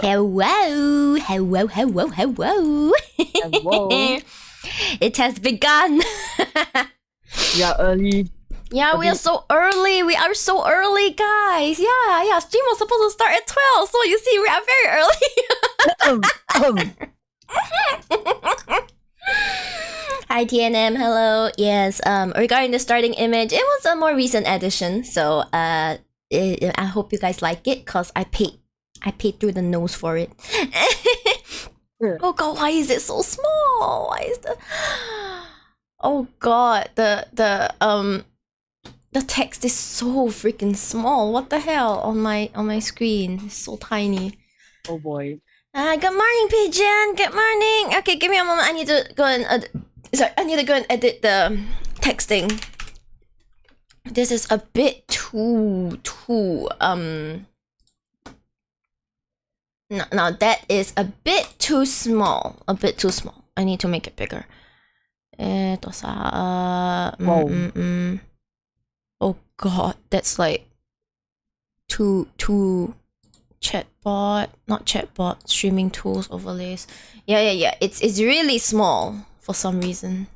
Hello, hello, hello, hello. Hello. It has begun. We are early. Yeah, we are so early. We are so early, guys. Yeah. Stream was supposed to start at 12, so you see, we are very early. Hi, TNM. Hello. Yes. Regarding the starting image, it was a more recent addition, so I hope you guys like it, cause I paid through the nose for it. Oh god, why is it so small? Why is the oh god, the text is so freaking small. What the hell on my screen? It's so tiny. Oh boy. Good morning, Pigeon. Good morning. Okay, give me a moment. I need to go and edit the texting. This is a bit too no, that is a bit too small. I need to make it bigger. Oh god, that's like two not chatbot, streaming tools overlays. Yeah. It's really small for some reason.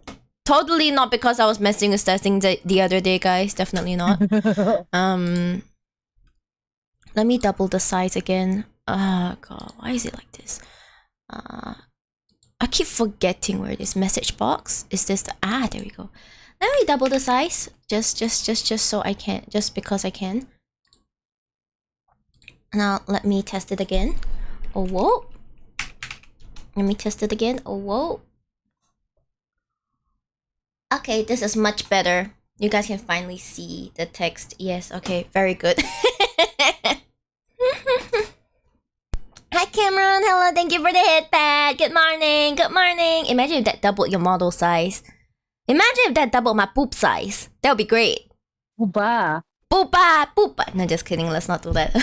Totally not because I was messing with testing the other day, guys. Definitely not. Let me double the size again. God, why is it like this? I keep forgetting where this message box is. This there we go. Let me double the size, just so I can, just because I can. Now let me test it again. Oh whoa! Let me test it again. Oh whoa! Okay, this is much better. You guys can finally see the text. Yes. Okay. Very good. Hi Cameron, hello, thank you for the hit pad. Good morning. Imagine if that doubled your model size. Imagine if that doubled my poop size. That would be great. Booba. No, just kidding, let's not do that.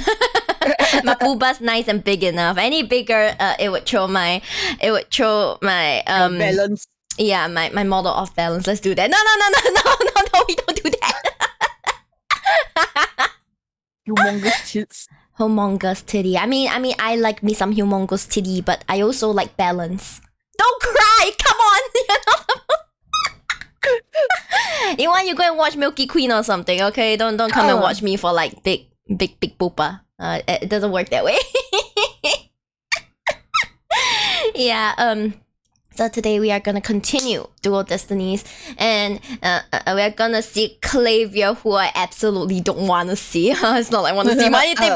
My poopa's nice and big enough. Any bigger, it would throw my balance. Yeah, my model off balance. Let's do that. No, we don't do that. Humongous tits. Humongous titty. I mean, I like me some humongous titty, but I also like balance. Don't cry! Come on! You want, you go and watch Milky Queen or something, okay? Don't come and watch me for like big poopa. It doesn't work that way. Yeah. So today we are gonna continue Dual Destinies, and we are gonna see Clavia, who I absolutely don't want to see. It's not like I want to see anything.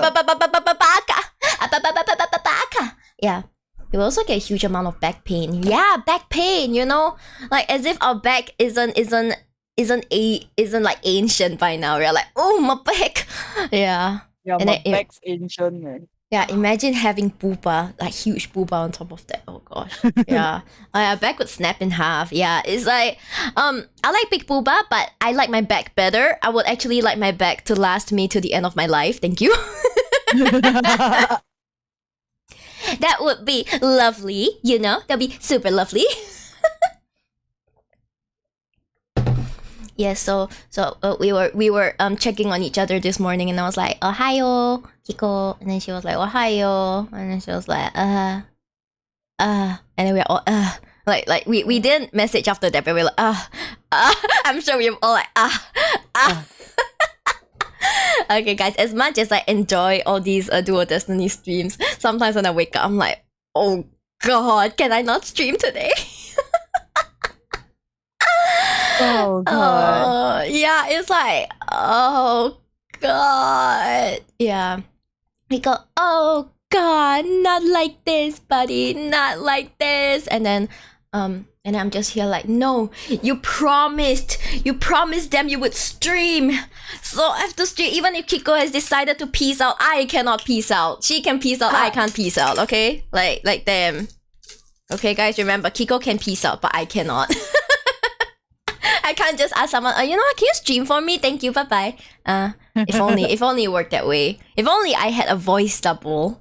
Yeah. You will also get a huge amount of back pain. Yeah, back pain. You know, like as if our back isn't like ancient by now. We're like, oh, my back. Yeah. Yeah, and my back's ancient, man. Yeah, imagine having poopa, like huge poopa on top of that. Oh gosh. Yeah. My back would snap in half. Yeah, it's like, I like big poopa, but I like my back better. I would actually like my back to last me to the end of my life. Thank you. That would be lovely, you know? That'd be super lovely. Yeah, so we were checking on each other this morning, and I was like, "Ohayo, Kiko," and then she was like, "Ohayo," and then she was like, and then we were all, like we didn't message after that, but we were like, I'm sure we were all like, Okay, guys, as much as I enjoy all these Dual Destiny streams, sometimes when I wake up, I'm like, oh god, can I not stream today? Oh god. Yeah, it's like, oh god. Yeah. We go, oh god, not like this, buddy, not like this. And then I'm just here like, no, you promised them you would stream. So I have to stream. Even if Kiko has decided to peace out, I cannot peace out. She can peace out, I can't peace out, okay? Like them. Okay, guys, remember, Kiko can peace out, but I cannot. I can't just ask someone, you know what, can you stream for me? Thank you, bye-bye. If only it worked that way. If only I had a voice double.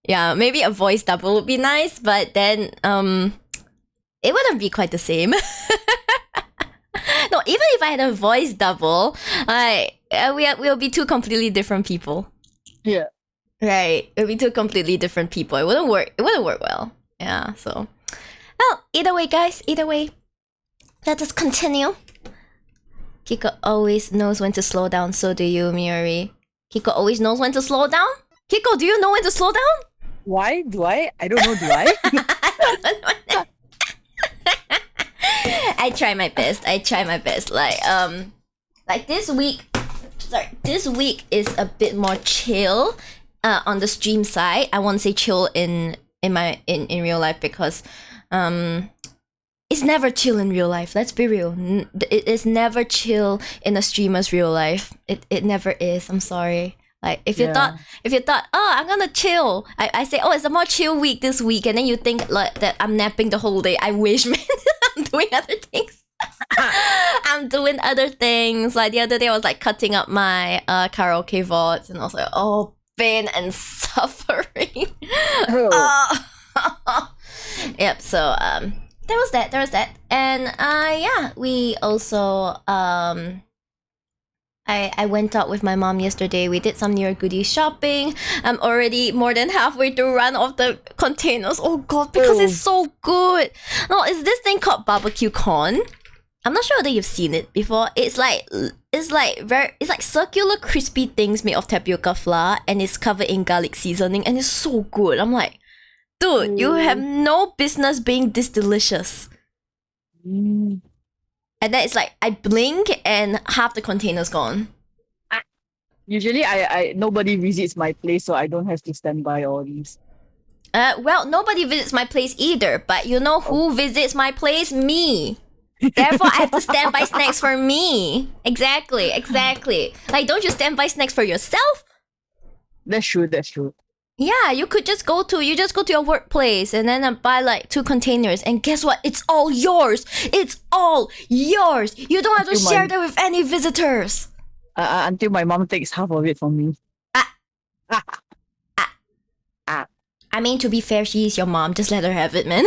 Yeah, maybe a voice double would be nice, but then, it wouldn't be quite the same. No, even if I had a voice double, we'll be two completely different people. Yeah. Right. It would be two completely different people. It wouldn't work. It wouldn't work well. Yeah, so. Well, either way, guys, either way, let us continue. Kiko always knows when to slow down, so do you, Miori. Kiko always knows when to slow down? Kiko, do you know when to slow down? Why? Do I? I don't know, do I? I try my best. Like this week, this week is a bit more chill on the stream side. I won't say chill in real life because it's never chill in real life. Let's be real. It is never chill in a streamer's real life. It never is. I'm sorry. Like if you thought, oh, I'm gonna chill. I say, oh, it's a more chill week this week, and then you think like that I'm napping the whole day. I wish, man. I'm doing other things. I'm doing other things. Like the other day, I was like cutting up my karaoke VODs, and I was like, oh, pain and suffering. Yep. So there was that, and yeah, we also I went out with my mom yesterday. We did some near goodie shopping. I'm already more than halfway through run of the containers. Oh god, because it's so good. No, it's this thing called barbecue corn. I'm not sure whether you've seen it before. It's like circular crispy things made of tapioca flour, and it's covered in garlic seasoning, and it's so good. I'm like, dude, you have no business being this delicious. And then it's like I blink and half the container's gone. Usually I nobody visits my place, so I don't have to stand by all these. Well, nobody visits my place either, but you know who visits my place? Me. Therefore, I have to stand by snacks for me. Exactly. Like, don't you stand by snacks for yourself? That's true. Yeah, you could just go to your workplace and then buy like 2 containers, and guess what? It's all yours. It's all yours. You don't have to share that with any visitors. Until my mom takes half of it from me. I mean, to be fair, she is your mom. Just let her have it, man.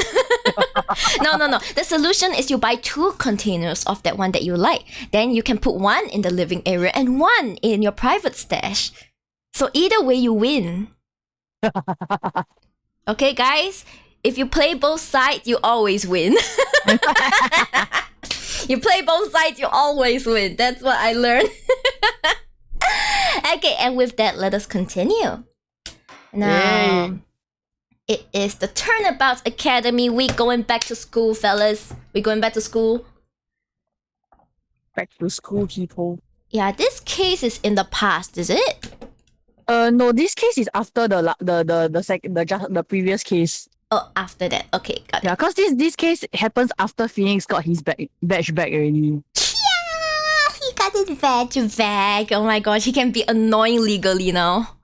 No. The solution is you buy 2 containers of that one that you like. Then you can put one in the living area and one in your private stash. So either way, you win. Okay, guys? If you play both sides, you always win. You play both sides, you always win. That's what I learned. Okay, and with that, let us continue. Now, it is the Turnabout Academy week. Going back to school, fellas. We going back to school? Back to school, people. Yeah, this case is in the past, is it? No, this case is after the previous case. Oh, after that. Okay, got it. Yeah, cause this case happens after Phoenix got his badge back already. Yeah, he got his badge back. Oh my gosh, he can be annoying legally now.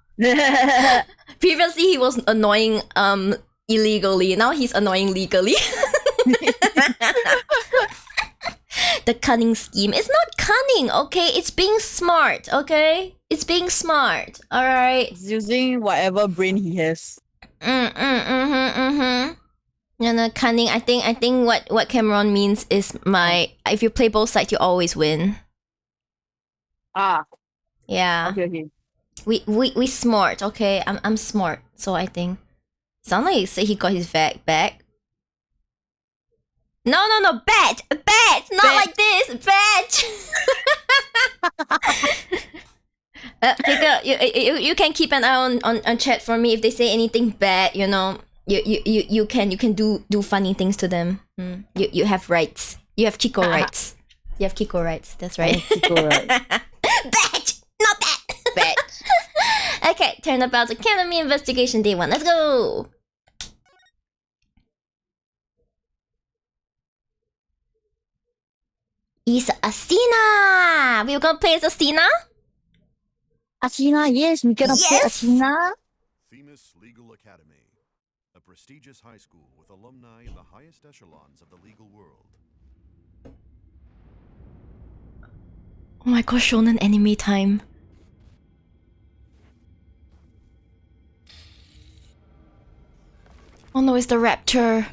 Previously, he was annoying illegally. Now he's annoying legally. The cunning scheme. It's not cunning, okay? It's being smart, okay? It's being smart, alright? He's using whatever brain he has. No, cunning. I think what Cameron means is if you play both sides, you always win. Yeah. Okay. We smart, okay? I'm smart, so I think. Sound like he got his bag back. No, badge! Not like this! Badge! You can keep an eye on chat for me if they say anything bad, you know. You can do funny things to them. You have rights. You have Kiko rights. You have Kiko rights, that's right. Kiko rights. Badge! Not that! Badge! Okay, Turnabout Academy Investigation Day 1. Let's go! Is Asina! We're gonna play as Asina? Asina, yes, we gonna play Asina. Themis Legal Academy, a prestigious high school with alumni in the highest echelons of the legal world. Oh my gosh, shonen anime time. Oh no, it's the rapture.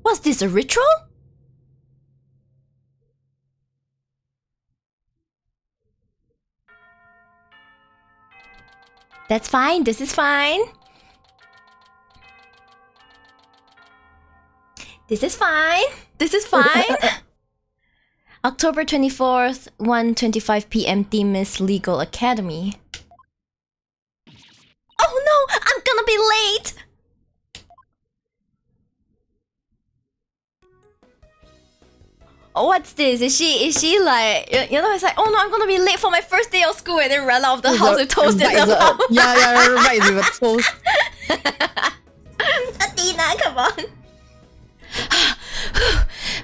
Was this a ritual? That's fine. This is fine. This is fine. This is fine. October 24th, 1:25 p.m. Themis Legal Academy. Oh no! I'm gonna be late! What's this? Is she like, you know, it's like, oh no, I'm gonna be late for my first day of school, and then run out of the house with toast in the mouth. Yeah, right with a toast. Athena, come on.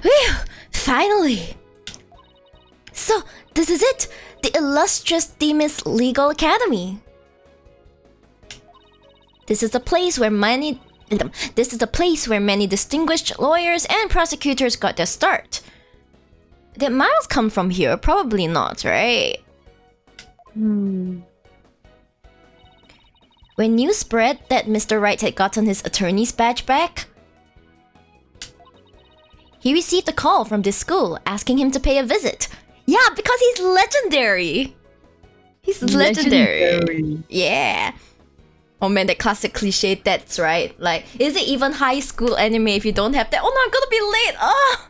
Whew, finally. So, this is it. The illustrious Themis Legal Academy. This is the place where many distinguished lawyers and prosecutors got their start. Did Miles come from here? Probably not, right? When news spread that Mr. Wright had gotten his attorney's badge back, he received a call from this school asking him to pay a visit. Yeah, because he's legendary. He's legendary. Yeah. Oh man, that classic cliche, that's right. Like, is it even high school anime if you don't have that? Oh no, I'm gonna be late! Oh!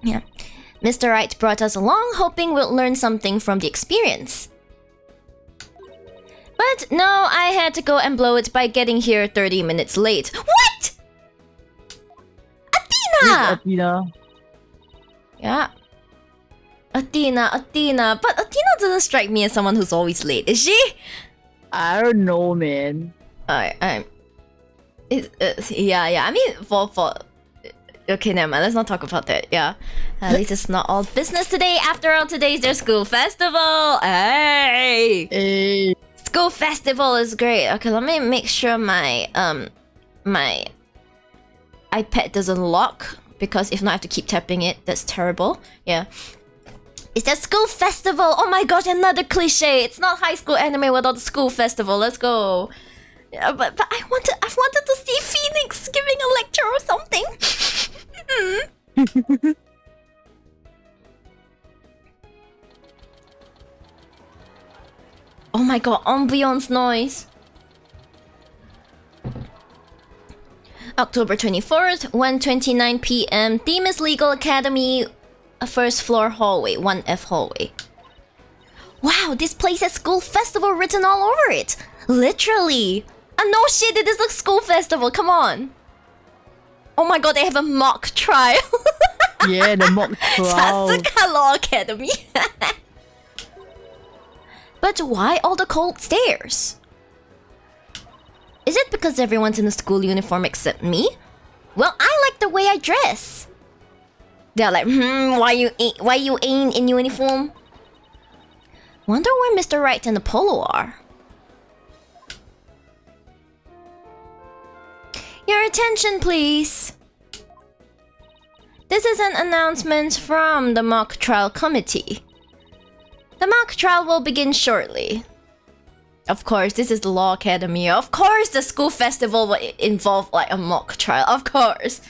Yeah. Mr. Wright brought us along, hoping we'll learn something from the experience. But no, I had to go and blow it by getting here 30 minutes late. What?! Athena! Athena. Yeah. Athena. But Athena doesn't strike me as someone who's always late, is she? I don't know, man. Yeah. I mean, for okay, never mind. Let's not talk about that. Yeah, at least it's not all business today. After all, today's their school festival. Hey, school festival is great. Okay, let me make sure my my iPad doesn't lock, because if not, I have to keep tapping it. That's terrible. Yeah. It's that school festival. Oh my gosh, another cliche. It's not high school anime without the school festival. Let's go. Yeah, but I wanted to see Phoenix giving a lecture or something. Oh my god, ambiance noise. October 24th, 1:29 p.m. Themis Legal Academy, first floor hallway, 1F hallway. Wow, this place has school festival written all over it. Literally. No shit, it is a school festival, come on. Oh my god, they have a mock trial. Yeah, the mock trial. Sasuka Law Academy. But why all the cold stares? Is it because everyone's in a school uniform except me? Well, I like the way I dress. They're like, why you ain't in uniform? Wonder where Mr. Wright and Apollo are. Your attention, please. This is an announcement from the mock trial committee. The mock trial will begin shortly. Of course, this is the Law Academy. Of course, the school festival will involve like a mock trial. Of course.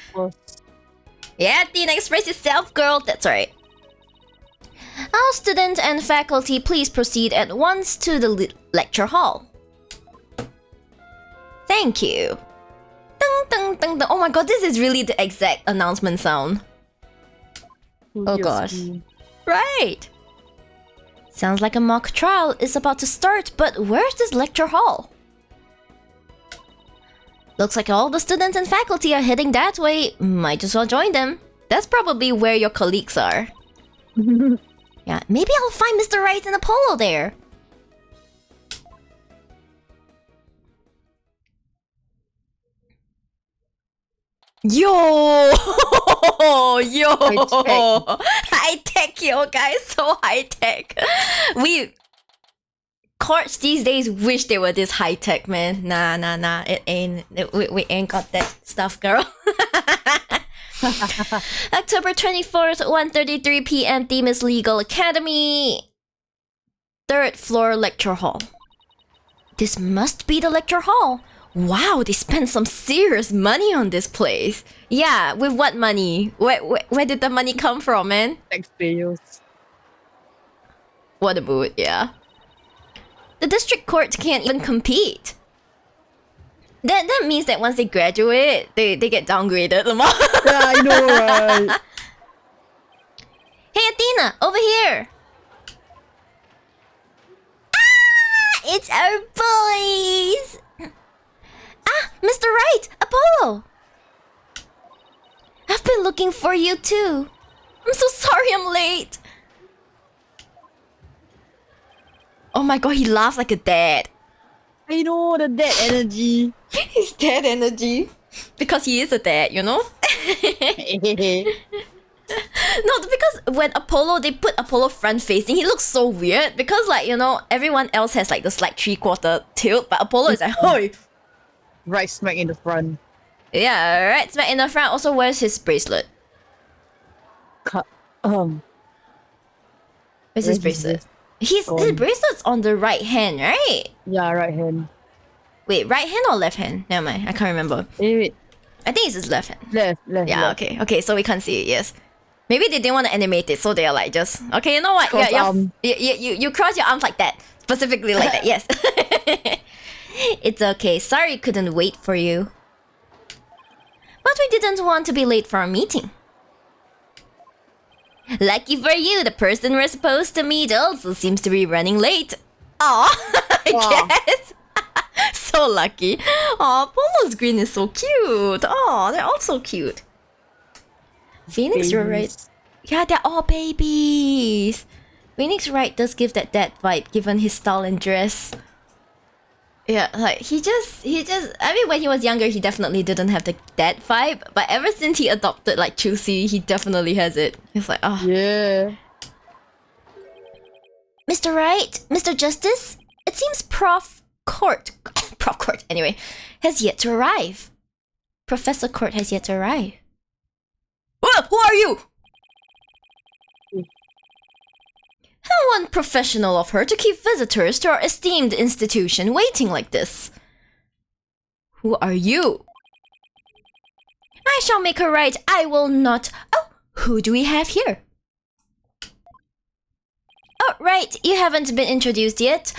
Yeah, Tina, express yourself, girl. That's right. All students and faculty, please proceed at once to the lecture hall. Thank you. Dun, dun, dun, dun. Oh my god, this is really the exact announcement sound. Oh gosh. Right. Sounds like a mock trial is about to start, but where's this lecture hall? Looks like all the students and faculty are heading that way. Might as well join them. That's probably where your colleagues are. Yeah, maybe I'll find Mr. Wright and Apollo there. Yo! Yo! High tech, yo, guys. So high tech. Courts these days wish they were this high tech, man. Nah. It ain't. We ain't got that stuff, girl. October 24th, 1:33 p.m. Themis Legal Academy, 3rd floor lecture hall. This must be the lecture hall. Wow, they spent some serious money on this place. Yeah, with what money? Where did the money come from, man? Taxpayers. What a mood, yeah. The district court can't even compete. That means that once they graduate, they get downgraded. Yeah, I know, right? Hey Athena, over here! Ah! It's our boys! Ah, Mr. Wright! Apollo! I've been looking for you too. I'm so sorry I'm late. Oh my god, he laughs like a dad. I know, the dad energy. His dad energy. Because he is a dad, you know? No, because when they put Apollo front facing, he looks so weird. Because like, you know, everyone else has like the slight 3/4 tilt, but Apollo is like, hoi! Right smack in the front. Yeah, right smack in the front. Also wears his bracelet. Where's his bracelet? His bracelet's on the right hand, right? Yeah, right hand. Wait, right hand or left hand? Never mind, I can't remember. Wait. I think it's his left hand. Left. Yeah, left. okay, so we can't see it, yes. Maybe they didn't want to animate it, so they are like just... Okay, you know what? Cross arm. You cross your arms like that. Specifically like that, yes. It's okay. Sorry we couldn't wait for you. But we didn't want to be late for our meeting. Lucky for you, the person we're supposed to meet also seems to be running late. Aw, I guess. So lucky. Aw, Polo's green is so cute. Aw, they're all so cute. Phoenix, you're right. Yeah, they're all babies. Phoenix Wright does give that dad vibe, given his style and dress. Yeah, like he just I mean when he was younger he definitely didn't have the dad vibe, but ever since he adopted like Chusi, he definitely has it. He's like, oh Yeah. Mr. Wright, Mr. Justice, it seems Prof Court anyway, has yet to arrive. Professor Court has yet to arrive. Who are you? How unprofessional of her to keep visitors to our esteemed institution waiting like this. Who are you? I shall make her right. I will not. Oh, who do we have here? Oh, right. You haven't been introduced yet.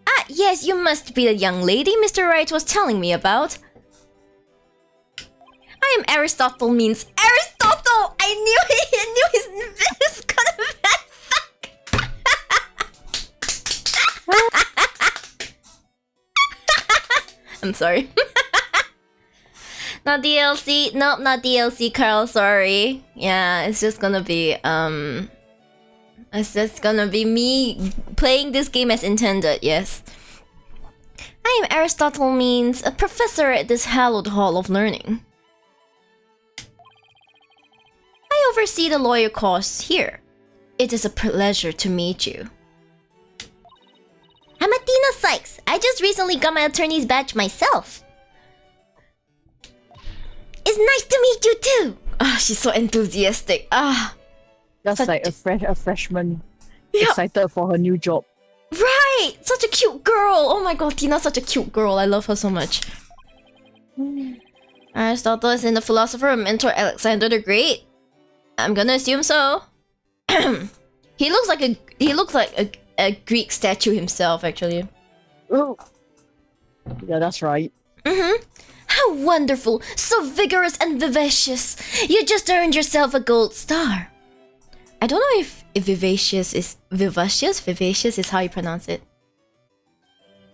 Ah, yes, you must be the young lady Mr. Wright was telling me about. I am Aristotle means Aristotle! I knew his name was gonna be I'm sorry. Not DLC. Nope, not DLC, Carl. Sorry. Yeah, it's just gonna be it's just gonna be me playing this game as intended. Yes. I am Aristotle means a professor at this hallowed hall of learning. I oversee the lawyer course here. It is a pleasure to meet you. I'm Athena Sykes. I just recently got my attorney's badge myself. It's nice to meet you too. Ah, she's so enthusiastic. Ah, That's such like a freshman yeah, excited for her new job. right. Such a cute girl. Oh my god, Tina's such a cute girl. I love her so much. Aristotle is in the philosopher and mentor Alexander the Great. I'm gonna assume so. He looks like a Greek statue himself, actually. Oh. Yeah, that's right. How wonderful! So vigorous and vivacious! You just earned yourself a gold star. I don't know if vivacious is vivacious. Vivacious is how you pronounce it.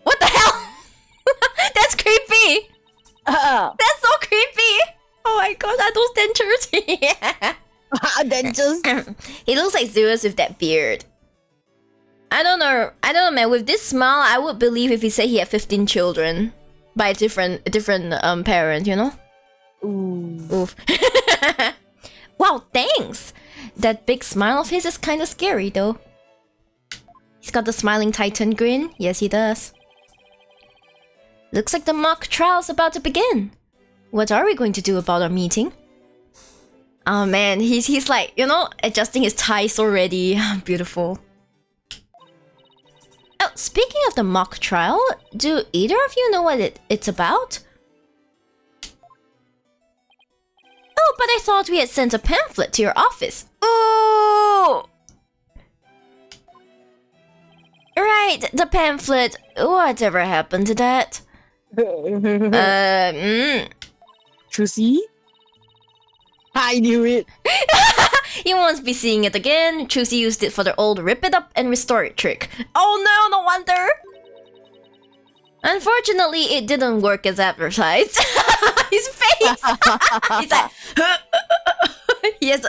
What the hell? That's creepy. That's so creepy. Oh my god, are those dentures? Dentures. He looks like Zeus with that beard. I don't know, man. With this smile, I would believe if he said he had 15 children by a different parent, you know? Oof. Wow, thanks. That big smile of his is kind of scary, though. He's got the smiling titan grin. Yes, he does. Looks like the mock trial's about to begin. What are we going to do about our meeting? Oh man, he's like, you know, adjusting his ties already. Beautiful. Oh, speaking of the mock trial, do either of you know what it's about? Oh, but I thought we had sent a pamphlet to your office. Oh! Right, the pamphlet. Whatever happened to that? Chusi? I knew it. You won't be seeing it again. Chusi used it for the old rip it up and restore it trick. Oh no, no wonder! Unfortunately, it didn't work as advertised. His face! He's like... he has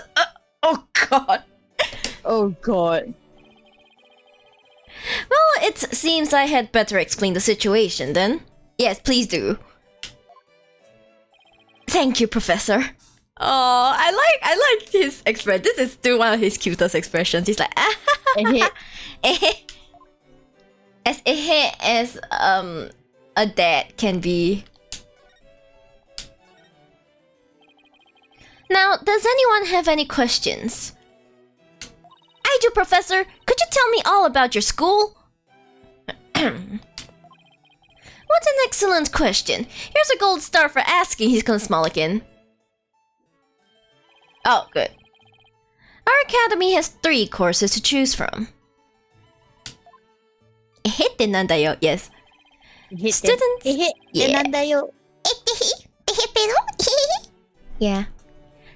oh god. Oh god. Well, it seems I had better explain the situation then. Yes, please do. Thank you, Professor. Oh, I like his expression. This is still one of his cutest expressions. He's like, as a dad can be. Now, does anyone have any questions? I do, Professor. Could you tell me all about your school? What an excellent question. Here's a gold star for asking. He's gonna smile again. Oh, good. Our academy has 3 courses to choose from. Ehete nandayo, yes. Students... Yeah.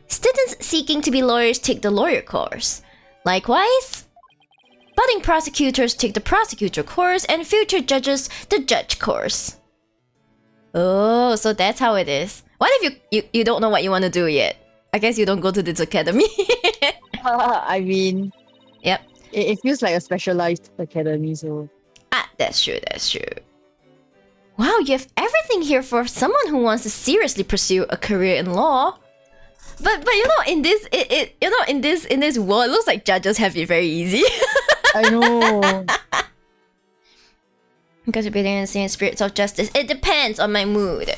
Students seeking to be lawyers take the lawyer course. Likewise, budding prosecutors take the prosecutor course and future judges the judge course. Oh, so that's how it is. What if you don't know what you want to do yet? I guess you don't go to this academy. I mean... Yep. It feels like a specialized academy, so... Ah, that's true, that's true. Wow, you have everything here for someone who wants to seriously pursue a career in law. But you know, in this in this world, it looks like judges have it very easy. I know. Because you're being in spirits of justice. It depends on my mood.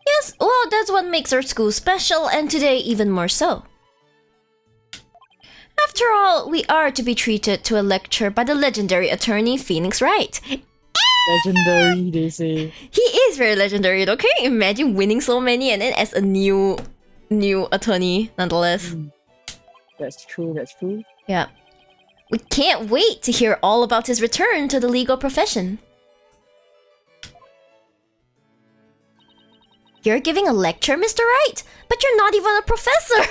Yes, well, that's what makes our school special, and today even more so. After all, we are to be treated to a lecture by the legendary attorney Phoenix Wright. Legendary, they say. He is very legendary though. Can you imagine winning so many and then as a new attorney nonetheless? That's true, that's true. Yeah. We can't wait to hear all about his return to the legal profession. You're giving a lecture, Mr. Wright? But you're not even a professor!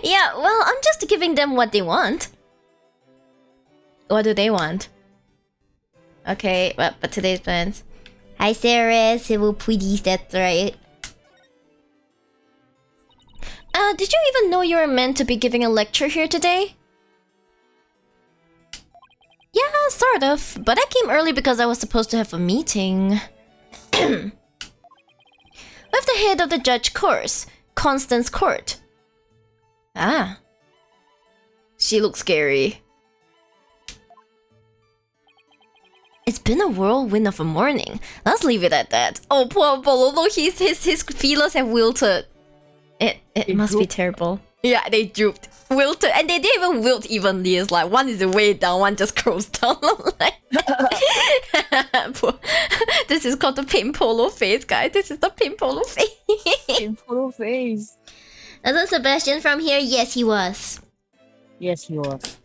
Yeah, well, I'm just giving them what they want. What do they want? Okay, but today's plans. Hi, Sarah. Civil please, that's right. Did you even know you were meant to be giving a lecture here today? Yeah, sort of. But I came early because I was supposed to have a meeting. With the head of the judge course, Constance Court. Ah. She looks scary. It's been a whirlwind of a morning. Let's leave it at that. Oh, poor Bololo, his feelers have wilted. It must be terrible. Yeah, they drooped. Wilted. And they didn't even wilt evenly. It's like one is way down, one just curls down. This is called the pink polo face, guys. This is the pink polo face. In photo face. Isn't Sebastian from here? Yes, he was. Yes, he was.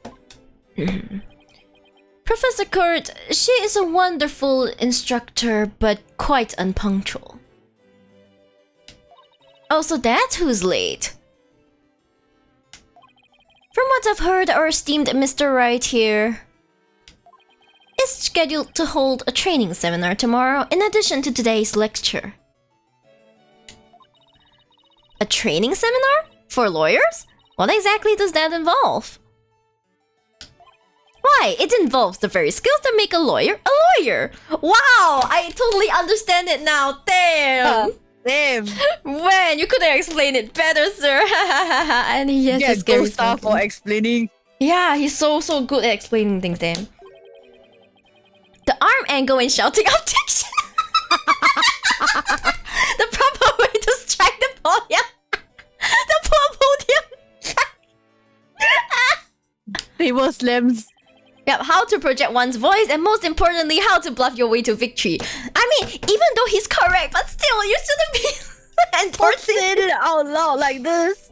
Professor Kurt, she is a wonderful instructor, but quite unpunctual. Oh, so that's who's late. From what I've heard, our esteemed Mr. Wright here is scheduled to hold a training seminar tomorrow in addition to today's lecture. A training seminar? For lawyers? What exactly does that involve? Why, it involves the very skills that make a lawyer a lawyer! Wow, I totally understand it now, damn! Damn! Man, you could have explained it better, sir. And he has this scary stuff for explaining. Yeah, he's so good at explaining things, damn. The arm angle and shouting objection! The proper way to strike the podium! The poor podium! Table slams. Yep, how to project one's voice, and most importantly, how to bluff your way to victory. I mean, even though he's correct, but still, you shouldn't be Don't endorsing. say it out loud like this.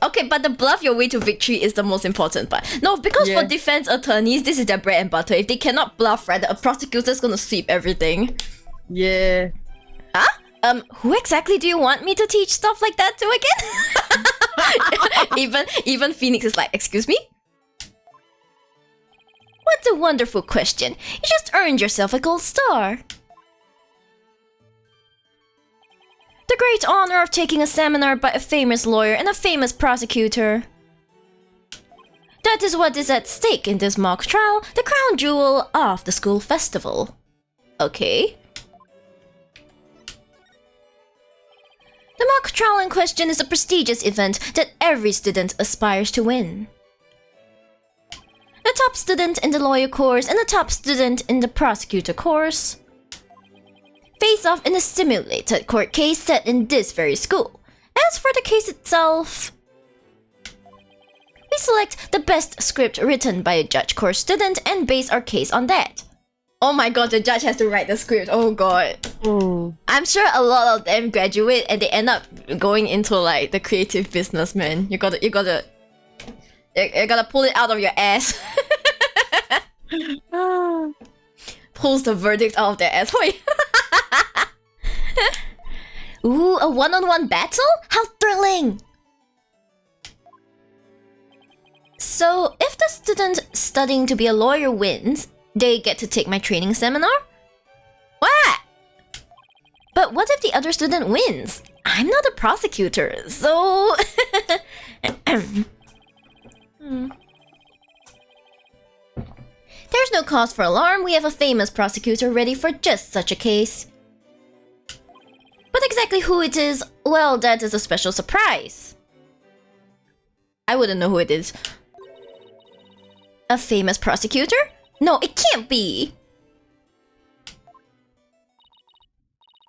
Okay, but the bluff your way to victory is the most important part. No, because for defense attorneys, this is their bread and butter. If they cannot bluff, right, a prosecutor's gonna sweep everything. Yeah. Huh? Who exactly do you want me to teach stuff like that to again? even Phoenix is like, excuse me? What a wonderful question. You just earned yourself a gold star. The great honor of taking a seminar by a famous lawyer and a famous prosecutor. That is what is at stake in this mock trial, the crown jewel of the school festival. Okay. The mock trial in question is a prestigious event that every student aspires to win. The top student in the lawyer course and the top student in the prosecutor course face off in a simulated court case set in this very school. As for the case itself, we select the best script written by a judge course student and base our case on that. Oh my god, the judge has to write the script. Oh god. I'm sure a lot of them graduate and they end up going into like the creative business, man. You gotta pull it out of your ass. Pulls the verdict out of their ass. Ooh, a one-on-one battle? How thrilling! So, if the student studying to be a lawyer wins, they get to take my training seminar? What? But what if the other student wins? I'm not a prosecutor, so... There's no cause for alarm. We have a famous prosecutor ready for just such a case. But exactly who it is, well, that is a special surprise. I wouldn't know who it is. A famous prosecutor? No, it can't be.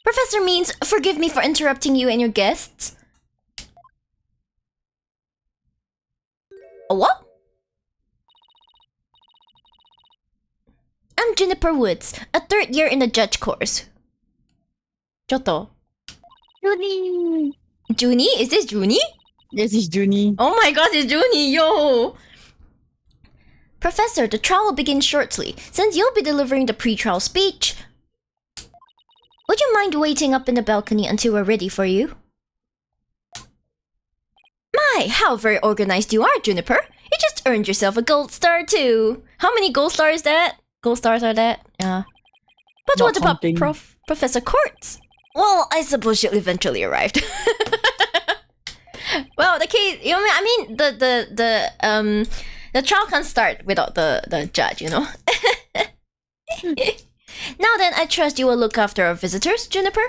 Professor Means, forgive me for interrupting you and your guests. What? I'm Juniper Woods, a third year in the judge course. Choto. Junie. Junie? Is this Junie? Yes, it's Junie. Oh my god, it's Junie, yo! Professor, the trial will begin shortly. Since you'll be delivering the pre-trial speech, would you mind waiting up in the balcony until we're ready for you? My, how very organized you are, Juniper. You just earned yourself a gold star too. How many gold stars is that? Gold stars are that? Yeah. But Not what about counting. Professor Quartz? Well, I suppose she'll eventually arrive. Well, the case, you know, I mean, the trial can't start without the judge, you know. Now then, I trust you will look after our visitors, Juniper.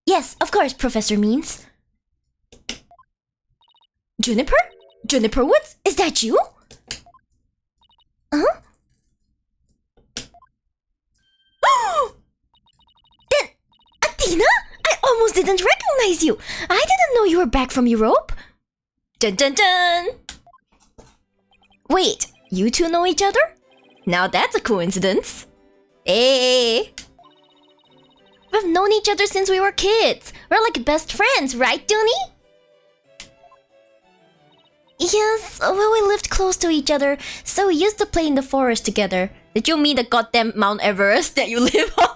Yes, of course, Professor Means. Juniper? Juniper Woods? Is that you? Huh? Then, Athena? I almost didn't recognize you. I didn't know you were back from Europe. Dun dun dun. Wait, you two know each other? Now that's a coincidence. Hey. We've known each other since we were kids. We're like best friends, right, Dooney? Yes, well, we lived close to each other, so we used to play in the forest together. Did you mean the goddamn Mount Everest that you live on?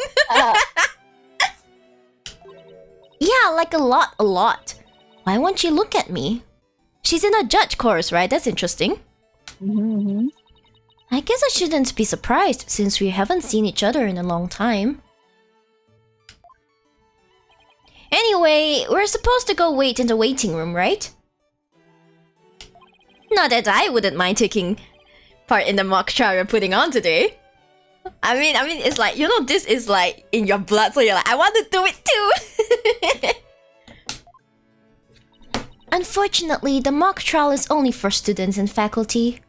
Yeah, like a lot. Why won't she look at me? She's in a judge course, right? That's interesting. Mm-hmm. I guess I shouldn't be surprised since we haven't seen each other in a long time. Anyway, we're supposed to go wait in the waiting room, right? Not that I wouldn't mind taking part in the mock trial you're putting on today. I mean, it's like, you know, this is like in your blood, so you're like, I want to do it too. Unfortunately, the mock trial is only for students and faculty.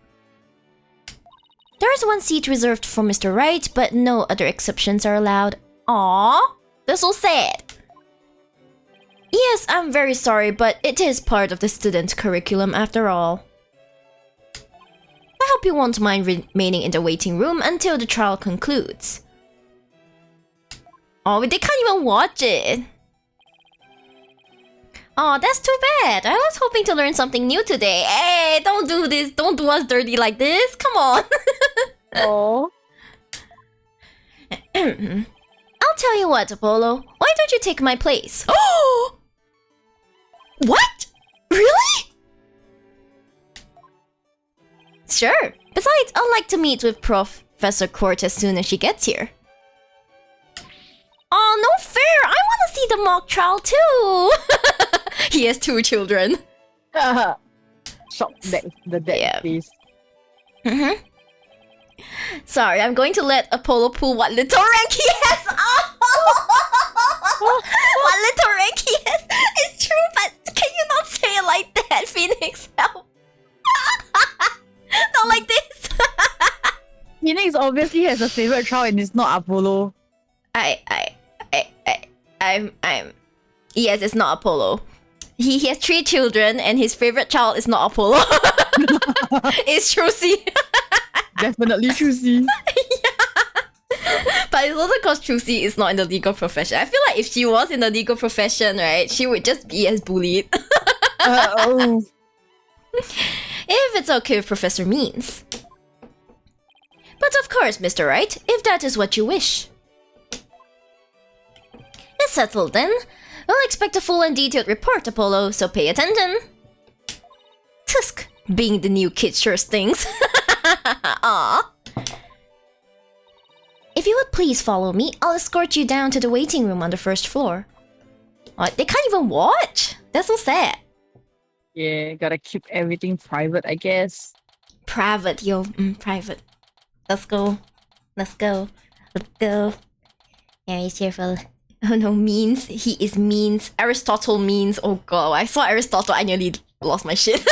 There is one seat reserved for Mr. Wright, but no other exceptions are allowed. Aww, that's so sad. Yes, I'm very sorry, but it is part of the student curriculum after all. I hope you won't mind remaining in the waiting room until the trial concludes. Oh, they can't even watch it. Oh, that's too bad. I was hoping to learn something new today. Hey, don't do this. Don't do us dirty like this. Come on. Oh. I'll tell you what, Apollo. Why don't you take my place? Oh! What? Really? Sure. Besides, I'd like to meet with Professor Court as soon as she gets here. Oh, no fair! I want to see the mock trial too! He has 2 children. Shock the dead Yeah. face. Mm-hmm. Sorry, I'm going to let Apollo pull what little rank he has. Oh! What little rank he has. It's true, but can you not say it like that, Phoenix? Help! Not like this. Phoenix obviously has a favorite child and it's not Apollo. I'm. Yes, it's not Apollo. He has 3 children, and his favorite child is not Apollo. It's Trucy. Definitely choosy. But it's also because Trucy is not in the legal profession. I feel like if she was in the legal profession, right, she would just be as bullied. Oh. If it's okay with Professor Means. But of course, Mr. Wright, if that is what you wish. It's settled then. We'll expect a full and detailed report, Apollo, so pay attention. Tusk, being the new kid sure stings. Aw. If you would please follow me, I'll escort you down to the waiting room on the 1st floor. What? They can't even watch? That's so sad. Yeah, gotta keep everything private, I guess. Private, yo. Private. Let's go. Let's go. Let's go. Very cheerful. Oh no, Means. He is Means. Aristotle Means. Oh god, I saw Aristotle, I nearly lost my shit.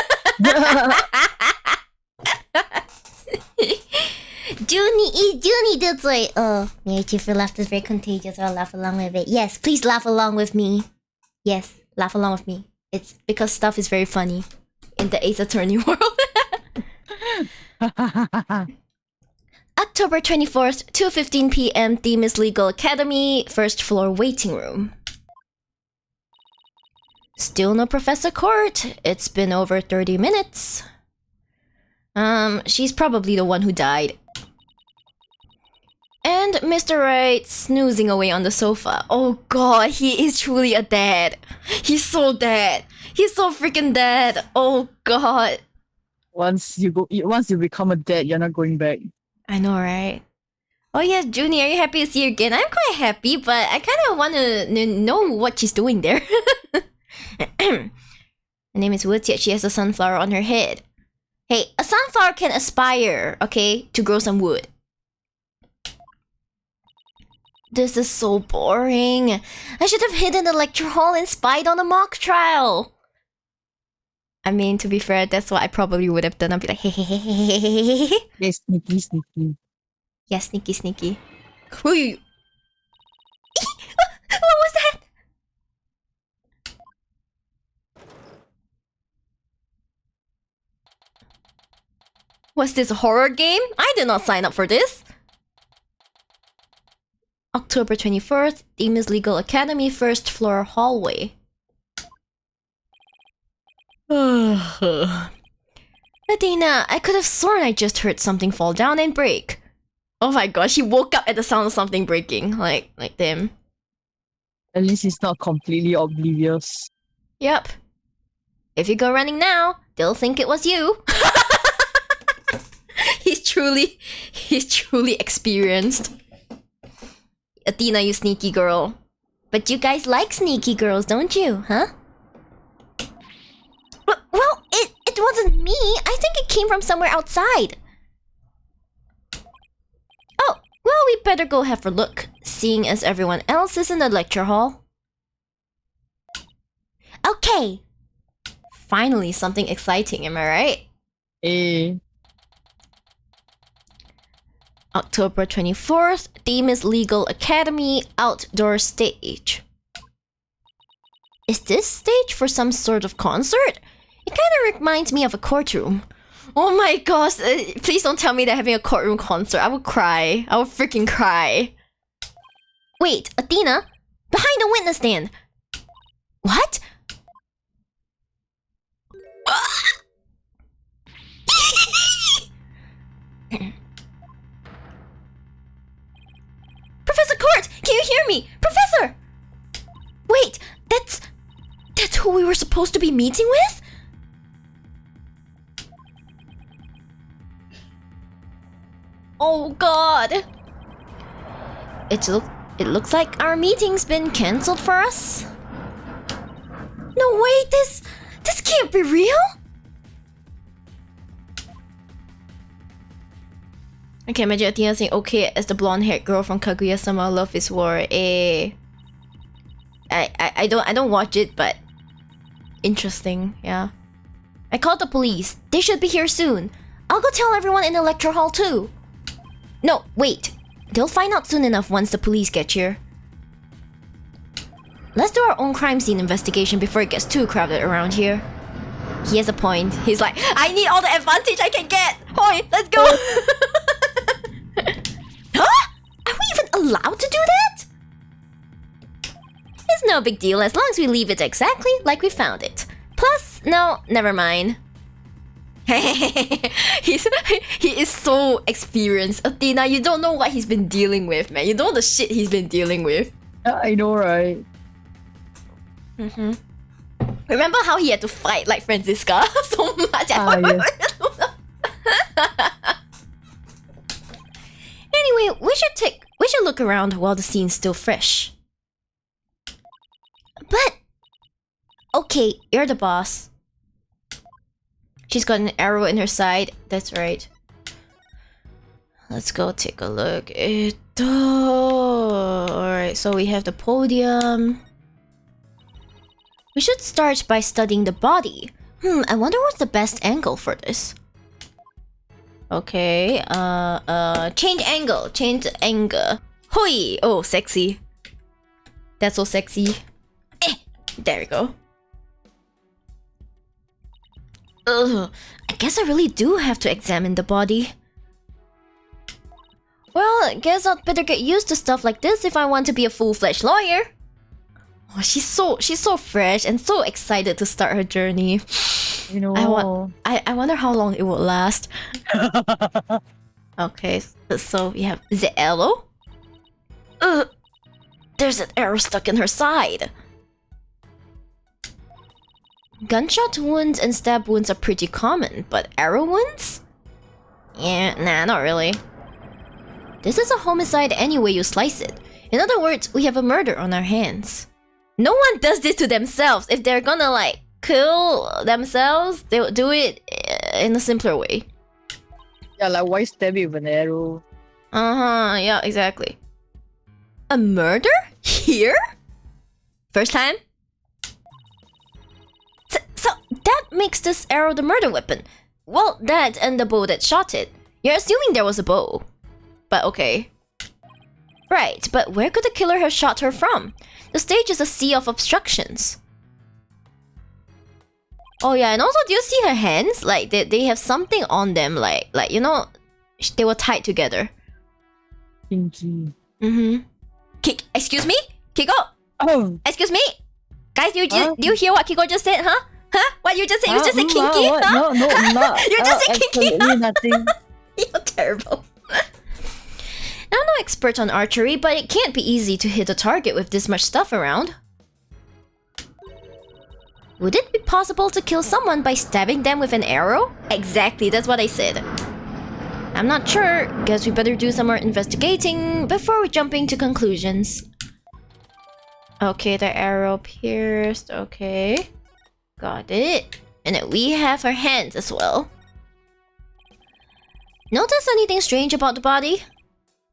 Junie did say, oh, very cheerful laughter is very contagious. I'll laugh along with it. Yes, please laugh along with me. Yes, laugh along with me. It's because stuff is very funny in the Ace Attorney world. October 24th, 2:15 p.m. Themis Legal Academy, 1st floor waiting room. Still no Professor Court. It's been over 30 minutes. She's probably the one who died. And Mr. Wright snoozing away on the sofa. Oh god, he is truly a dad. He's so dead. He's so freaking dead. Oh god. Once you become a dad, you're not going back. I know, right? Oh yes, Junie, are you happy to see you again? I'm quite happy, but I kind of want to know what she's doing there. Her name is Woods, yet she has a sunflower on her head. Hey, a sunflower can aspire, okay, to grow some wood. This is so boring. I should have hidden the lecture hall and spied on the mock trial. I mean, to be fair, that's what I probably would have done. I'd be like, hey, hey, hey, hey, hey, hey, hey. Yeah, sneaky. Yeah, sneaky. What was that? Was this a horror game? I did not sign up for this. October 24th, Themis Legal Academy, 1st floor hallway. Athena, I could have sworn I just heard something fall down and break. Oh my god, she woke up at the sound of something breaking. Like them. At least he's not completely oblivious. Yep. If you go running now, they'll think it was you. He's truly experienced. Athena, you sneaky girl. But you guys like sneaky girls, don't you, huh? Well, it wasn't me. I think it came from somewhere outside. Oh, well, we better go have a look, seeing as everyone else is in the lecture hall. Okay. Finally, something exciting, am I right? Eh. October 24th, Themis Legal Academy outdoor stage. Is this stage for some sort of concert? It kind of reminds me of a courtroom. Oh my gosh, please don't tell me they're having a courtroom concert. I would cry. I would freaking cry. Wait, Athena? Behind the witness stand. What? supposed to be meeting with? Oh god. It looks like our meeting's been cancelled for us. No way, this can't be real. I can't imagine Athena saying okay as the blonde-haired girl from Kaguya-sama Love is War. I don't watch it, but interesting, yeah. I called the police. They should be here soon. I'll go tell everyone in the lecture hall too. No, wait. They'll find out soon enough once the police get here. Let's do our own crime scene investigation before it gets too crowded around here. He has a point. He's like, I need all the advantage I can get! Hoi, let's go! Huh? Are we even allowed to do that? It's no big deal as long as we leave it exactly like we found it. Plus, no, never mind. He is so experienced. Athena, you don't know what he's been dealing with, man. You know the shit he's been dealing with. I know, right? Remember how he had to fight like Franziska so much? Yes. Anyway, we should look around while the scene's still fresh. But okay, you're the boss. She's got an arrow in her side. That's right. Let's go take a look. Alright, so we have the podium. We should start by studying the body. I wonder what's the best angle for this. Okay, change angle. Hoi! Oh, sexy. That's so sexy. There we go. Ugh, I guess I really do have to examine the body. Well, I guess I'd better get used to stuff like this if I want to be a full-fledged lawyer. Oh, she's so fresh and so excited to start her journey. You know. I wonder how long it will last. Okay, so we have the arrow. There's an arrow stuck in her side. Gunshot wounds and stab wounds are pretty common, but arrow wounds? Yeah, nah, not really. This is a homicide any way you slice it. In other words, we have a murder on our hands. No one does this to themselves. If they're gonna like kill themselves, they'll do it in a simpler way. Yeah, like why stab you with an arrow? Yeah, exactly. A murder? Here? First time? So that makes this arrow the murder weapon. Well, that and the bow that shot it. You're assuming there was a bow. But okay. Right, but where could the killer have shot her from? The stage is a sea of obstructions. Oh yeah, and also do you see her hands? Like they have something on them, like you know, they were tied together. Pinky. Excuse me? Kiko? Oh. Excuse me? Guys, do you hear what Kiko just said, huh? Huh? What you just said? You just said kinky, what? huh? No, I'm not. You just said kinky, huh? Nothing. You're terrible. I'm no expert on archery, but it can't be easy to hit a target with this much stuff around. Would it be possible to kill someone by stabbing them with an arrow? Exactly, that's what I said. I'm not sure. Guess we better do some more investigating before jumping to conclusions. Okay, the arrow pierced. Okay. Got it. And then we have her hands as well. Notice anything strange about the body?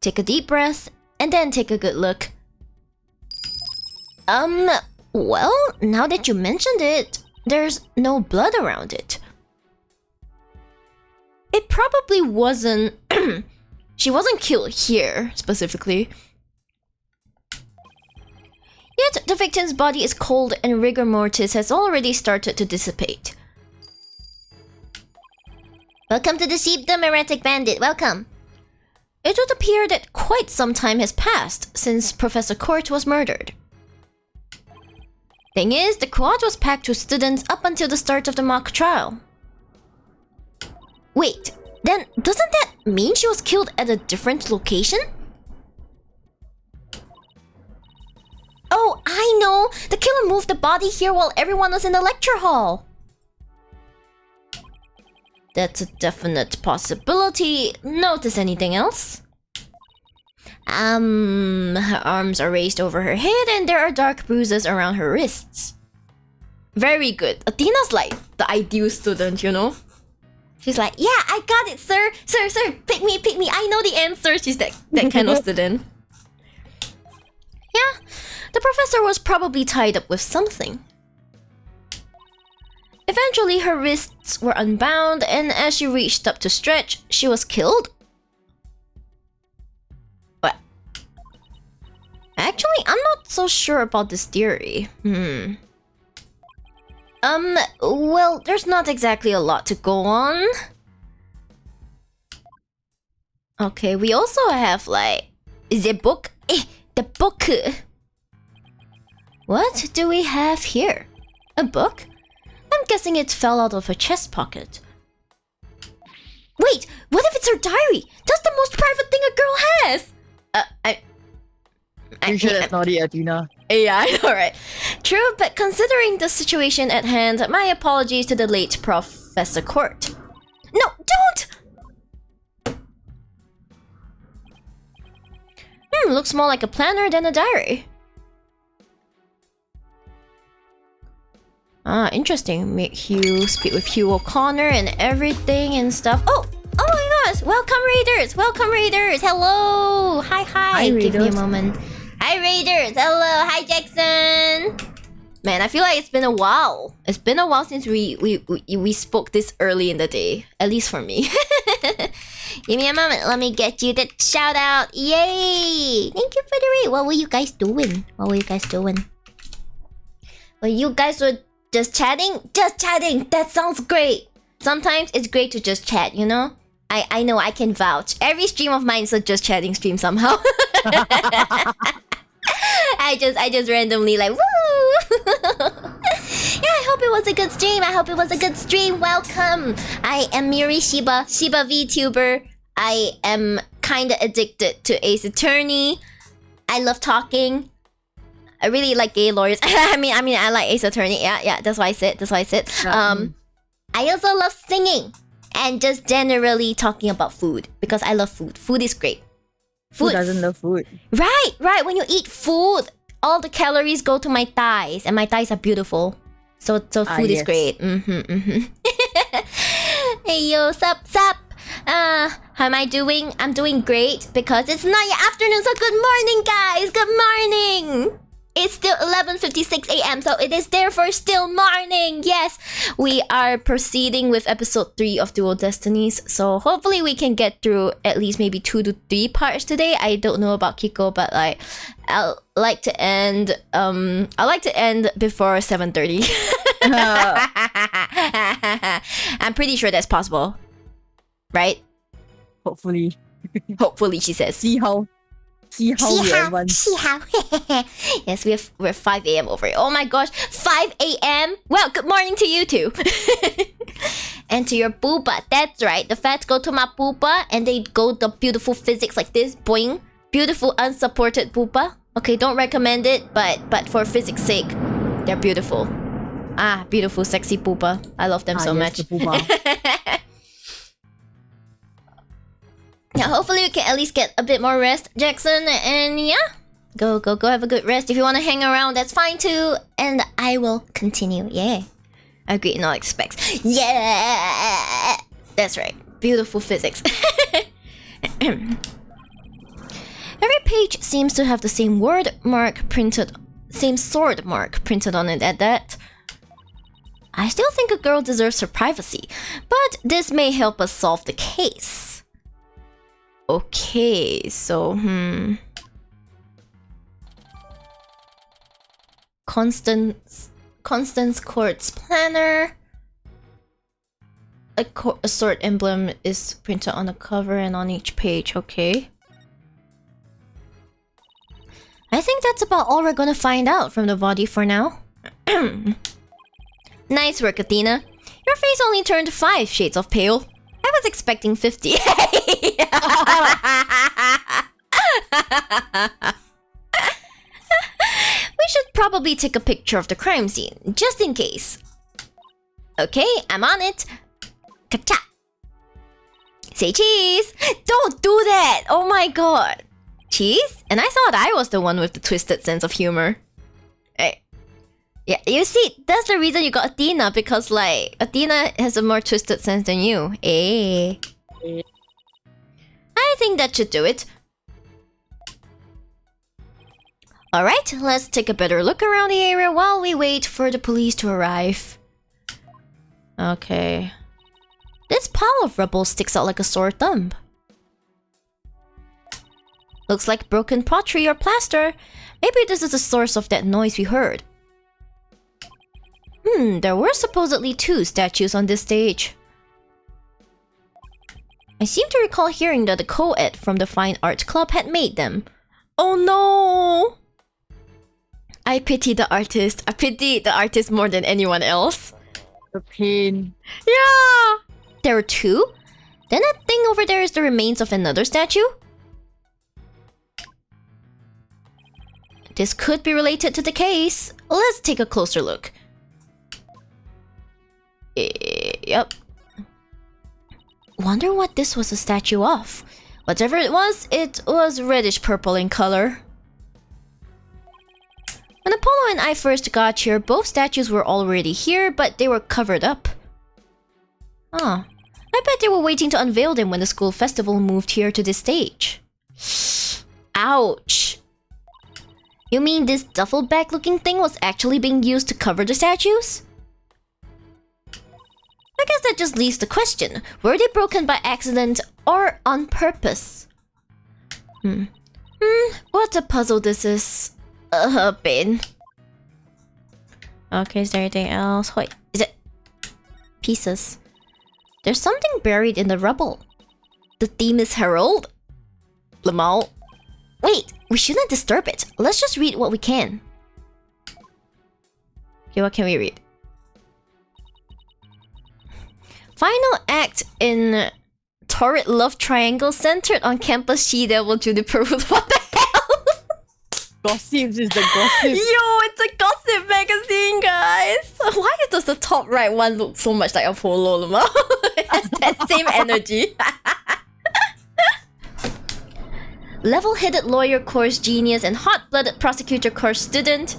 Take a deep breath, and then take a good look. Well, now that you mentioned it, there's no blood around it. It probably wasn't... She wasn't killed here, specifically. Yet, the victim's body is cold and rigor mortis has already started to dissipate. Welcome to the Sheepdom, erratic bandit, welcome. It would appear that quite some time has passed since Professor Court was murdered. Thing is, the quad was packed with students up until the start of the mock trial. Wait, then doesn't that mean she was killed at a different location? Oh, I know! The killer moved the body here while everyone was in the lecture hall. That's a definite possibility. Notice anything else? Her arms are raised over her head and there are dark bruises around her wrists. Very good. Athena's like the ideal student, you know? She's like, yeah, I got it, sir. Sir, pick me. I know the answer. She's that kind of student. Yeah, the professor was probably tied up with something. Eventually, her wrists were unbound, and as she reached up to stretch, she was killed. What? Actually, I'm not so sure about this theory. Well, there's not exactly a lot to go on. Okay, we also have, like, the book. The book. What do we have here? A book? I'm guessing it fell out of her chest pocket. Wait, what if it's her diary? That's the most private thing a girl has! You sure that's not it, Athena? Yeah, I know, right? True, but considering the situation at hand, my apologies to the late Professor Court. No, don't! Looks more like a planner than a diary. Ah, interesting. Make Hugh speak with Hugh O'Connor and everything and stuff. Oh my gosh! Welcome raiders! Hello! Hi, give me a moment. Hi raiders! Hello! Hi Jackson! Man, I feel like it's been a while. It's been a while since we spoke this early in the day. At least for me. Give me a moment. Let me get you the shout out. Yay! Thank you for the raid. What were you guys doing? Well, you guys were just chatting? Just chatting! That sounds great! Sometimes it's great to just chat, you know? I know, I can vouch. Every stream of mine is a just chatting stream somehow. I just randomly like, woo! Yeah, I hope it was a good stream. Welcome! I am Miri Shiba VTuber. I am kinda addicted to Ace Attorney. I love talking. I really like gay lawyers. I mean, I like Ace Attorney. Yeah, that's why I said. I also love singing and just generally talking about food because I love food. Food is great. Who doesn't love food? Right. When you eat food, all the calories go to my thighs, and my thighs are beautiful. So food is great. Hey yo, sup? How am I doing? I'm doing great because it's not your afternoon. So good morning, guys. Good morning. It's still 11:56 a.m. so it is therefore still morning. Yes, we are proceeding with episode 3 of Dual Destinies. So hopefully we can get through at least maybe 2 to 3 parts today. I don't know about Kiko, but like I like to end before 7:30. I'm pretty sure that's possible. Right? Hopefully, she says. See how. Yes, we're 5 a.m. over here. Oh my gosh, 5 a.m. Well, good morning to you too. And to your booba. That's right. The fats go to my booba and they go the beautiful physics like this. Boing. Beautiful unsupported booba. Okay, don't recommend it, but for physics sake, they're beautiful. Ah, beautiful, sexy booba. I love them so much. The Yeah, hopefully we can at least get a bit more rest, Jackson, and yeah. Go have a good rest. If you want to hang around, that's fine too. And I will continue. Yeah. Agree in all aspects. Yeah! That's right. Beautiful physics. Every page seems to have the same sword mark printed on it at that. I still think a girl deserves her privacy, but this may help us solve the case. Okay, so Constance Court's planner. A sword emblem is printed on the cover and on each page. Okay. I think that's about all we're gonna find out from the body for now. Nice work, Athena. Your face only turned 5 shades of pale. I was expecting 50. We should probably take a picture of the crime scene, just in case. Okay, I'm on it. Ka-cha! Say cheese! Don't do that! Oh my god! Cheese? And I thought I was the one with the twisted sense of humor. Hey. Yeah, you see, that's the reason you got Athena, because like, Athena has a more twisted sense than you. Eh. I think that should do it. Alright, let's take a better look around the area while we wait for the police to arrive. Okay. This pile of rubble sticks out like a sore thumb. Looks like broken pottery or plaster. Maybe this is the source of that noise we heard. There were supposedly 2 statues on this stage. I seem to recall hearing that the co-ed from the Fine Arts Club had made them. Oh no! I pity the artist. I pity the artist more than anyone else. The pain. Yeah! There were 2? Then that thing over there is the remains of another statue? This could be related to the case. Let's take a closer look. Yep. Wonder what this was a statue of. Whatever it was reddish purple in color. When Apollo and I first got here, both statues were already here, but they were covered up. Huh. I bet they were waiting to unveil them when the school festival moved here to this stage. Ouch. You mean this duffel bag looking thing was actually being used to cover the statues? I guess that just leaves the question. Were they broken by accident or on purpose? What a puzzle this is. Ben. Okay, is there anything else? Wait, is it pieces? There's something buried in the rubble. The theme is Herald. Lamal. Wait, we shouldn't disturb it. Let's just read what we can. Okay, what can we read? Final act in torrid love triangle centered on campus She-Devil Juniper Root. What the hell? Gossips is the gossip. Yo, it's a gossip magazine, guys. Why does the top right one look so much like Apollo, Luma? It has that same energy. Level-headed lawyer course genius and hot-blooded prosecutor course student.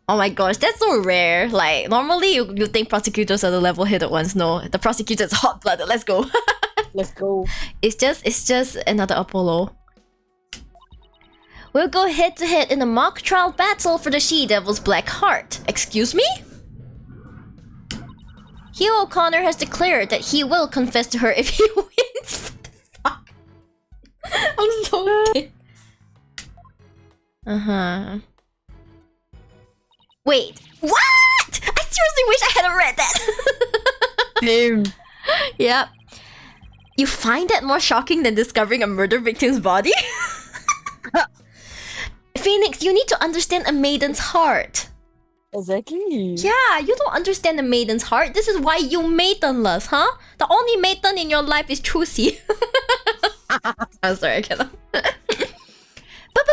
Oh my gosh, that's so rare. Like, normally you think prosecutors are the level-headed ones. No, the prosecutor is hot-blooded. Let's go. Let's go. It's just another Apollo. We'll go head-to-head in a mock trial battle for the She-Devil's Black Heart. Excuse me? Hugh O'Connor has declared that he will confess to her if he wins. Fuck. I'm so dead. Uh-huh. Wait, what? I seriously wish I hadn't read that. Same. Yep. You find that more shocking than discovering a murder victim's body? Phoenix, you need to understand a maiden's heart. Exactly. Yeah, you don't understand a maiden's heart. This is why you maidenless, huh? The only maiden in your life is Trucy. I'm sorry, I cannot. But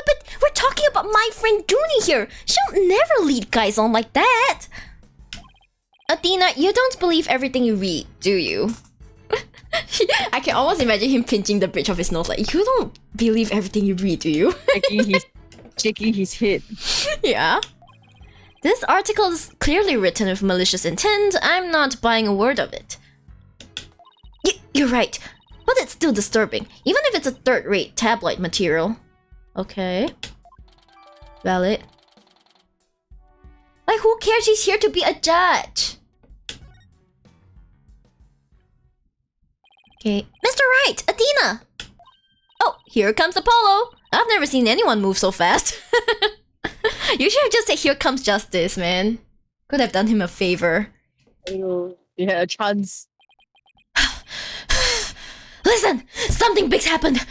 we're talking about my friend Dooney here. She'll never lead guys on like that. Athena, you don't believe everything you read, do you? I can almost imagine him pinching the bridge of his nose like, you don't believe everything you read, do you? Shaking his head. Yeah. This article is clearly written with malicious intent. I'm not buying a word of it. You're right. But it's still disturbing, even if it's a third-rate tabloid material. Okay. Valid. Like, who cares? He's here to be a judge. Okay. Mr. Wright! Athena! Oh, here comes Apollo! I've never seen anyone move so fast. You should have just said, here comes justice, man. Could have done him a favor. You had a chance. Listen! Something big's happened!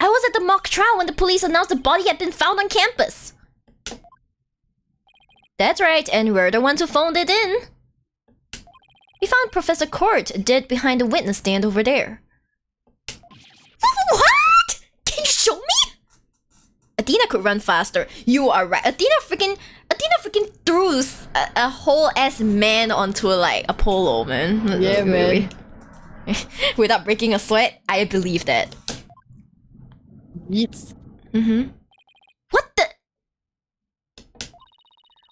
I was at the mock trial when the police announced the body had been found on campus. That's right, and we're the ones who phoned it in. We found Professor Court dead behind the witness stand over there. What? Can you show me? Athena could run faster. You are right. Athena freaking threw a whole ass man onto like Apollo, man. Yeah, man. Without breaking a sweat, I believe that. Yeets. What the?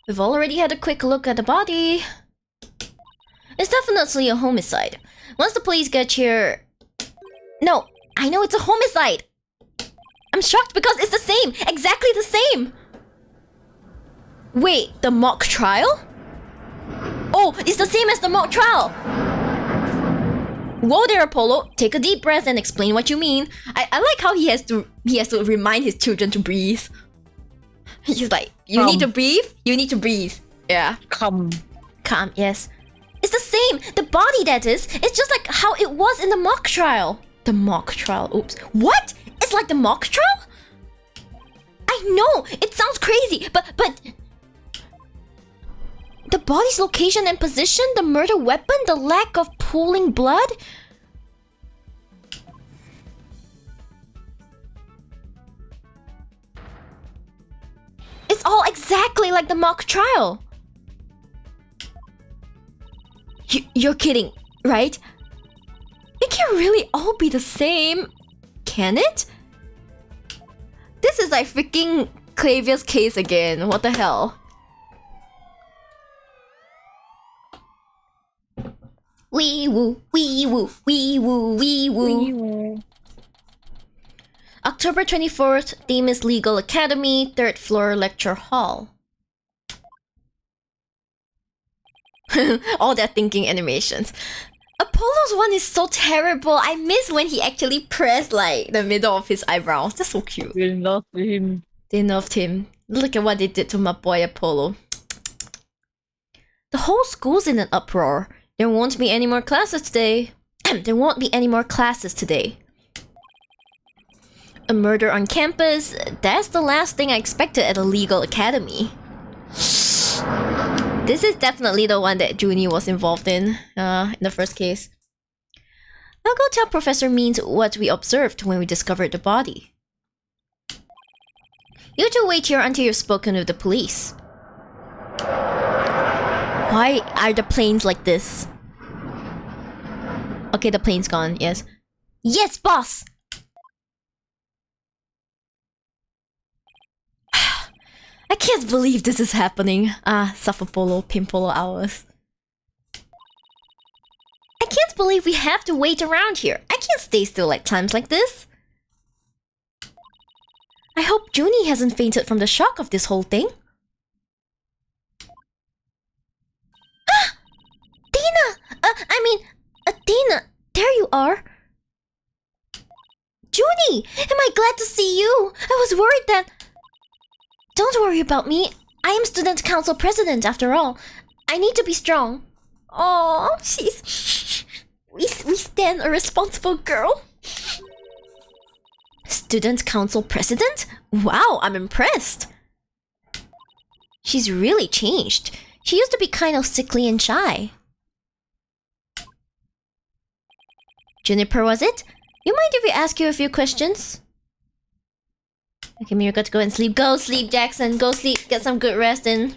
We've already had a quick look at the body. It's definitely a homicide. Once the police get here... No, I know it's a homicide! I'm shocked because it's the same! Exactly the same! Wait, the mock trial? Oh, it's the same as the mock trial! Whoa there, Apollo. Take a deep breath and explain what you mean. I like how he has to remind his children to breathe. He's like, you need to breathe? You need to breathe. Yeah. Come. Calm, yes. It's the same. The body, that is. It's just like how it was in the mock trial. The mock trial. Oops. What? It's like the mock trial? I know. It sounds crazy, but the body's location and position, the murder weapon, the lack of pooling blood. It's all exactly like the mock trial. You're kidding, right? It can't really all be the same, can it? This is like freaking Clavier's case again. What the hell? Wee woo, wee woo, wee woo, wee woo. October 24th, theme is Legal Academy, 3rd floor lecture hall. All that thinking animations. Apollo's one is so terrible. I miss when he actually pressed like the middle of his eyebrows. That's so cute. We loved him. They nerfed him. Look at what they did to my boy Apollo. The whole school's in an uproar. There won't be any more classes today. There won't be any more classes today. A murder on campus? That's the last thing I expected at a legal academy. This is definitely the one that Junie was involved in the first case. I'll go tell Professor Means what we observed when we discovered the body. You two wait here until you've spoken with the police. Why are the planes like this? Okay, the plane's gone, yes. Yes, boss! I can't believe this is happening. Suffapolo, Pimpolo hours. I can't believe we have to wait around here. I can't stay still at times like this. I hope Junie hasn't fainted from the shock of this whole thing. Athena, there you are. Junie, am I glad to see you? I was worried that... Don't worry about me. I am student council president after all. I need to be strong. Oh, she's... We stand a responsible girl. Student council president? Wow, I'm impressed. She's really changed. She used to be kind of sickly and shy. Juniper, was it? You mind if we ask you a few questions? Okay, Mira got to go and sleep. Go sleep, Jackson. Go sleep. Get some good rest in.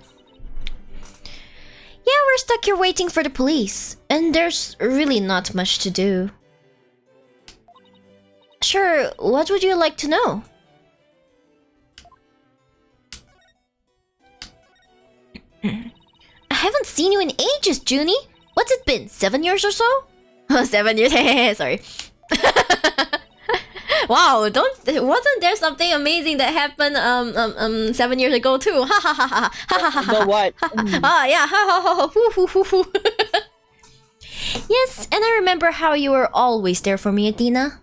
Yeah, we're stuck here waiting for the police. And there's really not much to do. Sure, what would you like to know? I haven't seen you in ages, Junie. What's it been? 7 years or so? Oh, 7 years. Sorry. Wow, wasn't there something amazing that happened 7 years ago too? Ha ha ha ha ha ha ha. The what? Ah yeah, ha ha ha ha. Yes, and I remember how you were always there for me, Athena.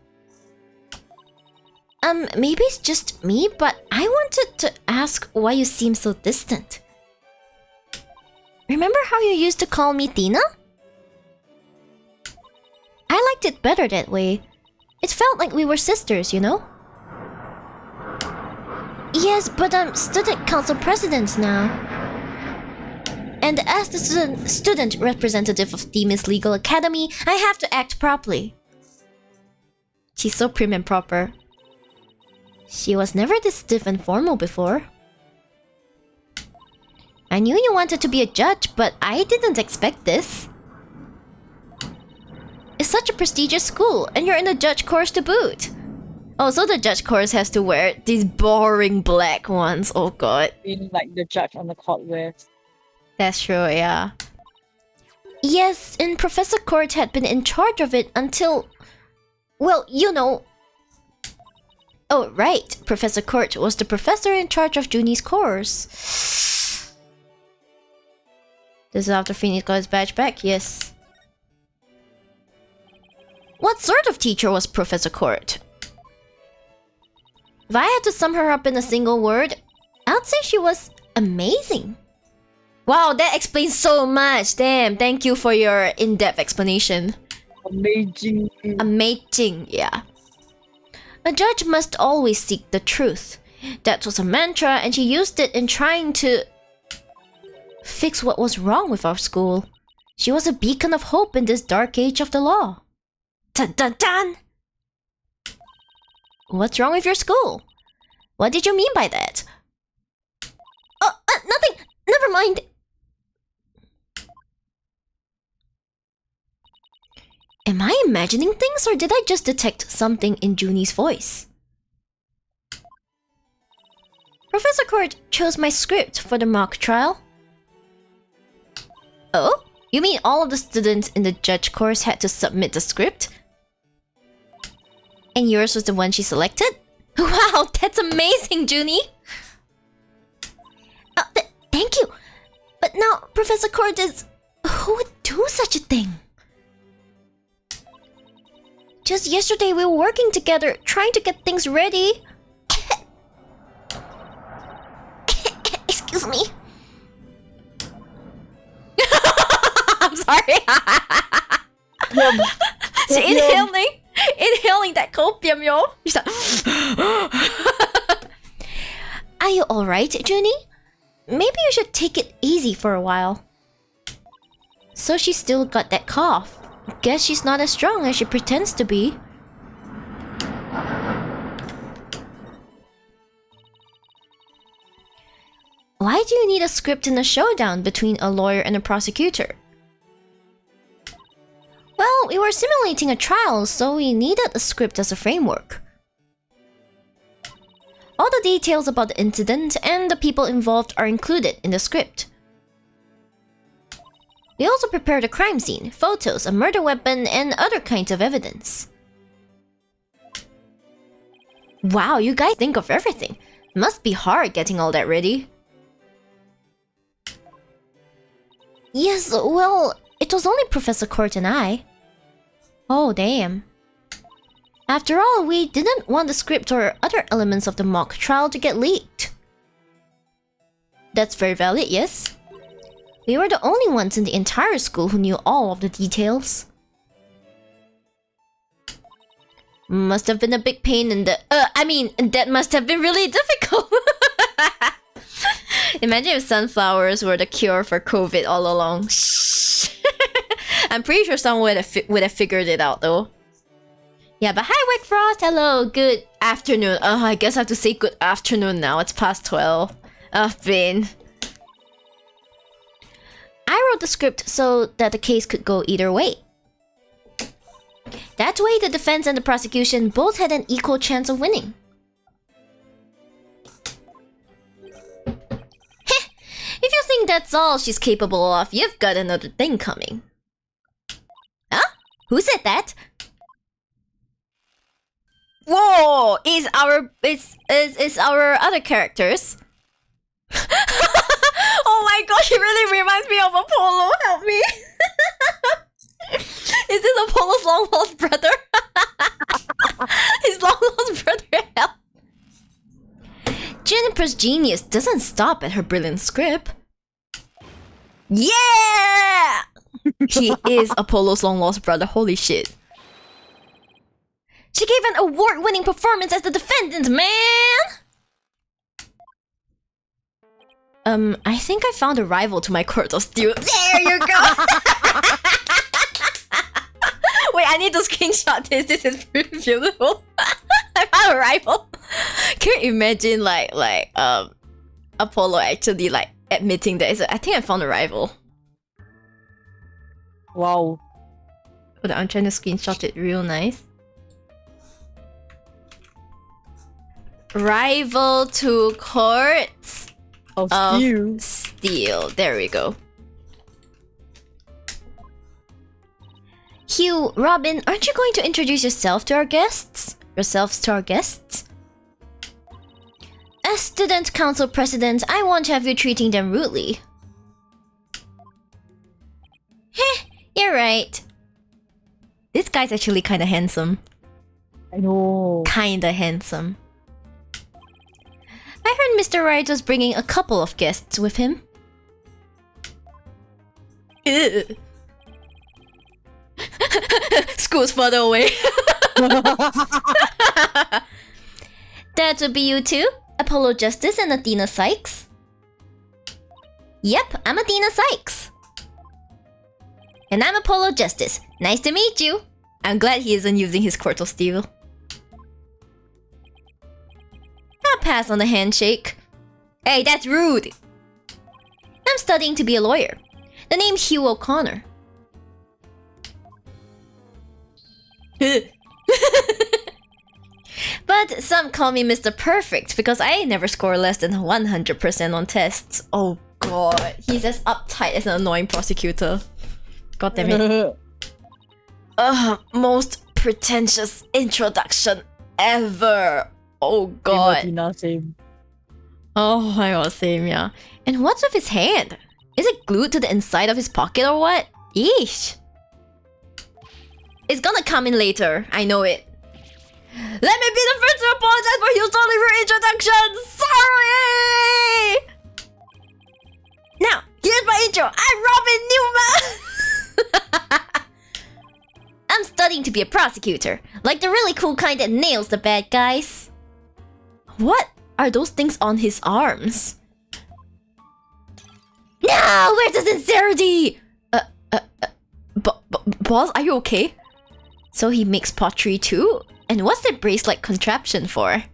Maybe it's just me, but I wanted to ask why you seem so distant. Remember how you used to call me Tina? I liked it better that way. It felt like we were sisters, you know? Yes, but I'm student council president now. And as the student representative of Themis Legal Academy, I have to act properly. She's so prim and proper. She was never this stiff and formal before. I knew you wanted to be a judge, but I didn't expect this. It's such a prestigious school, and you're in the judge course to boot. Oh, so the judge course has to wear these boring black ones. Oh god. Being like the judge on the court wears. That's true, yeah. Yes, and Professor Court had been in charge of it until... Well, you know... Oh, right. Professor Court was the professor in charge of Junie's course. This is after Phoenix got his badge back? Yes. What sort of teacher was Professor Court? If I had to sum her up in a single word, I'd say she was amazing. Wow, that explains so much. Damn, thank you for your in-depth explanation. Amazing. Amazing, yeah. A judge must always seek the truth. That was a mantra, and she used it in trying to fix what was wrong with our school. She was a beacon of hope in this dark age of the law. Dun dun dun! What's wrong with your school? What did you mean by that? Oh, nothing! Never mind! Am I imagining things, or did I just detect something in Junie's voice? Professor Court chose my script for the mock trial. Oh? You mean all of the students in the judge course had to submit the script? And yours was the one she selected? Wow, that's amazing, Junie! Thank you! But now, Professor Court is... Who would do such a thing? Just yesterday we were working together, trying to get things ready. Excuse me. I'm sorry. She inhaling that copium, yo. She's like, are you alright, Junie? Maybe you should take it easy for a while. So she still got that cough. Guess she's not as strong as she pretends to be. Why do you need a script in a showdown between a lawyer and a prosecutor? Well, we were simulating a trial, so we needed a script as a framework. All the details about the incident and the people involved are included in the script. We also prepared a crime scene, photos, a murder weapon, and other kinds of evidence. Wow, you guys think of everything. Must be hard getting all that ready. Yes, well, it was only Professor Court and I. Oh, damn. After all, we didn't want the script or other elements of the mock trial to get leaked. That's very valid, yes. We were the only ones in the entire school who knew all of the details. Must have been a big pain in the... that must have been really difficult. Imagine if sunflowers were the cure for COVID all along. I'm pretty sure someone would have figured it out though. Yeah, but hi Wickfrost, hello, good afternoon. I guess I have to say good afternoon now, it's past 12. Finn. I wrote the script so that the case could go either way. That way, the defense and the prosecution both had an equal chance of winning. Heh! If you think that's all she's capable of, you've got another thing coming. Huh? Who said that? Whoa! Is our other characters? Oh my gosh, it really reminds me of Apollo. Help me. Is this Apollo's long lost brother? His long lost brother, help. Juniper's genius doesn't stop at her brilliant script. Yeah! He is Apollo's long lost brother, holy shit. She gave an award-winning performance as the defendant, man! I think I found a rival to my court of steel. There you go! Wait, I need to screenshot this. This is pretty beautiful. I found a rival. can't imagine Apollo actually like admitting that. I think I found a rival. Wow. But I'm trying to screenshot it real nice. Rival to courts Of of steel. steel. There we go. Hugh, Robin, aren't you going to introduce yourselves to our guests? As student council president, I won't have you treating them rudely. Heh, you're right. This guy's actually kinda handsome. I know. Kinda handsome. I heard Mr. Wright was bringing a couple of guests with him. Ugh. School's further away. That would be you two, Apollo Justice and Athena Sykes. Yep, I'm Athena Sykes. And I'm Apollo Justice. Nice to meet you. I'm glad he isn't using his Court of Steel. I'll pass on the handshake. Hey, that's rude. I'm studying to be a lawyer. The name Hugh O'Connor. But some call me Mr. Perfect because I never score less than 100% on tests. Oh god, he's as uptight as an annoying prosecutor. God damn it. Most pretentious introduction ever. Oh god. Same. Oh my god, same, yeah. And what's with his hand? Is it glued to the inside of his pocket or what? Yeesh. It's gonna come in later, I know it. Let me be the first to apologize for Hugh's early introduction! Sorry! Now, here's my intro. I'm Robin Newman! I'm studying to be a prosecutor. Like the really cool kind that nails the bad guys. What are those things on his arms? No! Where's the sincerity? Boss, are you okay? So he makes pottery too? And what's the bracelet contraption for?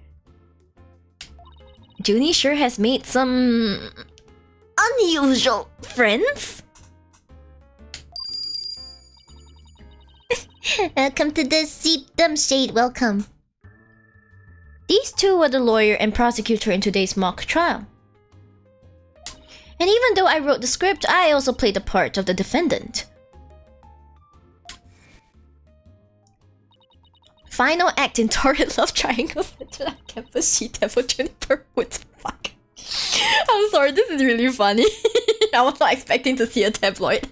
Junie sure has made some unusual friends. Welcome to the Seepdom Shade, welcome. These two were the lawyer and prosecutor in today's mock trial. And even though I wrote the script, I also played the part of the defendant. Final act in Torrid Love Triangle Central on Campus She-Devil Juniper Woods. Fuck. I'm sorry, this is really funny. I was not expecting to see a tabloid.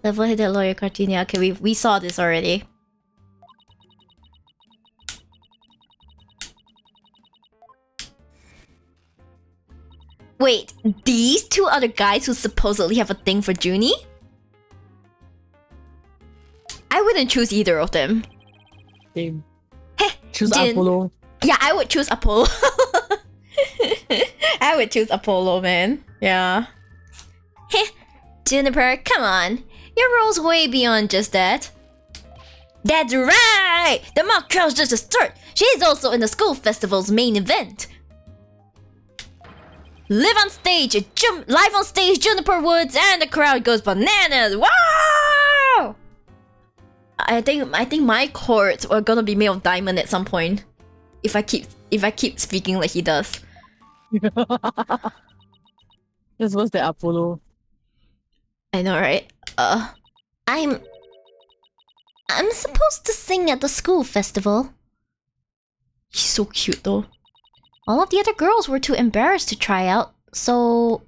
Level-headed lawyer cartoon. Yeah, okay, we saw this already. Wait, these two are the guys who supposedly have a thing for Junie? I wouldn't choose either of them. Same. Heh, Choose Jin. Apollo. Yeah, I would choose Apollo. I would choose Apollo, man. Yeah. Heh, Juniper, come on. Your role's way beyond just that. That's right! The mock trial's just a start. She's also in the school festival's main event. Live on stage, live on stage, Juniper Woods, and the crowd goes bananas. Wow! I think my chords are gonna be made of diamond at some point. If I keep speaking like he does. This was the Apollo. I know, right? I'm supposed to sing at the school festival. She's so cute though. All of the other girls were too embarrassed to try out, so...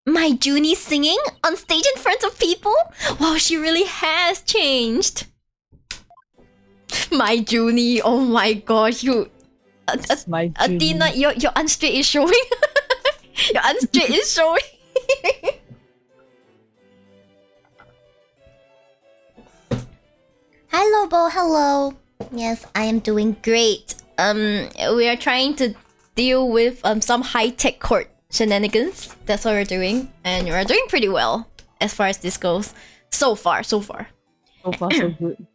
My Junie singing on stage in front of people? Wow, she really has changed. My Junie, oh my gosh, you... My Athena, your unstraight is showing. Your unstraight is showing. Hello, Bo, hello. Yes, I am doing great. We are trying to deal with some high-tech court shenanigans. That's what we're doing. And we're doing pretty well as far as this goes. So far. So far, so good.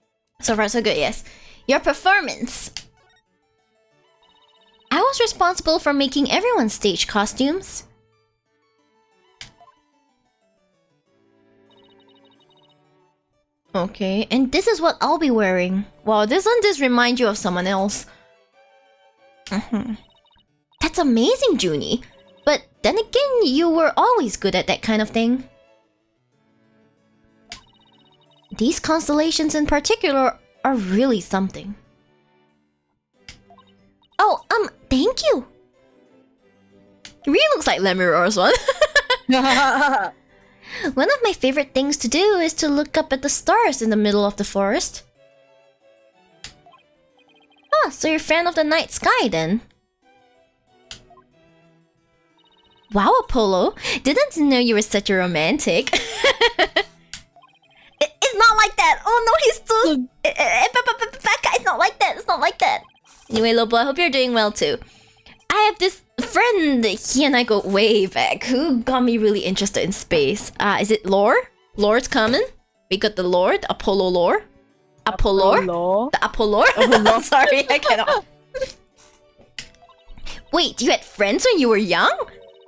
So far, so good, yes. Your performance. I was responsible for making everyone's stage costumes. Okay, and this is what I'll be wearing. Wow, doesn't this remind you of someone else? That's amazing, Junie. But then again, you were always good at that kind of thing. These constellations in particular are really something. Oh, thank you. It really looks like Lemuror's one. One of my favorite things to do is to look up at the stars in the middle of the forest. Ah, so you're a fan of the night sky then? Wow, Apollo. Didn't know you were such a romantic. It's not like that. Oh no, he's too... It's not like that. It's not like that. Anyway, Lobo, I hope you're doing well too. I have this friend, he and I go way back, who got me really interested in space. Is it lore? Lore's common? We got the Lord, Apollo lore. Apollo? The Apollo? Oh, sorry, I cannot. Wait, you had friends when you were young?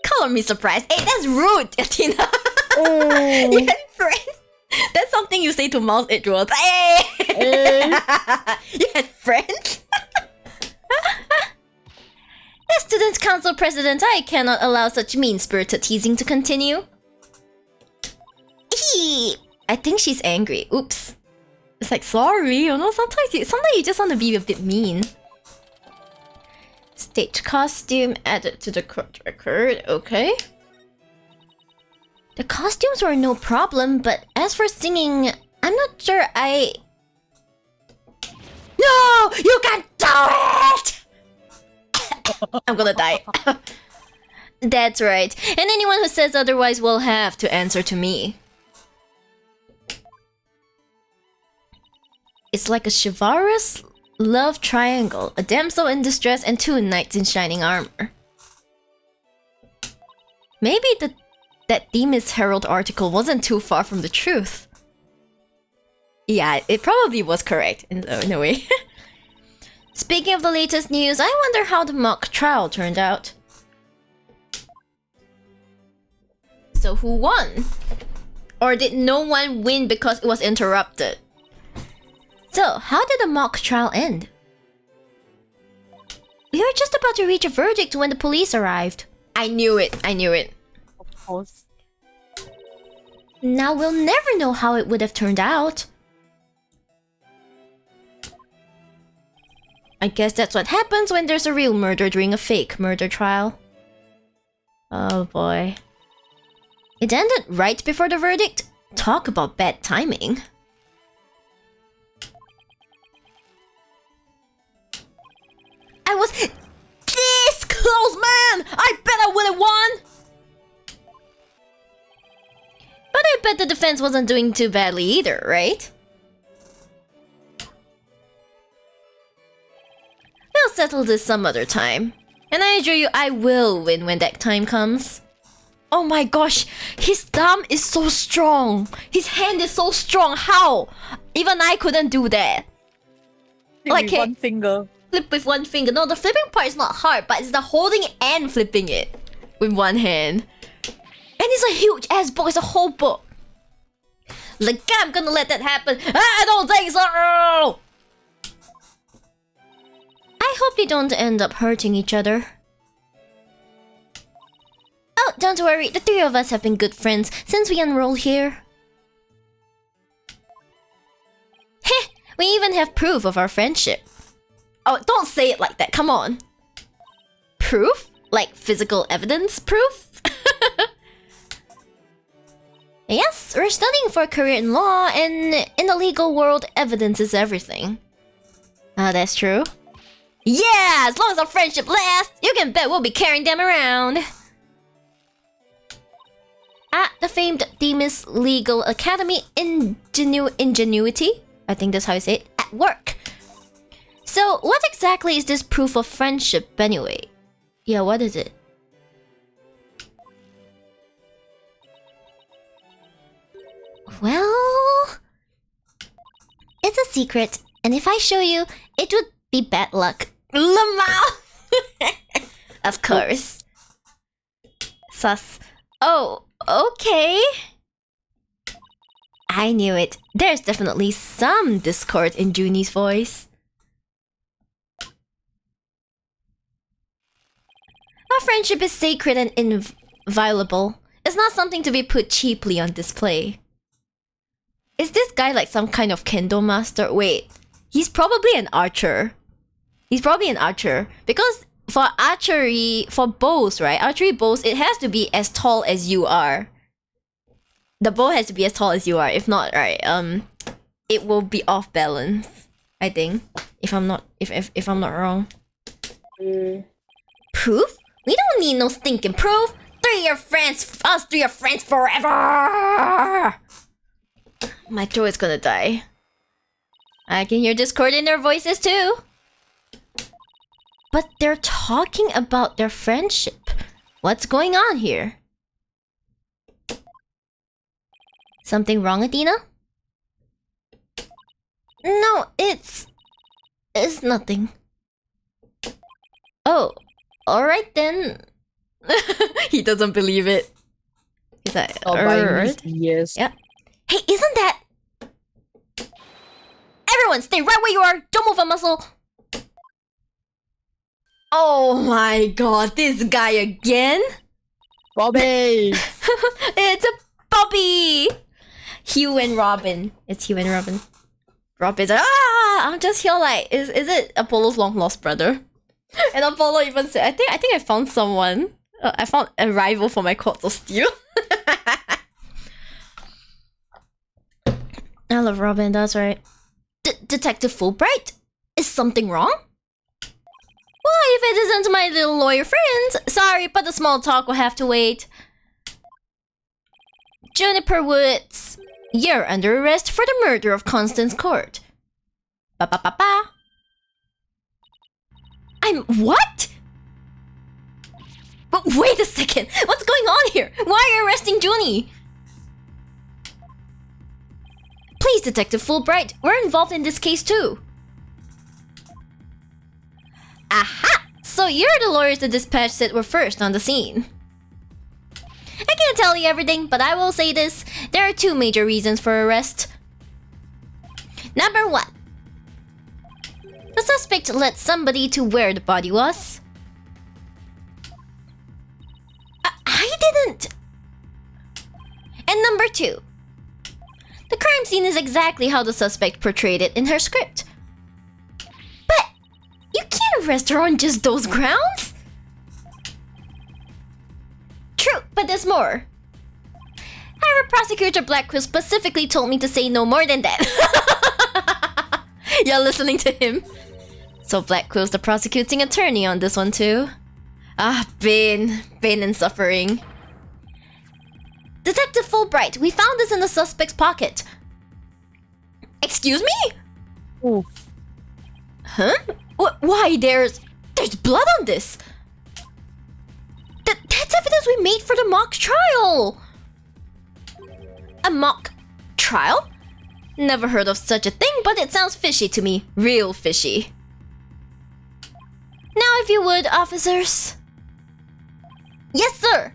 Color me surprised. Hey, that's rude, Tina. Oh. You had friends? That's something you say to mouse it was. Hey! You had friends? As Students' Council President, I cannot allow such mean-spirited teasing to continue. I think she's angry. Oops. It's like, sorry, you know, sometimes you just want to be a bit mean. Stage costume added to the court record, okay. The costumes were no problem, but as for singing, I'm not sure I... No! You can do it! I'm gonna die. That's right. And anyone who says otherwise will have to answer to me. It's like a chivalrous love triangle. A damsel in distress and two knights in shining armor. Maybe that Themis Herald article wasn't too far from the truth. Yeah, it probably was correct in a way. Speaking of the latest news, I wonder how the mock trial turned out. So who won? Or did no one win because it was interrupted? So, how did the mock trial end? We were just about to reach a verdict when the police arrived. I knew it. Of course. Now we'll never know how it would have turned out. I guess that's what happens when there's a real murder during a fake murder trial. Oh boy. It ended right before the verdict? Talk about bad timing. I was this close, man! I bet I would have won! But I bet the defense wasn't doing too badly either, right? We'll settle this some other time. And I assure you, I will win when that time comes. Oh my gosh, his thumb is so strong. His hand is so strong. How? Even I couldn't do that. Like one finger. Flip with one finger. No, the flipping part is not hard, but it's the holding and flipping it with one hand. And it's a huge ass book. It's a whole book. Like, I'm gonna let that happen. I don't think so. I hope they don't end up hurting each other. Oh, don't worry. The three of us have been good friends since we enrolled here. Heh, we even have proof of our friendship. Oh, don't say it like that. Come on. Proof? Like physical evidence proof? Yes, we're studying for a career in law, and in the legal world, evidence is everything. That's true. Yeah, as long as our friendship lasts, you can bet we'll be carrying them around. At the famed Themis Legal Academy Ingenuity, I think that's how you say it, at work. So, what exactly is this proof of friendship anyway? Yeah, what is it? Well... it's a secret, and if I show you, it would be bad luck. Lamau! Of course. Sus. Oh, okay. I knew it. There's definitely some discord in Junie's voice. Our friendship is sacred and inviolable. It's not something to be put cheaply on display. Is this guy like some kind of kendo master? Wait, he's probably an archer. He's probably an archer. Because for archery, for bows, right? Archery bows, it has to be as tall as you are. The bow has to be as tall as you are. If not, right, it will be off balance. I think, if I'm not wrong. Proof? We don't need no stinking proof. Us three are friends forever. My throat's gonna die. I can hear discord in their voices too. But they're talking about their friendship. What's going on here? Something wrong, Athena? No, it's nothing. Oh, alright then. He doesn't believe it. He's like, yes. Yeah. Hey, isn't that... Everyone, stay right where you are! Don't move a muscle! Oh my god, this guy again? Bobby! It's a Bobby! Hugh and Robin. It's Hugh and Robin. Robin's like, I'm just here like, is it Apollo's long lost brother? And Apollo even said, I think I found someone. I found a rival for my Quartz of Steel. I love Robin, that's right. Detective Fulbright? Is something wrong? Why, if it isn't my little lawyer friends? Sorry, but the small talk will have to wait. Juniper Woods, you're under arrest for the murder of Constance Court. Ba-ba-ba-ba. I'm what? But wait a second, what's going on here? Why are you arresting Junie? Please, Detective Fulbright, we're involved in this case too. Aha! So you're the lawyers the dispatch said were first on the scene. I can't tell you everything, but I will say this. There are two major reasons for arrest. Number one. The suspect led somebody to where the body was. I didn't! And number two. The crime scene is exactly how the suspect portrayed it in her script. But you can't arrest her on just those grounds? True, but there's more. However, Prosecutor Blackquill specifically told me to say no more than that. You're listening to him. So Blackquill's the prosecuting attorney on this one too. Ah, pain and suffering. Detective Fulbright, we found this in the suspect's pocket. Excuse me? Oof. Huh? Why, there's blood on this. That's evidence we made for the mock trial. A mock trial? Never heard of such a thing, but it sounds fishy to me. Real fishy. Now, if you would, officers. Yes, sir.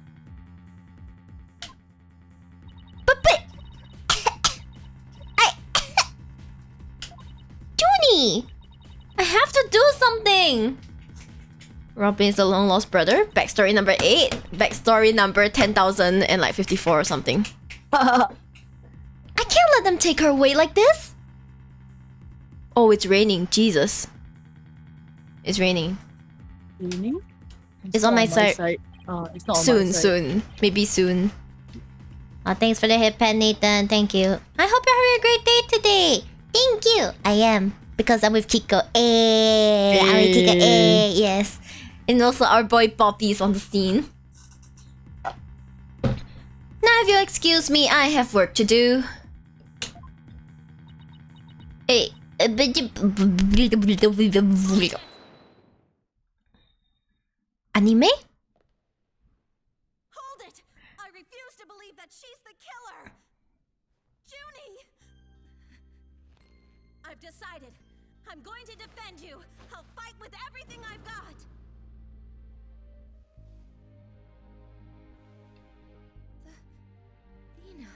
But... Junie! I have to do something! Robin is the long lost brother. Backstory number 8. Backstory number 10,054 or something. I can't let them take her away like this! Oh, it's raining. Jesus. It's raining. Raining? It's on my side. It's not on Soon, my side. soon. Maybe soon. Oh, thanks for the hit pen, Nathan. Thank you. I hope you're having a great day today. Thank you. I am. Because I'm with Kiko. I'm with Kiko. Yes. And also our boy Poppy is on the scene. Now if you'll excuse me, I have work to do. Hey. Anime? Hold it! I refuse to believe that she's the killer! Junie! I've decided. I'm going to defend you. I'll fight with everything I've got. Lena.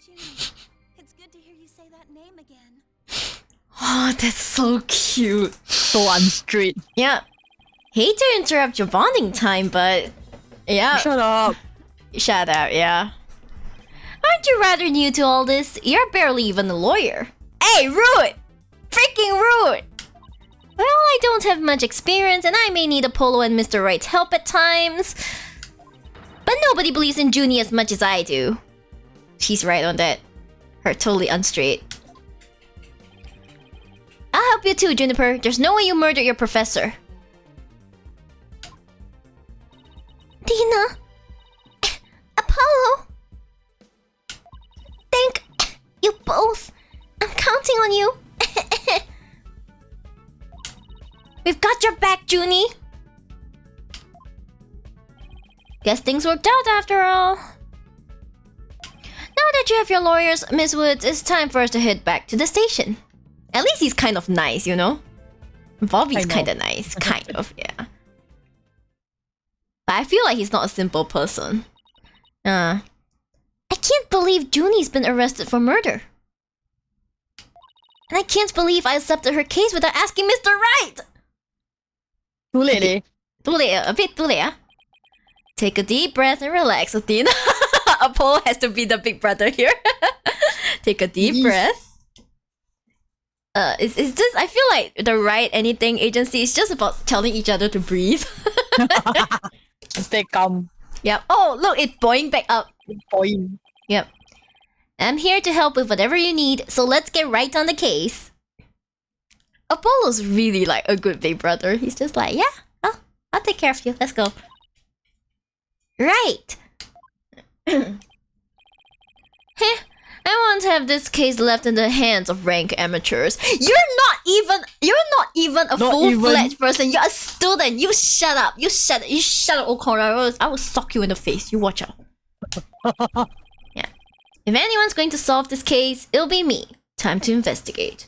Junie, it's good to hear you say that name again. Oh, that's so cute. So unstraight. Yeah. Hate to interrupt your bonding time, but yeah. Shut up. Shut up, yeah. Aren't you rather new to all this? You're barely even a lawyer. Hey, rude! Freaking rude! Well, I don't have much experience and I may need Apollo and Mr. Wright's help at times. But nobody believes in Junie as much as I do. She's right on that. Her totally unstraight. I'll help you too, Juniper. There's no way you murdered your professor. Dina. Apollo. Thank you both. I'm counting on you. We've got your back, Junie. Guess things worked out after all. Now that you have your lawyers, Miss Woods, it's time for us to head back to the station. At least he's kind of nice, you know? Bobby's kind of nice. Kind of, yeah. But I feel like he's not a simple person. I can't believe Junie's been arrested for murder. And I can't believe I accepted her case without asking Mr. Wright! Too late, eh? Too late, a bit too late, ah. Take a deep breath and relax, Athena. Apollo has to be the big brother here. Take a deep breath. It's just, I feel like the Wright anything agency is just about telling each other to breathe. Stay calm. Yep. Oh, look, it's boing back up. Boing. Yep. I'm here to help with whatever you need, so let's get right on the case. Apollo's really like a good big brother. He's just like, yeah, I'll take care of you. Let's go. Right. Heh. I won't have this case left in the hands of rank amateurs. You're not even a full-fledged person. You're a student. You shut up. You shut up, Okora. I will sock you in the face. You watch out. Yeah. If anyone's going to solve this case, it'll be me. Time to investigate.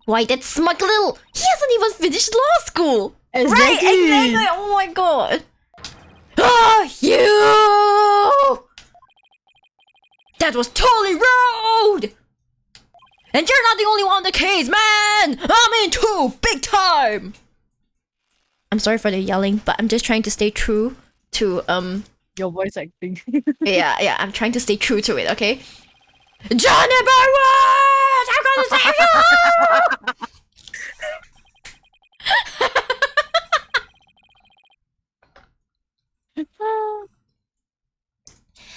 Why, that smug little... He hasn't even finished law school! Exactly. Right, exactly! Oh my god! Ah, you! That was totally rude! And you're not the only one on the case, man! I'm in too! Big time! I'm sorry for the yelling, but I'm just trying to stay true to, Your voice acting. yeah, I'm trying to stay true to it, okay? Johnny Barwood! I'm gonna save you!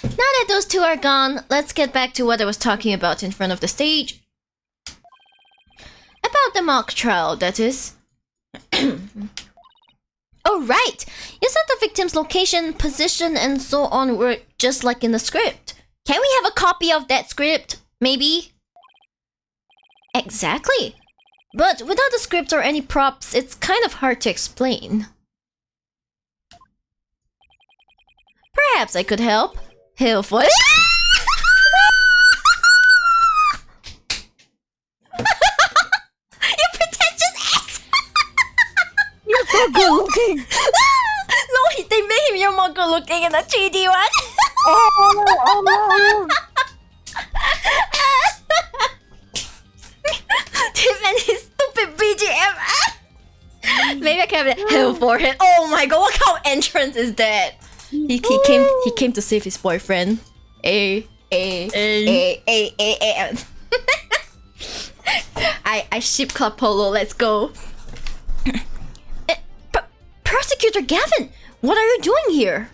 Now that those two are gone, let's get back to what I was talking about in front of the stage. About the mock trial, that is. Oh, right! You said the victim's location, position, and so on were just like in the script. Can we have a copy of that script? Maybe? Exactly. But without a script or any props, it's kind of hard to explain. Perhaps I could help. Hail for it. You pretentious ass! You're so good looking. No, they made him you're more good looking in the 3D one. Oh no. Tiffany's stupid BGM. Maybe I can have that hell forehead. Oh my god, what kind of entrance is that? He came to save his boyfriend. I ship Club Polo, let's go. Prosecutor Gavin, what are you doing here?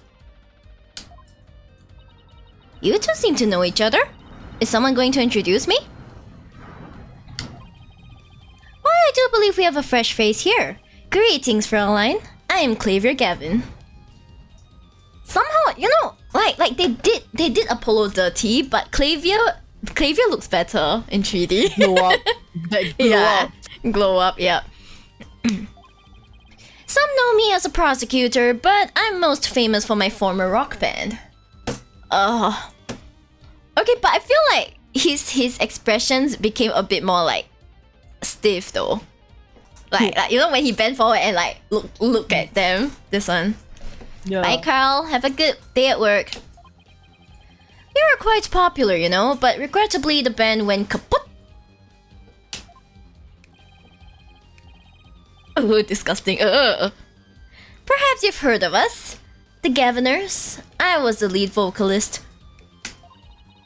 You two seem to know each other. Is someone going to introduce me? Why, I do believe we have a fresh face here. Greetings, Fraulein. I am Clavier Gavin. Somehow, you know, like they did Apollo dirty, but Clavier looks better in 3D. Glow up. Glow up, yeah. Some know me as a prosecutor, but I'm most famous for my former rock band. Okay, but I feel like his expressions became a bit more like stiff though. Like you know when he bent forward and like look at them. This one. Yeah. Bye, Carl. Have a good day at work. We were quite popular, you know, but regrettably the band went kaput. Oh, disgusting. Perhaps you've heard of us. The Governors. I was the lead vocalist.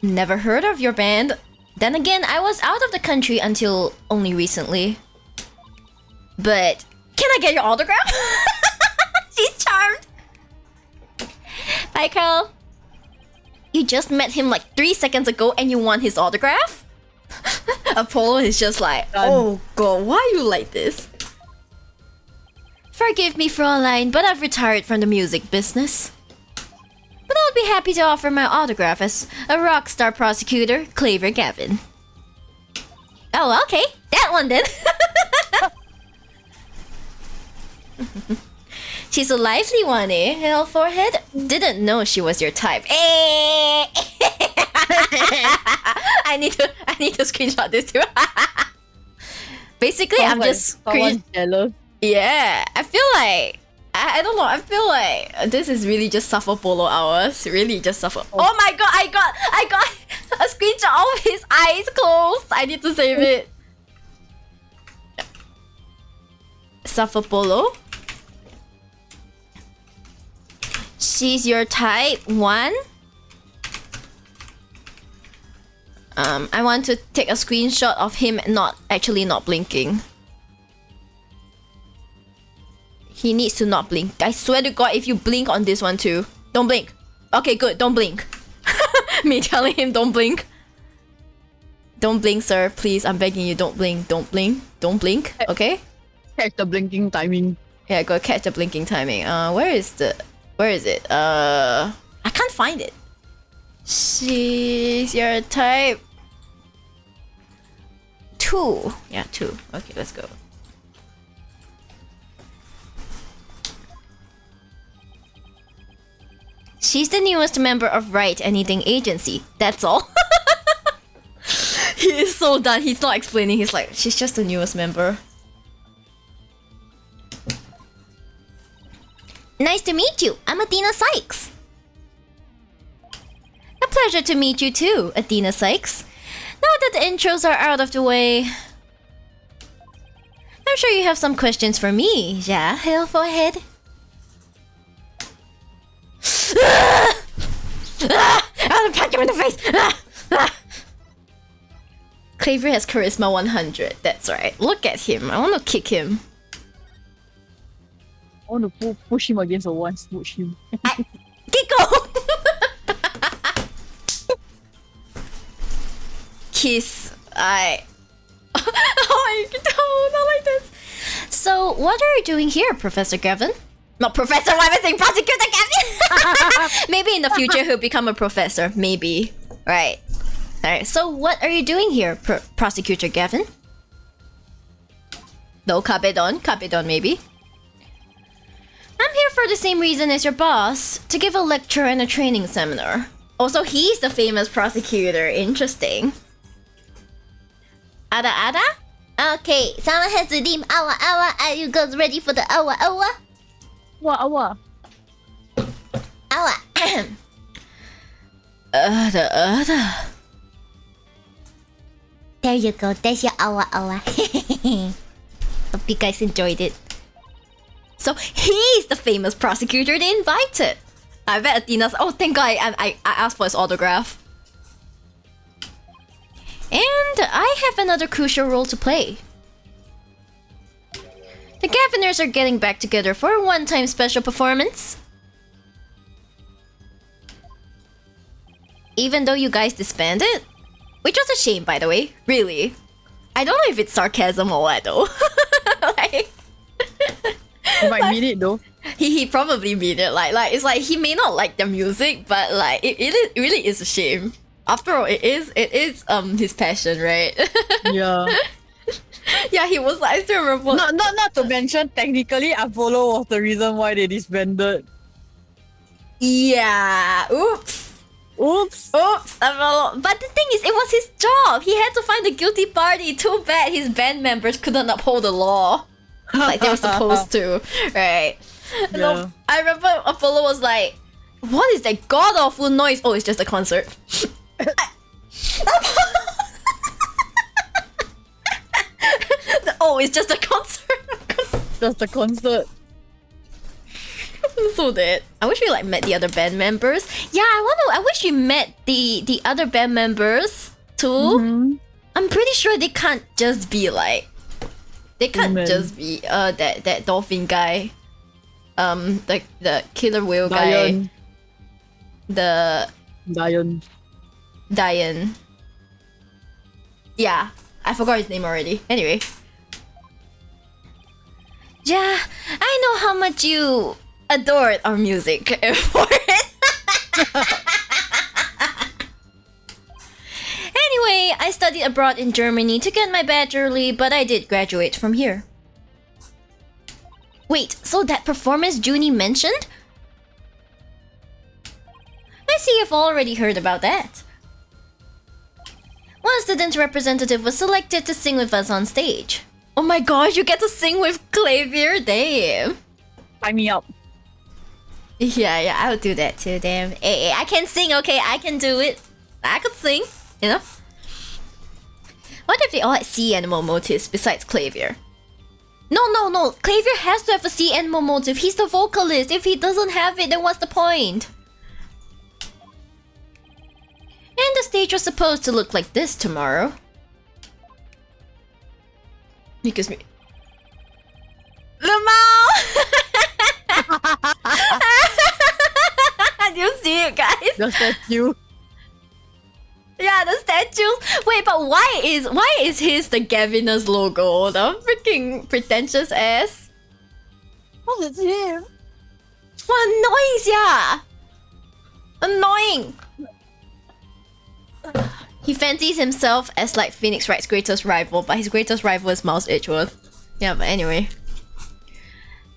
Never heard of your band. Then again, I was out of the country until only recently. But can I get your autograph? She's charmed. Bye, Carl. You just met him like 3 seconds ago and you want his autograph? Apollo is just like, oh god, why are you like this? Forgive me, Fraulein, but I've retired from the music business. But I'll be happy to offer my autograph as a rock star prosecutor, Claver Gavin. Oh, okay. That one then. She's a lively one, eh? Hell forehead? Didn't know she was your type. Eh. I need to screenshot this too. Basically, I'm just jealous. Yeah, I feel like I don't know. I feel like this is really just suffer polo hours. Really, just suffer. Oh my god! I got a screenshot of his eyes closed. I need to save it. Suffer polo. She's your type 1. I want to take a screenshot of him not blinking. He needs to not blink. I swear to God, if you blink on this one too, don't blink. Okay, good. Don't blink. Me telling him don't blink. Don't blink, sir. Please, I'm begging you. Don't blink. Don't blink. Don't blink. Okay. Catch the blinking timing. Yeah, go catch the blinking timing. Where is it? I can't find it. She's your type 2. Yeah, 2. Okay, let's go. She's the newest member of Wright Anything Agency. That's all. He is so done. He's not explaining. He's like, she's just the newest member. Nice to meet you. I'm Athena Sykes. A pleasure to meet you too, Athena Sykes. Now that the intros are out of the way, I'm sure you have some questions for me. Yeah, hell forehead. I'll punch you in the face. Claver has charisma 100. That's right. Look at him. I want to kick him. I want to push him against a wall and smooch him. Kiko! Kiss. Oh, no, not like this. So, what are you doing here, Professor Gavin? Not Professor, why am I saying Prosecutor Gavin? Maybe in the future he'll become a professor. Maybe. Right. Alright, so what are you doing here, Prosecutor Gavin? No, Kabedon maybe. I'm here for the same reason as your boss, to give a lecture and a training seminar. Also, he's the famous prosecutor. Interesting. Ada? Okay, someone has to deem awa. Are you guys ready for the awa? Awa. Ada. There you go. There's your awa. Hope you guys enjoyed it. So he's the famous prosecutor they invited. I bet Athena's. Oh, thank God! I asked for his autograph. And I have another crucial role to play. The Gaviners are getting back together for a one-time special performance. Even though you guys disbanded, which was a shame, by the way. Really, I don't know if it's sarcasm or what though. Like. You might mean it though. He probably mean it. Like it's like he may not like the music, but like it really is a shame. After all, it is his passion, right? Yeah. Yeah, he was like, I still remember. Not to mention, technically, Apollo was the reason why they disbanded. Yeah. Oops. Oops. Oops, but the thing is, it was his job. He had to find the guilty party. Too bad his band members couldn't uphold the law like they were supposed to, right? No, Yeah. I remember Apollo was like, "What is that god awful noise?" Oh, it's just a concert. Oh, it's just a concert. Just a concert. I'm so dead. I wish we like met the other band members. Yeah, I wish we met the other band members too. Mm-hmm. I'm pretty sure they can't just be like, they can't Human. just be that dolphin guy, the killer whale guy, Diane. the Diane. Diane. Yeah, I forgot his name already. Anyway. Yeah, I know how much you adored our music for it. Anyway, I studied abroad in Germany to get my badge early, but I did graduate from here. Wait, so that performance Junie mentioned? I see you've already heard about that. One student representative was selected to sing with us on stage. Oh my gosh, you get to sing with Clavier? Damn. Sign me up. Yeah, I would do that too, damn. Hey, I can sing, okay? I can do it. I could sing, you know? What if they all had sea animal motifs besides Clavier? No. Clavier has to have a sea animal motive. He's the vocalist. If he doesn't have it, then what's the point? And the stage was supposed to look like this tomorrow. Because me. Lamau! Do you see it, guys? Just that you. Yeah, the statues. Wait, but why is his the Gavinus logo? The freaking pretentious ass. Oh, it's him. What annoying, He fancies himself as like Phoenix Wright's greatest rival, but his greatest rival is Miles Edgeworth. Yeah, but anyway.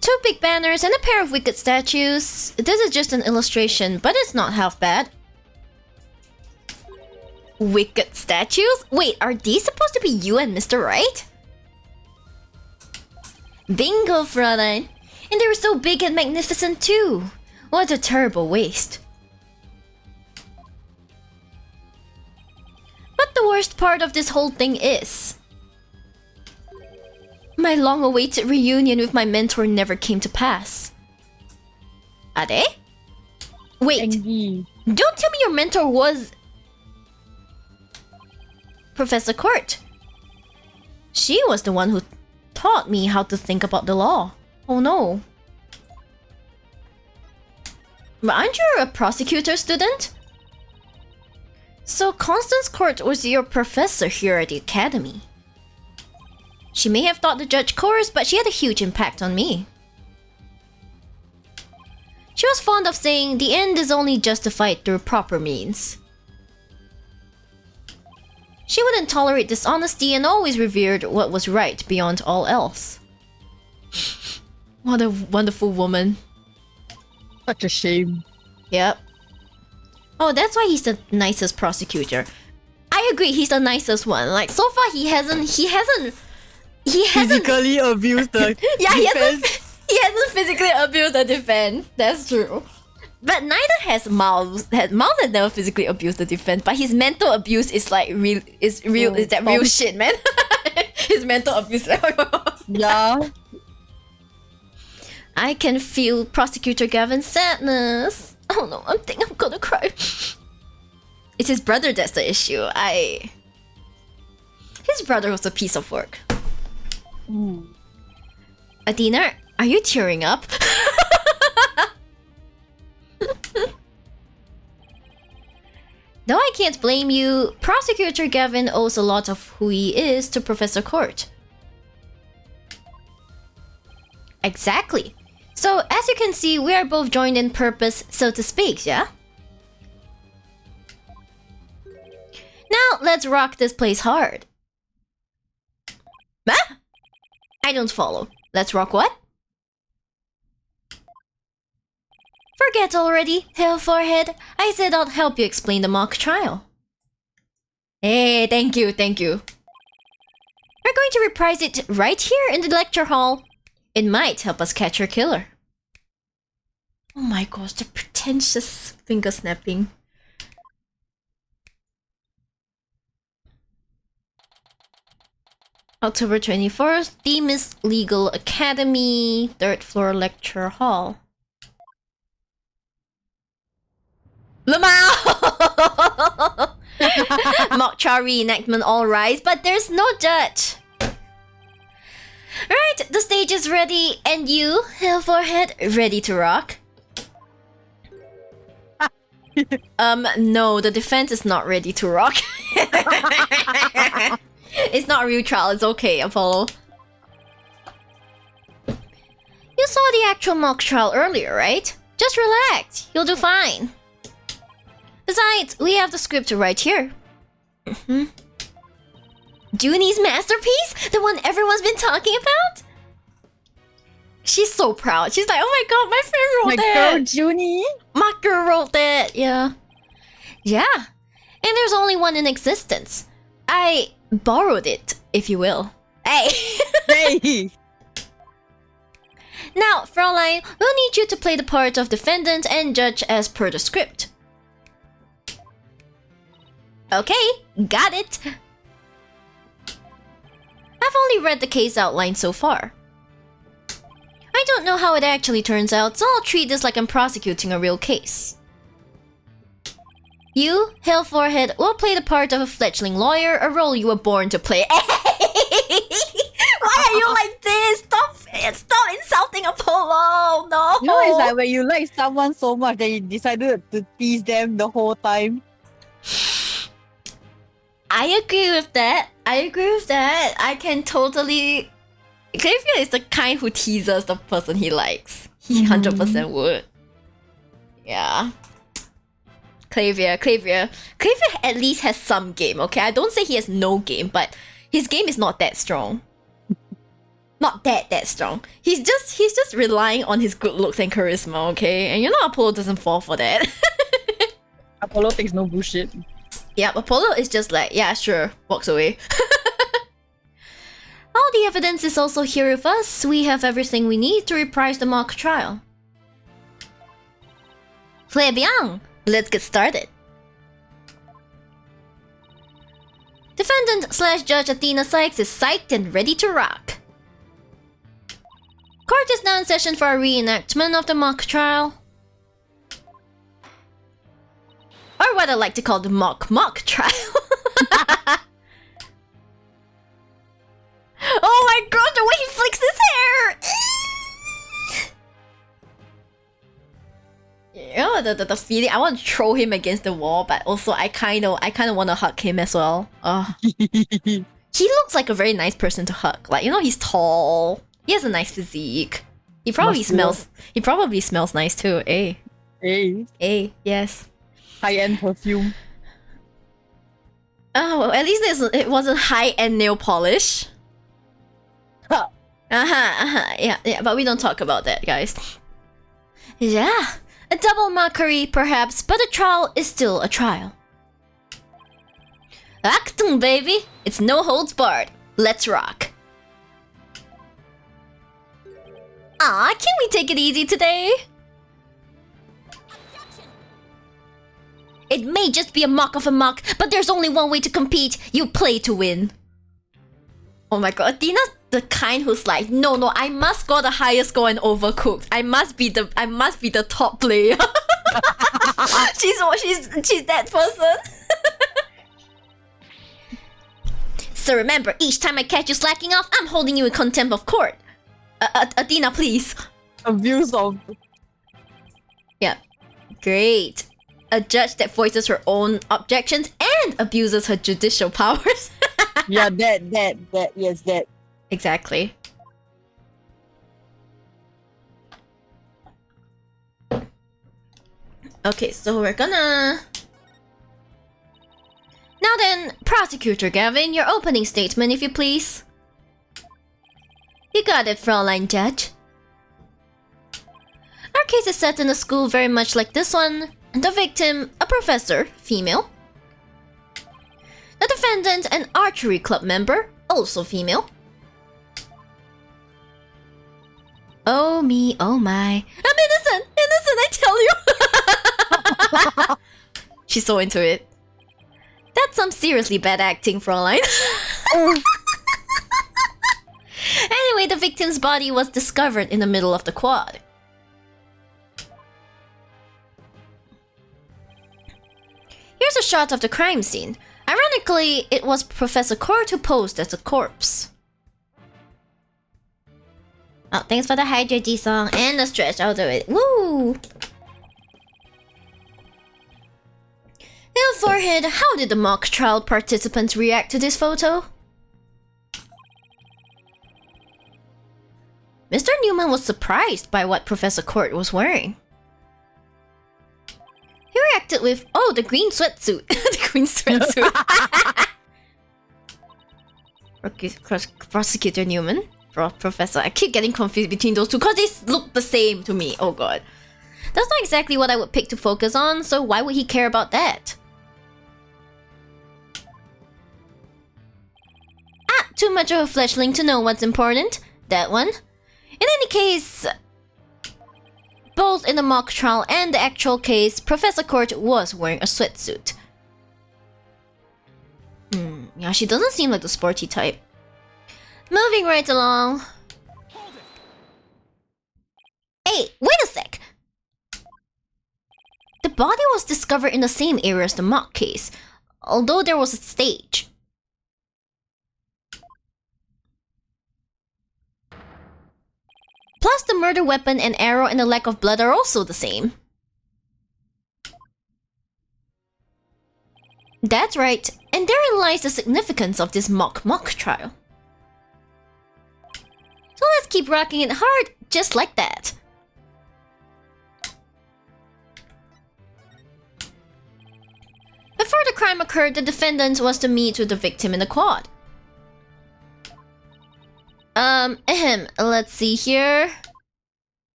2 big banners and a pair of wicked statues. This is just an illustration, but it's not half bad. Wicked statues? Wait, are these supposed to be you and Mr. Wright? Bingo, Fräulein! And they were so big and magnificent too! What a terrible waste. But the worst part of this whole thing is... my long-awaited reunion with my mentor never came to pass. Are they? Wait, Engie. don't tell me your mentor was... Professor Court. She was the one who taught me how to think about the law. Oh no. But aren't you a prosecutor student? So Constance Court was your professor here at the academy. She may have taught the judge course, but she had a huge impact on me. She was fond of saying the end is only justified through proper means. She wouldn't tolerate dishonesty and always revered what was right beyond all else. What a wonderful woman. Such a shame. Yep. Oh, that's why he's the nicest prosecutor. I agree, he's the nicest one. Like, so far he hasn't Physically abused the yeah, defense. he hasn't physically abused the defense. That's true. But neither has Miles. Miles has never physically abused the defense, but his mental abuse is like real. Is real. Is that real shit, man? His mental abuse. Yeah. I can feel Prosecutor Gavin's sadness. Oh no, I think I'm gonna cry. It's his brother that's the issue. His brother was a piece of work. Adina, are you tearing up? Though I can't blame you, Prosecutor Gavin owes a lot of who he is to Professor Court. Exactly. So, as you can see, we are both joined in purpose, so to speak, yeah? Now, let's rock this place hard. Huh? I don't follow. Let's rock what? Forget already, Hell Forehead. I said I'll help you explain the mock trial. Hey, thank you, thank you. We're going to reprise it right here in the lecture hall. It might help us catch your killer. Oh my gosh, the pretentious finger snapping. October 24th, Demis Legal Academy, 3rd floor lecture hall. Lamau! Mock trial reenactment all rise, but there's no judge. Right, the stage is ready, and you, Hell Forehead, ready to rock? No, the defense is not ready to rock. It's not a real trial, it's okay, Apollo. You saw the actual mock trial earlier, right? Just relax, you'll do fine. Besides, we have the script right here. Junie's masterpiece? The one everyone's been talking about? She's so proud. She's like, oh my god, my friend wrote My that. girl Junie. My girl wrote that, yeah. Yeah. And there's only one in existence. I borrowed it, if you will. Hey! Hey. Now, Fraulein, we'll need you to play the part of defendant and judge as per the script. Okay, got it. I've only read the case outline so far. I don't know how it actually turns out, so I'll treat this like I'm prosecuting a real case. You, Hell Forehead, will play the part of a fledgling lawyer, a role you were born to play. Why are you like this? Stop insulting Apollo! No! You know, it's like when you like someone so much that you decided to tease them the whole time. I agree with that. I can totally... Xavier is the kind who teases the person he likes. He 100% would. Yeah. Xavier at least has some game, okay? I don't say he has no game, but his game is not that strong. Not that strong. He's just relying on his good looks and charisma, okay? And you know Apollo doesn't fall for that. Apollo thinks no bullshit. Yep, Apollo is just like, yeah, sure, walks away. All the evidence is also here with us. We have everything we need to reprise the mock trial. Très bien! Let's get started. Defendant/Judge Athena Sykes is psyched and ready to rock. Court is now in session for a reenactment of the mock trial. Or what I like to call the mock trial. Oh my god, the way he flicks his hair! You know, the feeling, I want to throw him against the wall, but also I kind of want to hug him as well. He looks like a very nice person to hug. Like, you know, he's tall. He has a nice physique. He probably smells nice too, eh? Hey. Yes. High-end perfume. Oh, well, at least it wasn't high-end nail polish. Huh. Yeah, but we don't talk about that, guys. Yeah, a double mockery, perhaps, but a trial is still a trial. Achtung, baby! It's no holds barred. Let's rock. Aw, can we take it easy today? It may just be a mock of a mock, but there's only one way to compete. You play to win. Oh my god, Athena's the kind who's like, no, I must score the highest score in Overcooked. I must be the top player. she's that person. So remember, each time I catch you slacking off, I'm holding you in contempt of court. Athena, please. Abuse of... Yeah. Great. A judge that voices her own objections and abuses her judicial powers. Yeah, that. Exactly. Okay, so we're gonna... Now then, Prosecutor Gavin, your opening statement, if you please. You got it, Fraulein Judge. Our case is set in a school very much like this one, and the victim, a professor, female. The defendant, an archery club member, also female. Oh me, oh my. I'm innocent! Innocent, I tell you! She's so into it. That's some seriously bad acting, Fraulein. Anyway, the victim's body was discovered in the middle of the quad. Here's a shot of the crime scene. Ironically, it was Professor Court who posed as a corpse. Oh, thanks for the Hydrate G song and the stretch. I'll do it. Woo! Little forehead, how did the mock trial participants react to this photo? Mr. Newman was surprised by what Professor Court was wearing. He reacted with, oh, the green sweatsuit. The green sweatsuit. Prosecutor Newman. Professor. I keep getting confused between those two because they look the same to me. Oh god. That's not exactly what I would pick to focus on, so why would he care about that? Ah, too much of a fleshling to know what's important. That one. In any case, both in the mock trial and the actual case, Professor Court was wearing a sweatsuit. Yeah, she doesn't seem like the sporty type. Moving right along. Hey, wait a sec! The body was discovered in the same area as the mock case, although there was a stage. Plus, the murder weapon and arrow and the lack of blood are also the same. That's right, and therein lies the significance of this mock trial. So let's keep rocking it hard, just like that. Before the crime occurred, the defendant was to meet with the victim in the quad. Let's see here.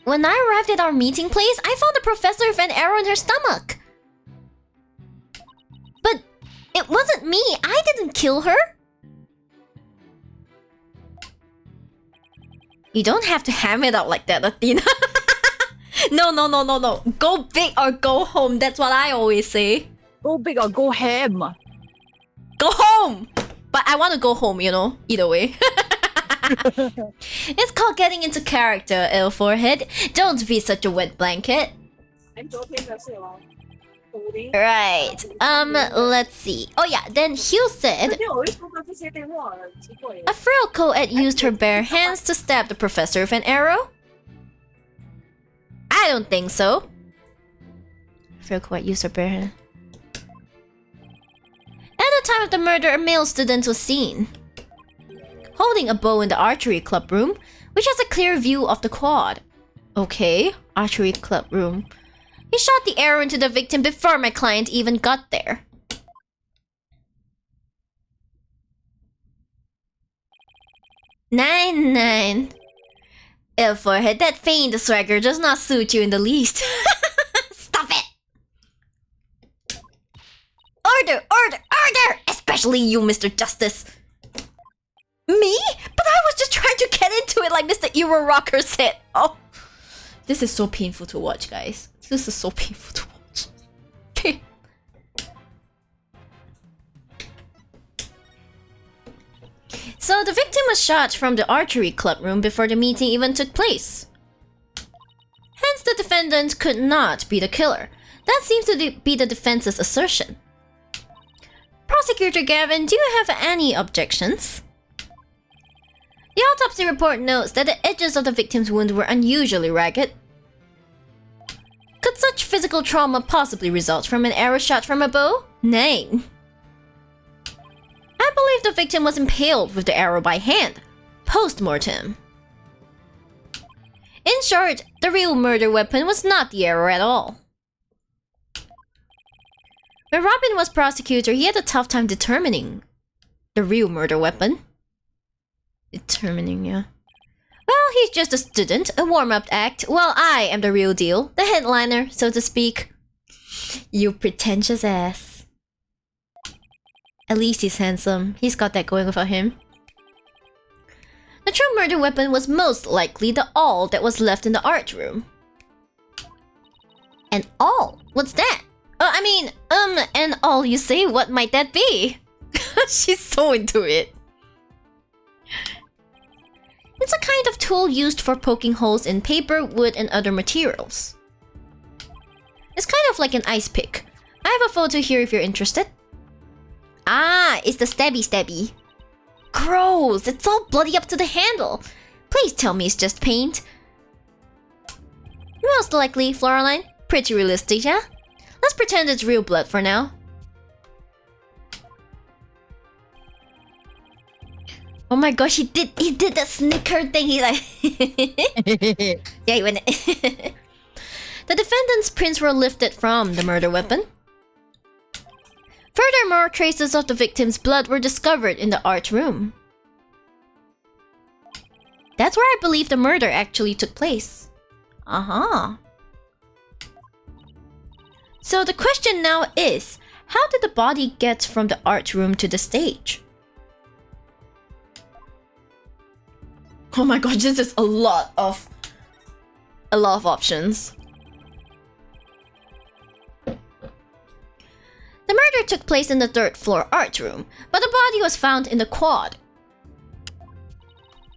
When I arrived at our meeting place, I found the professor with an arrow in her stomach. But it wasn't me. I didn't kill her. You don't have to ham it out like that, Athena. No. Go big or go home. That's what I always say. Go big or go ham. Go home! But I want to go home, you know? Either way. It's called getting into character, ill forehead. Don't be such a wet blanket. Right. Let's see. Oh yeah, then Hugh said a frail co-ed used her bare hands to stab the professor with an arrow? I don't think so. Frail co-ed used her bare hand. At the time of the murder, a male student was seen holding a bow in the archery club room, which has a clear view of the quad. Okay, archery club room. He shot the arrow into the victim before my client even got there. Nine. Ill forehead, that feigned swagger does not suit you in the least. Stop it! Order! Especially you, Mr. Justice. Me? But I was just trying to get into it like Mr. Euro Rocker said. Oh. This is so painful to watch, guys. This is so painful to watch. So the victim was shot from the archery club room before the meeting even took place. Hence the defendant could not be the killer. That seems to be the defense's assertion. Prosecutor Gavin, do you have any objections? The autopsy report notes that the edges of the victim's wound were unusually ragged. Could such physical trauma possibly result from an arrow shot from a bow? Nay. I believe the victim was impaled with the arrow by hand, post-mortem. In short, the real murder weapon was not the arrow at all. When Robin was prosecutor, he had a tough time determining the real murder weapon. Yeah. Well, he's just a student, a warm-up act, while I am the real deal, the headliner, so to speak. You pretentious ass. At least he's handsome. He's got that going for him. The true murder weapon was most likely the awl that was left in the art room. An awl? What's that? And awl you say, what might that be? She's so into it. It's a kind of tool used for poking holes in paper, wood, and other materials. It's kind of like an ice pick. I have a photo here if you're interested. Ah, it's the stabby. Gross, it's all bloody up to the handle. Please tell me it's just paint. Most likely, Floraline. Pretty realistic, yeah? Let's pretend it's real blood for now. Oh my gosh, he did that snicker thing. He like yeah, he went. The defendant's prints were lifted from the murder weapon. Furthermore, traces of the victim's blood were discovered in the art room. That's where I believe the murder actually took place. So the question now is, how did the body get from the art room to the stage? Oh my god, this is a lot of options. The murder took place in the third floor art room, but the body was found in the quad.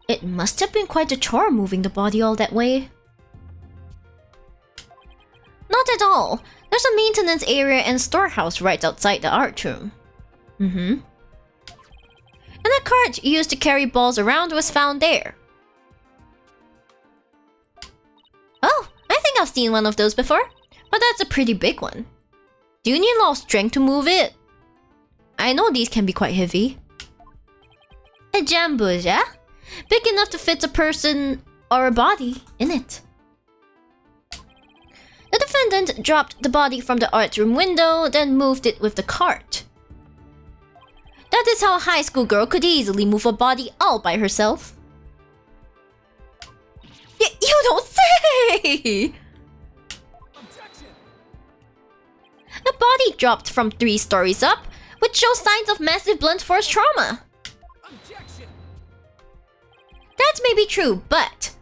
It must have been quite a chore moving the body all that way. Not at all. There's a maintenance area and storehouse right outside the art room. And a cart used to carry balls around was found there. Oh, I think I've seen one of those before, but that's a pretty big one. Do you need a lot of strength to move it? I know these can be quite heavy. A jambush, yeah? Big enough to fit a person or a body in it. The defendant dropped the body from the art room window, then moved it with the cart. That is how a high school girl could easily move a body all by herself. You don't say! A body dropped from 3 stories up, which shows signs of massive blunt force trauma. That may be true, but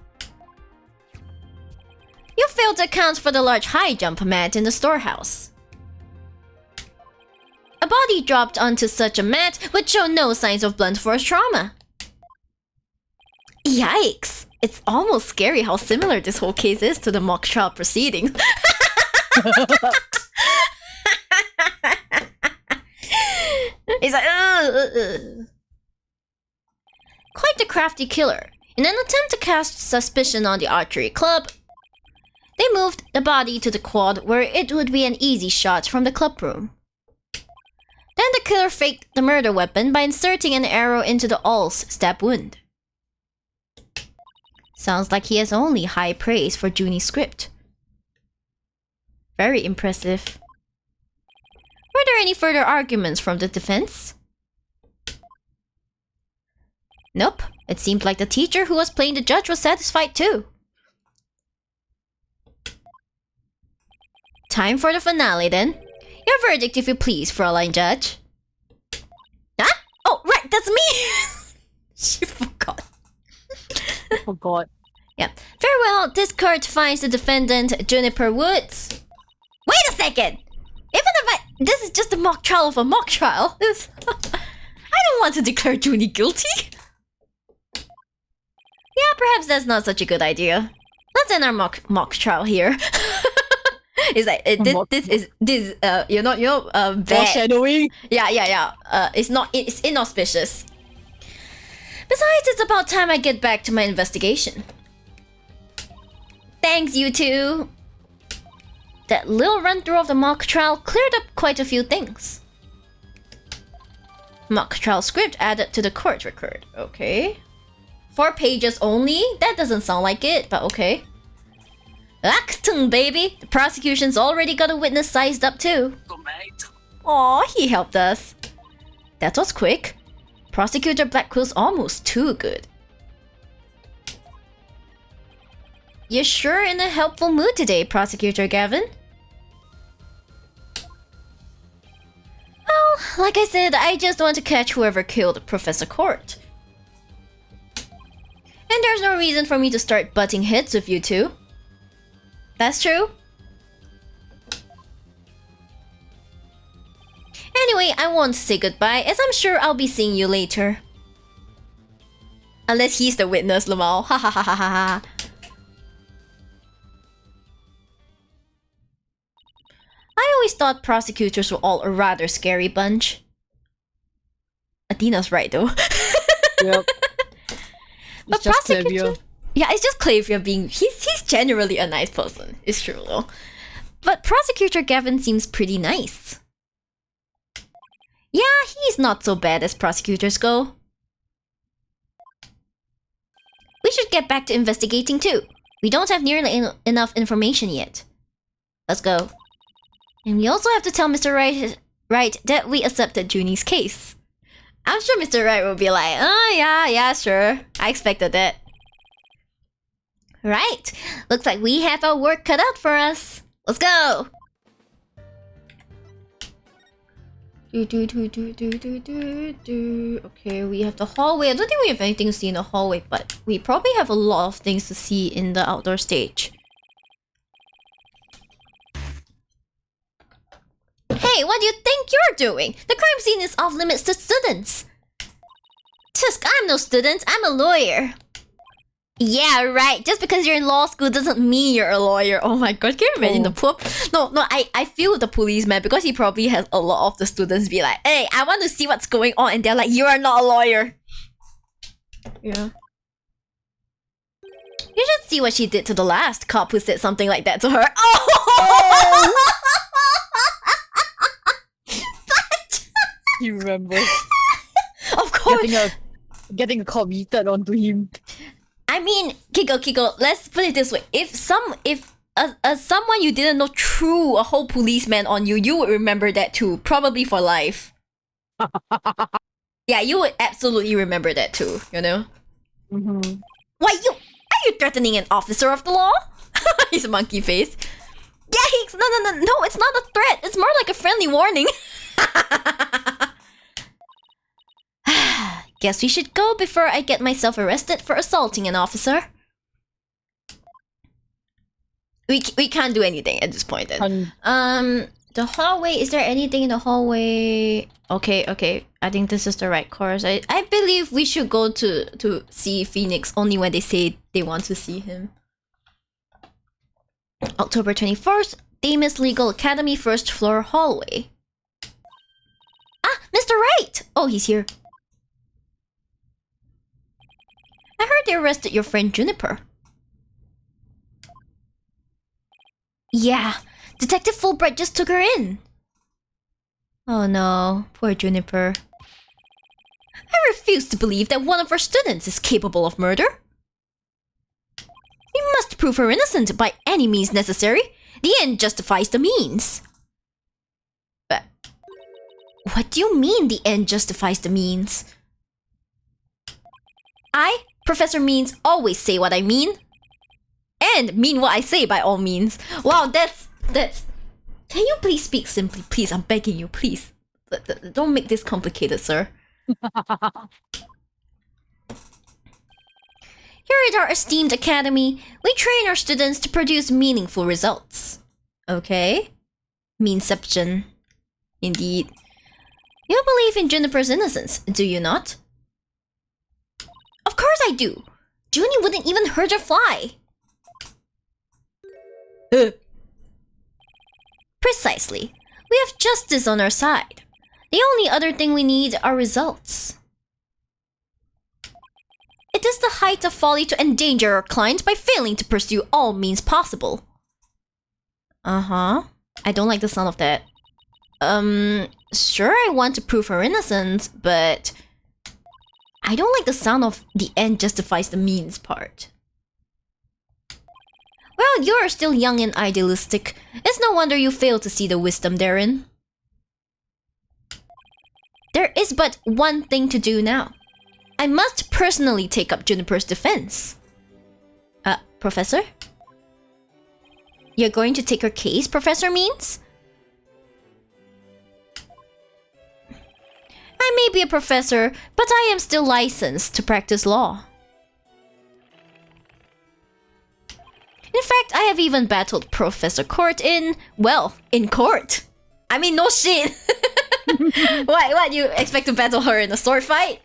you failed to account for the large high jump mat in the storehouse. A body dropped onto such a mat would show no signs of blunt force trauma. Yikes! It's almost scary how similar this whole case is to the mock trial proceedings. He's like, Quite the crafty killer. In an attempt to cast suspicion on the archery club, they moved the body to the quad where it would be an easy shot from the club room. Then the killer faked the murder weapon by inserting an arrow into the owl's stab wound. Sounds like he has only high praise for Junie's script. Very impressive. Were there any further arguments from the defense? Nope. It seemed like the teacher who was playing the judge was satisfied too. Time for the finale then. Your verdict if you please, Fräulein Judge. Huh? Oh, right, that's me! She forgot. Forgot. Yeah. Farewell, this court finds the defendant, Juniper Woods. Wait a second! Even if this is just a mock trial of a mock trial. I don't want to declare Junie guilty. Yeah, perhaps that's not such a good idea. Let's end our mock trial here. It's like this bad. Foreshadowing. Yeah. It's inauspicious. Besides, it's about time I get back to my investigation. Thanks, you two. That little run-through of the mock trial cleared up quite a few things. Mock trial script added to the court record. Okay. 4 pages only? That doesn't sound like it, but okay. Achtung, baby! The prosecution's already got a witness sized up too. Aw, he helped us. That was quick. Prosecutor Blackwill's almost too good. You're sure in a helpful mood today, Prosecutor Gavin. Well, like I said, I just want to catch whoever killed Professor Court. And there's no reason for me to start butting heads with you two. That's true. Anyway, I want to say goodbye, as I'm sure I'll be seeing you later. Unless he's the witness, Lamal. Ha ha ha ha ha. I always thought prosecutors were all a rather scary bunch. Athena's right though. Yep. But It's just prosecutor, Clavia. yeah, it's just Clavia being he's generally a nice person. It's true though. But Prosecutor Gavin seems pretty nice. Yeah, he's not so bad as prosecutors go. We should get back to investigating too. We don't have nearly enough information yet. Let's go. And we also have to tell Mr. Wright that we accepted Junie's case. I'm sure Mr. Wright will be like, oh yeah, sure. I expected that. Right. Looks like we have our work cut out for us. Let's go. Okay, we have the hallway. I don't think we have anything to see in the hallway, but we probably have a lot of things to see in the outdoor stage. Hey, what do you think you're doing? The crime scene is off limits to students. Tusk, I'm no student, I'm a lawyer. Yeah, right. Just because you're in law school doesn't mean you're a lawyer. Oh my god, can you imagine the poor... No, I feel the policeman because he probably has a lot of the students be like, hey, I want to see what's going on, and they're like, you are not a lawyer. Yeah. You should see what she did to the last cop who said something like that to her. Oh! He remembers. Of course. Getting a cop yeeted onto him. I mean, Kiko, let's put it this way. If someone you didn't know threw a whole policeman on you, you would remember that too. Probably for life. Yeah, you would absolutely remember that too, you know? Mm-hmm. Why, are you threatening an officer of the law? His monkey face. Yeah, no, it's not a threat. It's more like a friendly warning. Guess we should go before I get myself arrested for assaulting an officer. We can't do anything at this point then. The hallway, is there anything in the hallway? Okay. I think this is the right course. I believe we should go to see Phoenix only when they say they want to see him. October 21st, Damis Legal Academy first floor hallway. Ah, Mr. Wright! Oh, he's here. I heard they arrested your friend Juniper. Yeah, Detective Fulbright just took her in. Oh no, poor Juniper. I refuse to believe that one of our students is capable of murder. We must prove her innocent by any means necessary. The end justifies the means. But what do you mean the end justifies the means? I, Professor Means, always say what I mean. And mean what I say by all means. Wow, that's... Can you please speak simply, please? I'm begging you, please. Don't make this complicated, sir. Here at our esteemed academy, we train our students to produce meaningful results. Okay? Meanception. Indeed. You believe in Juniper's innocence, do you not? Of course I do! Junie wouldn't even hurt a fly! Precisely. We have justice on our side. The only other thing we need are results. It is the height of folly to endanger our client by failing to pursue all means possible. Uh-huh. I don't like the sound of that. Sure I want to prove her innocence, but... I don't like the sound of the end justifies the means part. Well, you're still young and idealistic. It's no wonder you fail to see the wisdom therein. There is but one thing to do now. I must personally take up Juniper's defense. Professor? You're going to take her case, Professor Means? I may be a professor, but I am still licensed to practice law. In fact, I have even battled Professor Court in court. I mean, no shit. What, you expect to battle her in a sword fight?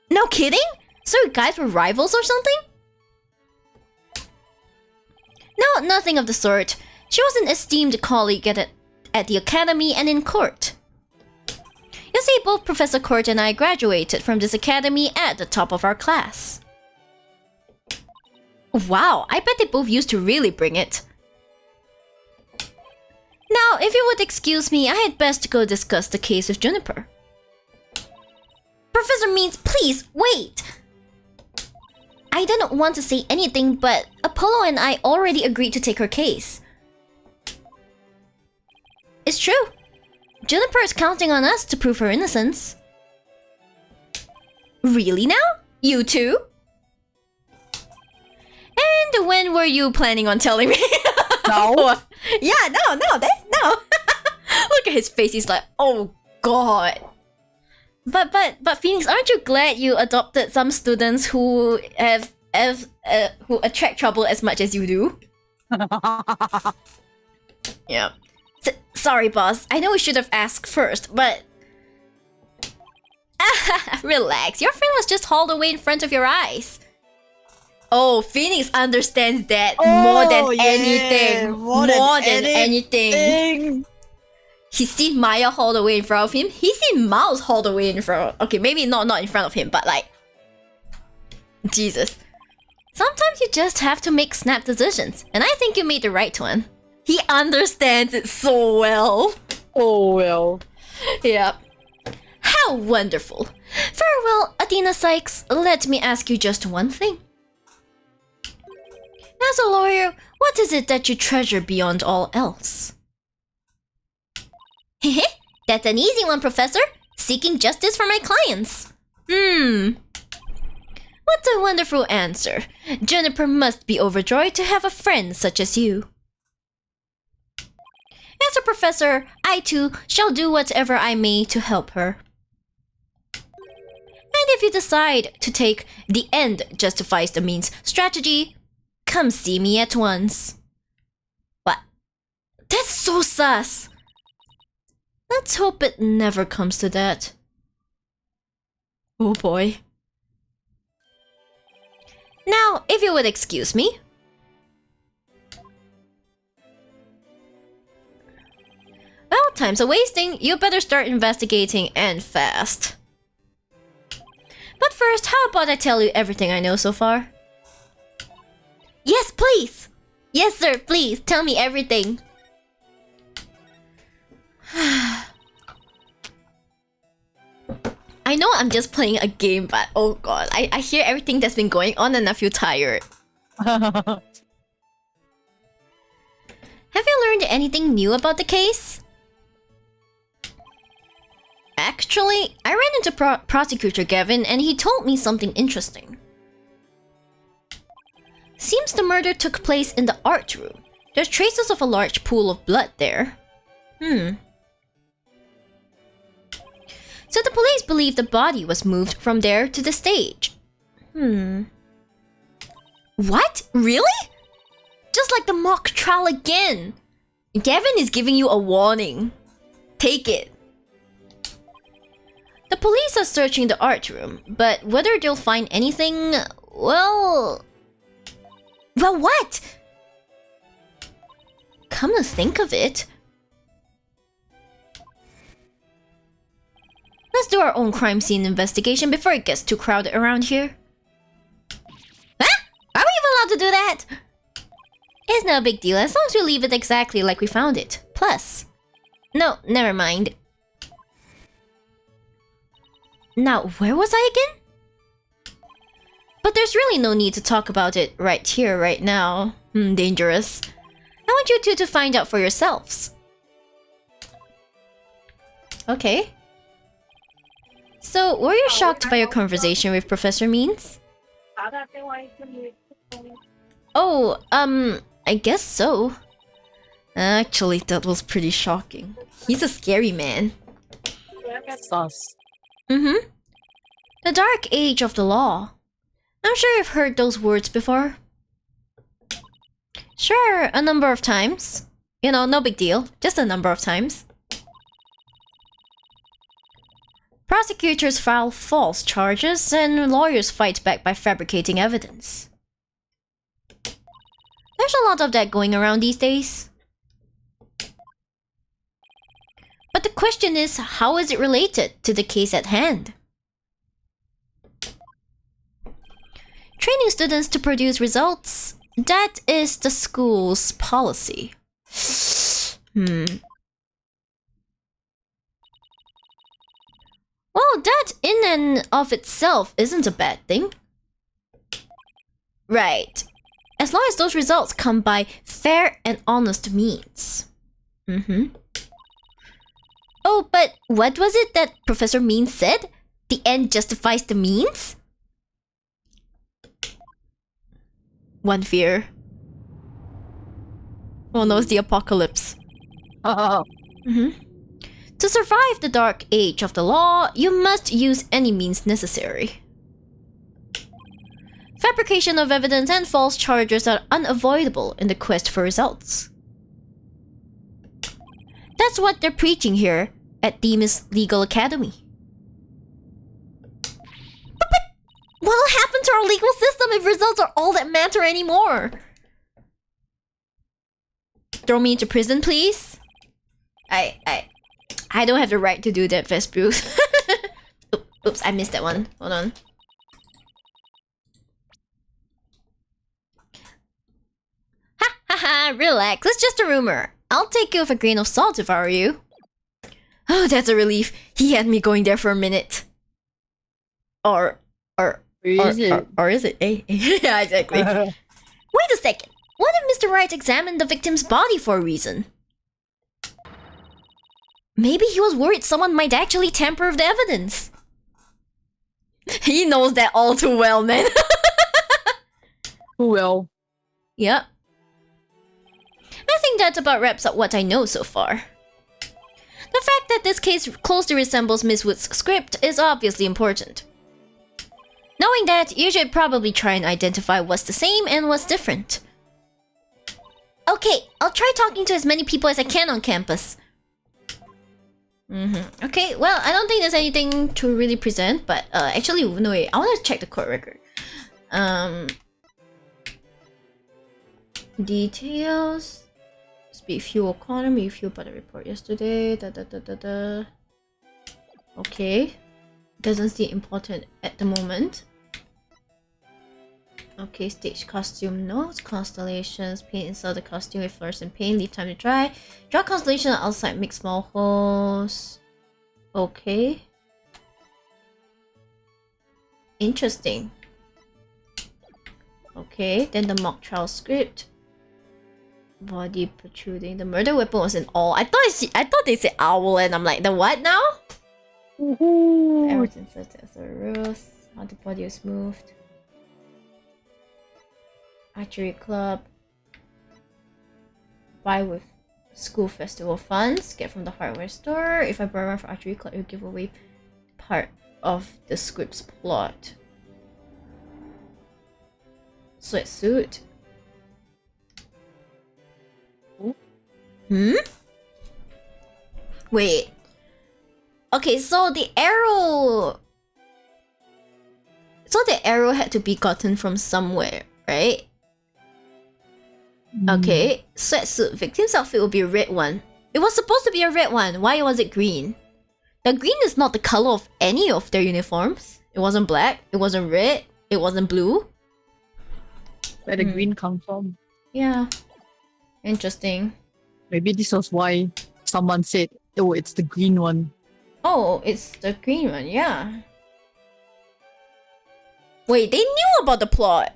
No kidding? So you guys were rivals or something? No, nothing of the sort. She was an esteemed colleague at the academy and in court. You see, both Professor Court and I graduated from this academy at the top of our class. Wow, I bet they both used to really bring it. Now, if you would excuse me, I had best go discuss the case with Juniper. Professor Means, please, wait! I didn't want to say anything, but Apollo and I already agreed to take her case. It's true. Juniper is counting on us to prove her innocence. Really now? You too? And when were you planning on telling me? No. Yeah, no. Look at his face. He's like, oh god. But Phoenix, aren't you glad you adopted some students who who attract trouble as much as you do? Yeah. Sorry, boss. I know we should have asked first, but relax. Your friend was just hauled away in front of your eyes. Oh, Phoenix understands that more than anything. More than anything. He's seen Maya hauled away in front of him. He's seen Miles hauled away in front of... Okay, maybe not in front of him, but like... Jesus. Sometimes you just have to make snap decisions. And I think you made the right one. He understands it so well. Oh well. Yep. How wonderful. Farewell, Athena Sykes. Let me ask you just one thing. As a lawyer, what is it that you treasure beyond all else? Hehe, that's an easy one, Professor. Seeking justice for my clients. What a wonderful answer. Juniper must be overjoyed to have a friend such as you. As a professor, I too shall do whatever I may to help her. And if you decide to take the end justifies the means strategy, come see me at once. What? That's so sus. Let's hope it never comes to that. Oh boy. Now, if you would excuse me. Well, time's a wasting. You better start investigating and fast. But first, how about I tell you everything I know so far? Yes, please! Yes, sir, please, tell me everything. I know I'm just playing a game, but oh god, I hear everything that's been going on and I feel tired. Have you learned anything new about the case? Actually, I ran into Prosecutor Gavin and he told me something interesting. Seems the murder took place in the art room. There's traces of a large pool of blood there. So the police believe the body was moved from there to the stage. What? Really? Just like the mock trial again. Gavin is giving you a warning. Take it. The police are searching the art room, but whether they'll find anything, well, what? Come to think of it, let's do our own crime scene investigation before it gets too crowded around here. Huh? Are we even allowed to do that? It's no big deal as long as we leave it exactly like we found it. Plus... No, never mind. Now, where was I again? But there's really no need to talk about it right here, right now. Dangerous. I want you two to find out for yourselves. Okay. So, were you shocked by your conversation with Professor Means? Oh, I I guess so. Actually, that was pretty shocking. He's a scary man. Sus. Mm-hmm. The Dark Age of the Law. I'm sure you've heard those words before. Sure, a number of times. You know, no big deal. Just a number of times. Prosecutors file false charges and lawyers fight back by fabricating evidence. There's a lot of that going around these days. But the question is, how is it related to the case at hand? Training students to produce results, that is the school's policy. Well, that in and of itself isn't a bad thing. Right. As long as those results come by fair and honest means. Oh, but what was it that Professor Mean said? The end justifies the means? One fear. Oh no, it's the apocalypse. To survive the Dark Age of the Law, you must use any means necessary. Fabrication of evidence and false charges are unavoidable in the quest for results. That's what they're preaching here at Demon's Legal Academy. But what'll happen to our legal system if results are all that matter anymore? Throw me into prison, please? I don't have the right to do that, Vespuce. Oops, I missed that one. Hold on. Ha, relax. It's just a rumor. I'll take it with a grain of salt if I were you. Oh, that's a relief. He had me going there for a minute. Or is it? Eh? Yeah, exactly. Wait a second. What if Mr. Wright examined the victim's body for a reason? Maybe he was worried someone might actually tamper with the evidence. He knows that all too well, man. Well. Yep. I think that about wraps up what I know so far. The fact that this case closely resembles Miss Wood's script is obviously important. Knowing that, you should probably try and identify what's the same and what's different. Okay, I'll try talking to as many people as I can on campus. Okay, well, I don't think there's anything to really present, but actually, no wait, I want to check the court record. Details. Speed fuel economy, fuel by the report yesterday. Okay. Doesn't seem important at the moment. Okay, stage costume notes, constellations, paint inside the costume with fluorescent paint, leave time to dry. Draw constellation outside, make small holes. Okay. Interesting. Okay, then the mock trial script. Body protruding. The murder weapon was in all. I thought they said owl, and I'm like, the what now? Everything such as a rose. How the body was moved. Archery club. Buy with school festival funds. Get from the hardware store. If I borrow for archery club, you give away part of the script's plot. Sweatsuit. Wait. Okay, so the arrow... So the arrow had to be gotten from somewhere, right? Okay, sweatsuit. Victim's outfit will be a red one. It was supposed to be a red one. Why was it green? The green is not the color of any of their uniforms. It wasn't black. It wasn't red. It wasn't blue. Where the green come from? Yeah. Interesting. Maybe this was why someone said, oh, it's the green one. Oh, it's the green one, yeah. Wait, they knew about the plot.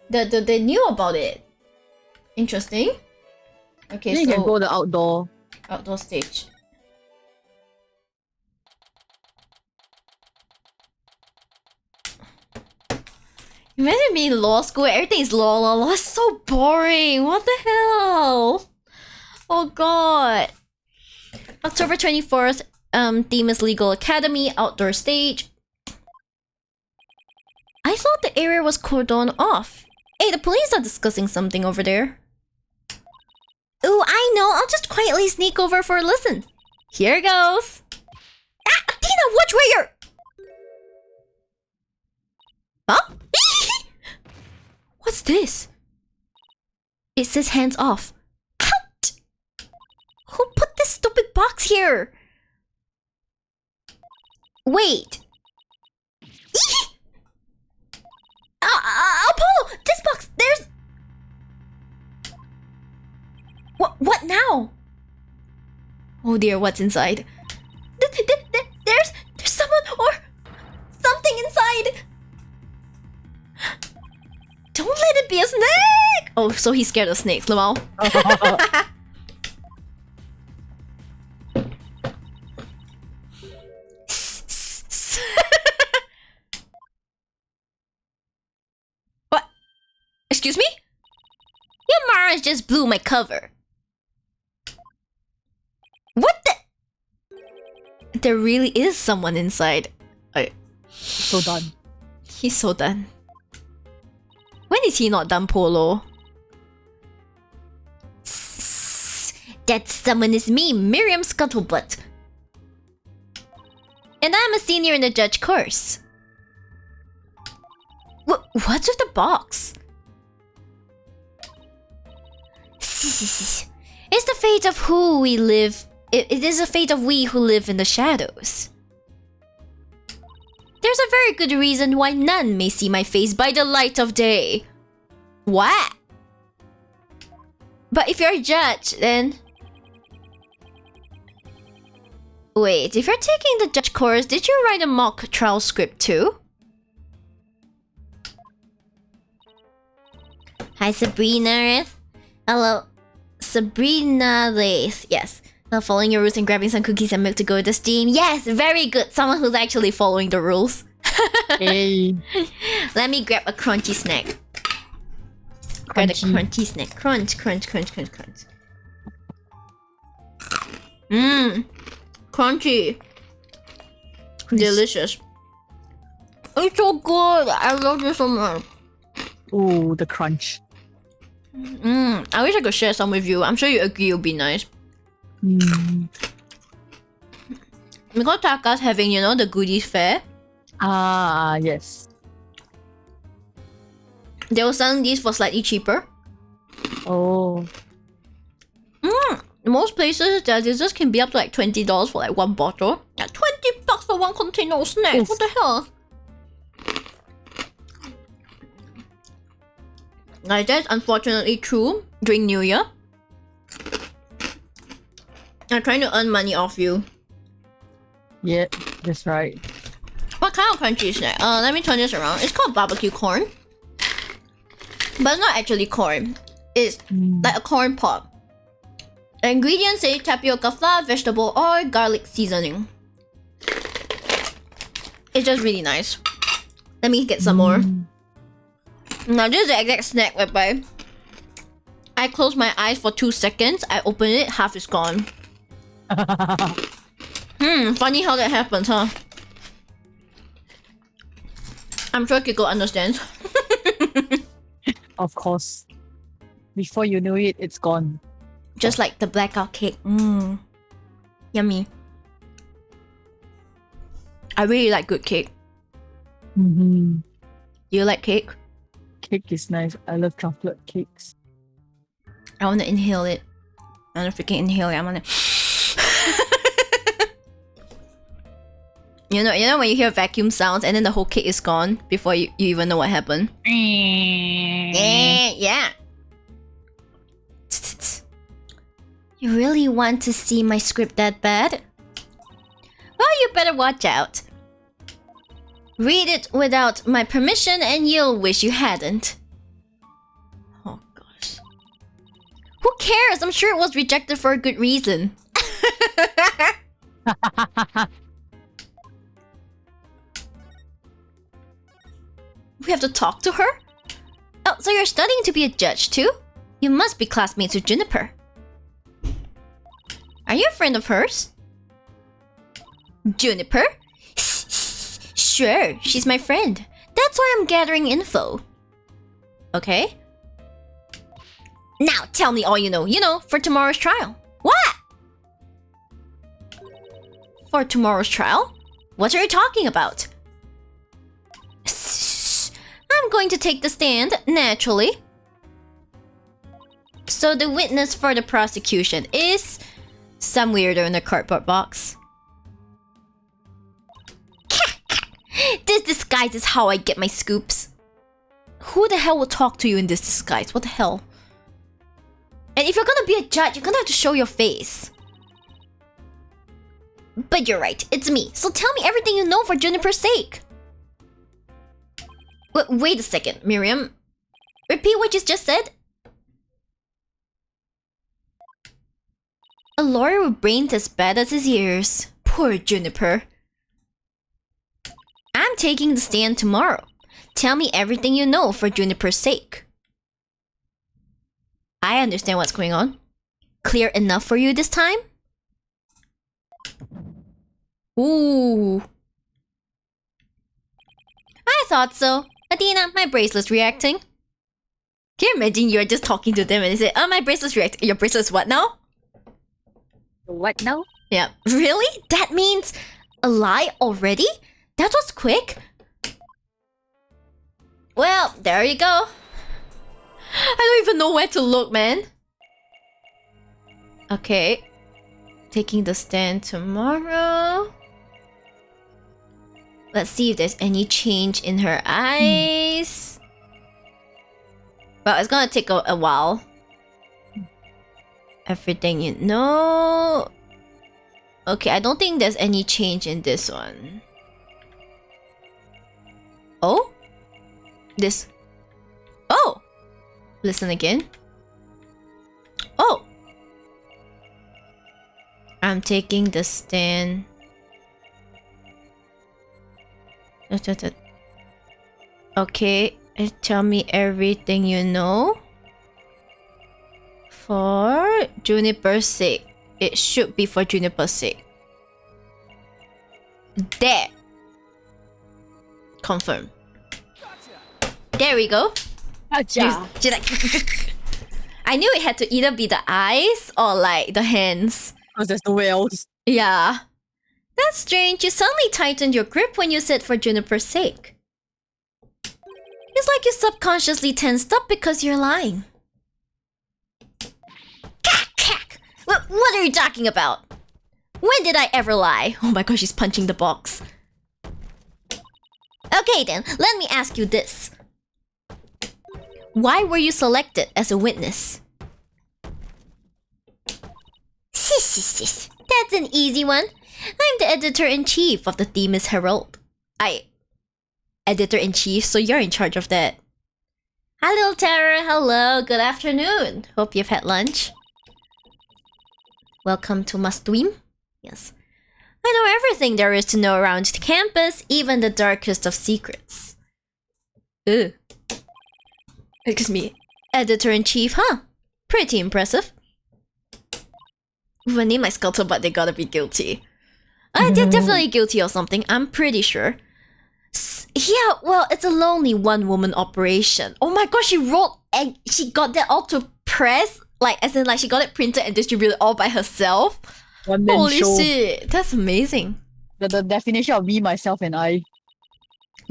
They knew about it. Interesting. Okay, Then so you can go the outdoor. Outdoor stage. Imagine me in law school, everything is law. It's so boring. What the hell? Oh god. October 24th, theme is Legal Academy, outdoor stage. I thought the area was cordoned off. Hey, the police are discussing something over there. Ooh, I know. I'll just quietly sneak over for a listen. Here goes. Ah, Tina, watch where you're... Huh? What's this? It says hands off. Out! Who put this stupid box here? Wait. Apollo! This box, there's... What now? Oh dear, what's inside? There's someone or something inside. Don't let it be a snake! Oh, so he's scared of snakes, Lamau. What? Excuse me? Your Mars just blew my cover. What the? There really is someone inside. So done. He's so done. When is he not done, Polo? That someone is me, Miriam Scuttlebutt. And I'm a senior in the judge course. What's with the box? It's the fate of who we live. It is the fate of we who live in the shadows. There's a very good reason why none may see my face by the light of day. What? But if you're a judge, then... Wait, if you're taking the judge course, did you write a mock trial script too? Hi, Sabrina. Hello, Sabrina Lath. Yes. Now following your rules and grabbing some cookies and milk to go with the steam. Yes, very good. Someone who's actually following the rules. Hey. Let me grab a crunchy snack. Grab a crunchy snack. Crunch, crunch, crunch, crunch, crunch. Mmm. Crunchy. Delicious. It's so good. I love this so much. Ooh, the crunch. I wish I could share some with you. I'm sure you agree it would be nice. Because Taka's having, you know, the goodies fair. Ah, yes. They were selling these for slightly cheaper. Oh. Most places, their desserts can be up to like $20 for like one bottle. Yeah, $20 for one container of snacks. Oof. What the hell? Like, that's unfortunately true during New Year. I'm trying to earn money off you. Yeah, that's right. What kind of crunchy snack? Let me turn this around. It's called barbecue corn. But it's not actually corn. It's like a corn pop. The ingredients say tapioca flour, vegetable oil, garlic seasoning. It's just really nice. Let me get some more. Now this is the exact snack whereby I close my eyes for 2 seconds, I open it, half is gone. Funny how that happens, huh? I'm sure Kiko understands. Of course. Before you know it, it's gone. Just like the blackout cake. Yummy. I really like good cake. Do you like cake? Cake is nice. I love chocolate cakes. I wanna inhale it. I wanna freaking inhale it. I wanna... You know when you hear vacuum sounds and then the whole cake is gone before you even know what happened? Yeah. You really want to see my script that bad? Well, you better watch out. Read it without my permission and you'll wish you hadn't. Oh gosh. Who cares? I'm sure it was rejected for a good reason. We have to talk to her? Oh, so you're studying to be a judge too? You must be classmates with Juniper. Are you a friend of hers? Juniper? Sure, she's my friend. That's why I'm gathering info. Okay. Now tell me all you know. You know, for tomorrow's trial. What? For tomorrow's trial? What are you talking about? I'm going to take the stand, naturally. So the witness for the prosecution is some weirdo in a cardboard box. This disguise is how I get my scoops. Who the hell will talk to you in this disguise? What the hell? And if you're gonna be a judge, you're gonna have to show your face. But you're right, it's me. So tell me everything you know for Juniper's sake. Wait a second, Miriam. Repeat what you just said. A lawyer with brains as bad as his ears. Poor Juniper. I'm taking the stand tomorrow. Tell me everything you know for Juniper's sake. I understand what's going on. Clear enough for you this time? Ooh. I thought so. Athena, my bracelet's reacting. Can you imagine you're just talking to them and they say, oh, my bracelet's reacting. Your bracelet's what now? What now? Yeah. Really? That means a lie already? That was quick. Well, there you go. I don't even know where to look, man. Okay. Taking the stand tomorrow. Let's see if there's any change in her eyes. Well, it's gonna take a while. Everything you know. Okay, I don't think there's any change in this one. Oh? This. Oh! Listen again. Oh! I'm taking the stand. Okay, tell me everything you know. For Juniper's sake. It should be for Juniper's sake. There. Confirm. There we go. Gotcha. She's like, I knew it had to either be the eyes or like the hands. Because there's no way else. Yeah. That's strange. You suddenly tightened your grip when you said for Juniper's sake. It's like you subconsciously tensed up because you're lying. Cack! What are you talking about? When did I ever lie? Oh my gosh, she's punching the box. Okay then, let me ask you this. Why were you selected as a witness? That's an easy one. I'm the editor-in-chief of the Themis Herald. Editor-in-chief, so you're in charge of that. Hi, little Terror. Hello, good afternoon. Hope you've had lunch. Welcome to my stream. Yes. I know everything there is to know around the campus, even the darkest of secrets. Ugh. Excuse me. Editor-in-chief, huh? Pretty impressive. With a name like Scuttlebutt, they gotta be guilty. They're definitely guilty of something, I'm pretty sure. Yeah, well, it's a lonely one-woman operation. Oh my gosh, she wrote and she got that all to press? Like, as in, like, she got it printed and distributed all by herself? Holy shit, that's amazing. The definition of me, myself, and I.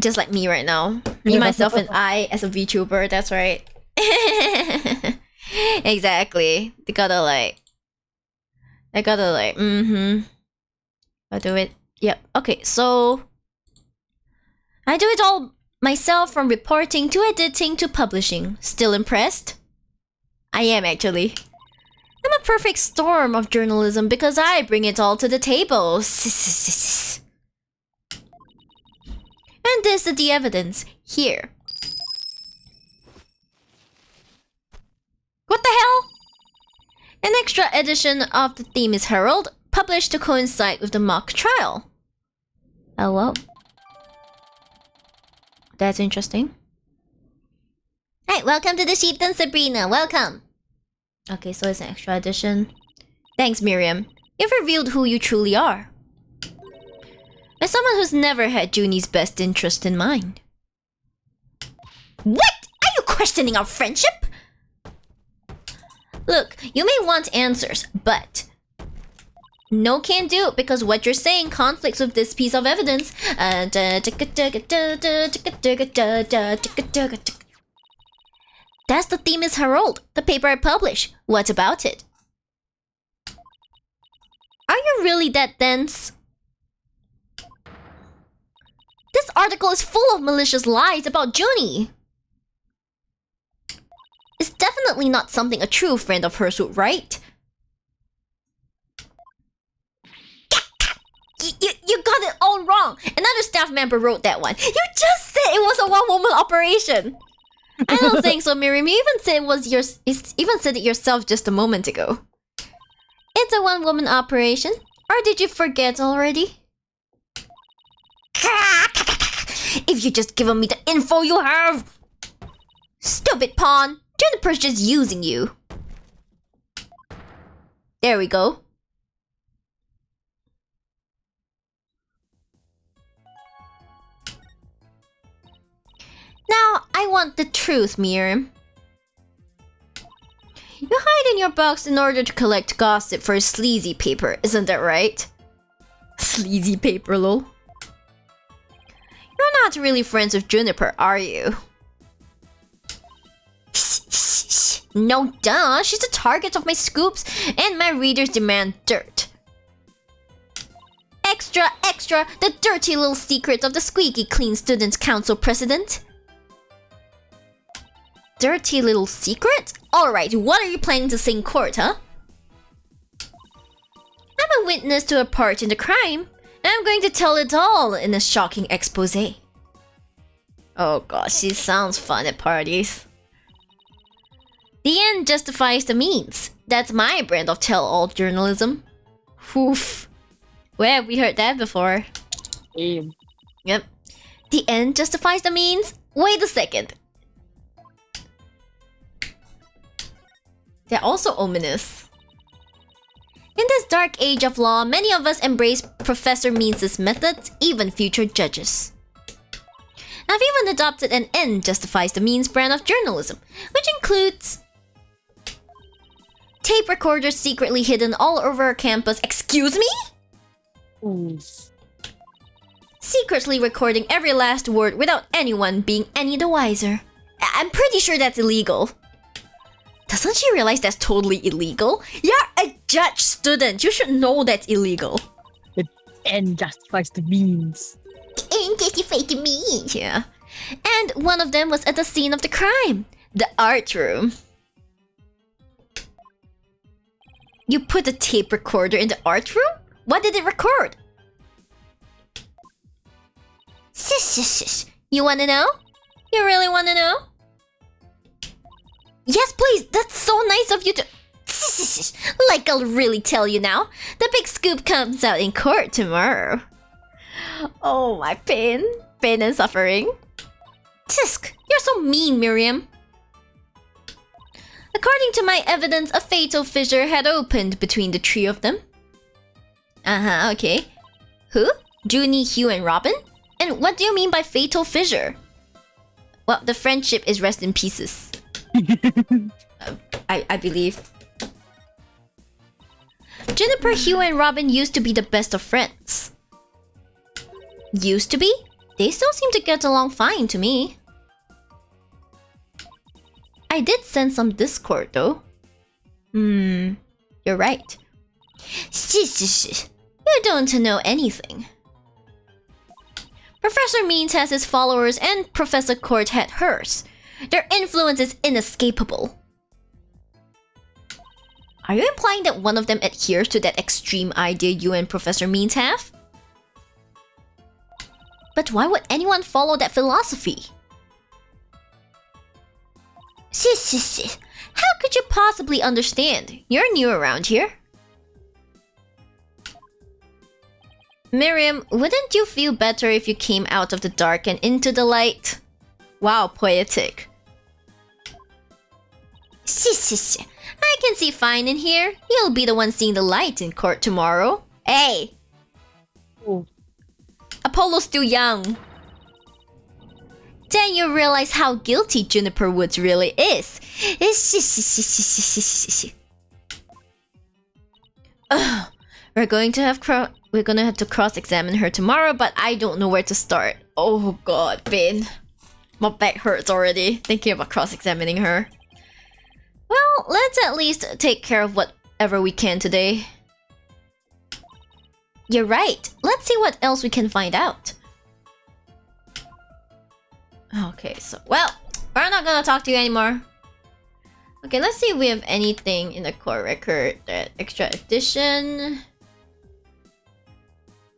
Just like me right now. Me, myself, and I as a VTuber, that's right. Exactly. I gotta like, I'll do it. Yep. Okay, so I do it all myself, from reporting to editing to publishing. Still impressed? I am actually. I'm a perfect storm of journalism because I bring it all to the table. And this is the evidence. Here. What the hell? An extra edition of the Themis Herald, published to coincide with the mock trial. Oh well. That's interesting. Hi, welcome to the Sheepton Sabrina. Welcome. Okay, so it's an extra edition. Thanks, Miriam. You've revealed who you truly are. As someone who's never had Junie's best interest in mind. What? Are you questioning our friendship? Look, you may want answers, but no can do because what you're saying conflicts with this piece of evidence. That's the Themis Herald, the paper I publish. What about it? Are you really that dense? This article is full of malicious lies about Junie. It's definitely not something a true friend of hers would write. You got it all wrong. Another staff member wrote that one. You just said it was a one-woman operation. I don't think so, Miriam. You even said even said it yourself just a moment ago. It's a one-woman operation. Or did you forget already? If you just given me the info you have! Stupid pawn! Juniper's just using you. There we go. Now, I want the truth, Miriam. You hide in your box in order to collect gossip for a sleazy paper, isn't that right? Sleazy paper, lol. You're not really friends with Juniper, are you? No duh, she's the target of my scoops, and my readers demand dirt. Extra, extra, the dirty little secret of the squeaky clean students' council president. Dirty little secret? Alright, what are you planning to say in court, huh? I'm a witness to a part in the crime, and I'm going to tell it all in a shocking expose. Oh gosh, she sounds fun at parties. The end justifies the means. That's my brand of tell-all journalism. Oof. Where have we heard that before? Aim. Yep. The end justifies the means? Wait a second. They're also ominous. In this dark age of law, many of us embrace Professor Means' methods, even future judges. I've even adopted an end justifies the means brand of journalism, which includes tape recorders secretly hidden all over our campus. Excuse me? Oof. Secretly recording every last word without anyone being any the wiser. I'm pretty sure that's illegal. Doesn't she realize that's totally illegal? You're a judge student. You should know that's illegal. The end justifies the means. Ain't justified to me. Yeah. And one of them was at the scene of the crime. The art room. You put a tape recorder in the art room? What did it record? Shush. You wanna know? You really wanna know? Yes, please. That's so nice of you to... Like I'll really tell you now. The big scoop comes out in court tomorrow. Oh, my pain. Pain and suffering. Tisk, you're so mean, Miriam. According to my evidence, a fatal fissure had opened between the three of them. Uh-huh, okay. Who? Junie, Hugh, and Robin? And what do you mean by fatal fissure? Well, the friendship is rest in pieces. I believe. Juniper, Hugh, and Robin used to be the best of friends. Used to be? They still seem to get along fine to me. I did sense some discord though. You're right. You don't know anything. Professor Means has his followers and Professor Court had hers. Their influence is inescapable. Are you implying that one of them adheres to that extreme idea you and Professor Means have? But why would anyone follow that philosophy? How could you possibly understand? You're new around here. Miriam, wouldn't you feel better if you came out of the dark and into the light? Wow, poetic. Shish. I can see fine in here. You'll be the one seeing the light in court tomorrow. Hey! Oh. Apollo's still young. Then you realize how guilty Juniper Woods really is. Ugh. We're gonna have to cross-examine her tomorrow, but I don't know where to start. Oh god, Ben. My back hurts already thinking about cross-examining her. Well, let's at least take care of whatever we can today. You're right. Let's see what else we can find out. Okay, so, well, we're not gonna talk to you anymore. Okay, let's see if we have anything in the court record. That extra edition.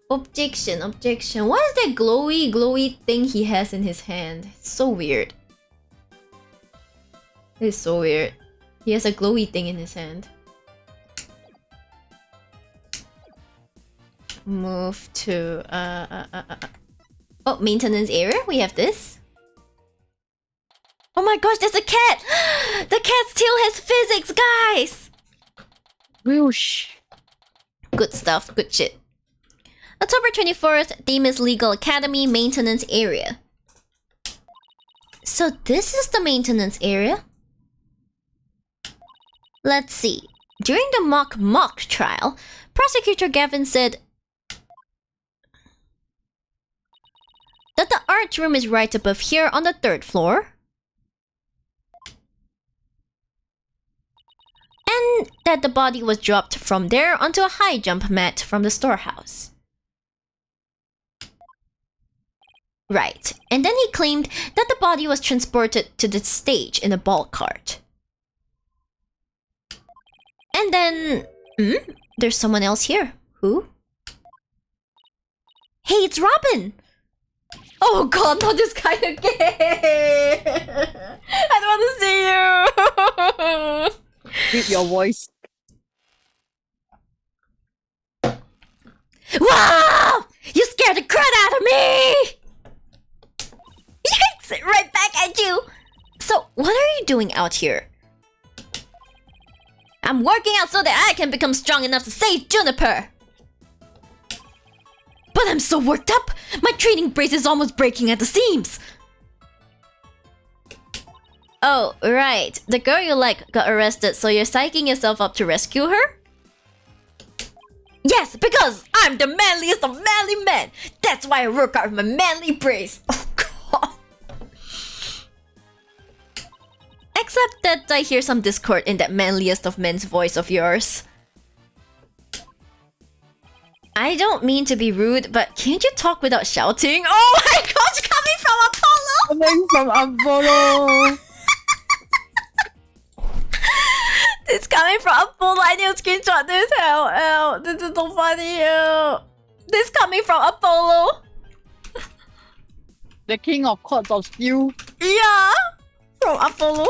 Objection. What is that glowy thing he has in his hand? It's so weird. It's so weird. He has a glowy thing in his hand. Move to oh, maintenance area. We have this. Oh my gosh, there's a cat! The cat still has physics, guys! Whoosh. Good stuff, good shit. October 24th, Demon's Legal Academy maintenance area. So this is the maintenance area? Let's see. During the mock trial, Prosecutor Gavin said that the art room is right above here on the 3rd floor. And that the body was dropped from there onto a high jump mat from the storehouse. Right, and then he claimed that the body was transported to the stage in a bulk cart. And then... there's someone else here. Who? Hey, it's Robin! Oh god, not this guy again! I don't want to see you! Keep your voice. Wow! You scared the crap out of me! Yikes! Right back at you! So, what are you doing out here? I'm working out so that I can become strong enough to save Juniper! But I'm so worked up! My training brace is almost breaking at the seams! Oh, right. The girl you like got arrested, so you're psyching yourself up to rescue her? Yes, because I'm the manliest of manly men! That's why I work out with my manly brace! Oh god! Except that I hear some discord in that manliest of men's voice of yours. I don't mean to be rude, but can't you talk without shouting? Oh my gosh, coming from Apollo! Coming from Apollo! It's coming from Apollo. I need to screenshot this. Hell. This is so funny. This coming from Apollo. The king of courts of steel. Yeah. From Apollo.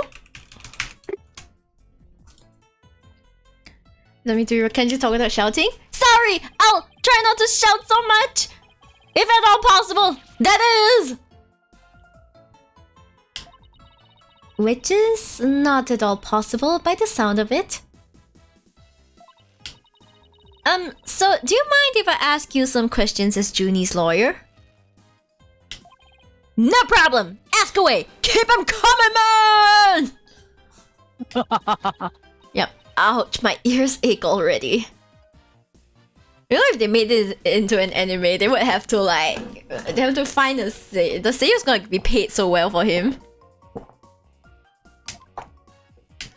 Let me do. Can you talk without shouting? Sorry. I'll try not to shout so much. If at all possible. That is. Which is not at all possible by the sound of it. So do you mind if I ask you some questions as Junie's lawyer? No problem! Ask away! Keep them coming, man! Yep. Ouch, my ears ache already. You know, if they made it into an anime, they would have to like... They have to find a say. The seiyu's gonna be paid so well for him.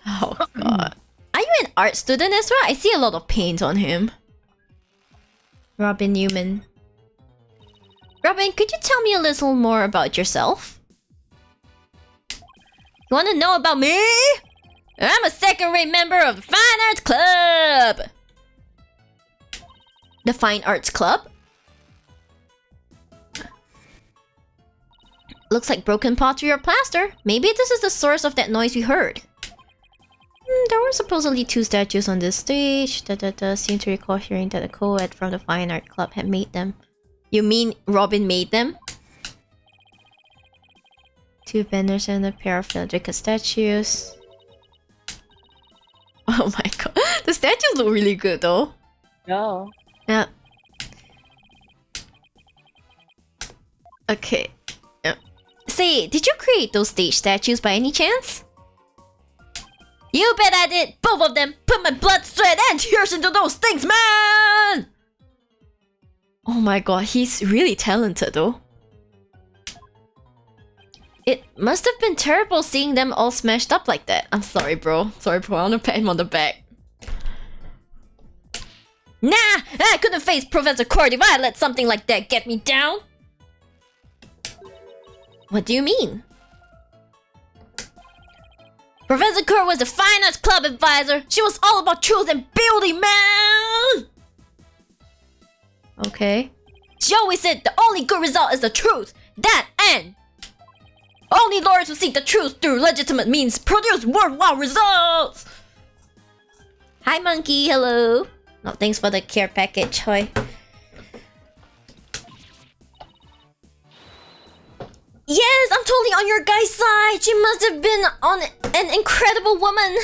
Oh god. Are you an art student as well? I see a lot of paint on him. Robin Newman. Robin, could you tell me a little more about yourself? You wanna know about me? I'm a second-rate member of the Fine Arts Club! The Fine Arts Club? Looks like broken pottery or plaster. Maybe this is the source of that noise we heard. There were supposedly 2 statues on this stage. Seem to recall hearing that a co-ed from the Fine Art Club had made them. You mean Robin made them? 2 banners and a pair of Frederica statues. Oh my god. The statues look really good though. Yeah. Yeah. Okay. Yeah. Say, did you create those stage statues by any chance? You bet I did! Both of them! Put my blood, sweat, and tears into those things, man! Oh my god, he's really talented though. It must have been terrible seeing them all smashed up like that. I'm sorry, bro. Sorry, bro. I wanna pat him on the back. Nah! I couldn't face Professor Cord if I let something like that get me down! What do you mean? Professor Cord was the fine arts club advisor. She was all about truth and beauty, man! Okay. She always said the only good result is the truth. That and only lawyers who seek the truth through legitimate means produce worthwhile results. Hi, monkey. Hello. No, thanks for the care package, Hoi. Yes, I'm totally on your guy's side. She must have been on an incredible woman.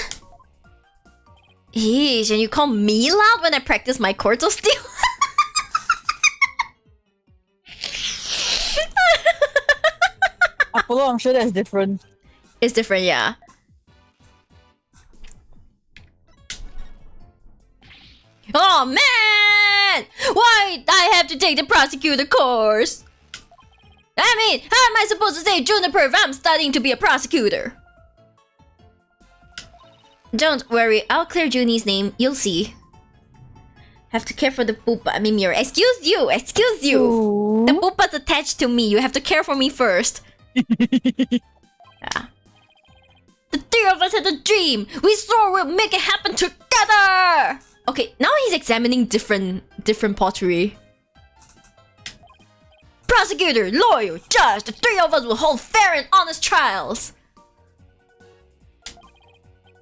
Yeesh, and you call me loud when I practice my chords of steel? Apollo, I'm sure that's different. It's different, yeah. Oh man! Why I have to take the prosecutor course? I mean, how am I supposed to say Juniper if I'm studying to be a prosecutor? Don't worry, I'll clear Junie's name, you'll see. Have to care for the poopa, I mean mirror. Excuse you! Ooh. The poopa's attached to me, you have to care for me first. Yeah. The three of us had a dream! We swore we'll make it happen together! Okay, now he's examining different pottery. Prosecutor, lawyer, judge, the three of us will hold fair and honest trials.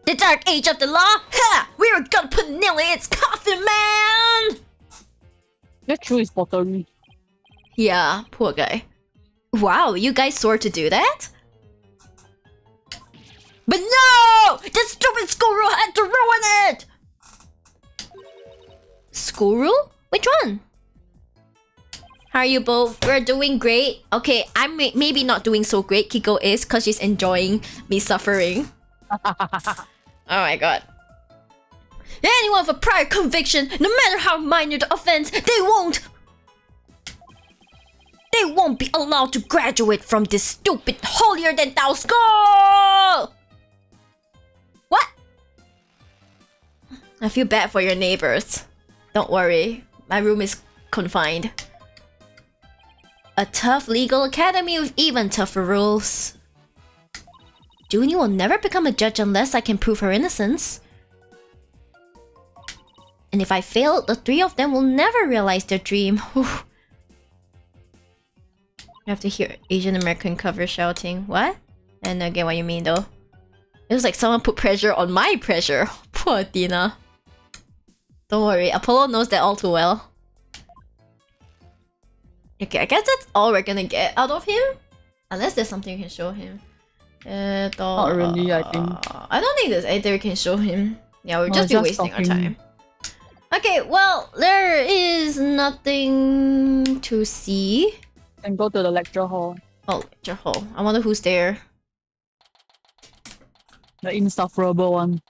The dark age of the law? Ha! We were gonna put a nail in its coffin, man! That's true, it's pottery. Yeah, poor guy. Wow, you guys swore to do that? But no! That stupid school rule had to ruin it! School rule? Which one? How are you both? We're doing great. Okay, I'm maybe not doing so great. Kiko is, because she's enjoying me suffering. Oh my god. Anyone with a prior conviction, no matter how minor the offense, they won't be allowed to graduate from this stupid holier-than-thou school! What? I feel bad for your neighbors. Don't worry, my room is confined. A tough legal academy with even tougher rules. Junie will never become a judge unless I can prove her innocence. And if I fail, the three of them will never realize their dream. Whew. I have to hear Asian American cover shouting. What? I don't get what you mean though. It was like someone put pressure on my pressure. Poor Tina. Don't worry, Apollo knows that all too well. Okay, I guess that's all we're gonna get out of him. Unless there's something you can show him. Not really, I think. I don't think there's anything we can show him. Yeah, we'll just be wasting our time. Okay, well, there is nothing to see. And go to the lecture hall. Oh, lecture hall. I wonder who's there. The insufferable one.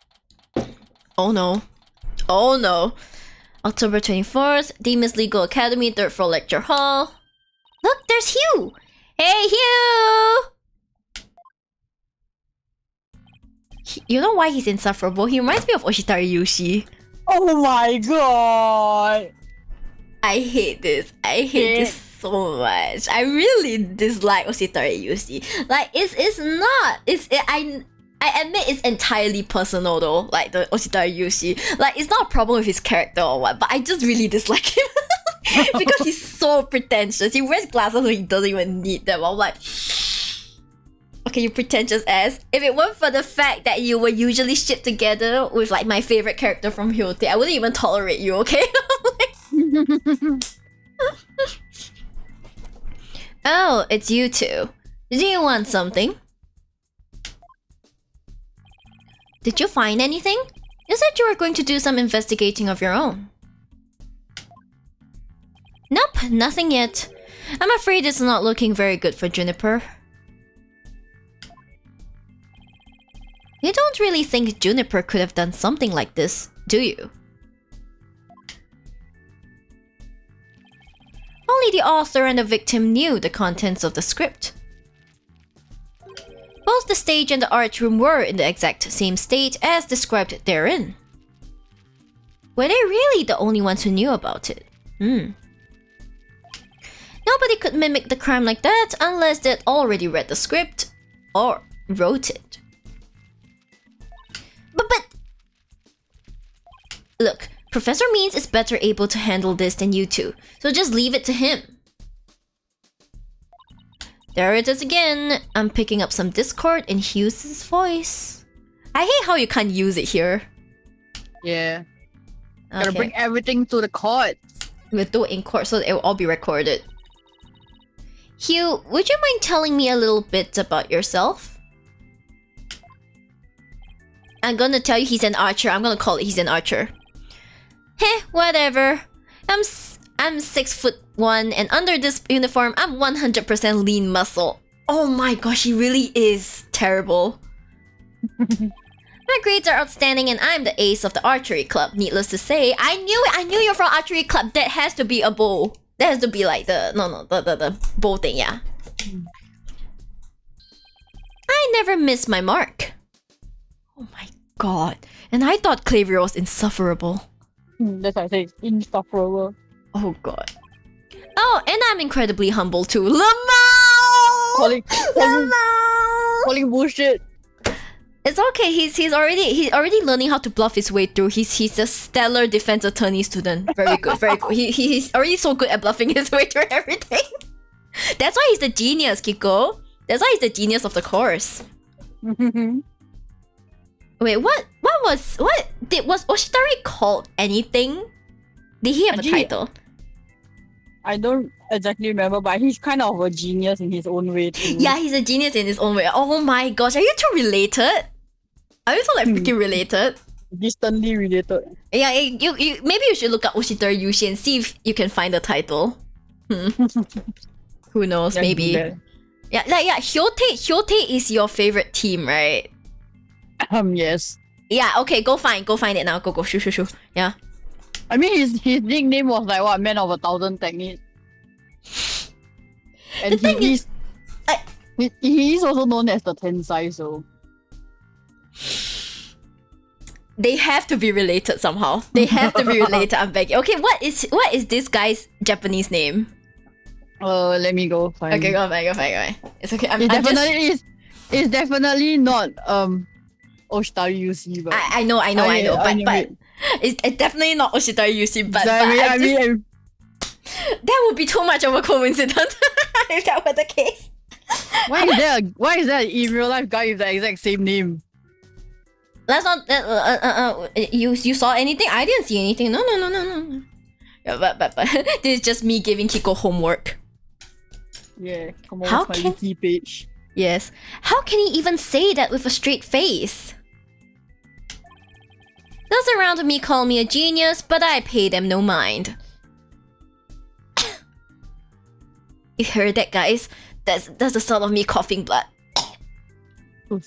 Oh no. Oh no. October 24th, Demons Legal Academy, 3rd floor lecture hall. Look, there's Hugh! Hey, Hugh! You know why he's insufferable? He reminds me of Oshitari Yushi. Oh my god! I hate this. I hate this so much. I really dislike Oshitari Yushi. Like, it's not. I admit it's entirely personal though, like the Oshitari Yushi. Like, it's not a problem with his character or what, but I just really dislike him. Because he's so pretentious. He wears glasses when he doesn't even need them. I'm like, okay, you pretentious ass. If it weren't for the fact that you were usually shipped together with like my favorite character from Hyote, I wouldn't even tolerate you, okay? Oh, it's you two. Do you want something? Did you find anything? You said you were going to do some investigating of your own. Nope, nothing yet. I'm afraid it's not looking very good for Juniper. You don't really think Juniper could have done something like this, do you? Only the author and the victim knew the contents of the script. Both the stage and the art room were in the exact same state as described therein. Were they really the only ones who knew about it? Nobody could mimic the crime like that unless they'd already read the script or wrote it. But look, Professor Means is better able to handle this than you two, so just leave it to him. There it is again. I'm picking up some Discord in Hughes' voice. I hate how you can't use it here. Yeah. Okay. Gotta bring everything to the court. We'll do it in court so it will all be recorded. Hugh, would you mind telling me a little bit about yourself? I'm gonna tell you he's an archer. I'm gonna call it he's an archer. Heh, whatever. I'm 6'1" and under this uniform, I'm 100% lean muscle. Oh my gosh, he really is terrible. My grades are outstanding and I'm the ace of the archery club. Needless to say, I knew you're from archery club. That has to be a bow. That has to be like the bow thing, yeah. I never miss my mark. Oh my god. And I thought Clavier was insufferable. That's why I say insufferable. Oh god. Oh, and I'm incredibly humble too. Lamau! Calling bullshit. It's okay. He's already learning how to bluff his way through. He's a stellar defense attorney student. Very good, very good. He's already so good at bluffing his way through everything. That's why he's the genius, Kiko. That's why he's the genius of the course. Wait, was Oshitari called anything? Did he have a title? I don't exactly remember, but he's kind of a genius in his own way too. Yeah, he's a genius in his own way. Oh my gosh, are you two related? Are you two like freaking related? Distantly related. Yeah, you maybe you should look up Oshitari Yushi and see if you can find the title. Who knows? Yeah, maybe. Yeah, Hyote is your favorite team, right? Yes. Yeah. Okay, go find it now. Go. Shoo. Yeah. I mean, his nickname was like what, Man of 1,000 Techniques. And The thing is, he is also known as the Tensai, so they have to be related somehow. They have to be related. I'm begging. Okay, what is this guy's Japanese name? let me go find. Okay, go find. It's okay. It's definitely not Oshitari Yushi, but I know. But it's definitely not Oshitari Yushi. But I mean, that would be too much of a coincidence if that were the case. Why is there an in real life guy with the exact same name? That's not. You saw anything? I didn't see anything. No. Yeah, but this is just me giving Kiko homework. Yeah, come on, How it's my can- wiki page. Yes. How can he even say that with a straight face? Those around me call me a genius, but I pay them no mind. You heard that, guys? That's the sound of me coughing blood. Oof.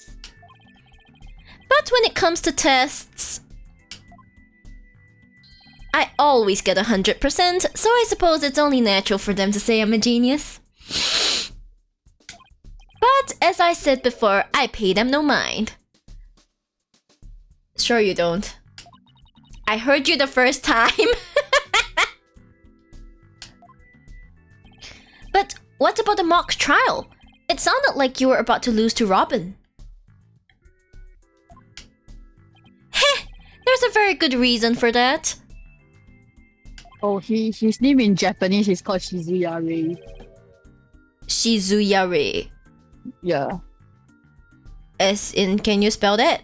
But when it comes to tests, I always get 100%, so I suppose it's only natural for them to say I'm a genius. But as I said before, I pay them no mind. Sure you don't. I heard you the first time. But what about the mock trial? It sounded like you were about to lose to Robin. Heh, there's a very good reason for that. Oh, his name in Japanese is called Shizuyare. Shizuyare. Yeah. As in, can you spell that?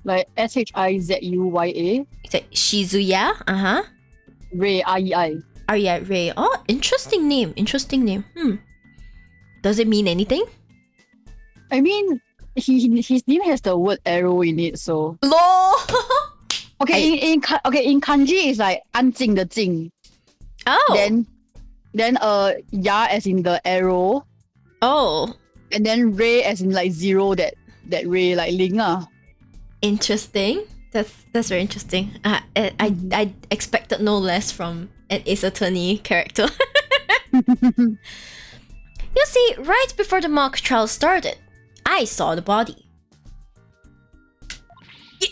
Like Shizuya. It's like Shizuya, Rei, R-E-I. Oh yeah, Ray. Oh, interesting name. Does it mean anything? I mean, his name has the word arrow in it, so LOL! Okay, in kanji it's like 安静的静. Oh. Then ya as in the arrow. Oh. And then ray as in like zero, that ray like 零 ah. Interesting. That's very interesting. I expected no less from an Ace Attorney character. You see, right before the mock trial started, I saw the body.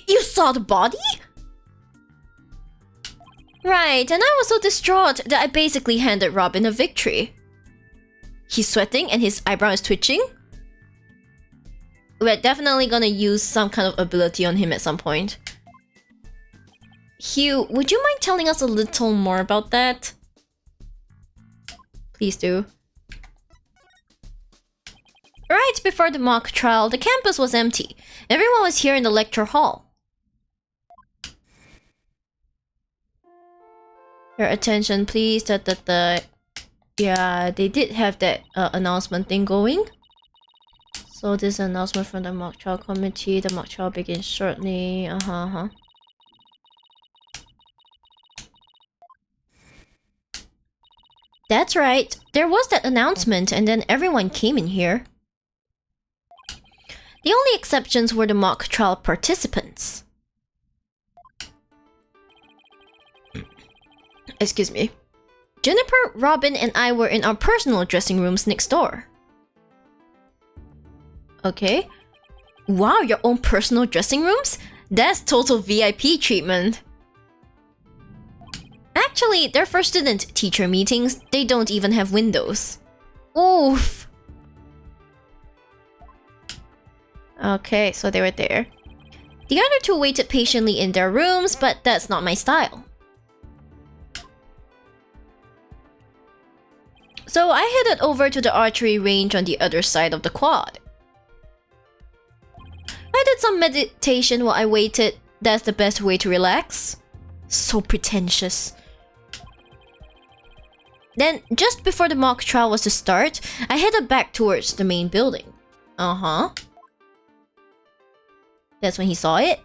You saw the body? Right, and I was so distraught that I basically handed Robin a victory. He's sweating and his eyebrow is twitching. We're definitely gonna use some kind of ability on him at some point. Hugh, would you mind telling us a little more about that? Please do. Right before the mock trial, the campus was empty. Everyone was here in the lecture hall. Your attention, please. Yeah, they did have that announcement thing going. So this is an announcement from the mock trial committee. The mock trial begins shortly. That's right. There was that announcement and then everyone came in here. The only exceptions were the mock trial participants. Excuse me. Juniper, Robin, and I were in our personal dressing rooms next door. Okay. Wow, your own personal dressing rooms? That's total VIP treatment. Actually, they're for student-teacher meetings. They don't even have windows. Oof. Okay, so they were there. The other two waited patiently in their rooms, but that's not my style. So I headed over to the archery range on the other side of the quad. I did some meditation while I waited. That's the best way to relax. So pretentious. Then, just before the mock trial was to start, I headed back towards the main building. That's when he saw it.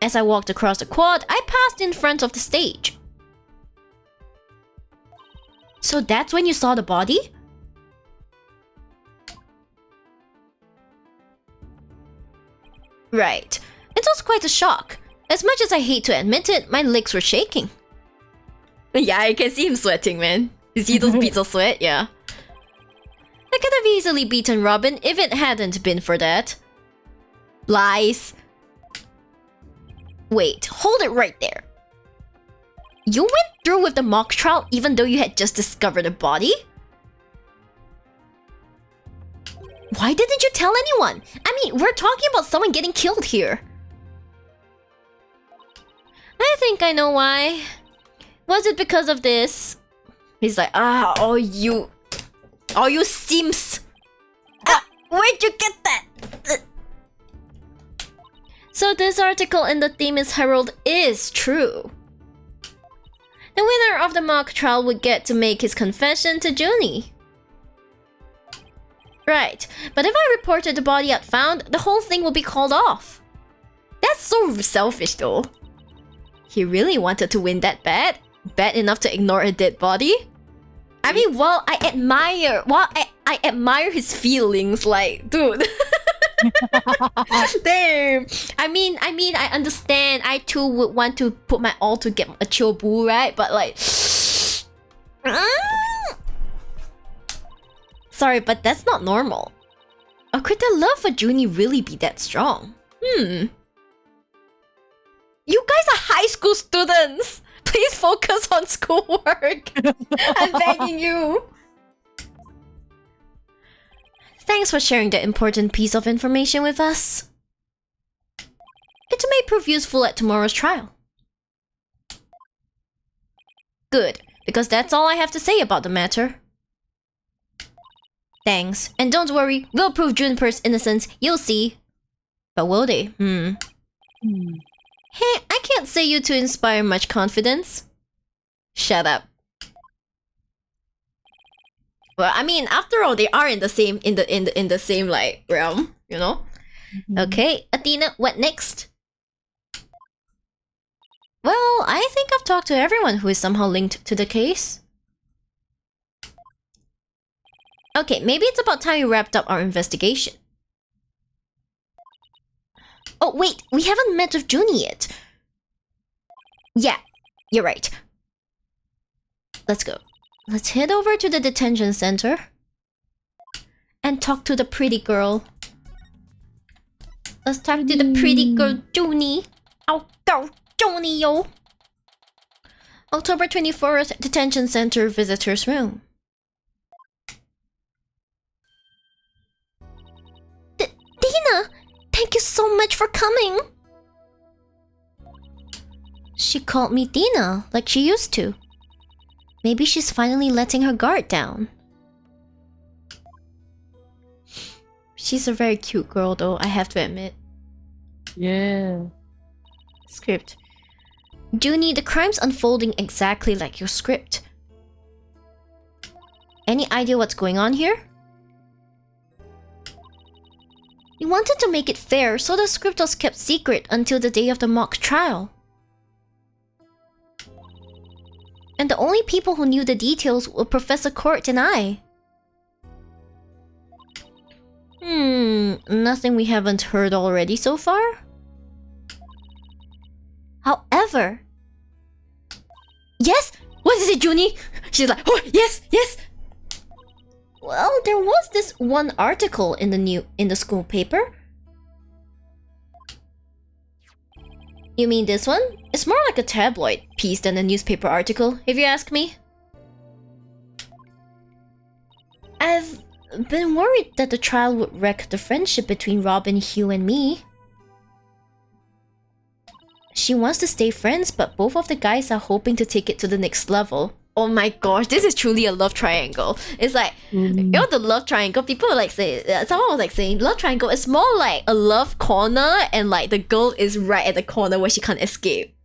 As I walked across the quad, I passed in front of the stage. So that's when you saw the body? Right. It was quite a shock. As much as I hate to admit it, my legs were shaking. Yeah, I can see him sweating, man. You see those beads of sweat? Yeah. I could have easily beaten Robin if it hadn't been for that. Lies. Wait, hold it right there. You went through with the mock trial even though you had just discovered a body? Why didn't you tell anyone? I mean, we're talking about someone getting killed here. I think I know why. Was it because of this? He's like, all you simps. Where'd you get that? So this article in the Themis Herald is true. The winner of the mock trial would get to make his confession to Junie. Right, but if I reported the body I'd found, the whole thing would be called off. That's so selfish though. He really wanted to win that bad? Bad enough to ignore a dead body? I mean, while I admire his feelings, like, dude. Damn. I mean, I understand. I too would want to put my all to get a chobu, right? But like, sorry, but that's not normal. Or could the love for Junie really be that strong? You guys are high school students. Please focus on schoolwork. I'm begging you. Thanks for sharing that important piece of information with us. It may prove useful at tomorrow's trial. Good, because that's all I have to say about the matter. Thanks, and don't worry, we'll prove Juniper's innocence, you'll see. But will they? Hey, I can't say you to inspire much confidence. Shut up. Well, I mean, after all, they are in the same like realm, you know. Okay, Athena, what next? Well, I think I've talked to everyone who is somehow linked to the case. Okay, maybe it's about time we wrapped up our investigation. Oh, wait, we haven't met with Junie yet. Yeah, you're right. Let's go. Let's head over to the detention center and talk to the pretty girl. Let's talk to the pretty girl, Junie. Oh, go, Junie, yo. October 24th, detention center visitor's room. Dina, thank you so much for coming. She called me Dina, like she used to. Maybe she's finally letting her guard down. She's a very cute girl though, I have to admit. Yeah. Script. Junie, the crime's unfolding exactly like your script. Any idea what's going on here? We wanted to make it fair, so the script was kept secret until the day of the mock trial. And the only people who knew the details were Professor Court and I. Nothing we haven't heard already so far? However... Yes? What is it, Junie? She's like, oh, yes, yes! Well, there was this one article in the school paper. You mean this one? It's more like a tabloid piece than a newspaper article, if you ask me. I've been worried that the trial would wreck the friendship between Robin, Hugh, and me. She wants to stay friends, but both of the guys are hoping to take it to the next level. Oh my gosh, this is truly a love triangle. It's like, you know, the love triangle, people are like saying, someone was like saying, love triangle is more like a love corner, and like the girl is right at the corner where she can't escape.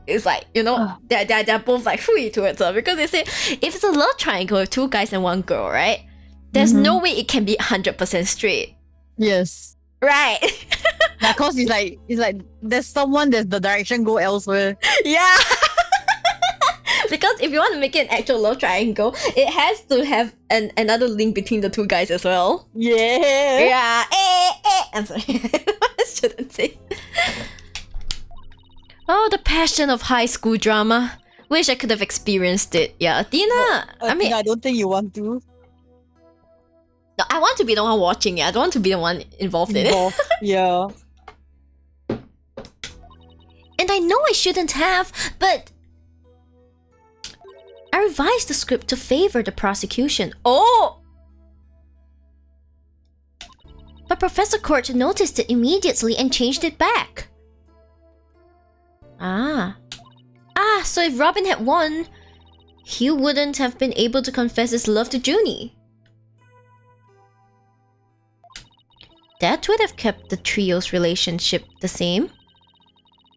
It's like, you know, they're both like free towards her, because they say, if it's a love triangle with two guys and one girl, right? There's no way it can be 100% straight. Yes. Right. Yeah, cause it's like there's someone there's the direction go elsewhere. Yeah. Because if you want to make it an actual love triangle, it has to have another link between the two guys as well. Yeah. Yeah. I'm sorry. I shouldn't say. Oh, the passion of high school drama. Wish I could have experienced it. Yeah, Athena. I mean, I don't think you want to. no, I want to be the one watching it. I don't want to be the one involved in it. Yeah. And I know I shouldn't have, but I revised the script to favor the prosecution. Oh! But Professor Court noticed it immediately and changed it back. So if Robin had won, Hugh wouldn't have been able to confess his love to Junie. That would have kept the trio's relationship the same.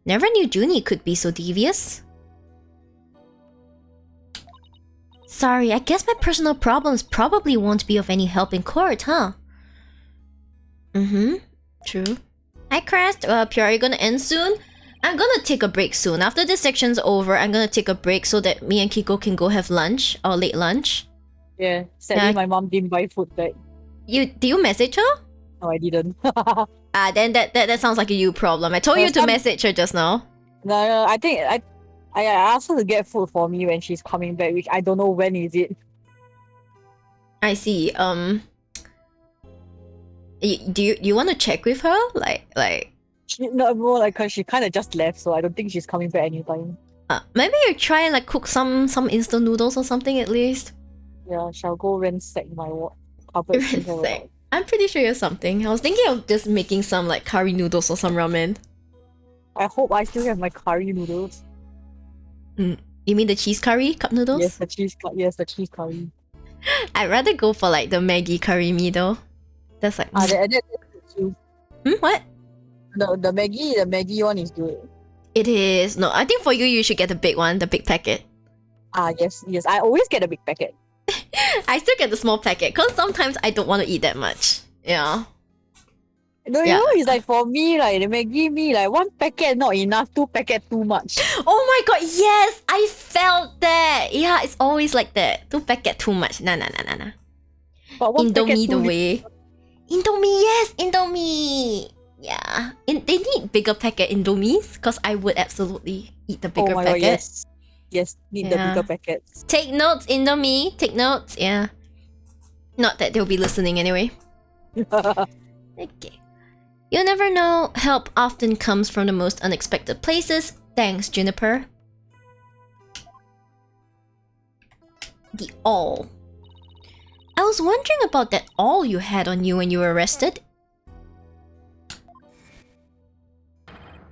Never knew Junie could be so devious. Sorry, I guess my personal problems probably won't be of any help in court, huh? True. Hi, Crest. Pure, are you gonna end soon? I'm gonna take a break soon. After this section's over, I'm gonna take a break so that me and Kiko can go have lunch, or late lunch. Yeah. Sadly, my mom didn't buy food back. Did you message her? No, I didn't. Then that sounds like a you problem. I told you to message her just now. No, I think I asked her to get food for me when she's coming back, which I don't know when is it. I see. Do you want to check with her? Like. No, more like cause she kind of just left, so I don't think she's coming back anytime. Maybe you try and like cook some instant noodles or something at least. Yeah, shall go ransack my cupboard. Ransack. I'm pretty sure you have something. I was thinking of just making some like curry noodles or some ramen. I hope I still have my curry noodles. You mean the cheese curry cup noodles? Yes, the cheese curry. I'd rather go for like the Maggi curry mee though. That's like. That's good too. What? The Maggi one is good. It is. No, I think for you should get the big one, the big packet. Yes. I always get a big packet. I still get the small packet because sometimes I don't want to eat that much. Yeah. No, you Yeah. know, it's like for me, like they may give me like one packet not enough, two packet too much. Oh my god, yes! I felt that! Yeah, it's always like that. 2 packet too much. Nah. But one packet Indomie too the little. way. Indomie, yes! Indomie! Yeah. They need bigger packet Indomies, because I would absolutely eat the Oh bigger my god, packet. yes. Yes, need the Yeah. bigger packets. Take notes, Indomie. Take notes, yeah. Not that they'll be listening anyway. Okay. You never know, help often comes from the most unexpected places. Thanks, Juniper. The awl. I was wondering about that awl you had on you when you were arrested.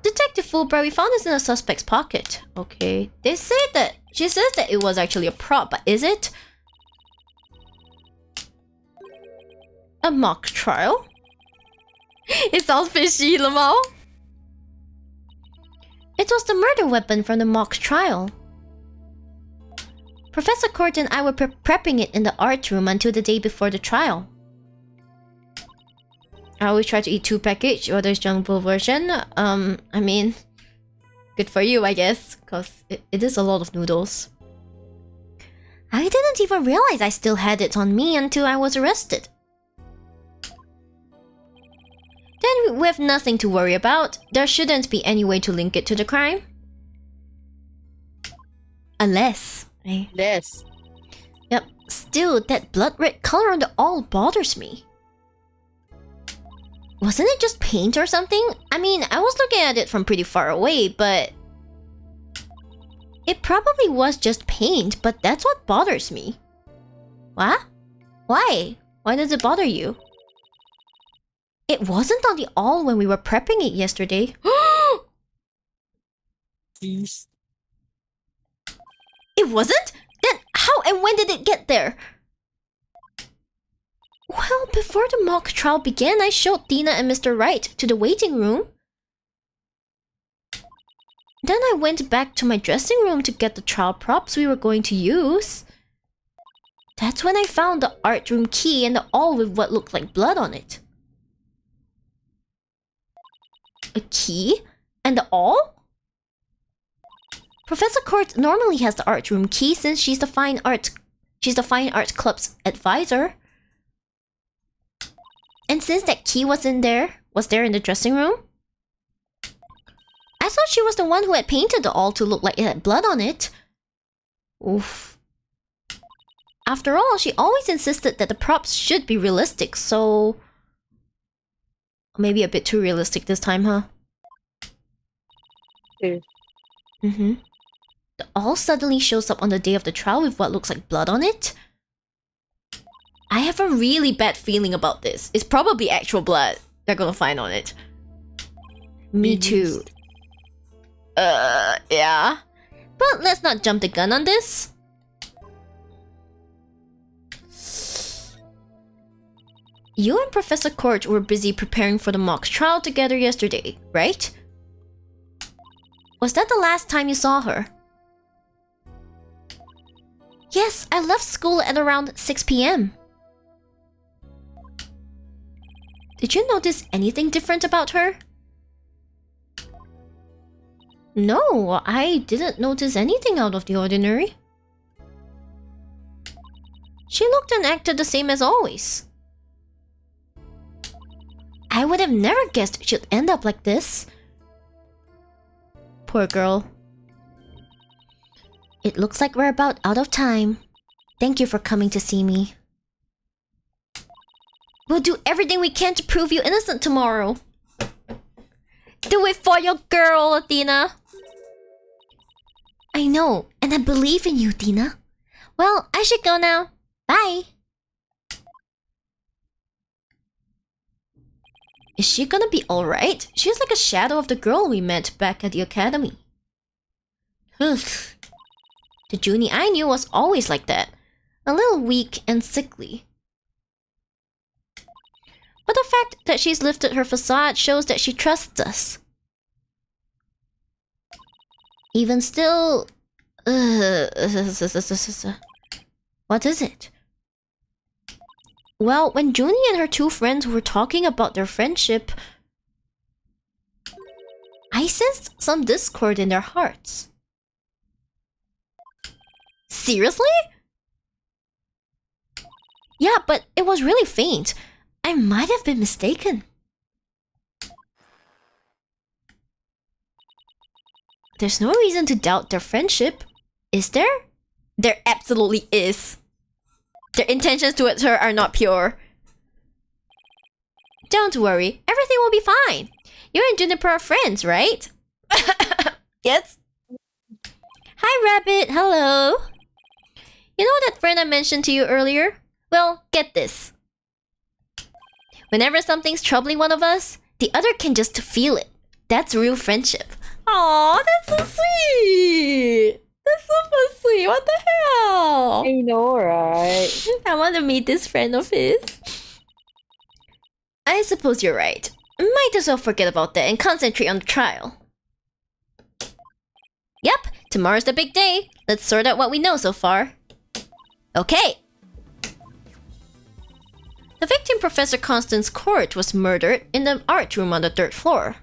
Detective Fulbright, we found this in a suspect's pocket. Okay. She says that it was actually a prop, but is it? A mock trial? It sounds fishy, Lamau. It was the murder weapon from the mock trial. Professor Court and I were prepping it in the art room until the day before the trial. I always try to eat 2 package or there's jumbo version. I mean, good for you, I guess, because it is a lot of noodles. I didn't even realize I still had it on me until I was arrested. Then we have nothing to worry about. There shouldn't be any way to link it to the crime. Unless, eh? Yes. Yep, still, that blood red color on the awl bothers me. Wasn't it just paint or something? I mean, I was looking at it from pretty far away, but... It probably was just paint, but that's what bothers me. What? Why? Why does it bother you? It wasn't on the awl when we were prepping it yesterday. Jeez. It wasn't? Then how and when did it get there? Well, before the mock trial began, I showed Dina and Mr. Wright to the waiting room. Then I went back to my dressing room to get the trial props we were going to use. That's when I found the art room key and the awl with what looked like blood on it. A key? And the awl? Professor Court normally has the art room key since she's the fine art club's advisor. And since that key was there in the dressing room, I thought she was the one who had painted the awl to look like it had blood on it. Oof. After all, she always insisted that the props should be realistic, so... Maybe a bit too realistic this time, huh? Yeah. The awl suddenly shows up on the day of the trial with what looks like blood on it. I have a really bad feeling about this. It's probably actual blood they're gonna find on it. Me too. Yeah. But let's not jump the gun on this. You and Professor Court were busy preparing for the mock trial together yesterday, right? Was that the last time you saw her? Yes, I left school at around 6 p.m. Did you notice anything different about her? No, I didn't notice anything out of the ordinary. She looked and acted the same as always. I would have never guessed she'd end up like this. Poor girl. It looks like we're about out of time. Thank you for coming to see me. We'll do everything we can to prove you innocent tomorrow. Do it for your girl, Athena. I know, and I believe in you, Dina. Well, I should go now. Bye. Is she gonna be alright? She's like a shadow of the girl we met back at the academy. The Junie I knew was always like that. A little weak and sickly. But the fact that she's lifted her facade shows that she trusts us. Even still... What is it? Well, when Junie and her two friends were talking about their friendship, I sensed some discord in their hearts. Seriously? Yeah, but it was really faint. I might have been mistaken. There's no reason to doubt their friendship, is there? There absolutely is. Their intentions towards her are not pure. Don't worry, everything will be fine. You and Juniper are friends, right? Yes? Hi, Rabbit. Hello. You know that friend I mentioned to you earlier? Well, get this. Whenever something's troubling one of us, the other can just feel it. That's real friendship. Aw, that's so sweet. That's super sweet. What the hell? I know, right? I want to meet this friend of his. I suppose you're right. Might as well forget about that and concentrate on the trial. Yep, tomorrow's the big day. Let's sort out what we know so far. Okay. The victim, Professor Constance Court, was murdered in the art room on the 3rd floor.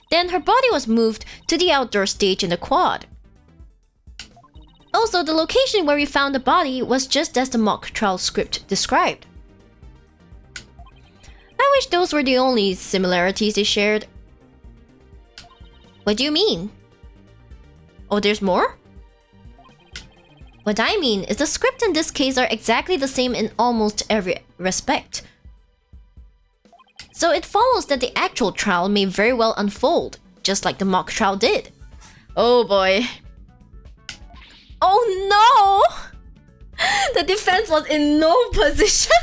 Then her body was moved to the outdoor stage in the quad. Also, the location where we found the body was just as the mock trial script described. I wish those were the only similarities they shared. What do you mean? Oh, there's more? What I mean is the script in this case are exactly the same in almost every respect. So it follows that the actual trial may very well unfold, just like the mock trial did. Oh boy. Oh no! The defense was in no position.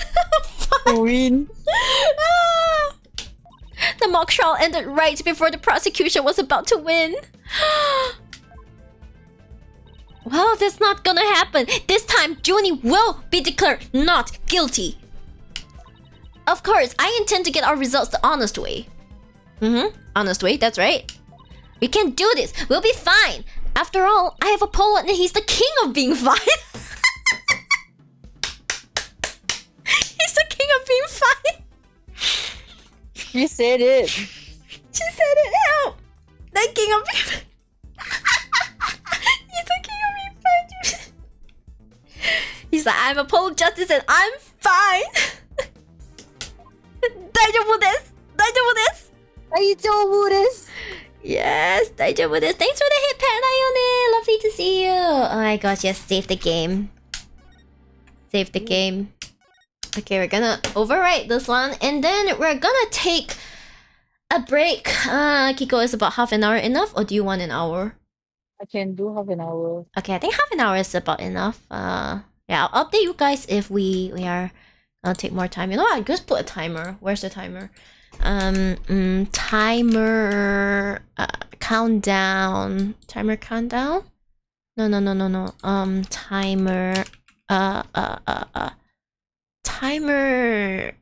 Win. The mock trial ended right before the prosecution was about to win. Well, that's not gonna happen. This time, Junie will be declared not guilty. Of course, I intend to get our results the honest way. Honest way, that's right. We can do this. We'll be fine. After all, I have a Apollo and he's the king of being fine. He's the king of being fine. You said it. She said it out. The king of being fine. He's the king of being fine. He's like, I'm Apollo Justice and I'm fine. 大丈夫です。大丈夫です。大丈夫です。 Yes, 大丈夫です。 Thanks for the hit, Paralione. Lovely to see you. Oh my gosh, yes, save the game. Save the game. Okay, we're gonna overwrite this one and then we're gonna take a break. Kiko, is about half an hour enough or do you want an hour? I can do half an hour. Okay, I think half an hour is about enough. Yeah, I'll update you guys if we are gonna take more time. You know what? Just put a timer. Where's the timer? Timer countdown. Timer countdown? No. Timer timer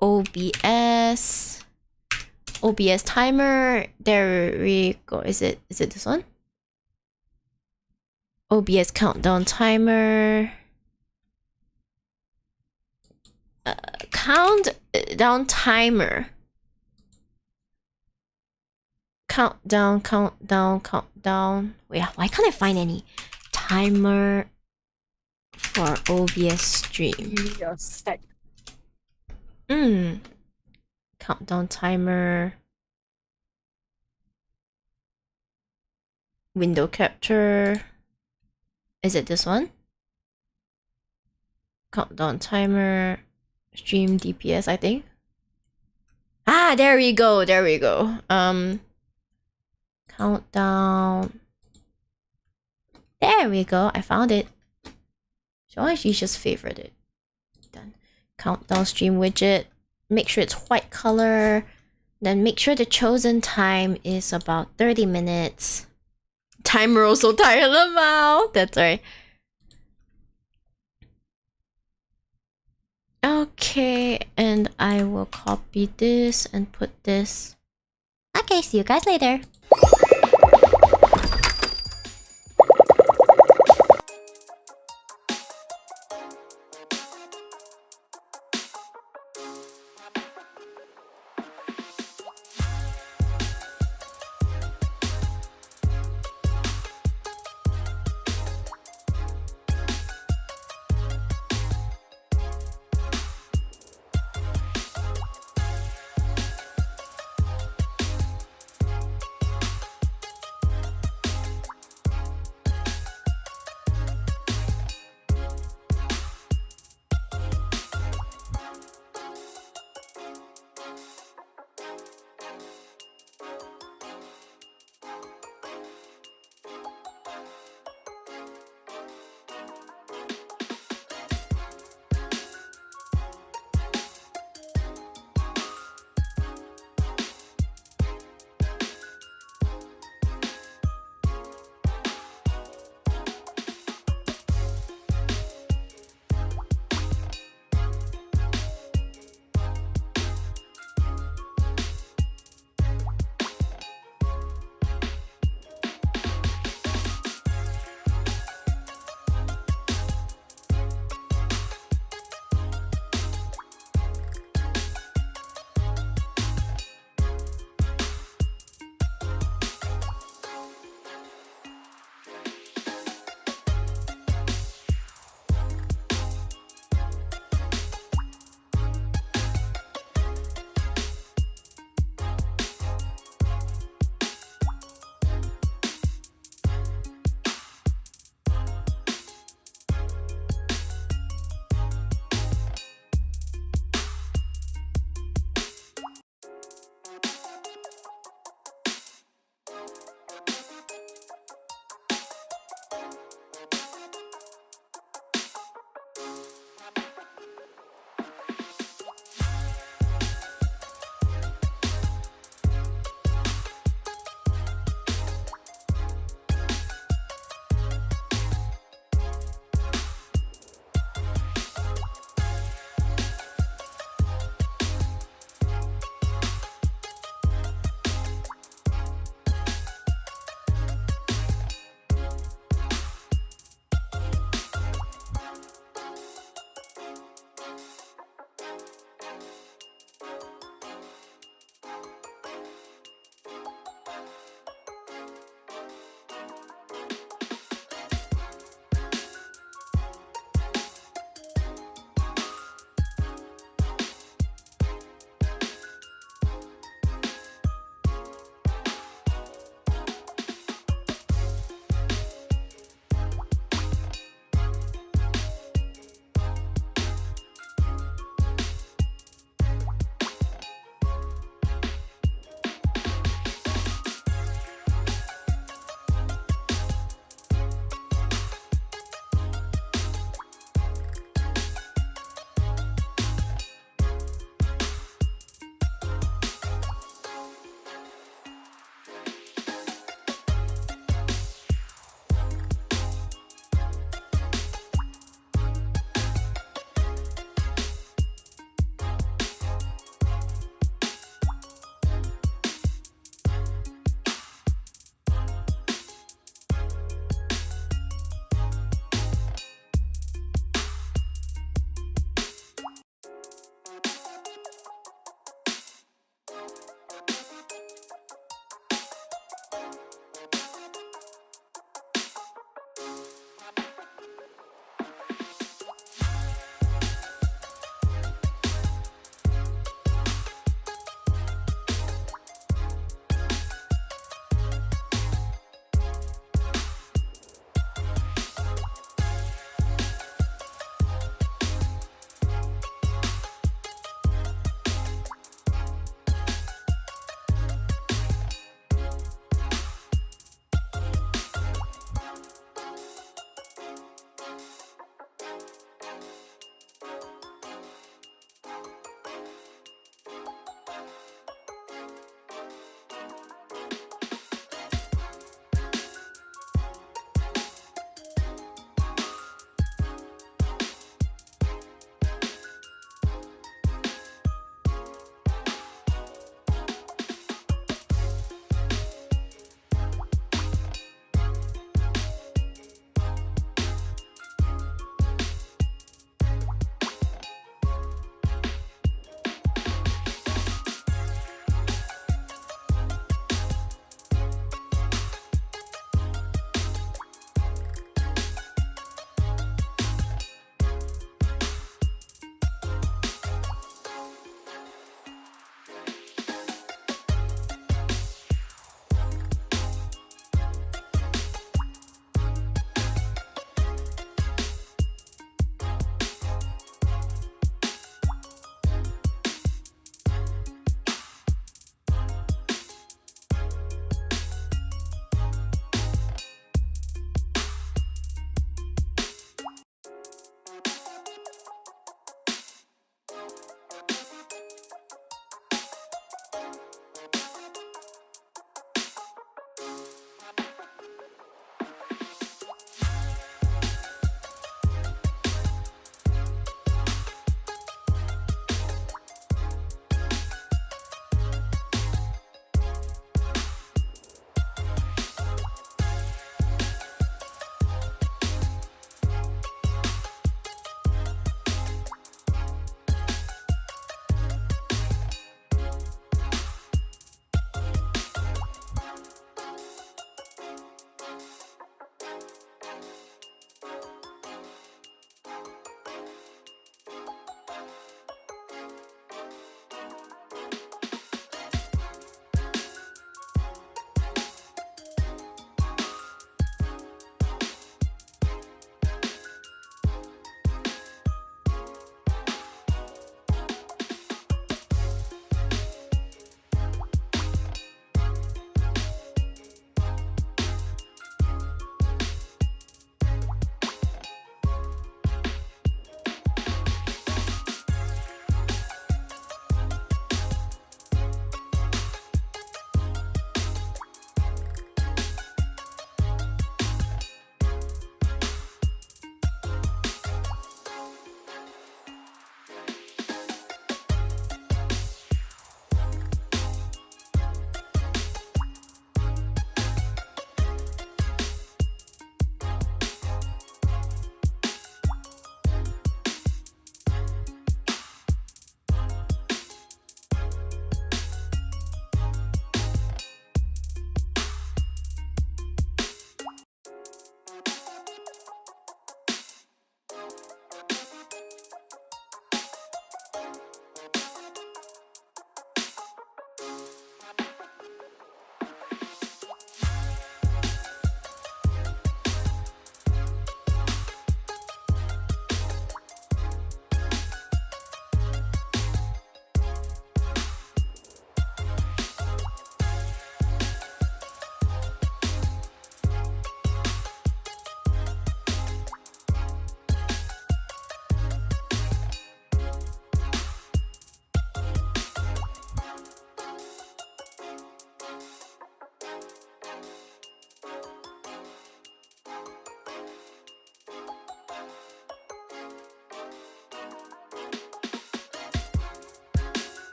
OBS timer. There we go. Is it this one? OBS countdown timer. Countdown timer. Countdown. Wait, why can't I find any timer for OBS stream? Yes. Countdown timer. Window capture. Is it this one? Countdown timer. Stream DPS, I think. Ah, there we go. Countdown. There we go. I found it. So she just favored it. Done. Countdown stream widget. Make sure it's white color. Then make sure the chosen time is about 30 minutes. Timer also tired now. That's right. Okay, and I will copy this and put this. Okay, see you guys later.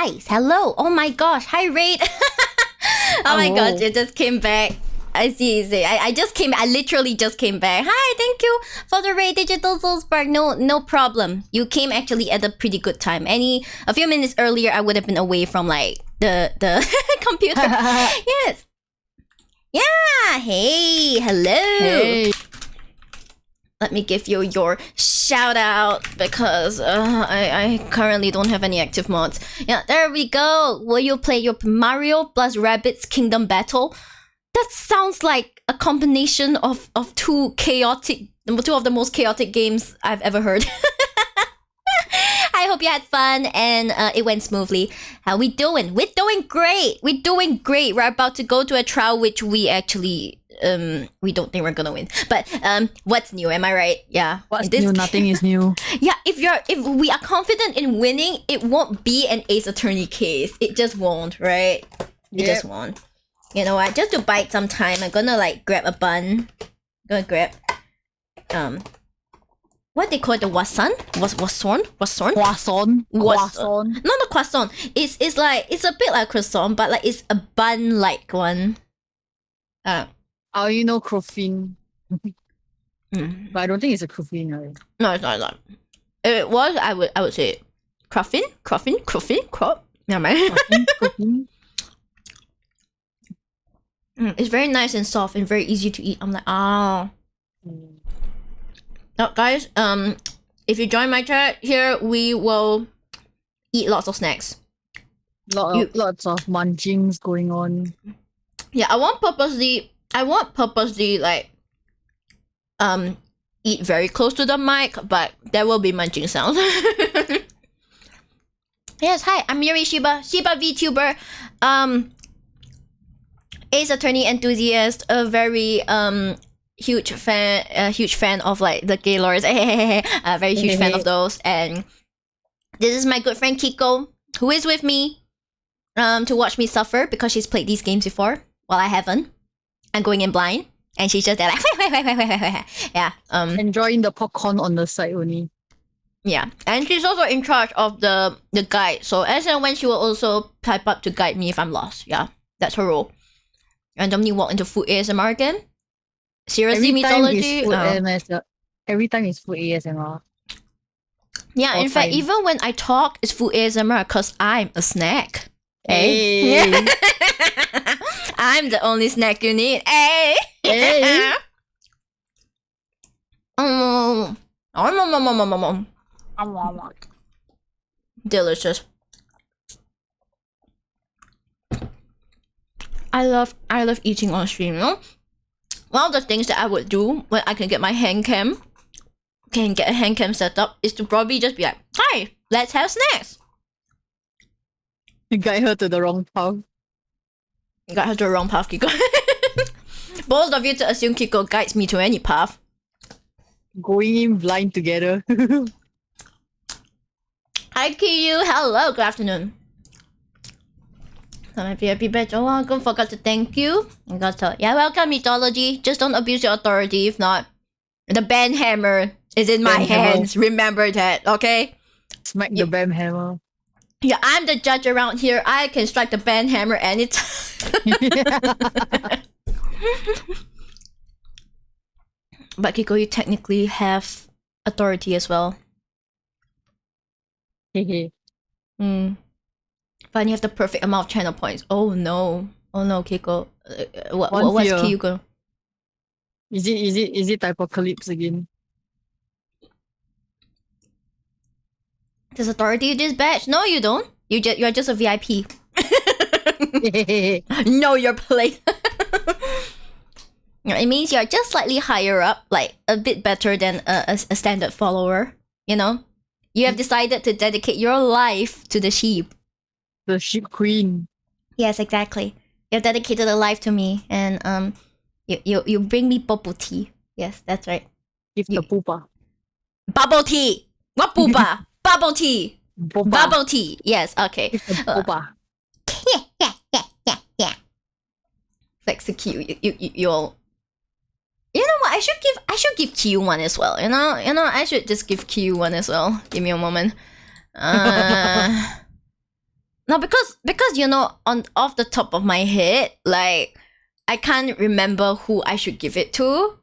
guys, hello. Oh my gosh. Hi, Raid. Oh my gosh, it just came back. I see. I just came. I literally just came back. Hi, thank you for the Raid Digital Soul Spark. No problem. You came actually at a pretty good time. A few minutes earlier, I would have been away from like the computer. Yes. Yeah. Hey. Hello. Hey. Let me give you your shout out because I currently don't have any active mods. Yeah, there we go. Will you play your Mario plus Rabbids Kingdom Battle? That sounds like a combination of two of the most chaotic games I've ever heard. I hope you had fun and it went smoothly. How we doing? We're doing great. We're about to go to a trial which we actually we don't think we're gonna win. But what's new? Am I right? Yeah. What's new? Nothing is new. Yeah. If we are confident in winning, it won't be an Ace Attorney case. It just won't, right? It just won't. You know what? Just to bite some time, I'm gonna like grab a bun. Gonna grab what they call it, the croissant? Croissant? No, not croissant. It's like it's a bit like croissant, but like it's a bun like one. Oh, you know croffin. But I don't think it's a croffin, right? No, it's not. If it was, I would say it. Croffin. Never mind. Croffin. It's very nice and soft and very easy to eat. I'm like, oh. Now, guys, if you join my chat here, we will eat lots of snacks. Lots of munchings going on. Yeah, I want purposely like eat very close to the mic, but there will be munching sounds. Yes, hi, I'm Yuri Shiba VTuber, Ace Attorney enthusiast, a very huge fan of like the Gaylords, a very huge fan of those, and this is my good friend Kiko, who is with me to watch me suffer because she's played these games before while I haven't. I'm going in blind, and she's just there like yeah. Enjoying the popcorn on the side only. Yeah, and she's also in charge of the guide. So as and when she will also type up to guide me if I'm lost. Yeah, that's her role. Randomly walk into food ASMR again. Seriously, mythology. Every time it's food ASMR. Yeah, in fact, even when I talk, it's food ASMR because I'm a snack. Hey. I'm the only snack you need. Hey. Hey. Delicious. I love eating on stream, you know? One of the things that I would do when I can get a hand cam set up is to probably just be like, hi, let's have snacks. You guide her to the wrong path. Guide her to the wrong path, Kiko. Both of you to assume Kiko guides me to any path. Going in blind together. Hi, Kiyu. Hello, good afternoon. So my VIP badge. Oh, I forgot to thank you. I got to. Yeah, welcome, mythology. Just don't abuse your authority. If not, the ban hammer is in my hands. Remember that, okay? Smack the ban hammer. Yeah, I'm the judge around here. I can strike the ban hammer anytime. But Kiko, you technically have authority as well. But you have the perfect amount of channel points. Oh no, Kiko. What's Kiko? Is it Apocalypse again? Does authority use this badge? No, you don't. You're just a VIP. Know your place. It means you're just slightly higher up, like a bit better than a standard follower. You know, you have decided to dedicate your life to the sheep. The sheep queen. Yes, exactly. You've dedicated a life to me, and you bring me bubble tea. Yes, that's right. Give the poopa. Bubble tea. What poopa? Bubble tea. Boba. Bubble tea. Yes. Okay. Give the poopa. Like so cute. You'll. You know what? I should give Q one as well. You know. I should just give Q one as well. Give me a moment. No, because you know, on off the top of my head, like I can't remember who I should give it to.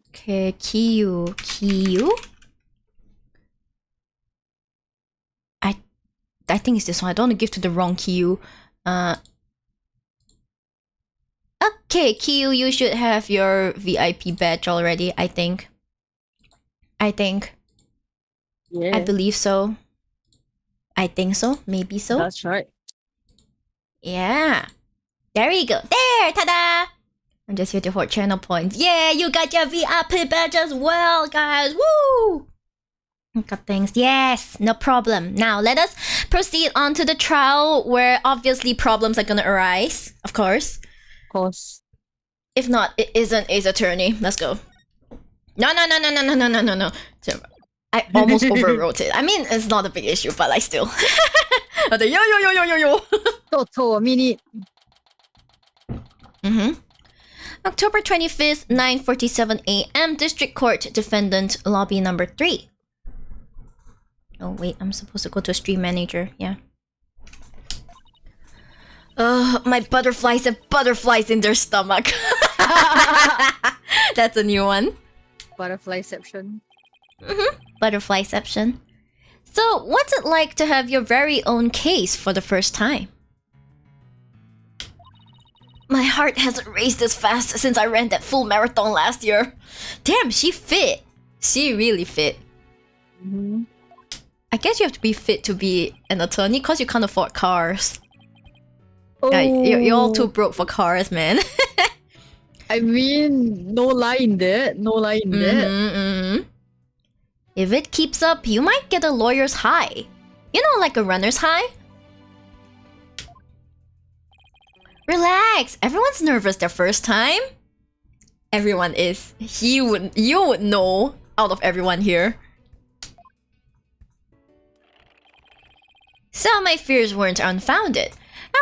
Okay, Kiyu. I think it's this one. I don't want to give to the wrong Kiyu. Okay, Kiyu, you should have your VIP badge already, I think. Yeah. I believe so. I think so. Maybe so. That's right. Yeah. There we go. There! Ta-da! I'm just here to hold channel points. Yeah, you got your VIP badge as well, guys. Woo! Got things. Yes, no problem. Now, let us proceed on to the trial where obviously problems are gonna arise. Of course. Of course. If not, it isn't Ace Attorney. Let's go. No. I almost overwrote it. I mean, it's not a big issue, but like still. Yo. Toto, a minute. October 25th, 9:47 a.m. District Court, Defendant, Lobby number 3. Oh wait, I'm supposed to go to Stream Manager. Yeah. My butterflies have butterflies in their stomach. That's a new one. Butterflyception. Butterflyception. So, what's it like to have your very own case for the first time? My heart hasn't raced as fast since I ran that full marathon last year. Damn, she fit. She really fit. I guess you have to be fit to be an attorney because you can't afford cars. Oh. You're all too broke for cars, man. I mean, no lie in that. If it keeps up, you might get a lawyer's high. You know, like a runner's high? Relax, everyone's nervous their first time. Everyone is. You would know out of everyone here. So my fears weren't unfounded.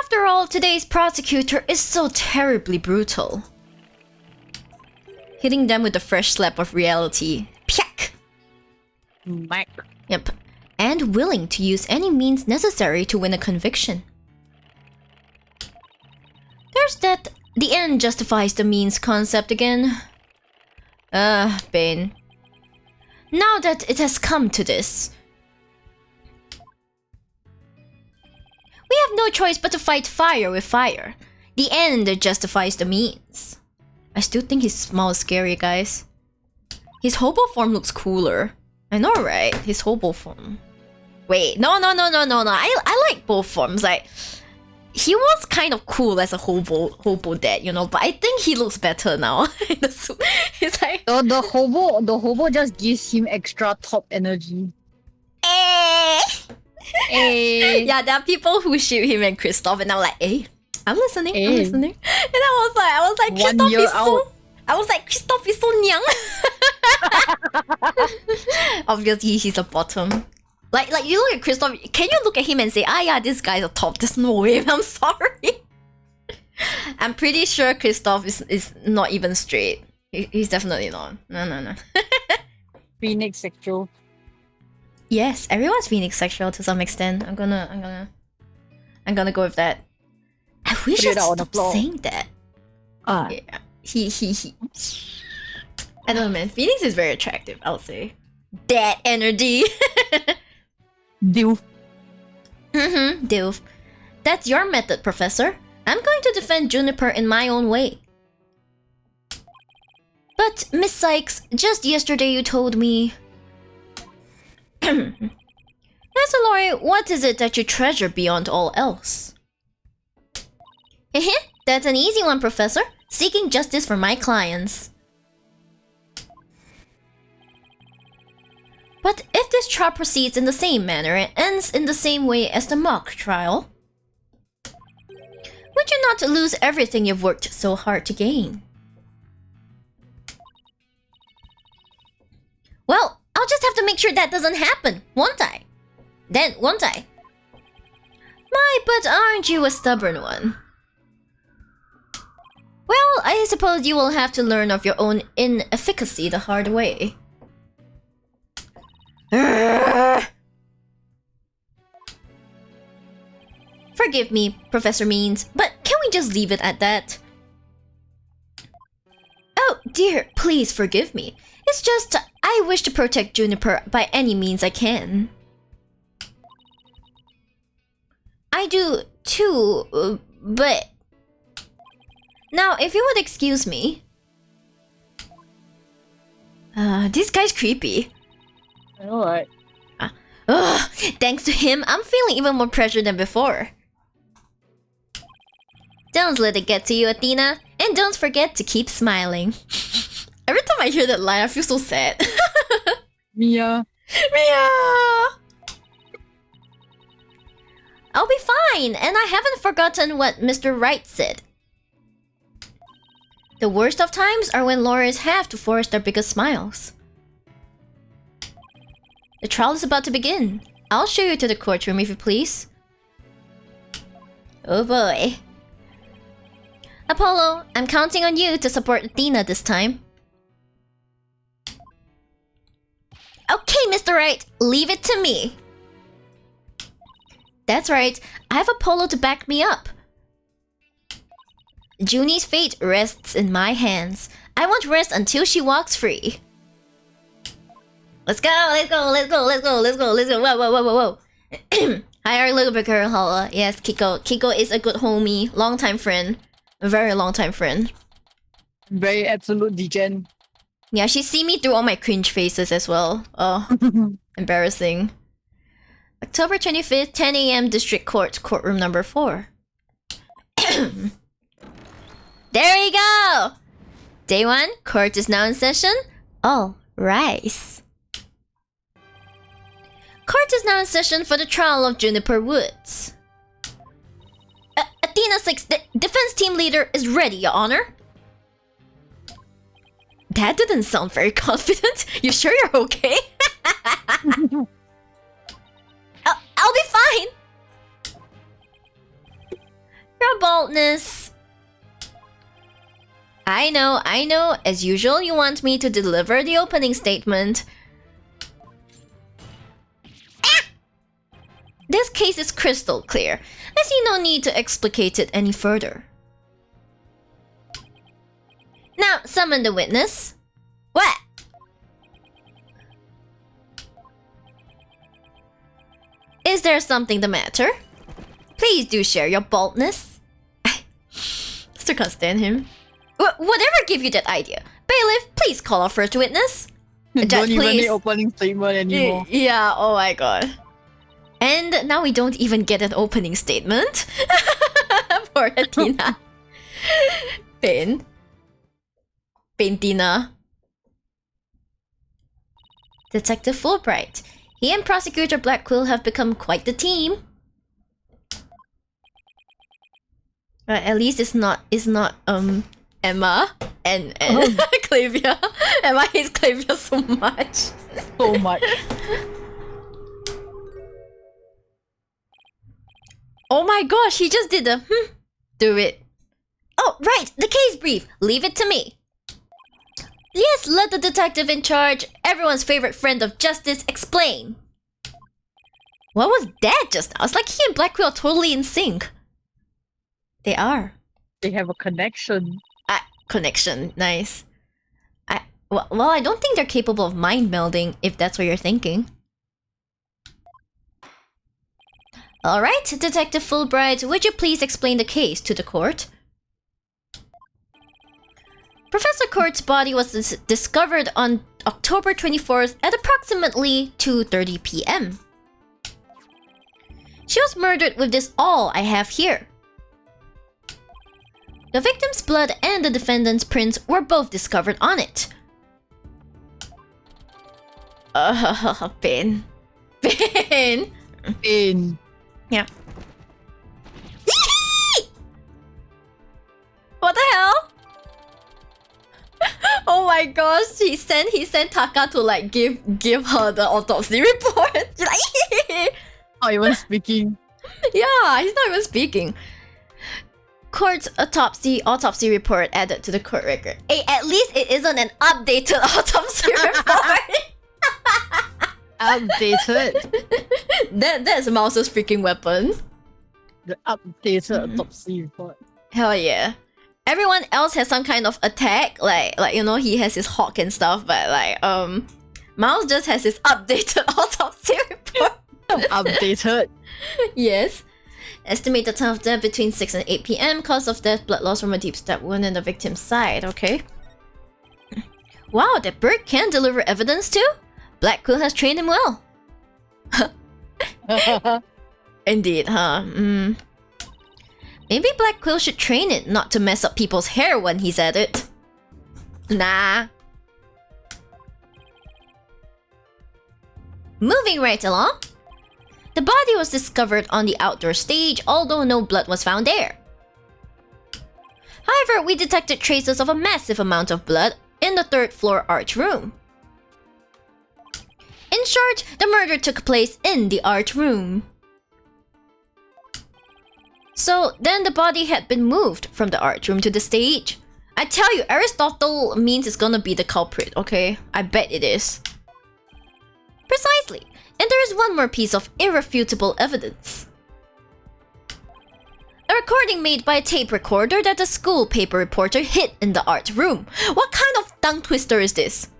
After all, today's prosecutor is so terribly brutal. Hitting them with a fresh slap of reality. Pyak! Mac. Yep. And willing to use any means necessary to win a conviction. There's that the end justifies the means concept again. Bane. Now that it has come to this, we have no choice but to fight fire with fire. The end justifies the means. I still think his smile is scary, guys. His hobo form looks cooler. I know, right? His hobo form. Wait, no. I like both forms. Like, he was kind of cool as a hobo dad, you know, but I think he looks better now. He's like The hobo just gives him extra top energy. eh. Eh. Yeah, there are people who shoot him and Kristoff, and I'm like, I'm listening. Eh. I'm listening. And I was like, 1 Kristoff year is so. out. I was like, Kristoff is so nyang. Obviously, he's a bottom. Like you look at Kristoff. Can you look at him and say, yeah, this guy's a top? There's no way. I'm sorry. I'm pretty sure Kristoff is not even straight. He's definitely not. No. Phoenix sexual. Yes, everyone's Phoenix sexual to some extent. I'm gonna go with that. I wish Put it I'd out on the stop floor. saying that. Yeah. He. I don't know, man. Phoenix is very attractive, I'll say. That energy. Deal. Dilf. That's your method, Professor. I'm going to defend Juniper in my own way. But, Miss Sykes, just yesterday you told me... Master Lori, what is it that you treasure beyond all else? That's an easy one, Professor. Seeking justice for my clients. But if this trial proceeds in the same manner and ends in the same way as the mock trial, would you not lose everything you've worked so hard to gain? Well, I'll just have to make sure that doesn't happen, won't I? Won't I? My, but aren't you a stubborn one? Well, I suppose you will have to learn of your own inefficacy the hard way. Forgive me, Professor Means, but can we just leave it at that? Oh dear, please forgive me. It's just I wish to protect Juniper by any means I can. I do too, but... Now, if you would excuse me... this guy's creepy. I know, right? Ugh, thanks to him, I'm feeling even more pressure than before. Don't let it get to you, Athena. And don't forget to keep smiling. Every time I hear that line, I feel so sad. Mia. Mia! I'll be fine, and I haven't forgotten what Mr. Wright said. The worst of times are when lawyers have to force their biggest smiles. The trial is about to begin. I'll show you to the courtroom if you please. Oh boy. Apollo, I'm counting on you to support Athena this time. Okay, Mr. Wright, leave it to me. That's right, I have Apollo to back me up. Junie's fate rests in my hands. I won't rest until she walks free. Let's go, let's go, let's go, let's go, let's go, let's go. Whoa, whoa, whoa, whoa, whoa. Hi, our little bit girl, Holla. Yes, Kiko. Kiko is a good homie, long-time friend. A very long-time friend. Very absolute degen. Yeah, she see me through all my cringe faces as well. Oh, embarrassing. October 25th, 10 a.m. District Court, courtroom number 4. There we go! Day 1, court is now in session. All rise. Court is now in session for the trial of Juniper Woods. Athena 6, the defense team leader is ready, Your Honor. That didn't sound very confident. You sure you're okay? I'll be fine. Your boldness. I know. As usual, you want me to deliver the opening statement. This case is crystal clear. I see no need to explicate it any further. Now, summon the witness. What? Is there something the matter? Please do share your boldness. Still can't stand him. Whatever gave you that idea? Bailiff, please call our first witness. Don't even need opening statement anymore. Yeah, oh my god. And now we don't even get an opening statement. Poor Athena. Pain. Tina. Detective Fulbright. He and Prosecutor Blackquill have become quite the team. At least it's not Emma and Clavia. Emma hates Clavia so much. So much. Oh my gosh, he just did the do it. Oh, right, the case brief. Leave it to me. Yes, let the detective in charge, everyone's favorite friend of justice, explain. What was that just now? It's like he and Blackquill are totally in sync. They are. They have a connection. Connection, nice. Well, I don't think they're capable of mind melding, if that's what you're thinking. Alright, Detective Fulbright, would you please explain the case to the court? Professor Court's body was discovered on October 24th at approximately 2:30 p.m. She was murdered with this all I have here. The victim's blood and the defendant's prints were both discovered on it. Pain. Pain. Pain. Yeah. What the hell? Oh my gosh, he sent Taka to like give her the autopsy report. Not even speaking. Yeah, he's not even speaking. Court's autopsy report added to the court record. Hey, at least it isn't an updated autopsy report. Updated. That's Mouse's freaking weapon. The updated autopsy report. Hell yeah. Everyone else has some kind of attack, like you know, he has his hawk and stuff, but like Miles just has his updated autopsy report. Updated. Yes. Estimated time of death between 6 and 8 p.m. Cause of death, blood loss from a deep stab wound in the victim's side. Okay. Wow, that bird can deliver evidence too? Black Quill has trained him well. Indeed, huh? Maybe Black Quill should train it not to mess up people's hair when he's at it. Nah. Moving right along. The body was discovered on the outdoor stage, although no blood was found there. However, we detected traces of a massive amount of blood in the third floor arch room. In short, the murder took place in the arch room. So then the body had been moved from the arch room to the stage. I tell you, Aristotle means it's gonna be the culprit, okay? I bet it is. Precisely. And there is one more piece of irrefutable evidence. A recording made by a tape recorder that the school paper reporter hid in the art room. What kind of tongue twister is this?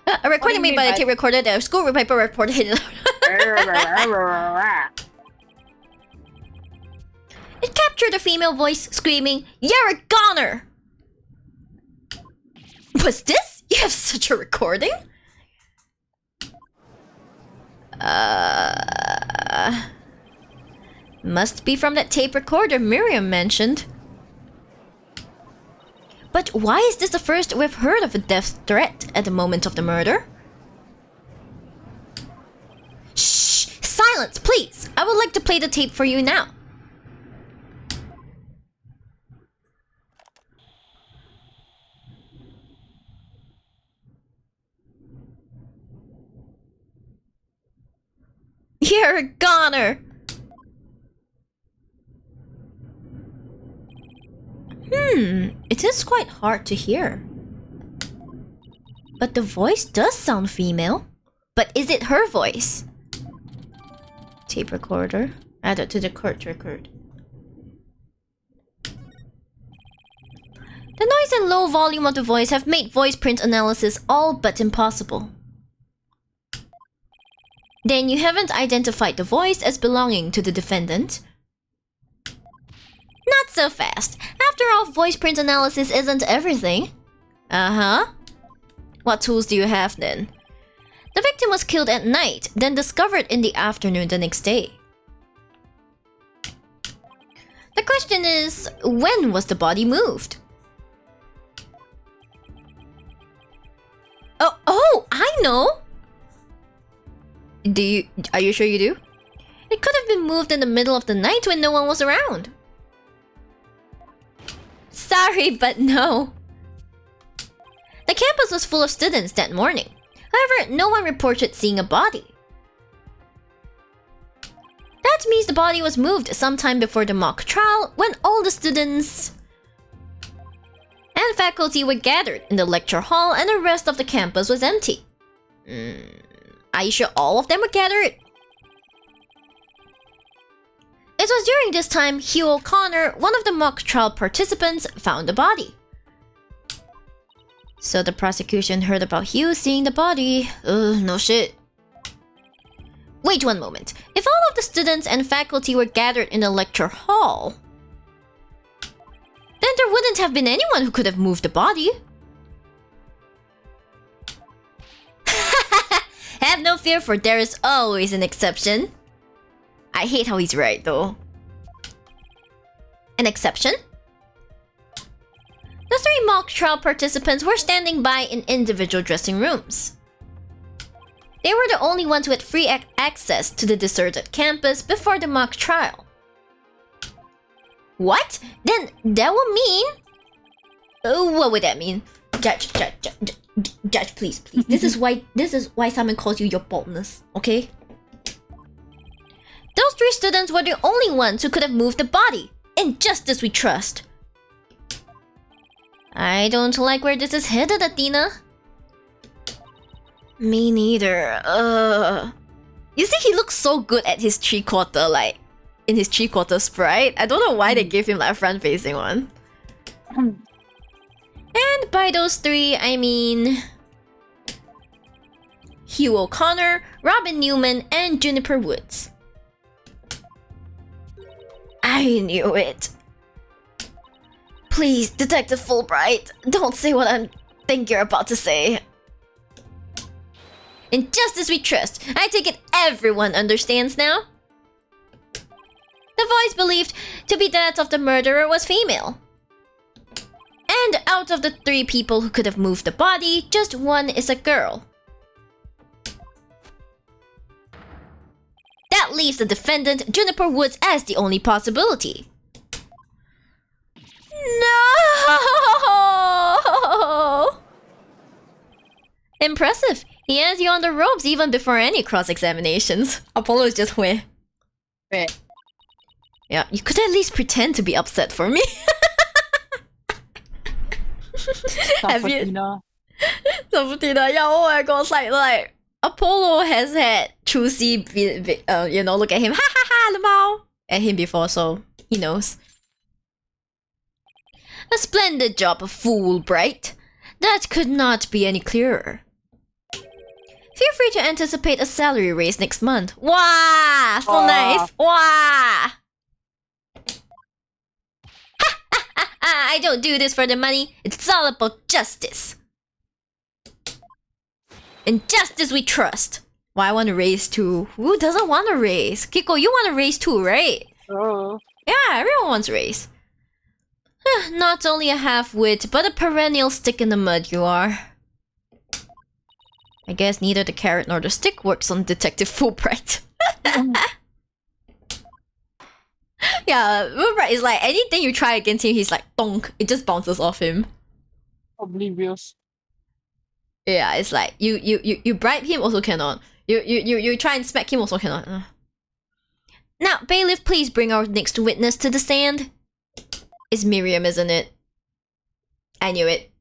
A recording made by a tape recorder that a school paper reporter hid in It captured a female voice screaming, "You're a goner!" Was this? You have such a recording? Must be from that tape recorder Miriam mentioned. But why is this the first we've heard of a death threat at the moment of the murder? Shh! Silence, please! I would like to play the tape for you now. You're a goner! It is quite hard to hear. But the voice does sound female. But is it her voice? Tape recorder. Added to the court record. The noise and low volume of the voice have made voice print analysis all but impossible. Then you haven't identified the voice as belonging to the defendant? Not so fast. After all, voice print analysis isn't everything. Uh-huh. What tools do you have then? The victim was killed at night, then discovered in the afternoon the next day. The question is, when was the body moved? Oh, I know! Are you sure you do? It could have been moved in the middle of the night when no one was around. Sorry, but no. The campus was full of students that morning. However, no one reported seeing a body. That means the body was moved sometime before the mock trial when all the students and faculty were gathered in the lecture hall and the rest of the campus was empty. Are you sure all of them were gathered? It was during this time Hugh O'Connor, one of the mock trial participants, found the body. So the prosecution heard about Hugh seeing the body. No shit. Wait one moment. If all of the students and faculty were gathered in the lecture hall, then there wouldn't have been anyone who could have moved the body. Have no fear, for there is always an exception. I hate how he's right, though. An exception? The three mock trial participants were standing by in individual dressing rooms. They were the only ones who had free access to the deserted campus before the mock trial. What? Then that would mean... what would that mean? Judge, please. This is why Simon calls you your boldness, okay? Those three students were the only ones who could have moved the body. In justice we trust. I don't like where this is headed, Athena. Me neither. You see, he looks so good at his 3/4, like... in his 3/4 sprite. I don't know why they gave him like a front-facing one. And by those three, I mean Hugh O'Connor, Robin Newman, and Juniper Woods. I knew it. Please, Detective Fulbright, don't say what I think you're about to say. In Justice We Trust, I take it everyone understands now. The voice believed to be that of the murderer was female. And out of the 3 people who could have moved the body, just one is a girl. That leaves the defendant, Juniper Woods, as the only possibility. No! Impressive. He has you on the ropes even before any cross-examinations. Apollo is just where. Wait. Yeah, you could at least pretend to be upset for me. Have you? Sabatina, yeah, oh my god, like Apollo has had Trucy, look at him, ha ha ha, lemao, at him before, so he knows. A splendid job, Fulbright. That could not be any clearer. Feel free to anticipate a salary raise next month. Wow, so nice. Wow. I don't do this for the money. It's all about justice. In Justice We Trust. Well, I want to raise too. Who doesn't want to raise? Kiko, you want to raise too, right? Oh. Yeah, everyone wants to raise. Not only a half-wit, but a perennial stick in the mud you are. I guess neither the carrot nor the stick works on Detective Fulbright. Yeah, Fulbright is like, anything you try against him, he's like, donk. It just bounces off him. Oblivious. Yeah, it's like, you bribe him, also cannot. You try and smack him, also cannot. Now, bailiff, please bring our next witness to the stand. It's Miriam, isn't it? I knew it.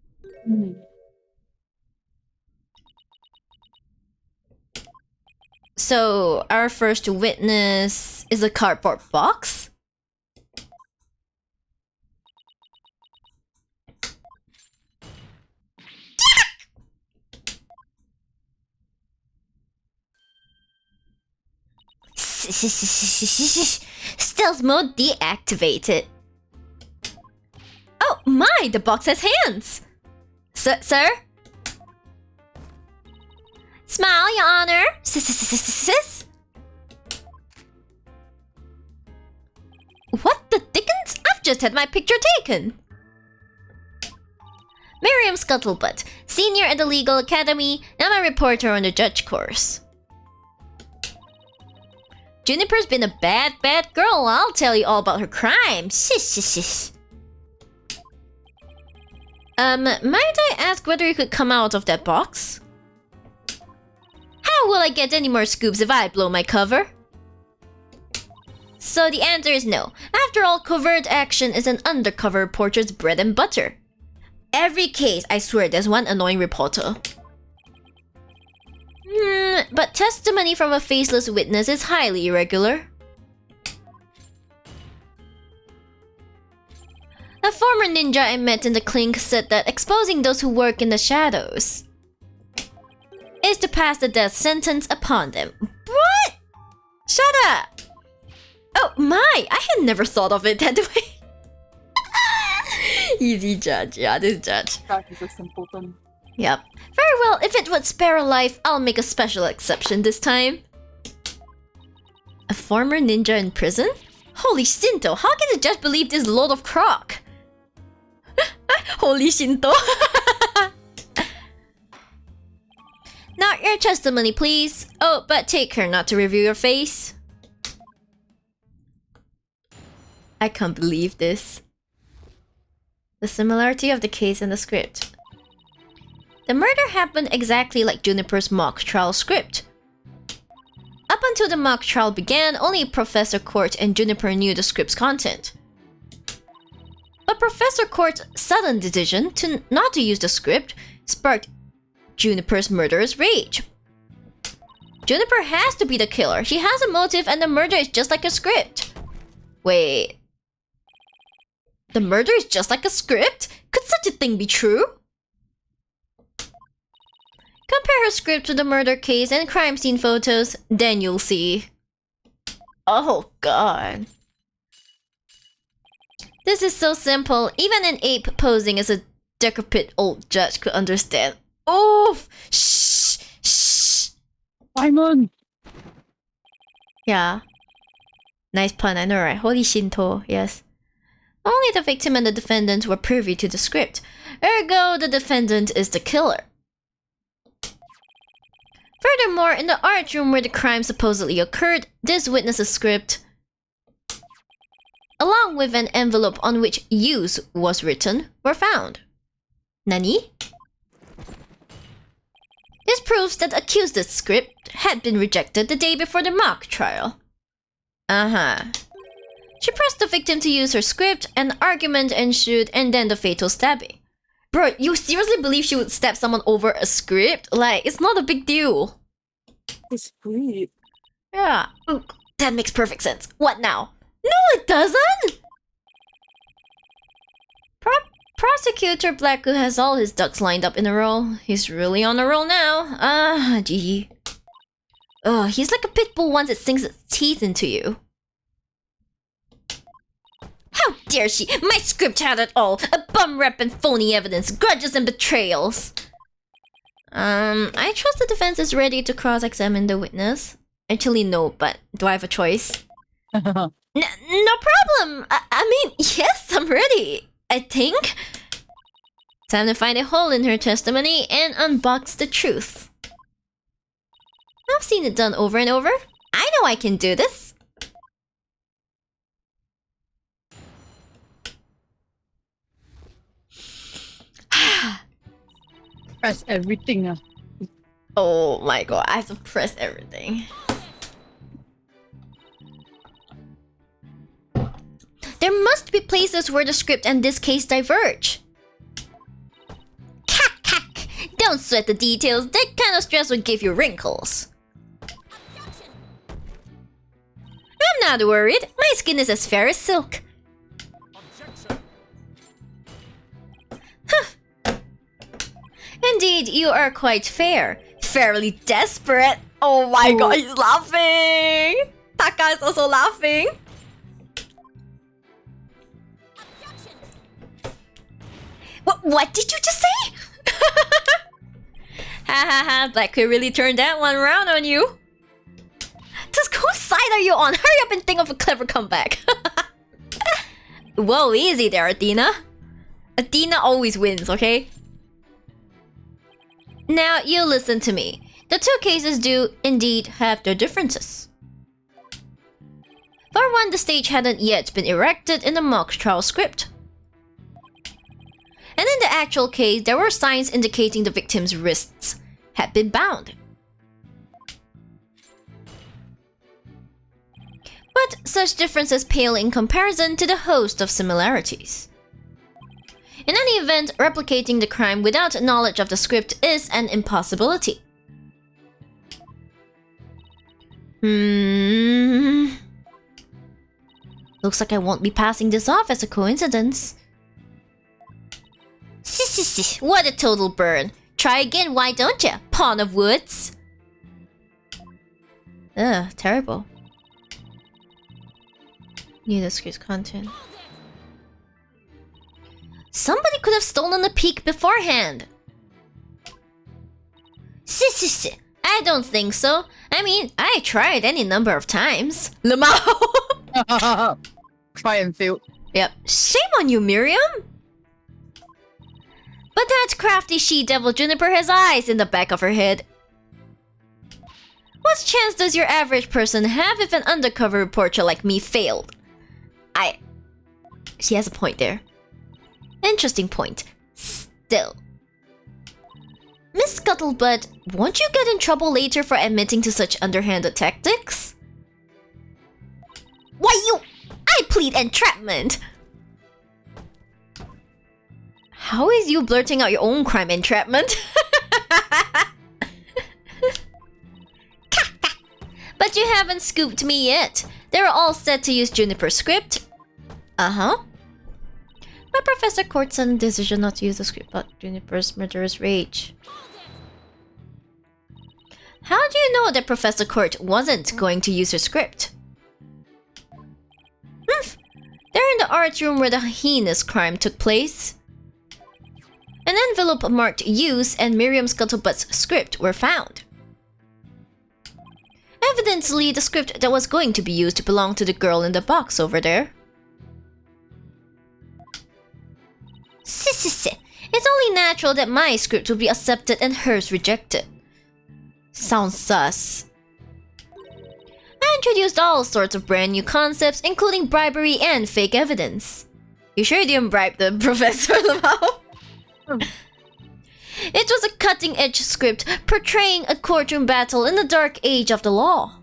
So, our first witness is a cardboard box. Stealth mode deactivated. Oh my, the box has hands! Sir? Smile, Your Honor. Sis. What the dickens? I've just had my picture taken. Miriam Scuttlebutt, senior at the Legal Academy, and a reporter on the judge course. Juniper's been a bad girl. I'll tell you all about her crimes. Might I ask whether you could come out of that box? How will I get any more scoops if I blow my cover? So the answer is no. After all, covert action is an undercover reporter's bread and butter. Every case, I swear, there's one annoying reporter. But testimony from a faceless witness is highly irregular. A former ninja I met in the clink said that exposing those who work in the shadows is to pass the death sentence upon them. What? Shut up! Oh my, I had never thought of it that way. Easy judge, yeah, this judge. That is a simpleton. Yep. Very well, if it would spare a life, I'll make a special exception this time. A former ninja in prison? Holy Shinto, how can the judge believe this load of crock? Holy Shinto. Now, your testimony, please. Oh, but take care not to reveal your face. I can't believe this. The similarity of the case and the script. The murder happened exactly like Juniper's mock trial script. Up until the mock trial began, only Professor Court and Juniper knew the script's content. But Professor Court's sudden decision not to use the script sparked Juniper's murderous rage. Juniper has to be the killer. She has a motive and the murder is just like a script. Wait. The murder is just like a script? Could such a thing be true? Compare her script to the murder case and crime scene photos, then you'll see. Oh god. This is so simple, even an ape posing as a decrepit old judge could understand. Oof! Shh! Shh! Simon! Yeah. Nice pun, I know, right? Holy Shinto, yes. Only the victim and the defendant were privy to the script. Ergo, the defendant is the killer. Furthermore, in the art room where the crime supposedly occurred, this witness's script, along with an envelope on which "use" was written, were found. Nani? This proves that the accused's script had been rejected the day before the mock trial. She pressed the victim to use her script, an argument ensued, and then the fatal stabbing. Bro, you seriously believe she would stab someone over a script? Like, it's not a big deal. It's sweet. Yeah. Ooh, that makes perfect sense. What now? No, it doesn't! Prosecutor Blacku has all his ducks lined up in a row. He's really on a roll now. Gee. He's like a pit bull once it sinks its teeth into you. How dare she! My script had it all! A bum rep and phony evidence, grudges and betrayals! I trust the defense is ready to cross-examine the witness. Actually, no, but do I have a choice? No problem! I mean, yes, I'm ready, I think. Time to find a hole in her testimony and unbox the truth. I've seen it done over and over. I know I can do this. Press everything. Oh my god, I have to press everything. There must be places where the script and this case diverge. Cack, cack! Don't sweat the details, that kind of stress would give you wrinkles. I'm not worried, my skin is as fair as silk. Indeed, you are quite fair. Fairly desperate. Oh my god, he's laughing! Taka is also laughing. What did you just say? Ha ha ha, Blackqueer really turned that one around on you. Just whose side are you on? Hurry up and think of a clever comeback. Whoa, easy there, Athena. Athena always wins, okay? Now, you listen to me. The two cases do indeed have their differences. For one, the stage hadn't yet been erected in the mock trial script. And in the actual case, there were signs indicating the victim's wrists had been bound. But such differences pale in comparison to the host of similarities. In any event, replicating the crime without knowledge of the script is an impossibility. Looks like I won't be passing this off as a coincidence. What a total burn. Try again, why don't ya, pawn of woods? Ugh, terrible. Need excuse content. Somebody could have stolen a peek beforehand. I don't think so. I mean, I tried any number of times. Lamau! Try and fail. Yep. Shame on you, Miriam. But that crafty she-devil Juniper has eyes in the back of her head. What chance does your average person have if an undercover reporter like me failed? She has a point there. Interesting point. Still. Miss Scuttlebutt, won't you get in trouble later for admitting to such underhanded tactics? Why I plead entrapment! How is you blurting out your own crime entrapment? But you haven't scooped me yet. They were all set to use Juniper's script. Uh-huh. My Professor Court's sudden decision not to use the script about Juniper's murderous rage. How do you know that Professor Court wasn't going to use her script? They're in the art room where the heinous crime took place. An envelope marked Use and Miriam Scuttlebutt's script were found. Evidently, the script that was going to be used belonged to the girl in the box over there. It's only natural that my script would be accepted and hers rejected. Sounds sus. I introduced all sorts of brand new concepts, including bribery and fake evidence. You sure you didn't bribe the professor, Lamau? It was a cutting-edge script portraying a courtroom battle in the dark age of the law.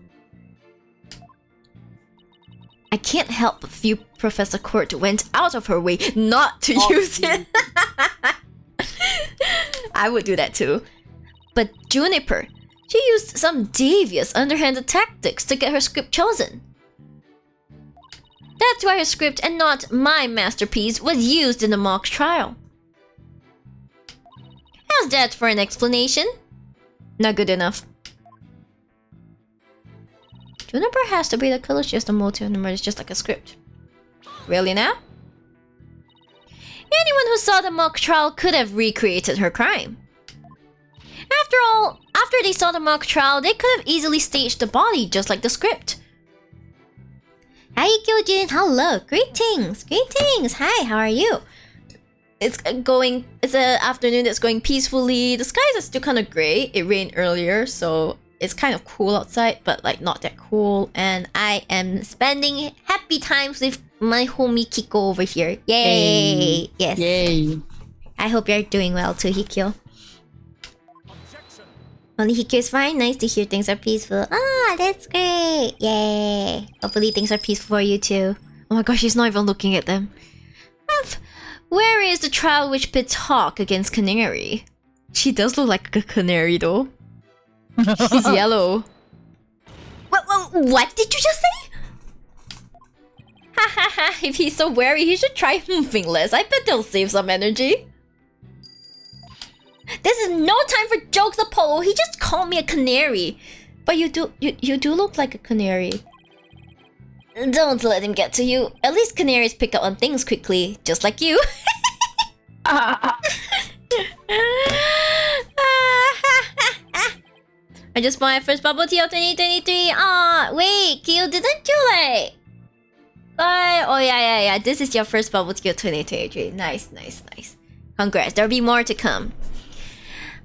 I can't help but feel Professor Court went out of her way not to use it. I would do that too. But Juniper, she used some devious, underhanded tactics to get her script chosen. That's why her script and not my masterpiece was used in the mock trial. How's that for an explanation? Not good enough. Juniper has to be the killer, she has the motive, and the murder is just like a script. Really now? Anyone who saw the mock trial could have recreated her crime. After all, after they saw the mock trial, they could have easily staged the body just like the script. Hi Gyukuten, hello, greetings, greetings, hi, how are you? It's an afternoon that's going peacefully. The skies are still kind of grey. It rained earlier, so it's kind of cool outside, but like not that cool. And I am spending happy times with my homie Kiko over here. Yay! Hey. Yes. Yay. I hope you're doing well too, Hikyo. Only Hikyo is fine. Nice to hear things are peaceful. Ah, that's great. Yay. Hopefully things are peaceful for you too. Oh my gosh, she's not even looking at them. Where is the trial which pits Hawk against Canary? She does look like a canary though. She's yellow. What did you just say? Ha ha ha, if he's so wary, he should try moving less. I bet they'll save some energy. This is no time for jokes, Apollo. He just called me a canary. But you do look like a canary. Don't let him get to you. At least canaries pick up on things quickly, just like you. I just bought my first bubble tea of 2023. Aw, wait, Kyo, didn't you like? Oh yeah. This is your first bubble tea of 2023. Nice. Congrats. There'll be more to come.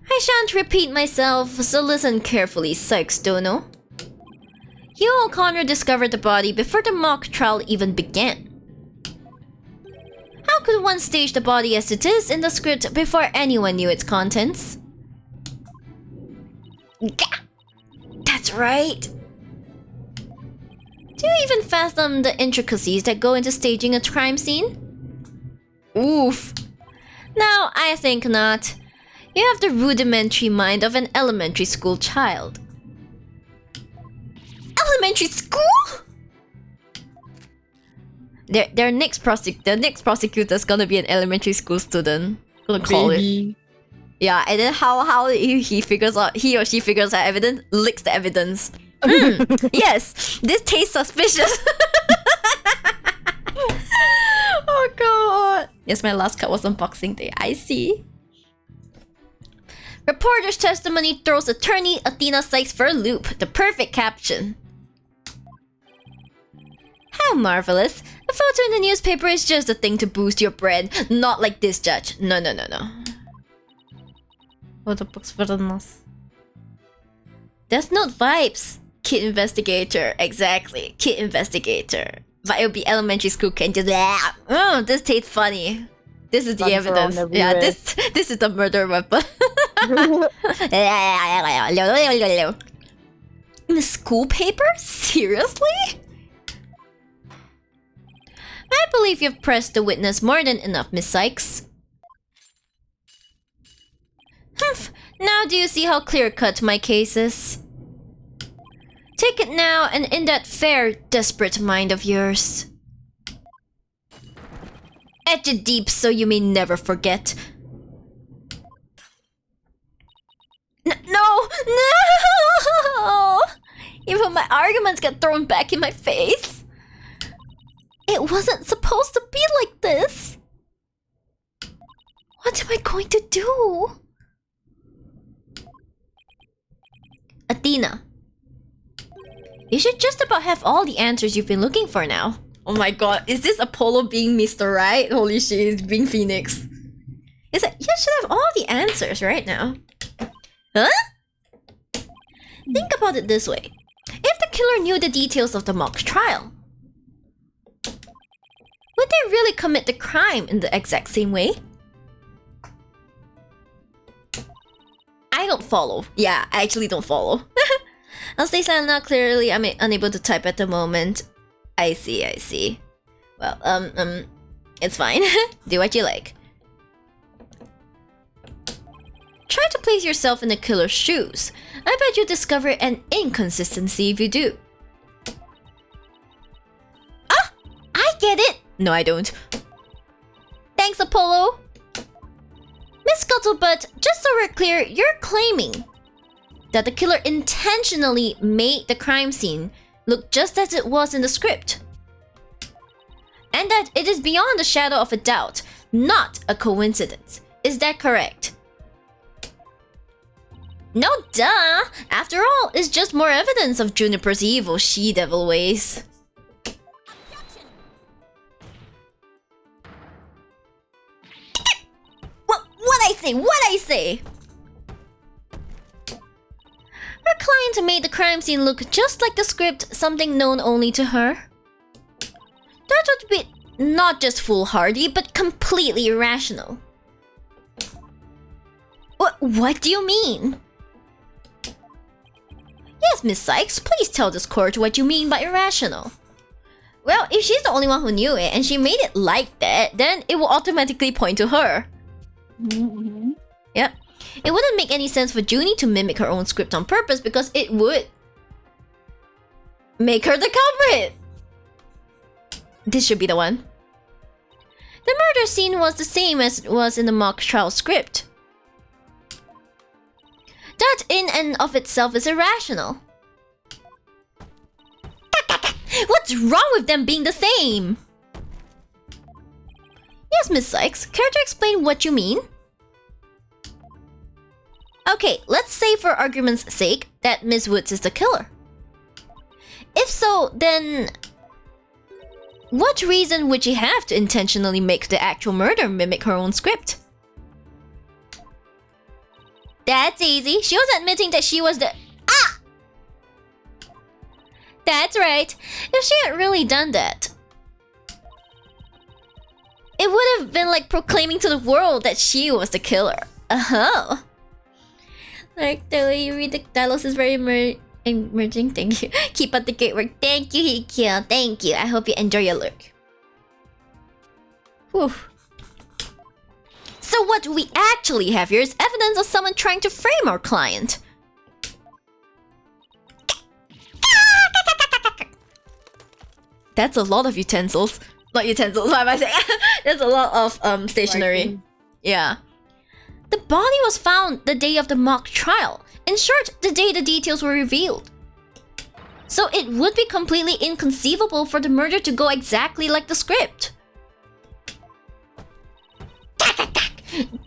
I shan't repeat myself, so listen carefully, Sykes Dono. Hugh O'Connor discovered the body before the mock trial even began. How could one stage the body as it is in the script before anyone knew its contents? Gah! That's right! Do you even fathom the intricacies that go into staging a crime scene? Oof. No, I think not. You have the rudimentary mind of an elementary school child. Elementary school? The next prosecutor's gonna be an elementary school student. Gonna call it. Yeah, and then how he figures out, he or she figures out evidence, licks the evidence. Yes, this tastes suspicious. Oh god. Yes, my last cut was unboxing day. I see. Reporter's testimony throws attorney Athena Sykes for a loop. The perfect caption. How marvelous. A photo in the newspaper is just a thing to boost your brand. Not like this, Judge. No. What the book's for us? Death Note vibes. Kid investigator. Exactly. Kid investigator. But it'll be elementary school can just... Oh, this tastes funny. This is the evidence. Yeah, this is the murder weapon. In the school paper? Seriously? I believe you've pressed the witness more than enough, Miss Sykes. Humph. Now do you see how clear-cut my case is? Take it now and in that fair, desperate mind of yours. Etch it deep so you may never forget. No! Even my arguments get thrown back in my face. It wasn't supposed to be like this. What am I going to do? Athena. You should just about have all the answers you've been looking for now. Oh my god, is this Apollo being Mr. Right? Holy shit, he's being Phoenix. It's like, you should have all the answers right now. Huh? Think about it this way. If the killer knew the details of the mock trial, would they really commit the crime in the exact same way? I don't follow. Yeah, I actually don't follow. I'll stay silent now. Clearly, I'm unable to type at the moment. I see. Well, it's fine. Do what you like. Try to place yourself in the killer's shoes. I bet you'll discover an inconsistency if you do. Ah! I get it! No, I don't. Thanks, Apollo. Miss Scuttlebutt, just so we're clear, you're claiming that the killer intentionally made the crime scene look just as it was in the script. And that it is beyond the shadow of a doubt, not a coincidence. Is that correct? No, duh! After all, it's just more evidence of Juniper's evil she-devil ways. What I say? Her client made the crime scene look just like the script, something known only to her. That would be not just foolhardy, but completely irrational. What do you mean? Yes, Miss Sykes, please tell this court what you mean by irrational. Well, if she's the only one who knew it, and she made it like that, then it will automatically point to her. Mm-hmm. Yep. It wouldn't make any sense for Junie to mimic her own script on purpose because it would make her the culprit. This should be the one. The murder scene was the same as it was in the mock trial script. That in and of itself is irrational. What's wrong with them being the same? Yes, Miss Sykes, care to explain what you mean? Okay, let's say for argument's sake that Miss Woods is the killer. If so, then what reason would she have to intentionally make the actual murder mimic her own script? That's easy. She was admitting that she was the... Ah! That's right. If she had really done that, it would have been like proclaiming to the world that she was the killer. Uh-huh. Like, the way you read the dialogues is very emerging. Thank you. Keep up the great work. Thank you, Hikyo. Thank you. I hope you enjoy your look. Whew. So what we actually have here is evidence of someone trying to frame our client. That's a lot of utensils. Not utensils, what am I saying? That's a lot of stationery. Writing. Yeah. The body was found the day of the mock trial. In short, the day the details were revealed. So it would be completely inconceivable for the murder to go exactly like the script.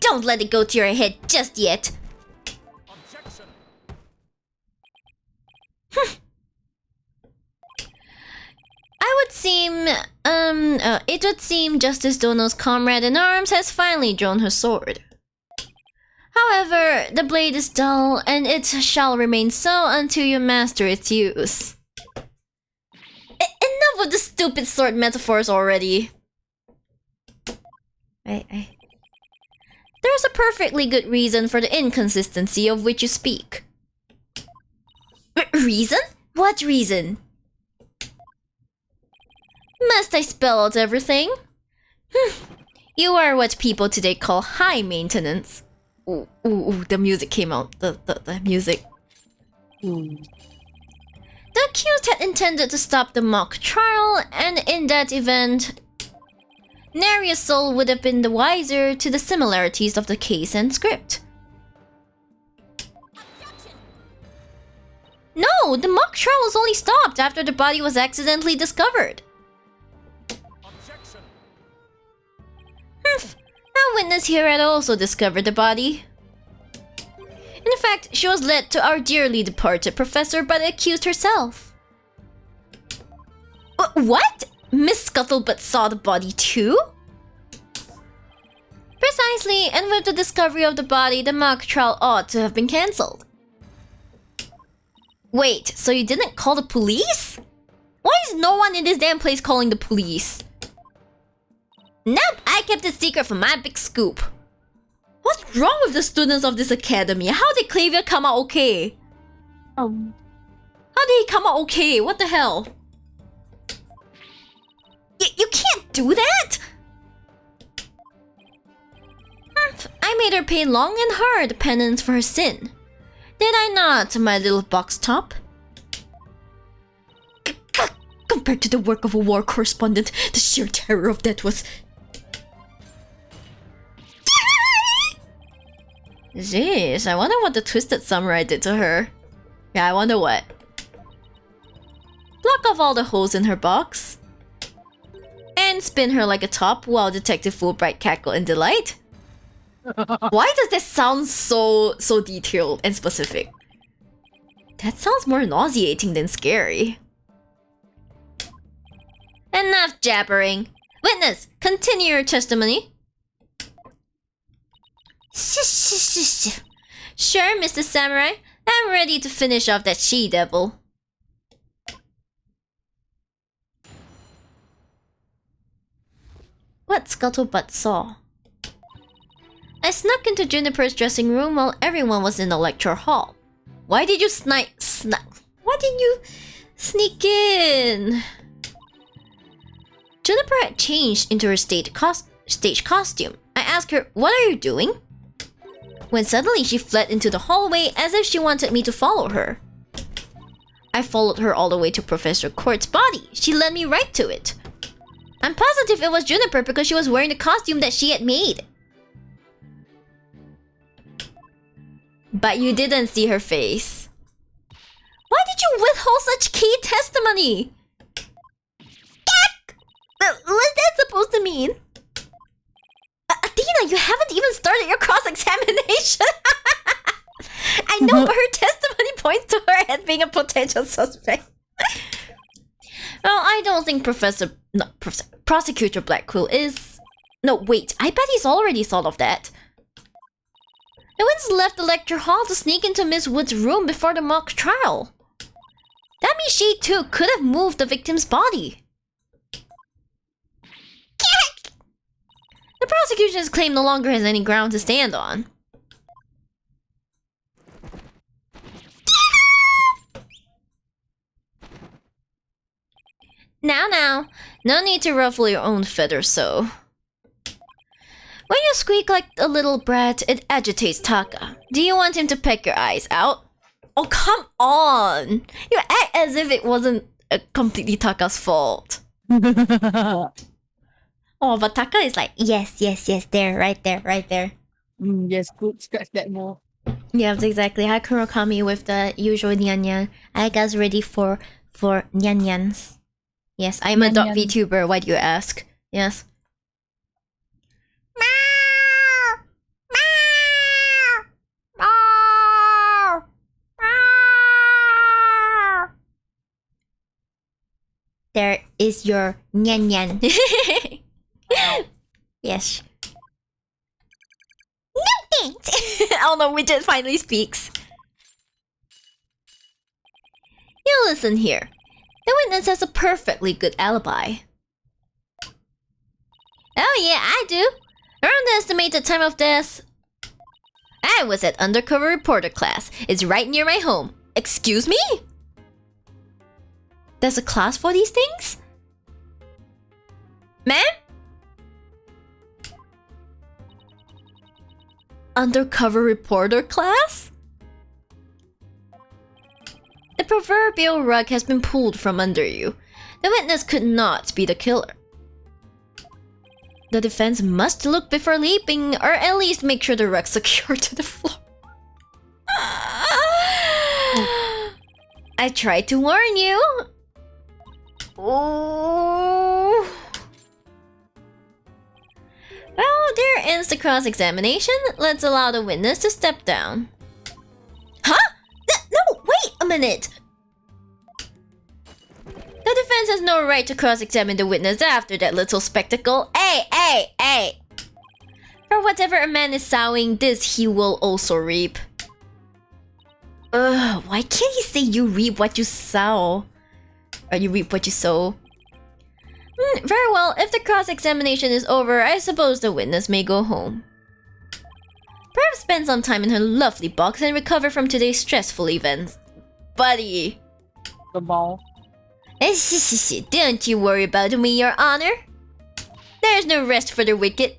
Don't let it go to your head just yet. Objection. It would seem Justice Dono's comrade in arms has finally drawn her sword. However, the blade is dull, and it shall remain so until you master its use. Enough with the stupid sword metaphors already. There's a perfectly good reason for the inconsistency of which you speak. Reason? What reason? Must I spell out everything? You are what people today call high maintenance. Ooh, the music came out. The music. Mm. The The accused had intended to stop the mock trial, and in that event, nary a soul would have been the wiser to the similarities of the case and script. No, the mock trial was only stopped after the body was accidentally discovered. Objection. A witness here had also discovered the body. In fact, she was led to our dearly departed professor by the accused herself. What? Miss Scuttlebutt saw the body too? Precisely, and with the discovery of the body, the mock trial ought to have been cancelled. Wait, so you didn't call the police? Why is no one in this damn place calling the police? Nope, I kept it secret for my big scoop. What's wrong with the students of this academy? How did Clavia come out okay? How did he come out okay? What the hell? You can't do that! I made her pay long and hard penance for her sin. Did I not, my little box top? Compared to the work of a war correspondent, the sheer terror of that was... Jeez, I wonder what the twisted samurai did to her. Yeah, I wonder what. Block off all the holes in her box. And spin her like a top while Detective Fulbright cackle in delight. Why does that sound so detailed and specific? That sounds more nauseating than scary. Enough jabbering. Witness, continue your testimony. Sure, Mr. Samurai. I'm ready to finish off that she-devil. What Scuttlebutt saw? I snuck into Juniper's dressing room while everyone was in the lecture hall. Why did you Why did you sneak in? Juniper had changed into her stage costume. I asked her, "What are you doing?" When suddenly she fled into the hallway as if she wanted me to follow her. I followed her all the way to Professor Court's body. She led me right to it. I'm positive it was Juniper because she was wearing the costume that she had made. But you didn't see her face. Why did you withhold such key testimony? What's that supposed to mean? Athena, you haven't even started your cross-examination! I know, but her testimony points to her as being a potential suspect. Well, I don't think Prosecutor Blackquill is... No, wait, I bet he's already thought of that. The Winds left the lecture hall to sneak into Miss Wood's room before the mock trial. That means she too could have moved the victim's body. The prosecution's claim no longer has any ground to stand on. Now, no need to ruffle your own feathers so. When you squeak like a little brat, it agitates Taka. Do you want him to peck your eyes out? Oh, come on! You act as if it wasn't completely Taka's fault. Oh, but Taka is like, yes, there, right there. Yes, good. Scratch that more. Yes, exactly. Hi, Kurokami with the usual nyan. I guys ready for nyans. Yes, I'm a dog VTuber. Why do you ask? Yes. There is your nyan. Yes. No thanks. Oh no, Widget finally speaks. You listen here. The witness has a perfectly good alibi. Oh yeah, I do. Around the estimated time of death, I was at undercover reporter class. It's right near my home. Excuse me? There's a class for these things? Ma'am? Undercover reporter class? The proverbial rug has been pulled from under you. The witness could not be the killer. The defense must look before leaping, or at least make sure the rug's secured to the floor. I tried to warn you. Oh. Well, there ends the cross-examination. Let's allow the witness to step down. Huh? No, wait a minute! The defense has no right to cross-examine the witness after that little spectacle. Hey! For whatever a man is sowing, this he will also reap. Why can't he say you reap what you sow? Or you reap what you sow? Very well, if the cross-examination is over, I suppose the witness may go home. Perhaps spend some time in her lovely box and recover from today's stressful events. Buddy! The ball. Don't you worry about me, Your Honor. There's no rest for the wicked.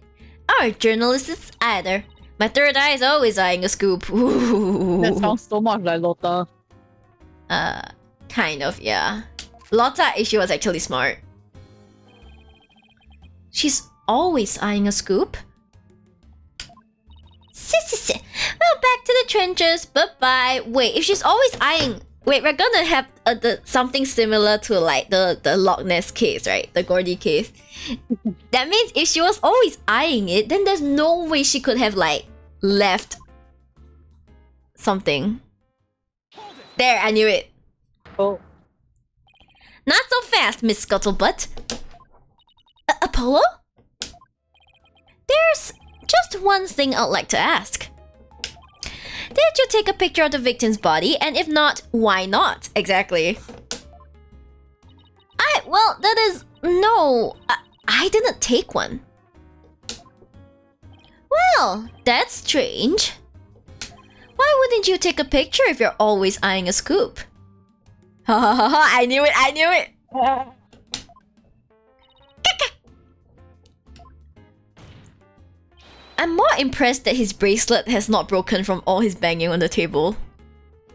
Or journalists either. My third eye is always eyeing a scoop. Ooh. That sounds so much like Lotta. Kind of, yeah. Lotta, she was actually smart. She's always eyeing a scoop. Well, back to the trenches. Bye-bye. Wait, if she's always eyeing... Wait, we're gonna have something similar to like the Loch Ness case, right? The Gordy case. That means if she was always eyeing it, then there's no way she could have like left something. There, I knew it. Oh. Not so fast, Miss Scuttlebutt. Apollo? There's just one thing I'd like to ask. Did you take a picture of the victim's body? And if not, why not? Exactly. Well, that is... No, I didn't take one. Well, that's strange. Why wouldn't you take a picture if you're always eyeing a scoop? Ha ha ha ha, I knew it! I'm more impressed that his bracelet has not broken from all his banging on the table.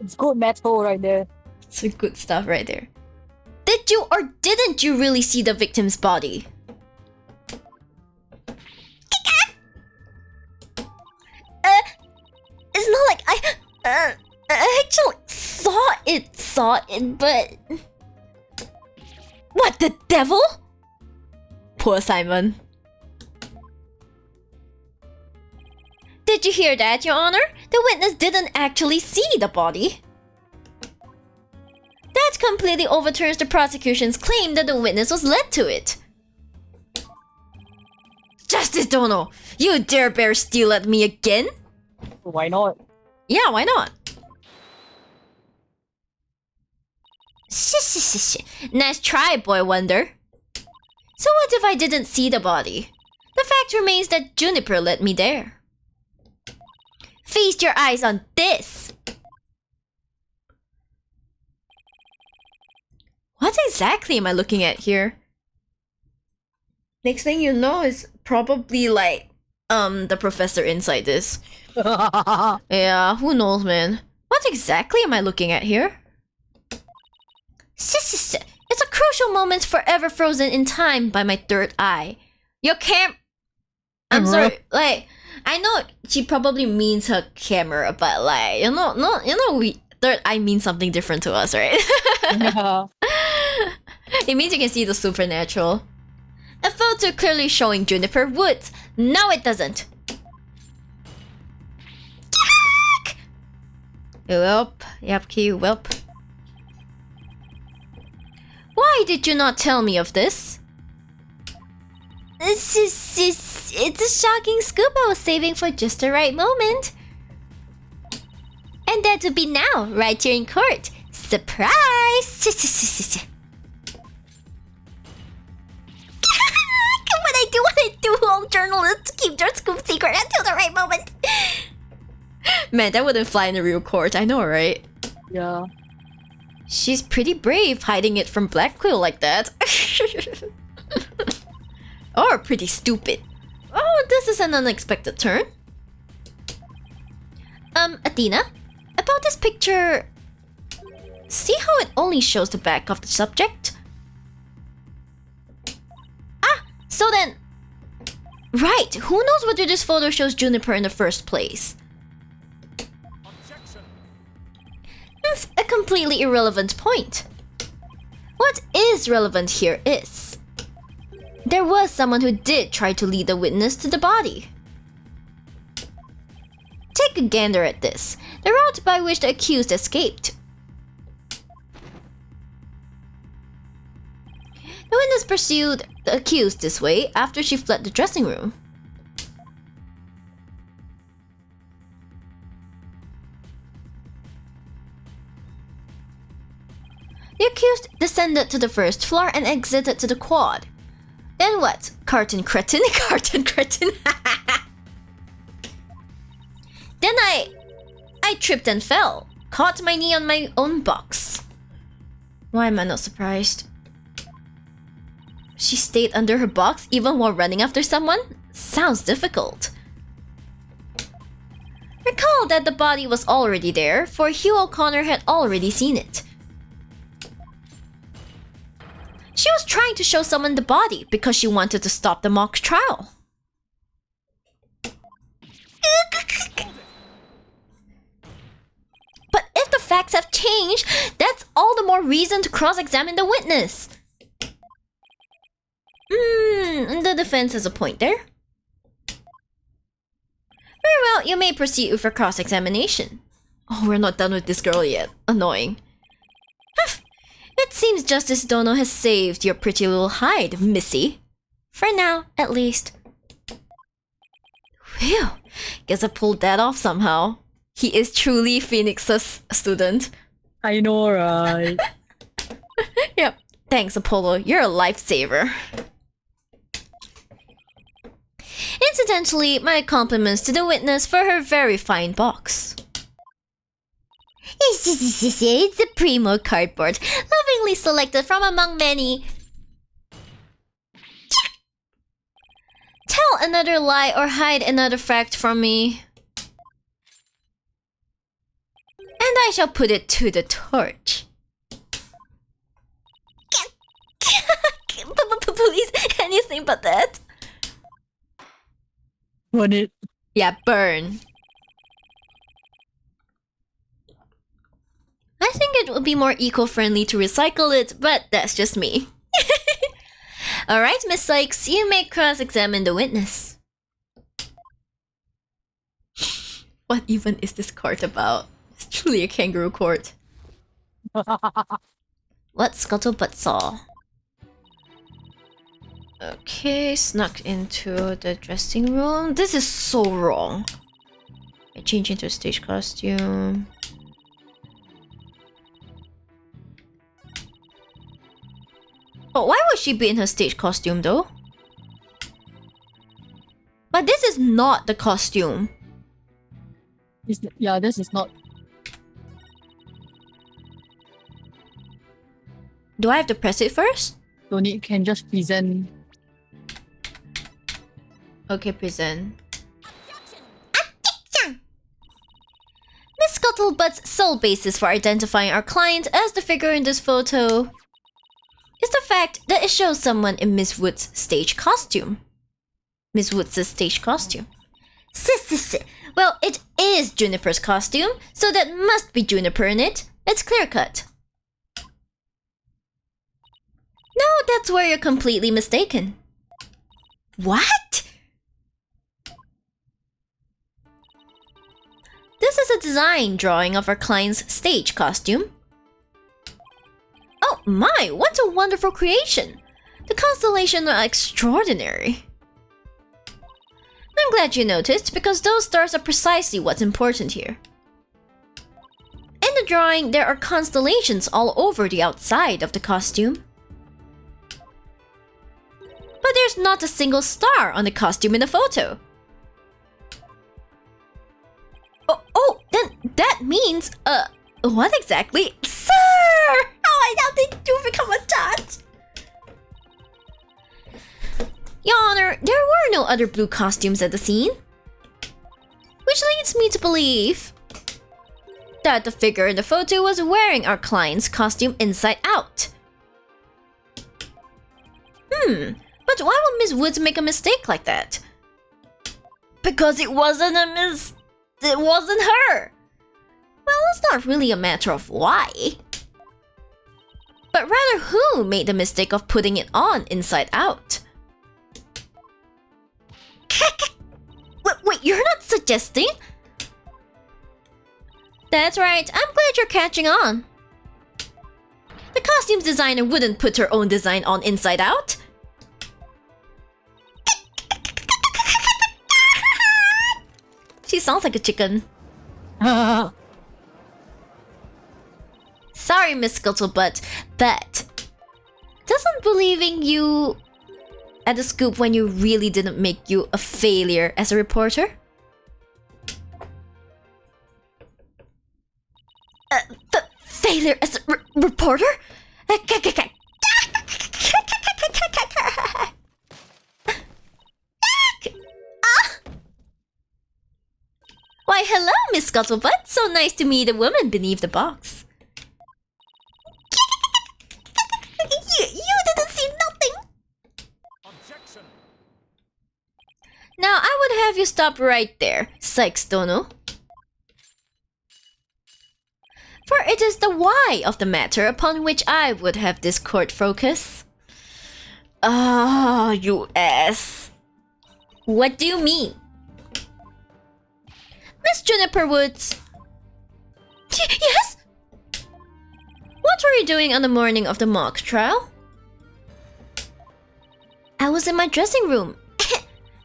It's good metal right there. Some good stuff right there. Did you or didn't you really see the victim's body? It's not like I actually saw it, but... What, the devil? Poor Simon. Did you hear that, Your Honor? The witness didn't actually see the body. That completely overturns the prosecution's claim that the witness was led to it. Justice Dono, you dare bear steel at me again? Why not? Yeah, why not? Nice try, Boy Wonder. So what if I didn't see the body? The fact remains that Juniper led me there. Feast your eyes on this! What exactly am I looking at here? Next thing you know is probably like, the professor inside this. Yeah, who knows, man. What exactly am I looking at here? It's a crucial moment forever frozen in time by my third eye. Your I'm sorry, like, I know she probably means her camera, but like, we third eye means something different to us, right? Yeah. It means you can see the supernatural. A photo clearly showing Juniper Woods. No, it doesn't. Welp, Yapki, welp. Why did you not tell me of this? It's a shocking scoop I was saving for just the right moment. And that would be now, right here in court. Surprise! What I do, all journalists keep their scoop secret until the right moment. Man, that wouldn't fly in a real court, I know, right? Yeah. She's pretty brave hiding it from Black Quill like that. Or pretty stupid. Oh, this is an unexpected turn. Athena? About this picture... see how it only shows the back of the subject? Ah, so then... Right, who knows whether this photo shows Juniper in the first place? Objection. That's a completely irrelevant point. What is relevant here is... there was someone who did try to lead the witness to the body. Take a gander at this. The route by which the accused escaped. The witness pursued the accused this way after she fled the dressing room. The accused descended to the first floor and exited to the quad. Then what? Carton cretin? Carton cretin? Then I tripped and fell. Caught my knee on my own box. Why am I not surprised? She stayed under her box even while running after someone? Sounds difficult. Recall that the body was already there, for Hugh O'Connor had already seen it. She was trying to show someone the body because she wanted to stop the mock trial. But if the facts have changed, that's all the more reason to cross-examine the witness. The defense has a point there. Very well, you may proceed with your cross-examination. Oh, we're not done with this girl yet. Annoying. It seems Justice Dono has saved your pretty little hide, Missy. For now, at least. Phew. Guess I pulled that off somehow. He is truly Phoenix's student. I know, right? Yep. Thanks, Apollo. You're a lifesaver. Incidentally, my compliments to the witness for her very fine box. It's a primo cardboard, lovingly selected from among many. Tell another lie or hide another fact from me, and I shall put it to the torch. Please, anything but that. Want it? Yeah, burn. I think it would be more eco-friendly to recycle it, but that's just me. Alright, Miss Sykes, you may cross-examine the witness. What even is this court about? It's truly a kangaroo court. What scuttlebutt saw? Okay, snuck into the dressing room. This is so wrong. I change into a stage costume. But why would she be in her stage costume though? But this is not the costume. Yeah, this is not. Do I have to press it first? Don't need, can just present. Okay, present. Miss Scuttlebutt's sole basis for identifying our client as the figure in this photo is the fact that it shows someone in Miss Wood's stage costume. Miss Wood's stage costume. Well, it is Juniper's costume, so that must be Juniper in it. It's clear cut. No, that's where you're completely mistaken. What? This is a design drawing of our client's stage costume. Oh my, what a wonderful creation! The constellations are extraordinary. I'm glad you noticed, because those stars are precisely what's important here. In the drawing, there are constellations all over the outside of the costume. But there's not a single star on the costume in the photo. Oh, then that means, what exactly? Sir! How did you become a judge? Your Honor, there were no other blue costumes at the scene. Which leads me to believe that the figure in the photo was wearing our client's costume inside out. But why would Miss Woods make a mistake like that? Because it wasn't it wasn't her. Well, it's not really a matter of why, but rather who made the mistake of putting it on inside out. Wait, you're not suggesting? That's right, I'm glad you're catching on. The costumes designer wouldn't put her own design on inside out. She sounds like a chicken. Sorry, Miss Scuttlebutt, but doesn't believing you at the scoop when you really didn't make you a failure as a reporter? Failure as a reporter? Why, hello, Miss Scuttlebutt. So nice to meet a woman beneath the box. You didn't see nothing. Objection. Now, I would have you stop right there, Sykes Dono. For it is the why of the matter upon which I would have this court focus. Ah, you ass. What do you mean? Miss Juniper Woods. Yes? What were you doing on the morning of the mock trial? I was in my dressing room,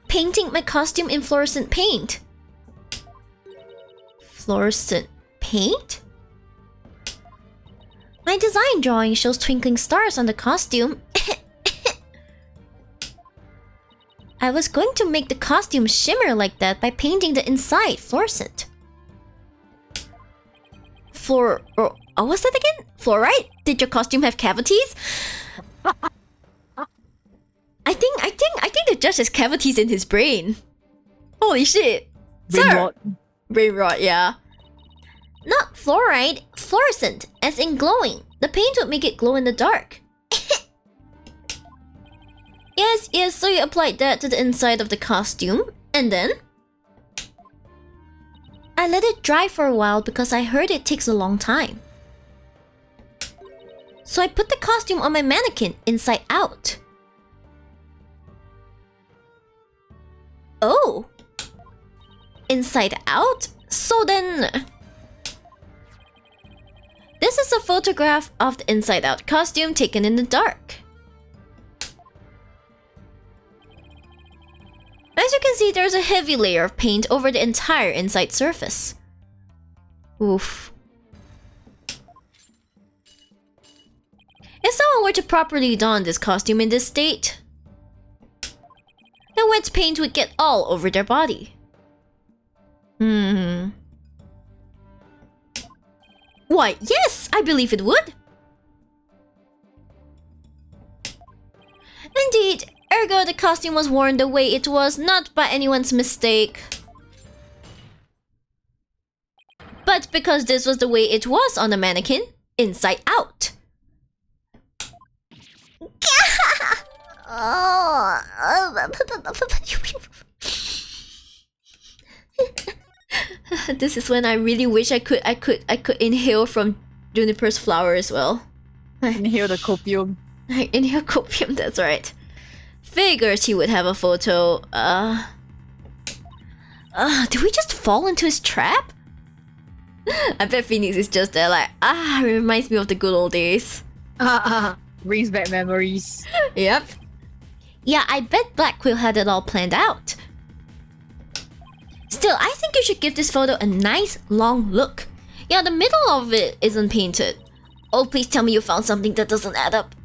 painting my costume in fluorescent paint. Fluorescent paint? My design drawing shows twinkling stars on the costume. I was going to make the costume shimmer like that by painting the inside fluorescent. What's that again? Fluorite? Did your costume have cavities? I think the judge has cavities in his brain. Holy shit. Brain Sir! rot. Brain rot, yeah. Not fluorite, fluorescent, as in glowing. The paint would make it glow in the dark. Yes, so you applied that to the inside of the costume, and then? I let it dry for a while because I heard it takes a long time. So I put the costume on my mannequin inside out. Oh. Inside out? So then... This is a photograph of the inside out costume taken in the dark. As you can see, there's a heavy layer of paint over the entire inside surface. Oof. If someone were to properly don this costume in this state, the wet paint would get all over their body. Why, yes, I believe it would. Indeed, ergo the costume was worn the way it was, not by anyone's mistake, but because this was the way it was on the mannequin, inside out. This is when I really wish I could inhale from Juniper's flower as well. Inhale the copium. Inhale copium, that's right. Figures he would have a photo. Did we just fall into his trap? I bet Phoenix is just there like, it reminds me of the good old days. Brings back memories. Yep. Yeah, I bet Black Quill had it all planned out. Still, I think you should give this photo a nice long look. Yeah, the middle of it isn't painted. Oh, please tell me you found something that doesn't add up.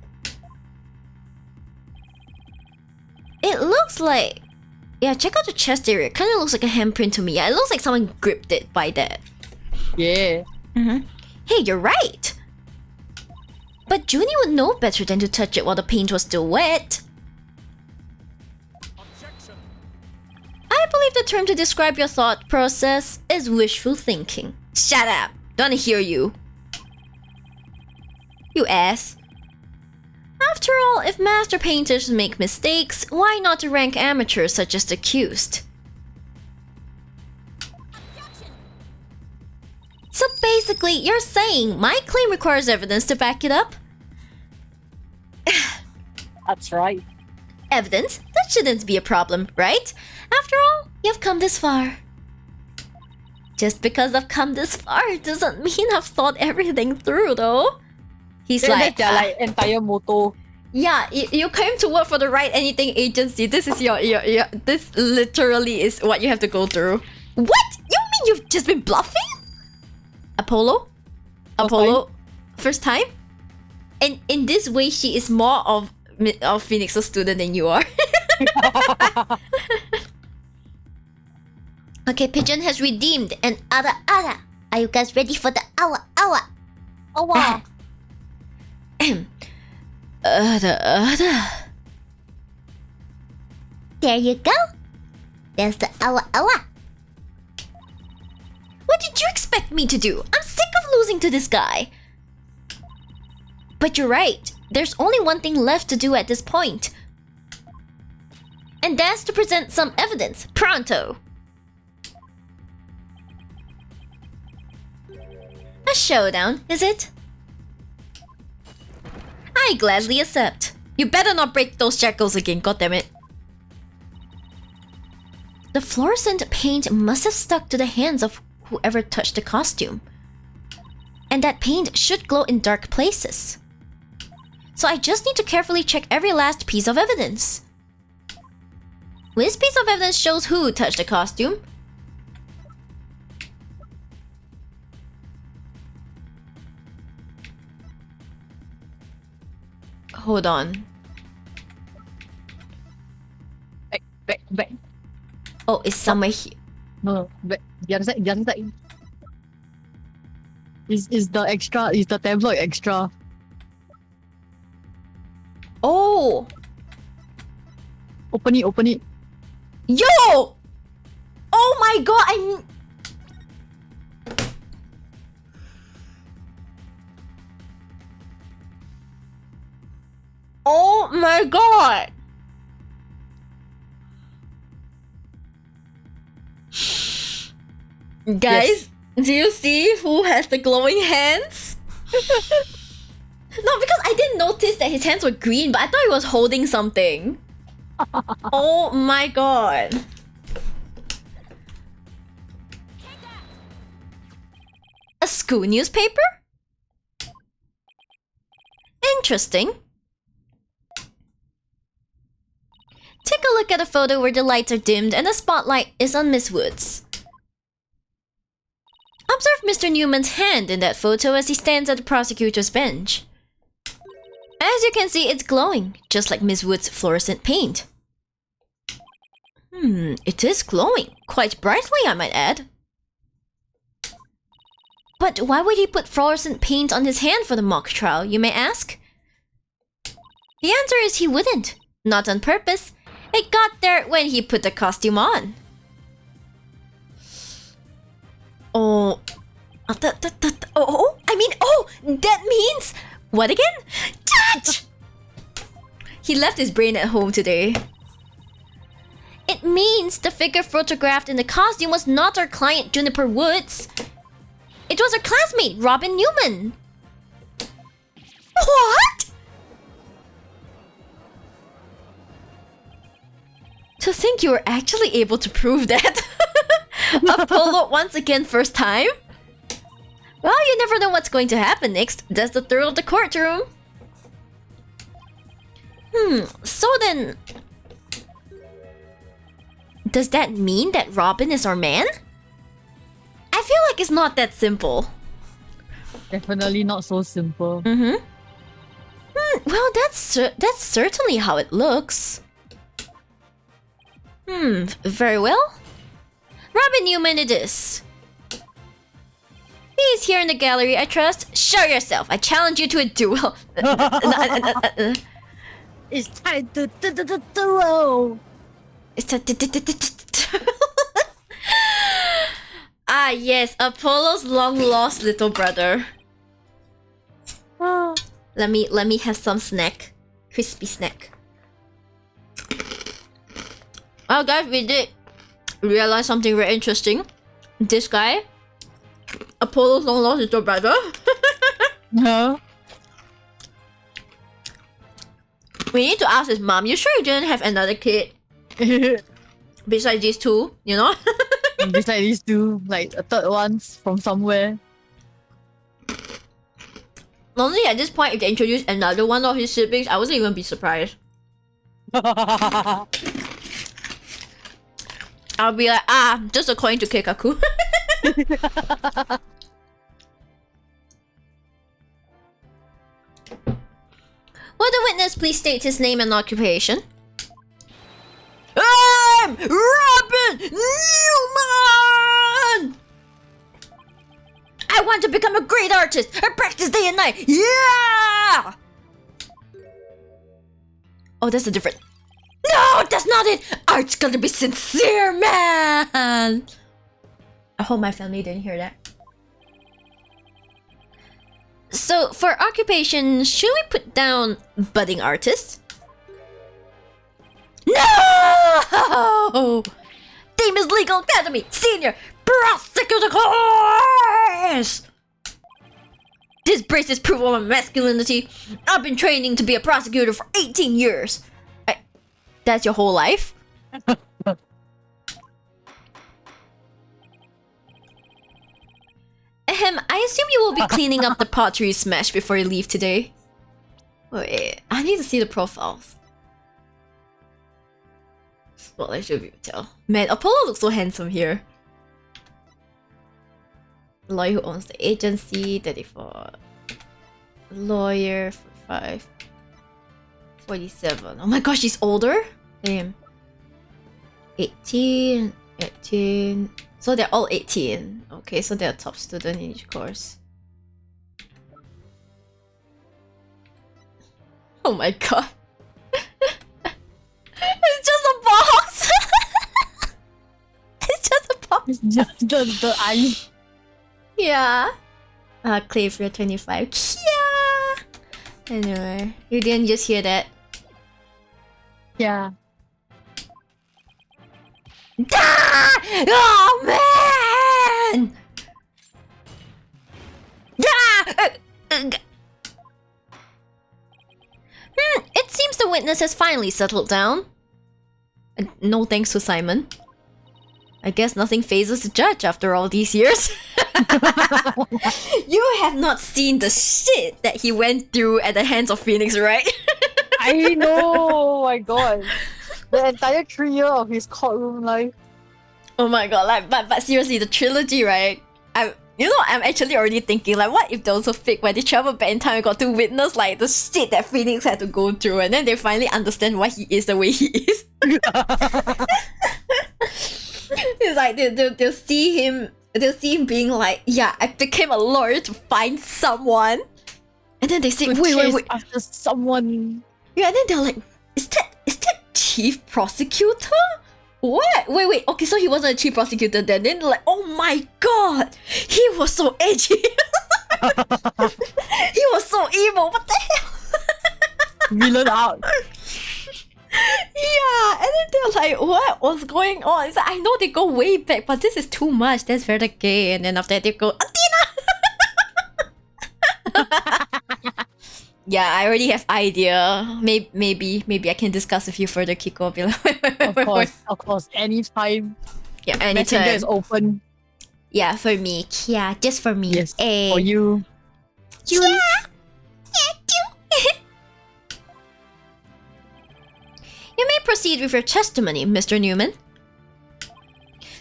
It looks like... Yeah, check out the chest area. It kind of looks like a handprint to me. Yeah, it looks like someone gripped it by that. Yeah. Hey, you're right. But Junie would know better than to touch it while the paint was still wet. Objection. I believe the term to describe your thought process is wishful thinking. Shut up. Don't hear you. You ass. After all, if master painters make mistakes, why not rank amateurs such as the accused? Objection! So basically, you're saying my claim requires evidence to back it up? That's right. Evidence? That shouldn't be a problem, right? After all, you've come this far. Just because I've come this far doesn't mean I've thought everything through, though. He's That's their like entire motto. yeah, you came to work for the Wright Anything agency. This is your this literally is what you have to go through. What? You mean you've just been bluffing? Apollo? First time? And in this way, she is more of Phoenix's student than you are. Okay, Pigeon has redeemed an ara. Are you guys ready for the awa? Oh wow. Ada. There you go. There's the awa. What did you expect me to do? I'm sick of losing to this guy. But you're right. There's only one thing left to do at this point. And that's to present some evidence. Pronto. A showdown, is it? I gladly accept. You better not break those shackles again, goddammit. The fluorescent paint must have stuck to the hands of whoever touched the costume. And that paint should glow in dark places. So I just need to carefully check every last piece of evidence. This piece of evidence shows who touched the costume. Hold on. Back. Oh, it's somewhere here. No, back. The other side. Is the extra? Is the tabloid extra? Oh! Open it. Yo! Oh my god, oh my god! Guys, do you see who has the glowing hands? No, because I didn't notice that his hands were green, but I thought he was holding something. Oh my god. A school newspaper? Interesting. Take a look at a photo where the lights are dimmed and the spotlight is on Miss Woods. Observe Mr. Newman's hand in that photo as he stands at the prosecutor's bench. As you can see, it's glowing, just like Miss Wood's fluorescent paint. It is glowing. Quite brightly, I might add. But why would he put fluorescent paint on his hand for the mock trial, you may ask? The answer is he wouldn't. Not on purpose. It got there when he put the costume on. Oh. That means... What again? Judge! He left his brain at home today. It means the figure photographed in the costume was not our client Juniper Woods. It was our classmate, Robin Newman. What? To think you were actually able to prove that. Apollo once again first time? Well, you never know what's going to happen next. That's the thrill of the courtroom. So then... Does that mean that Robin is our man? I feel like it's not that simple. Definitely not so simple. Well, that's certainly how it looks. Very well. Robin Newman it is. He's here in the gallery, I trust. Show yourself. I challenge you to a duel. It's time to duel. It's Ah, yes, Apollo's long lost little brother. Let me have some snack. Crispy snack. Oh guys, we did realize something very interesting. This guy, Apollo's long lost little brother. No. We need to ask his mom, you sure you didn't have another kid besides these two, you know? And besides these two, like a third one from somewhere. Honestly, at this point, if they introduce another one of his siblings, I wouldn't even be surprised. I'll be like, just according to Keikaku. Will the witness please state his name and occupation? I'm Robin Newman! I want to become a great artist! I practice day and night! Yeah! Oh, that's a different... No, that's not it! Art's gotta be sincere, man! I hope my family didn't hear that. So, for occupation, should we put down budding artist? No! Demons Legal Academy Senior Prosecutor Course! This braces proof of my masculinity. I've been training to be a prosecutor for 18 years. That's your whole life? I assume you will be cleaning up the pottery smash before you leave today. Wait, I need to see the profiles. Spotlight should be able to tell. Man, Apollo looks so handsome here. Lawyer who owns the agency, 34. Lawyer, 45. 47. Oh my gosh, she's older? Damn. 18. 18. So they're all 18. Okay, so they're a top student in each course. Oh my god. It's just a box! It's just a box. It's just the eyes. Yeah. Clay for 25. Yeah. Anyway, you didn't just hear that. Yeah. Ah! Oh man! Ah! It seems the witness has finally settled down. No thanks to Simon. I guess nothing phases the judge after all these years. You have not seen the shit that he went through at the hands of Phoenix, right? I know. Oh my god. The entire 3 years of his courtroom life. Oh my god, like, but seriously, the trilogy, right? I'm actually already thinking, like, what if they also fake when they travel back in time and got to witness, like, the shit that Phoenix had to go through, and then they finally understand why he is the way he is. It's like, they'll see him being like, yeah, I became a lawyer to find someone. And then they say, wait. After someone. Yeah, and then they're like, is that chief prosecutor? What? Wait. Okay, so he wasn't a chief prosecutor then. Then like, oh my god, he was so edgy. He was so evil. What the hell? Villain out. Yeah, and then they're like, what was going on? It's like, I know they go way back, but this is too much. That's very gay. And then after that, they go, Athena! Yeah, I already have idea. Maybe I can discuss with you further, Kiko. Be like, wait. Of course, anytime. Yeah, Messenger anytime. is open. Yeah, for me. Yeah, just for me. Yes, Hey. for you. Yeah. Yeah, You may proceed with your testimony, Mr. Newman.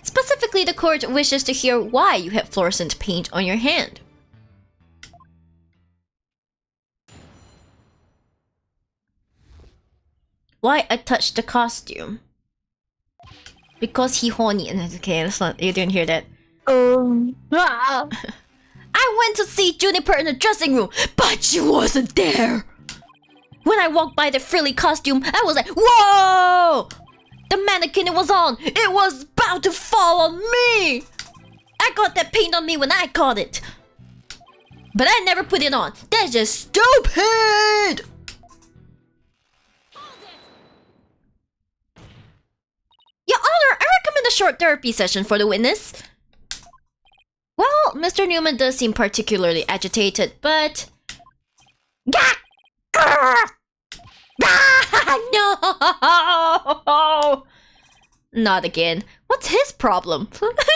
Specifically, the court wishes to hear why you had fluorescent paint on your hand. Why I touched the costume? Because he horny. Okay, that's not. You didn't hear that. Ah. I went to see Juniper in the dressing room, but she wasn't there. When I walked by the frilly costume, I was like, whoa! The mannequin it was on, it was about to fall on me! I got that paint on me when I caught it. But I never put it on. That's just stupid! Your Honor, I recommend a short therapy session for the witness. Well, Mr. Newman does seem particularly agitated, but... Gah! Grr! Ah, no! Not again. What's his problem?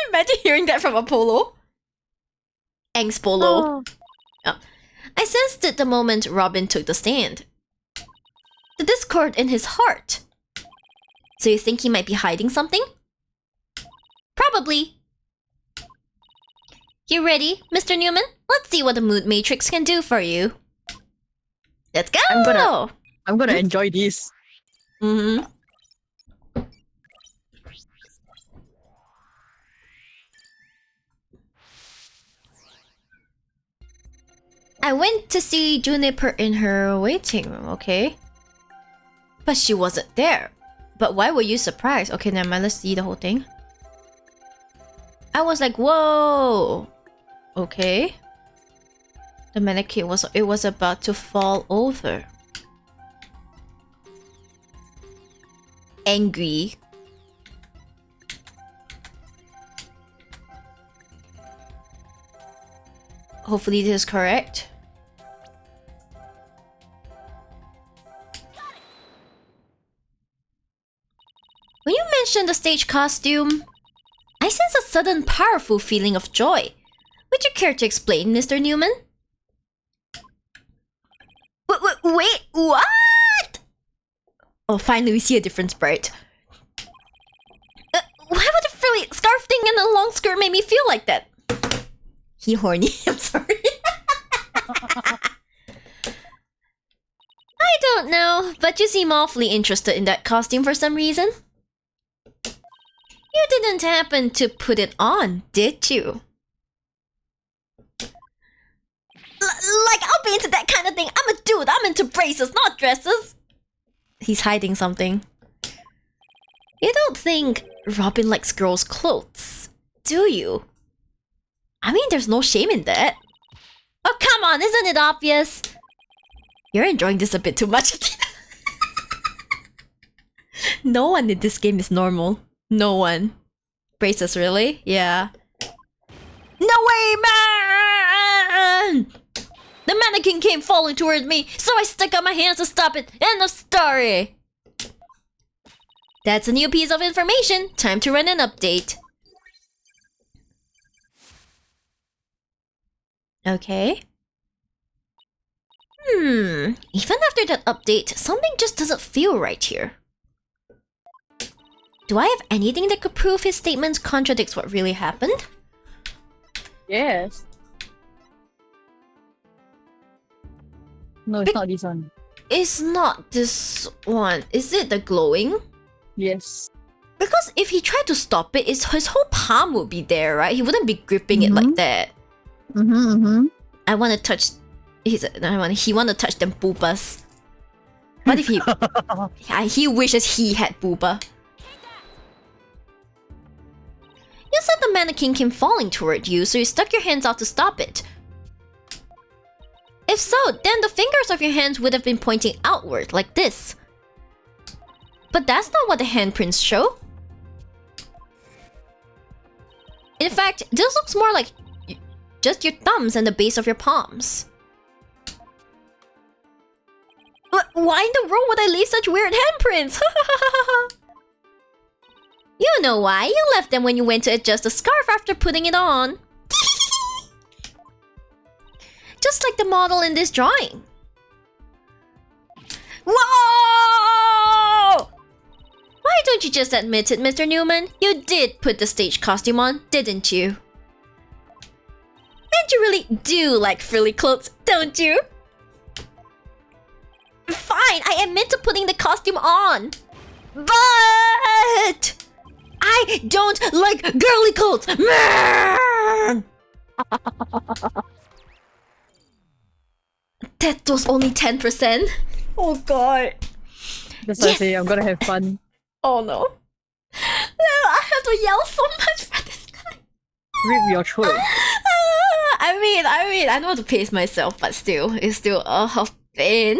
Imagine hearing that from Apollo. Angst Polo. Oh. I sensed it the moment Robin took the stand. The discord in his heart. So you think he might be hiding something? Probably. You ready, Mr. Newman? Let's see what the mood matrix can do for you. Let's go! I'm gonna enjoy this. Mm-hmm. I went to see Juniper in her waiting room, okay? But she wasn't there. But why were you surprised? Okay, never mind, let's see the whole thing. I was like, whoa! Okay. The mannequin was about to fall over. Angry. Hopefully this is correct. When you mentioned the stage costume, I sense a sudden powerful feeling of joy. Would you care to explain, Mr. Newman? Wait, what? Oh, finally we see a different sprite. Why would a frilly scarf thing and a long skirt make me feel like that? He horny, I'm sorry. I don't know, but you seem awfully interested in that costume for some reason. You didn't happen to put it on, did you? Like, I'll be into that kind of thing. I'm a dude. I'm into braces, not dresses. He's hiding something. You don't think Robin likes girls' clothes, do you? I mean, there's no shame in that. Oh, come on, isn't it obvious? You're enjoying this a bit too much. No one in this game is normal. No one. Braces, really? Yeah. No way, man! The mannequin came falling toward me, so I stuck out my hands to stop it. End of story. That's a new piece of information. Time to run an update. Okay. Even after that update, something just doesn't feel right here. Do I have anything that could prove his statement contradicts what really happened? Yes. No, it's not this one. It's not this one. Is it the glowing? Yes. Because if he tried to stop it, his whole palm would be there, right? He wouldn't be gripping it like that. I want to touch... He want to touch them boobas. What if he... he wishes he had booba. You said the mannequin came falling toward you, so you stuck your hands out to stop it. If so, then the fingers of your hands would have been pointing outward, like this. But that's not what the handprints show. In fact, this looks more like just your thumbs and the base of your palms. Why in the world would I leave such weird handprints? You know why. You left them when you went to adjust the scarf after putting it on. Just like the model in this drawing. Whoa! Why don't you just admit it, Mr. Newman? You did put the stage costume on, didn't you? And you really do like frilly clothes, don't you? Fine, I admit to putting the costume on. But... I don't like girly clothes! That was only 10%. Oh god. That's why I say I'm gonna have fun. Oh no. I have to yell so much for this guy. Rip your throat. I mean, I know how to pace myself, but still, it's still pain.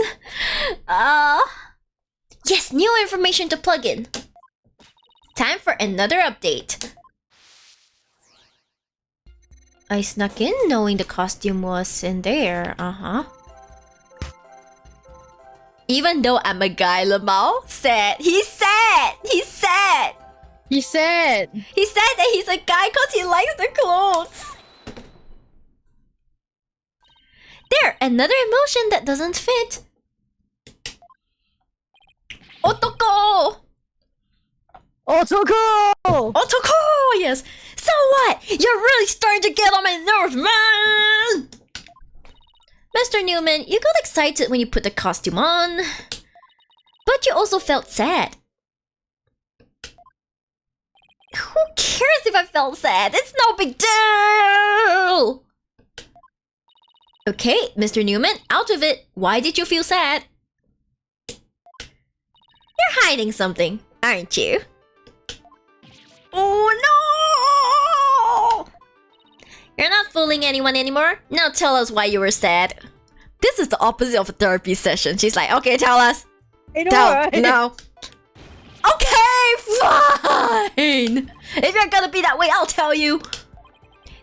Yes, new information to plug in. Time for another update. I snuck in knowing the costume was in there. Even though I'm a guy, Lamau said. He said that he's a guy because he likes the clothes. There, another emotion that doesn't fit. Otoko! Otoko! Yes. So what? You're really starting to get on my nerves, man! Mr. Newman, you got excited when you put the costume on. But you also felt sad. Who cares if I felt sad? It's no big deal! Okay, Mr. Newman, out of it. Why did you feel sad? You're hiding something, aren't you? Oh no! You're not fooling anyone anymore. Now tell us why you were sad. This is the opposite of a therapy session. She's like, okay, tell us. I know, Tell. right? No. Okay, fine. If you're gonna be that way, I'll tell you.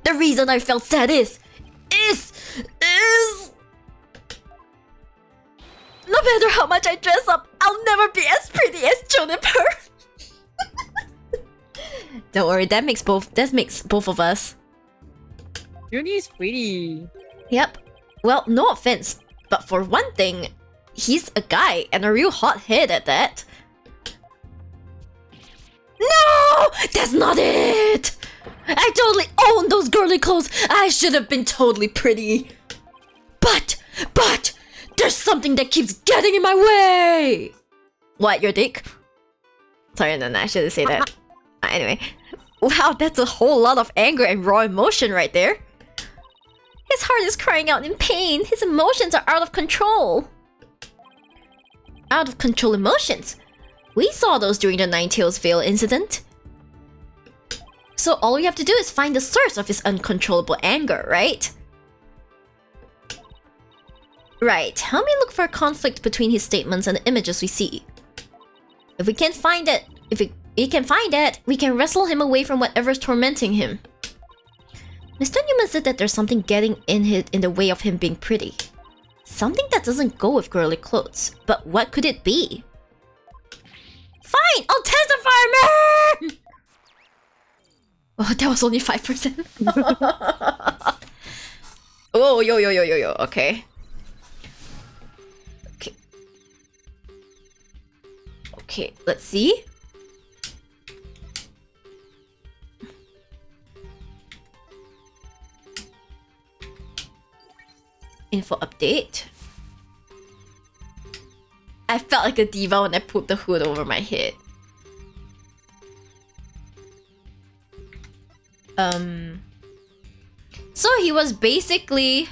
The reason I felt sad is no matter how much I dress up, I'll never be as pretty as Juniper. Don't worry, that makes both of us. Juni is pretty. Yep. Well, no offense, but for one thing, he's a guy and a real hothead at that. No! That's not it! I totally own those girly clothes. I should have been totally pretty. But, there's something that keeps getting in my way! What, your dick? Sorry, no, I shouldn't say that. Anyway. Wow, that's a whole lot of anger and raw emotion right there. His heart is crying out in pain. His emotions are out of control. Out of control emotions. We saw those during the Ninetales Veil incident. So all we have to do is find the source of his uncontrollable anger, right? Right, help me look for a conflict between his statements and the images we see. If we can find it, we can wrestle him away from whatever's tormenting him. Mr. Newman said that there's something getting in the way of him being pretty. Something that doesn't go with girly clothes. But what could it be? Fine, I'll testify, man! Oh, that was only 5%. Oh, yo, okay. Okay, let's see. Info update. I felt like a diva when I put the hood over my head. So he was basically...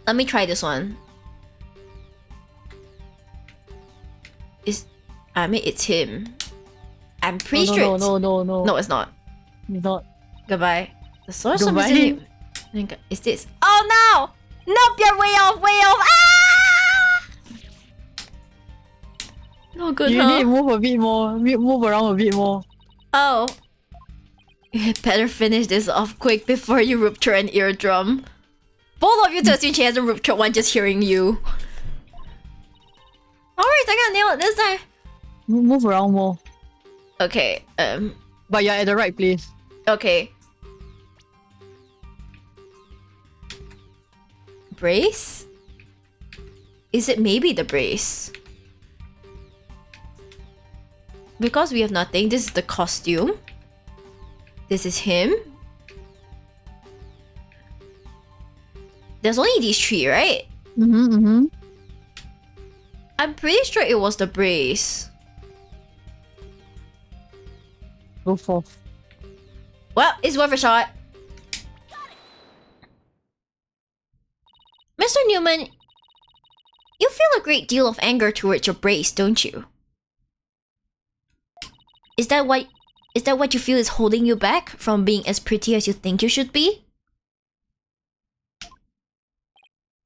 Let me try this one. I mean, it's him. I'm pretty sure No. No, it's not. Not. Goodbye. The source of Goodbye. his... Is this... Oh no! Nope, you're way off! Ah! No good, You huh? need to move a bit more. Move around a bit more. Oh. You better finish this off quick before you rupture an eardrum. Both of you to assume she hasn't ruptured one just hearing you. Alright, I gotta nail it this time. Move around more. Okay, But you're at the right place. okay. Brace? Is it maybe the brace? Because we have nothing, this is the costume. This is him. There's only these three, right? Mm-hmm. I'm pretty sure it was the brace. Go forth. Well, it's worth a shot. Mr. Newman, you feel a great deal of anger towards your brace, don't you? Is that why Is that what you feel is holding you back from being as pretty as you think you should be?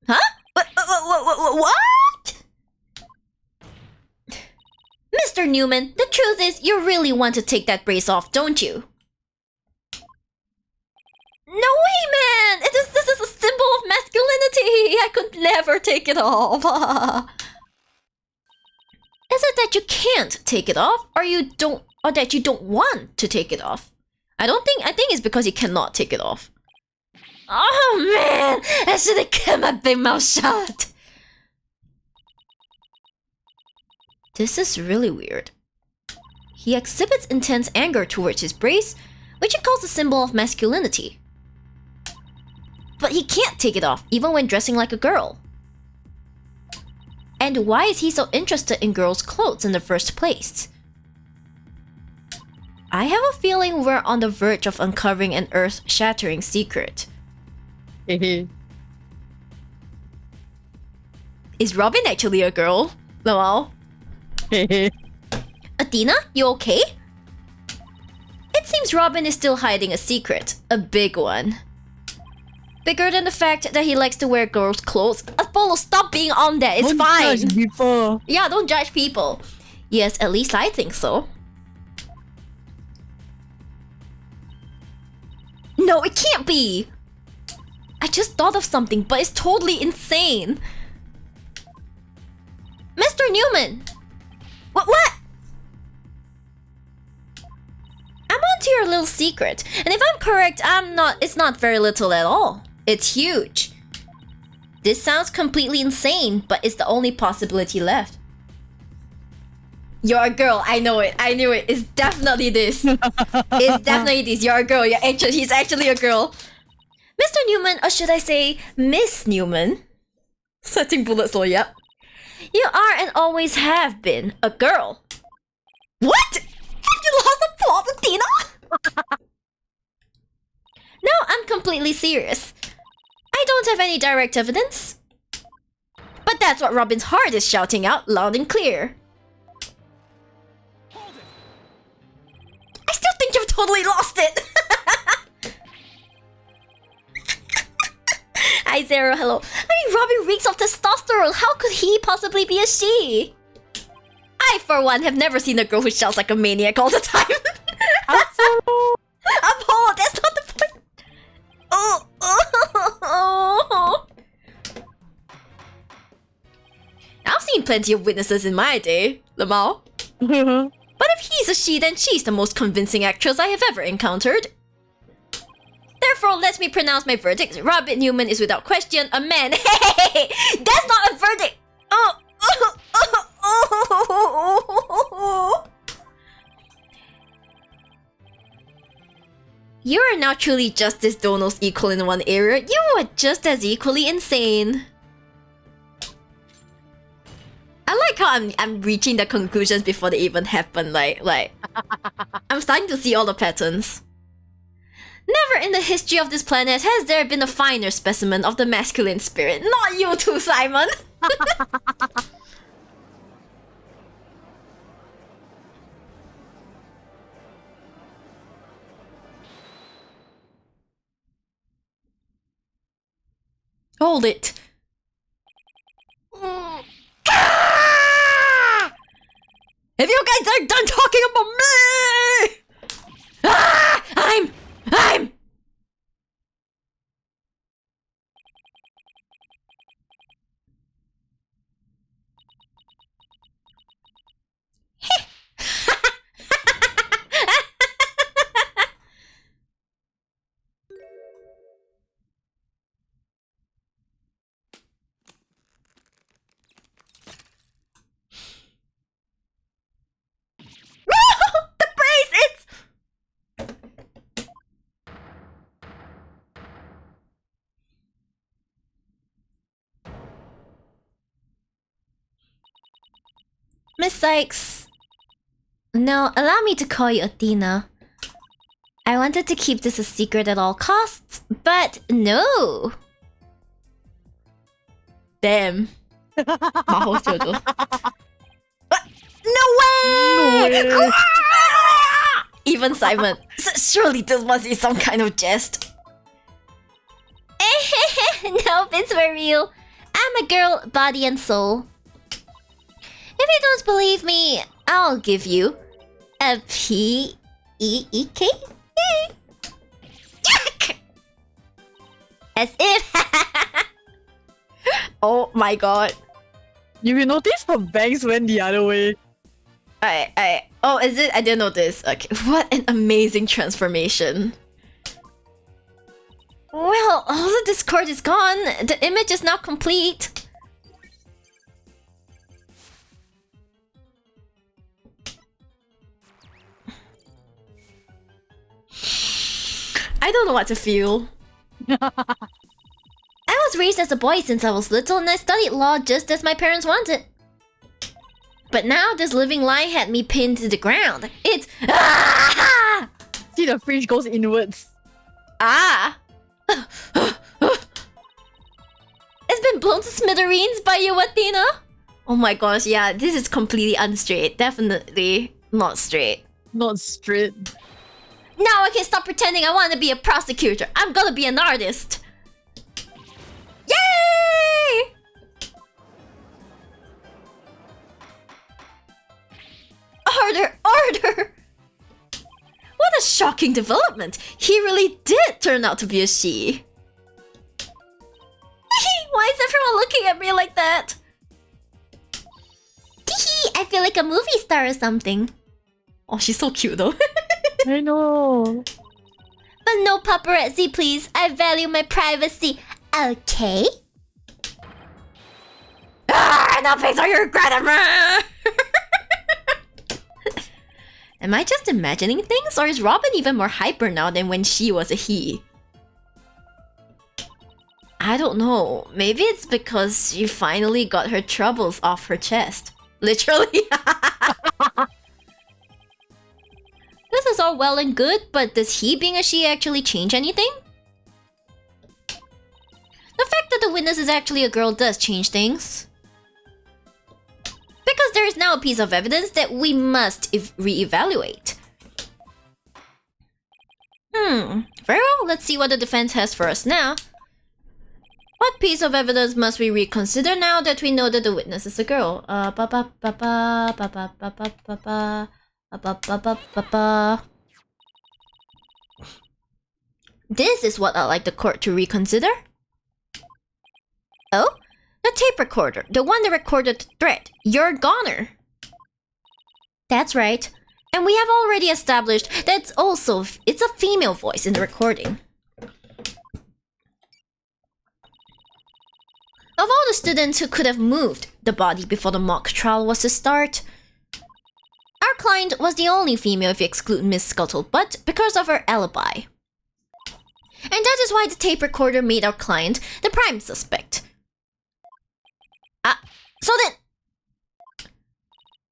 Huh? What? Mr. Newman, the truth is you really want to take that brace off, don't you? No way, man! This is a symbol of masculinity! I could never take it off. Is it that you can't take it off, or that you don't want to take it off? I think it's because you cannot take it off. Oh man! I should have kept my big mouth shut! This is really weird. He exhibits intense anger towards his brace, which he calls a symbol of masculinity. But he can't take it off, even when dressing like a girl. And why is he so interested in girls' clothes in the first place? I have a feeling we're on the verge of uncovering an earth-shattering secret. Is Robin actually a girl? Lowell? Athena, you okay? It seems Robin is still hiding a secret. A big one. Bigger than the fact that he likes to wear girls' clothes. Apollo, stop being on that. It's fine. Don't judge people. Yeah, don't judge people. Yes, at least I think so. No, it can't be. I just thought of something, but it's totally insane. Mr. Newman! What? I'm onto your little secret, and if I'm correct, it's not very little at all. It's huge. This sounds completely insane, but it's the only possibility left. You're a girl, I know it. I knew it. It's definitely this. It's definitely this. You're a girl. He's actually a girl. Mr. Newman, or should I say Miss Newman? Setting bullets, so yep. You are and always have been a girl. What? Have you lost the plot, Athena? No, I'm completely serious. I don't have any direct evidence. But that's what Robin's heart is shouting out loud and clear. I still think you've totally lost it. Hi Zero, hello. I mean, Robin reeks of testosterone. How could he possibly be a she? I, for one, have never seen a girl who shouts like a maniac all the time. Apollo, that's not the point. Oh. I've seen plenty of witnesses in my day, Lamau. But if he's a she, then she's the most convincing actress I have ever encountered. Therefore, let me pronounce my verdict. Robin Newman is without question a man. Hey, that's not a verdict. You are now truly Justice Dono's equal in one area. You are just as equally insane. I like how I'm reaching the conclusions before they even happen. Like I'm starting to see all the patterns. Never in the history of this planet has there been a finer specimen of the masculine spirit. Not you too, Simon! Hold it. If you guys are done talking about me! I'm... The brace, it's... Miss Sykes. No, allow me to call you Athena. I wanted to keep this a secret at all costs, but no. Damn. No way! Even Simon. Surely this must be some kind of jest. Nope, it's for real. I'm a girl, body and soul. If you don't believe me, I'll give you a P-E-E-K? Yay! As if... Oh my god. You will notice her bangs went the other way. Oh, is it? I didn't notice. Okay, what an amazing transformation. Well, all the Discord is gone. The image is now complete. I don't know what to feel. I was raised as a boy since I was little and I studied law just as my parents wanted. But now this living lie had me pinned to the ground. It's... Ah! See, the fringe goes inwards. Ah! It's been blown to smithereens by you, Athena? Oh my gosh, yeah, this is completely unstraight. Definitely not straight. Not straight. Now I can stop pretending I want to be a prosecutor. I'm gonna be an artist. Yay! Order! Order! What a shocking development! He really did turn out to be a she. Why is everyone looking at me like that? I feel like a movie star or something. Oh, she's so cute though. I know. But no paparazzi, please. I value my privacy. Okay? Ah, no face or you regret it. Am I just imagining things, or is Robin even more hyper now than when she was a he? I don't know. Maybe it's because she finally got her troubles off her chest. Literally. This is all well and good, but does he being a she actually change anything? The fact that the witness is actually a girl does change things. Because there is now a piece of evidence that we must re-evaluate. Very well, let's see what the defense has for us now. What piece of evidence must we reconsider now that we know that the witness is a girl? This is what I'd like the court to reconsider. Oh? The tape recorder, the one that recorded the threat. You're a goner. That's right. And we have already established that it's a female voice in the recording. Of all the students who could have moved the body before the mock trial was to start, our client was the only female if you exclude Miss Scuttlebutt because of her alibi. And that is why the tape recorder made our client the prime suspect. So then...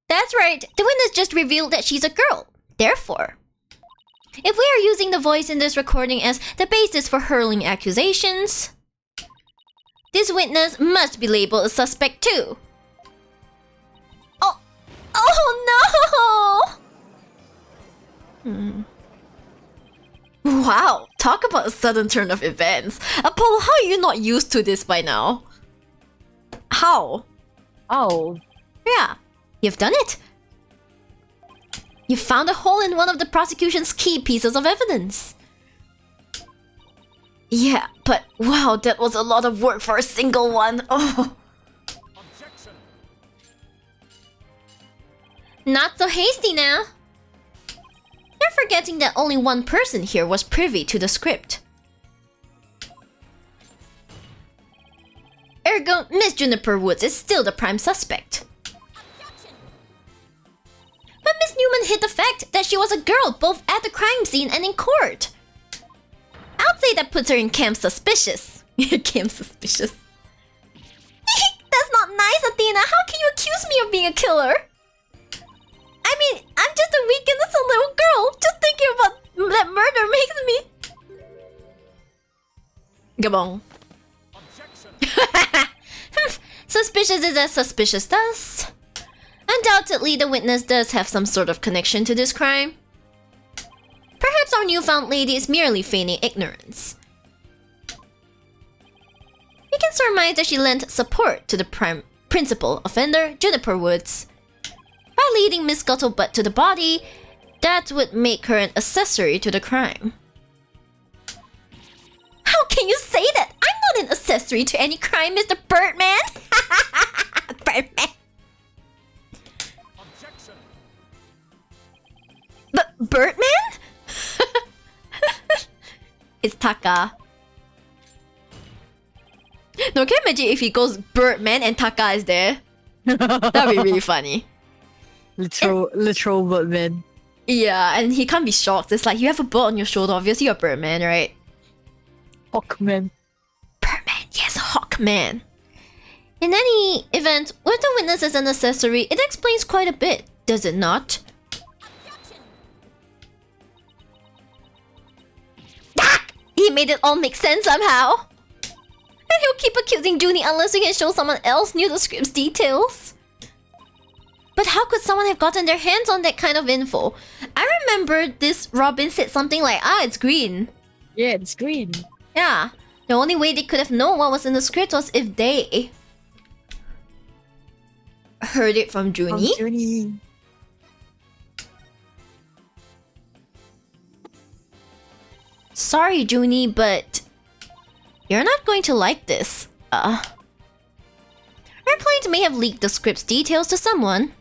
That's right, the witness just revealed that she's a girl. Therefore, if we are using the voice in this recording as the basis for hurling accusations, this witness must be labeled a suspect too. Oh no! Wow, talk about a sudden turn of events. Apollo, how are you not used to this by now? How? Oh. Yeah, you've done it. You found a hole in one of the prosecution's key pieces of evidence. Yeah, but wow, that was a lot of work for a single one. Oh. Objection. Not so hasty now. You're forgetting that only one person here was privy to the script. Ergo, Miss Juniper Woods is still the prime suspect. Objection. But Miss Newman hid the fact that she was a girl both at the crime scene and in court. I'd say that puts her in camp suspicious. Camp suspicious. That's not nice, Athena. How can you accuse me of being a killer? I mean, I'm just a weak innocent little girl. Just thinking about that murder makes me... Gabong. Objection. Suspicious is as suspicious does. Undoubtedly, the witness does have some sort of connection to this crime. Perhaps our newfound lady is merely feigning ignorance. We can surmise that she lent support to the principal offender, Juniper Woods. By leading Miss Scuttlebutt to the body, that would make her an accessory to the crime. How can you say that? I'm not an accessory to any crime, Mr. Birdman! Birdman! Objection. But Birdman? It's Taka. No, can you imagine if he goes Birdman and Taka is there? That'd be really funny. Literal Birdman. Yeah, and he can't be shocked. It's like, you have a bird on your shoulder. Obviously, you're Birdman, right? Hawkman. Birdman, yes, Hawkman. In any event, with the witness as an accessory, it explains quite a bit, does it not? Objection. Ah! He made it all make sense somehow. And he'll keep accusing Junie unless we can show someone else knew the script's details. But how could someone have gotten their hands on that kind of info? I remember this Robin said something like, it's green. Yeah, it's green. Yeah. The only way they could have known what was in the script was if they heard it from Junie. Junie. Sorry, Junie, but you're not going to like this. Our client may have leaked the script's details to someone.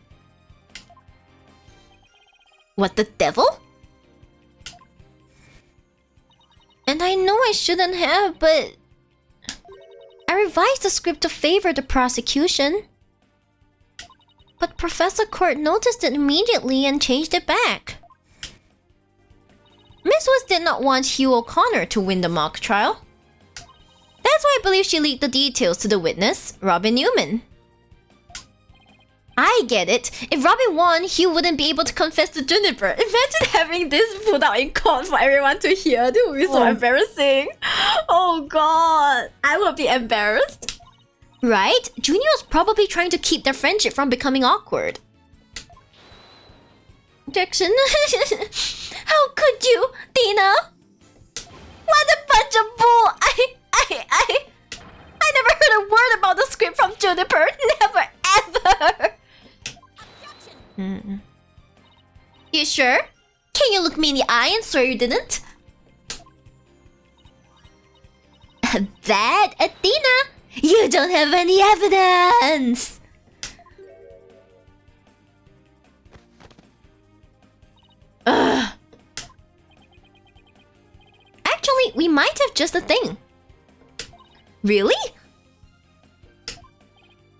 What the devil? And I know I shouldn't have, but I revised the script to favor the prosecution. But Professor Court noticed it immediately and changed it back. Miss Woods did not want Hugh O'Connor to win the mock trial. That's why I believe she leaked the details to the witness, Robin Newman. I get it. If Robin won, Hugh wouldn't be able to confess to Juniper. Imagine having this put out in court for everyone to hear. That would be so embarrassing. Oh god. I would be embarrassed. Right? Junior was probably trying to keep their friendship from becoming awkward. Objection. How could you, Tina? What a bunch of bull! I never heard a word about the script from Juniper. Never ever. You sure? Can you look me in the eye and swear you didn't? That, Athena, you don't have any evidence. Ugh. Actually, we might have just a thing. Really?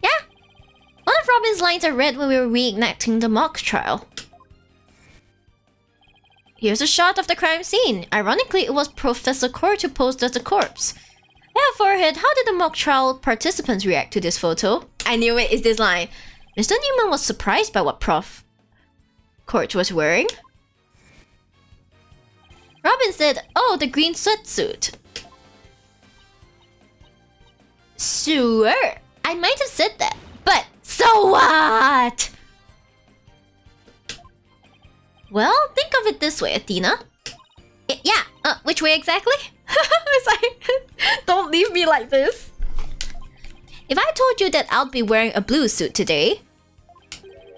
Yeah. One of Robin's lines I read when we were reenacting the mock trial. Here's a shot of the crime scene. Ironically, it was Professor Court who posed as the corpse. Yeah, forehead, how did the mock trial participants react to this photo? I knew it, it's this line. Mr. Newman was surprised by what Prof. Court was wearing. Robin said, oh, the green sweatsuit. Sure, I might have said that, but so what? Well, think of it this way, Athena. Yeah, which way exactly? It's like, don't leave me like this. If I told you that I'll be wearing a blue suit today,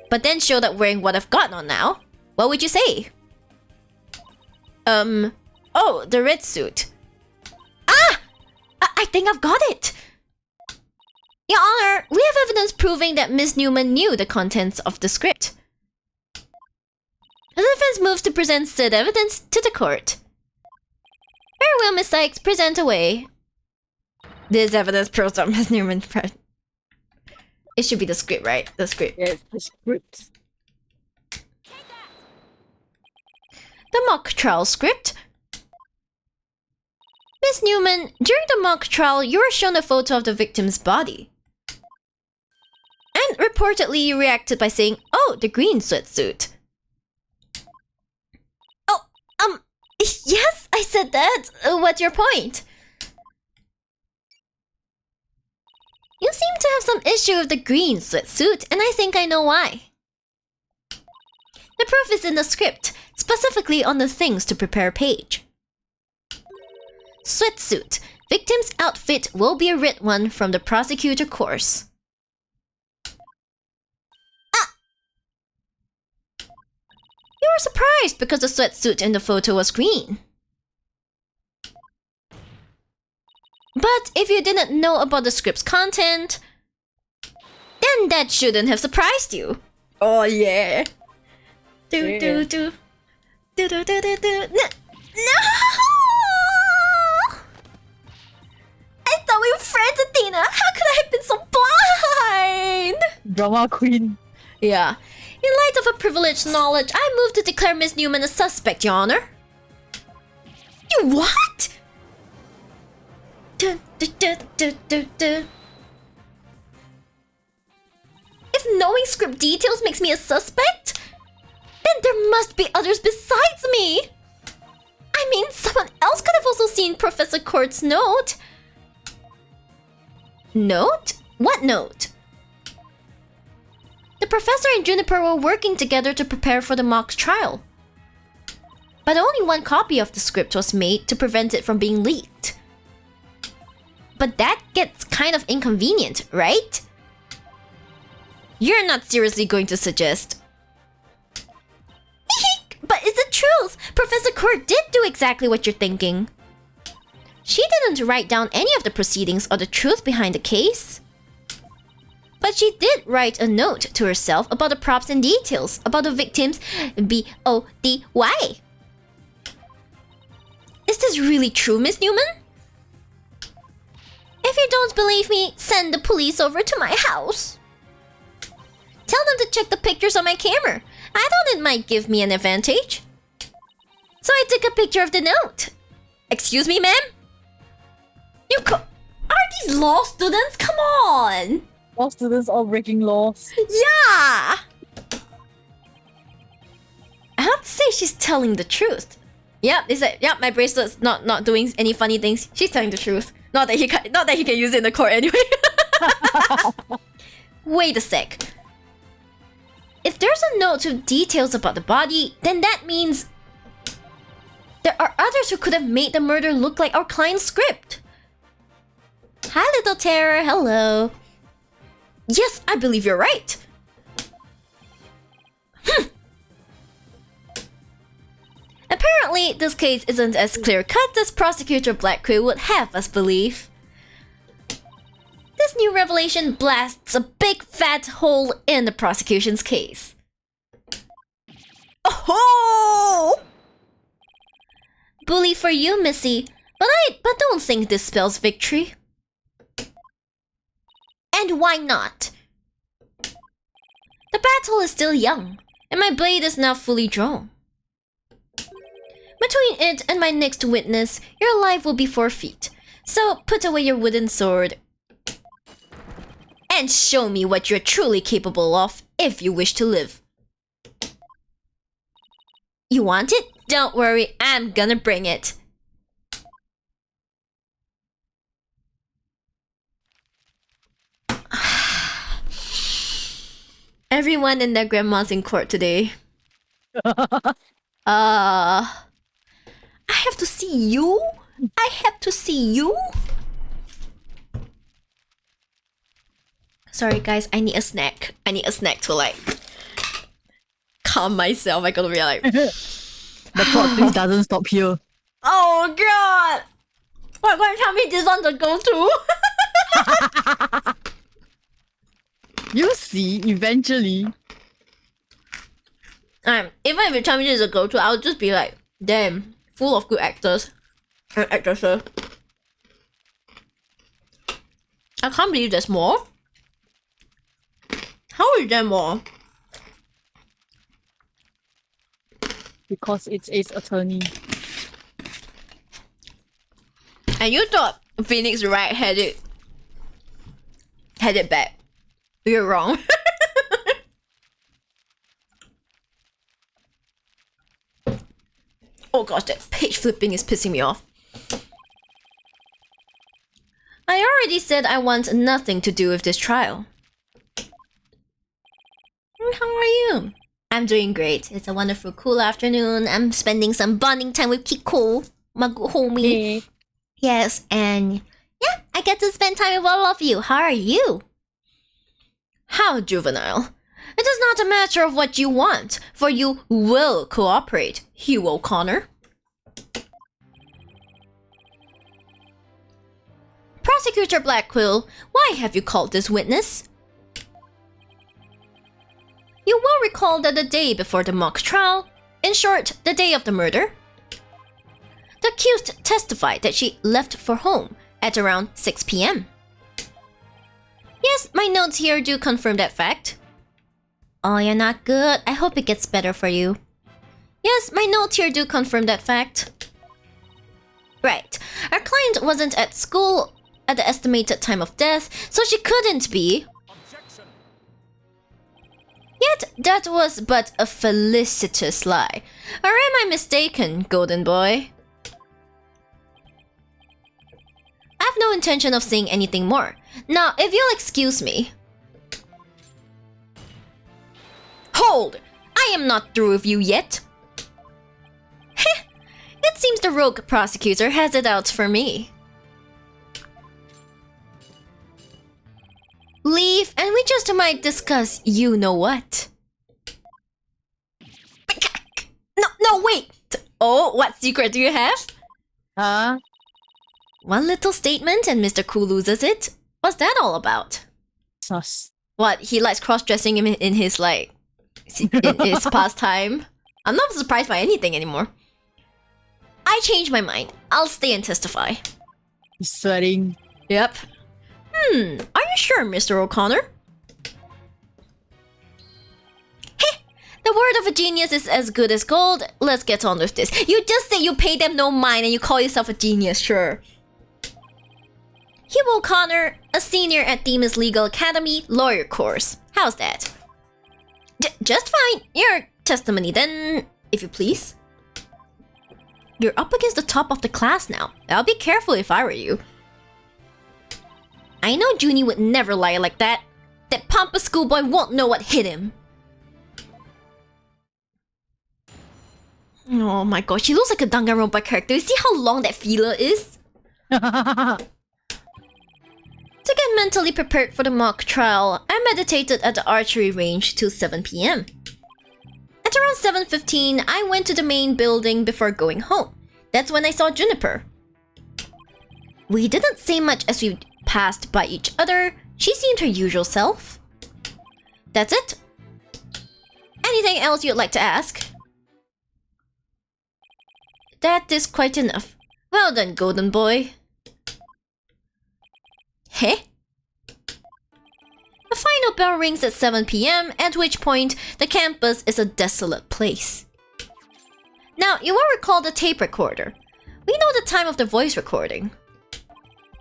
but then showed up wearing what I've got on now, what would you say? Oh, the red suit. I think I've got it. Your Honor, we have evidence proving that Miss Newman knew the contents of the script. The defense moves to present said evidence to the court. Very well, Miss Sykes, present away. This evidence proves that Miss Newman... It should be the script, right? The script. Yeah, it's the script. The mock trial script. Miss Newman, during the mock trial, you were shown a photo of the victim's body. And reportedly, you reacted by saying, oh, the green sweatsuit. Oh, yes, I said that. What's your point? You seem to have some issue with the green sweatsuit, and I think I know why. The proof is in the script, specifically on the things to prepare page. Sweatsuit. Victim's outfit will be a writ one from the prosecutor course. Ah! You were surprised because the sweatsuit in the photo was green. But if you didn't know about the script's content, then that shouldn't have surprised you. Oh yeah. Do do do. Do do do do do. No! I thought we were friends, Athena! How could I have been so blind? Drama queen. Yeah. In light of a privileged knowledge, I move to declare Miss Newman a suspect, Your Honor. You what? Dun, dun, dun, dun, dun, dun. If knowing script details makes me a suspect, then there must be others besides me. I mean, someone else could have also seen Professor Court's note. Note? What note? The professor and Juniper were working together to prepare for the mock trial. But only one copy of the script was made to prevent it from being leaked. But that gets kind of inconvenient, right? You're not seriously going to suggest... But it's the truth! Professor Court did do exactly what you're thinking. She didn't write down any of the proceedings or the truth behind the case. But she did write a note to herself about the props and details about the victims' B.O.D.Y. Is this really true, Miss Newman? If you don't believe me, send the police over to my house. Tell them to check the pictures on my camera. I thought it might give me an advantage. So I took a picture of the note. Excuse me, ma'am? Are these law students? Come on! All students all breaking laws. Yeah! I have to say she's telling the truth. Yep, my bracelet's not doing any funny things. She's telling the truth. Not that he can use it in the court anyway. Wait a sec. If there's a note with details about the body, then that means there are others who could have made the murder look like our client's script. Hi, little terror. Hello. Yes, I believe you're right. Apparently, this case isn't as clear-cut as Prosecutor Blackquill would have us believe. This new revelation blasts a big fat hole in the prosecution's case. Oh! Bully for you, Missy. But don't think this spells victory. And why not? The battle is still young, and my blade is now fully drawn. Between it and my next witness, your life will be forfeit. So put away your wooden sword and show me what you're truly capable of if you wish to live. You want it? Don't worry, I'm gonna bring it. Everyone and their grandma's in court today. I have to see you? I have to see you? Sorry guys, I need a snack. I need a snack to like calm myself. I gotta be like... The plot twist doesn't stop here. Oh god! What, gonna tell me this one's a go-to? You see, eventually. Even if you tell me this is a go-to, I'll just be like, damn, full of good actors and actresses. I can't believe there's more. How is there more? Because it's Ace Attorney. And you thought Phoenix Wright had it back. You're wrong. Oh gosh, that page flipping is pissing me off. I already said I want nothing to do with this trial. How are you? I'm doing great. It's a wonderful, cool afternoon. I'm spending some bonding time with Kiko, my good homie. Yes, and yeah, I get to spend time with all of you. How are you? How juvenile. It is not a matter of what you want, for you will cooperate, Hugh O'Connor. Prosecutor Blackquill, why have you called this witness? You will recall that the day before the mock trial, in short, the day of the murder, the accused testified that she left for home at around 6 p.m. Yes, my notes here do confirm that fact. Oh, you're not good. I hope it gets better for you. Yes, my notes here do confirm that fact. Right. Our client wasn't at school at the estimated time of death, so she couldn't be. Objection. Yet, that was but a felicitous lie. Or am I mistaken, golden boy? I have no intention of saying anything more. Now, if you'll excuse me. Hold! I am not through with you yet. Heh! It seems the rogue prosecutor has it out for me. Leave, and we just might discuss you-know-what. No, wait! Oh, what secret do you have? Huh? One little statement and Mr. Cool loses it? What's that all about? Sus. What, he likes cross-dressing him in his, like, in his pastime? I'm not surprised by anything anymore. I changed my mind. I'll stay and testify. He's sweating. Yep. Are you sure, Mr. O'Connor? Heh! The word of a genius is as good as gold. Let's get on with this. You just say you pay them no mind and you call yourself a genius, sure. Hugh O'Connor, a senior at Themis Legal Academy lawyer course. How's that? Just fine. Your testimony then, if you please. You're up against the top of the class now. I'll be careful if I were you. I know Junie would never lie like that. That pompous schoolboy won't know what hit him. Oh my gosh, she looks like a Danganronpa character. You see how long that feeler is? To get mentally prepared for the mock trial, I meditated at the archery range till 7 p.m. At around 7:15, I went to the main building before going home. That's when I saw Juniper. We didn't say much as we passed by each other. She seemed her usual self. That's it. Anything else you'd like to ask? That is quite enough. Well done, golden boy. Heh? The final bell rings at 7 p.m., at which point the campus is a desolate place. Now, you will recall the tape recorder. We know the time of the voice recording.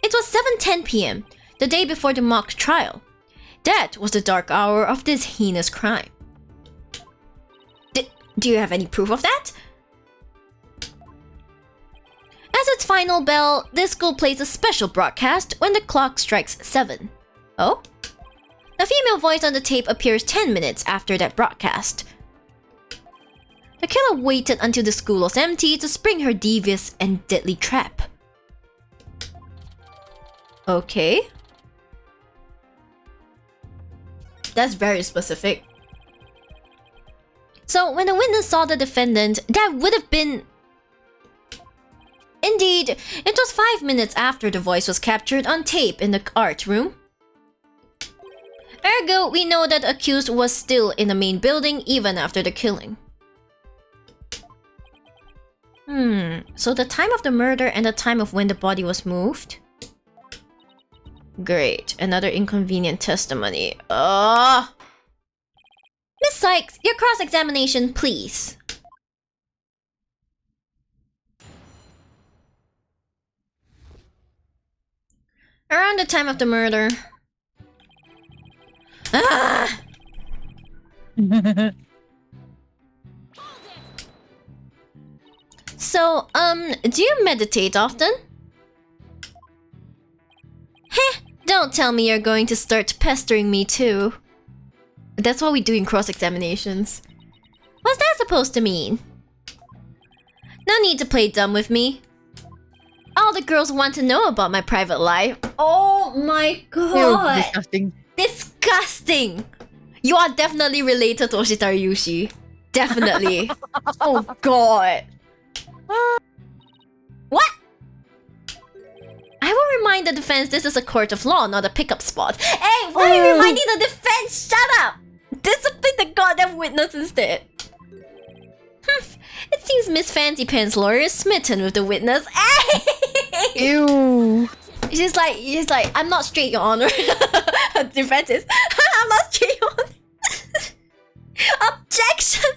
It was 7:10 p.m., the day before the mock trial. That was the dark hour of this heinous crime. Do you have any proof of that? As its final bell, this school plays a special broadcast when the clock strikes 7. Oh? The female voice on the tape appears 10 minutes after that broadcast. The killer waited until the school was empty to spring her devious and deadly trap. Okay. That's very specific. So, when the witness saw the defendant, that would have been... Indeed, it was 5 minutes after the voice was captured on tape in the art room. Ergo, we know that the accused was still in the main building even after the killing. So the time of the murder and the time of when the body was moved? Great, another inconvenient testimony. Miss Sykes, your cross-examination, please. Around the time of the murder... So, do you meditate often? Heh, don't tell me you're going to start pestering me too. That's what we do in cross-examinations. What's that supposed to mean? No need to play dumb with me. All the girls want to know about my private life. Oh my Ew, god. disgusting. Disgusting. You are definitely related to Oshitari Yushi. Definitely. Oh god. What? I will remind the defense this is a court of law, not a pickup spot. Hey, why are you reminding the defense? Shut up! Discipline the goddamn witness instead. It seems Miss Fancy Pants lawyer is smitten with the witness. Hey! Ew. She's like, I'm not straight, Your Honor. Her defense is, I'm not straight, Your Honor. Objection!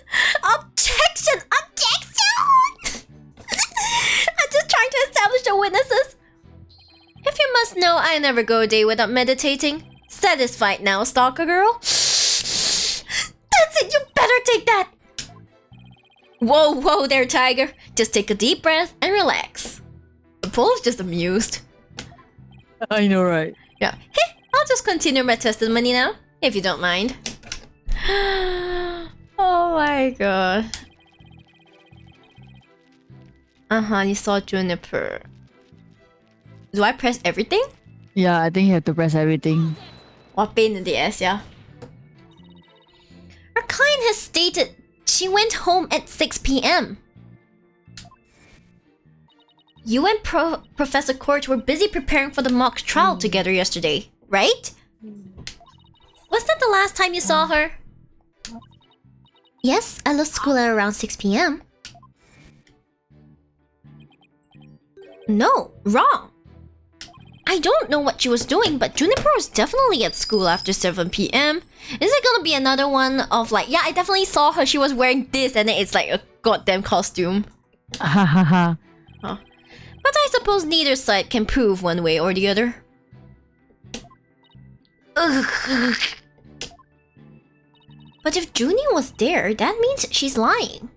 Objection! Objection! I'm just trying to establish the witnesses. If you must know, I never go a day without meditating. Satisfied now, stalker girl? That's it, you better take that! Whoa, whoa there, tiger. Just take a deep breath and relax. The pole is just amused. I know, right? Yeah. Hey, I'll just continue my testimony now, if you don't mind. Oh my god. You saw Juniper. Do I press everything? Yeah, I think you have to press everything. What pain in the ass, yeah. Our client has stated she went home at 6 p.m. You and Professor Court were busy preparing for the mock trial together yesterday, right? Was that the last time you saw her? Yes, I left school at around 6 p.m. No, wrong. I don't know what she was doing, but Juniper was definitely at school after 7 p.m. Is it gonna be another one of like, yeah, I definitely saw her, she was wearing this, and then it's like a goddamn costume. Ha ha ha. But I suppose neither side can prove one way or the other. Ugh. But if Junie was there, that means she's lying.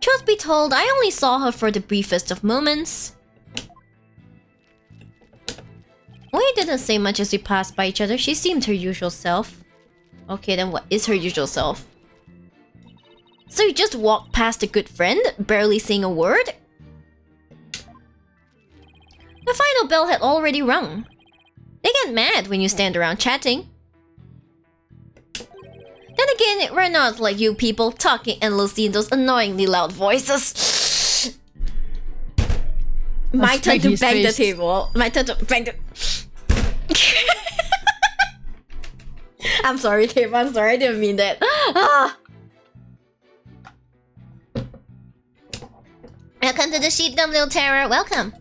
Truth be told, I only saw her for the briefest of moments. We didn't say much as we passed by each other. She seemed her usual self. Okay, then what is her usual self? So you just walked past a good friend, barely saying a word? The final bell had already rung. They get mad when you stand around chatting. Then again, we're not like you people, talking endlessly in those annoyingly loud voices. My turn to bang the table. My turn to bang the... I'm sorry, Dave. I'm sorry. I didn't mean that. Welcome to the sheepdom, little terror. Welcome.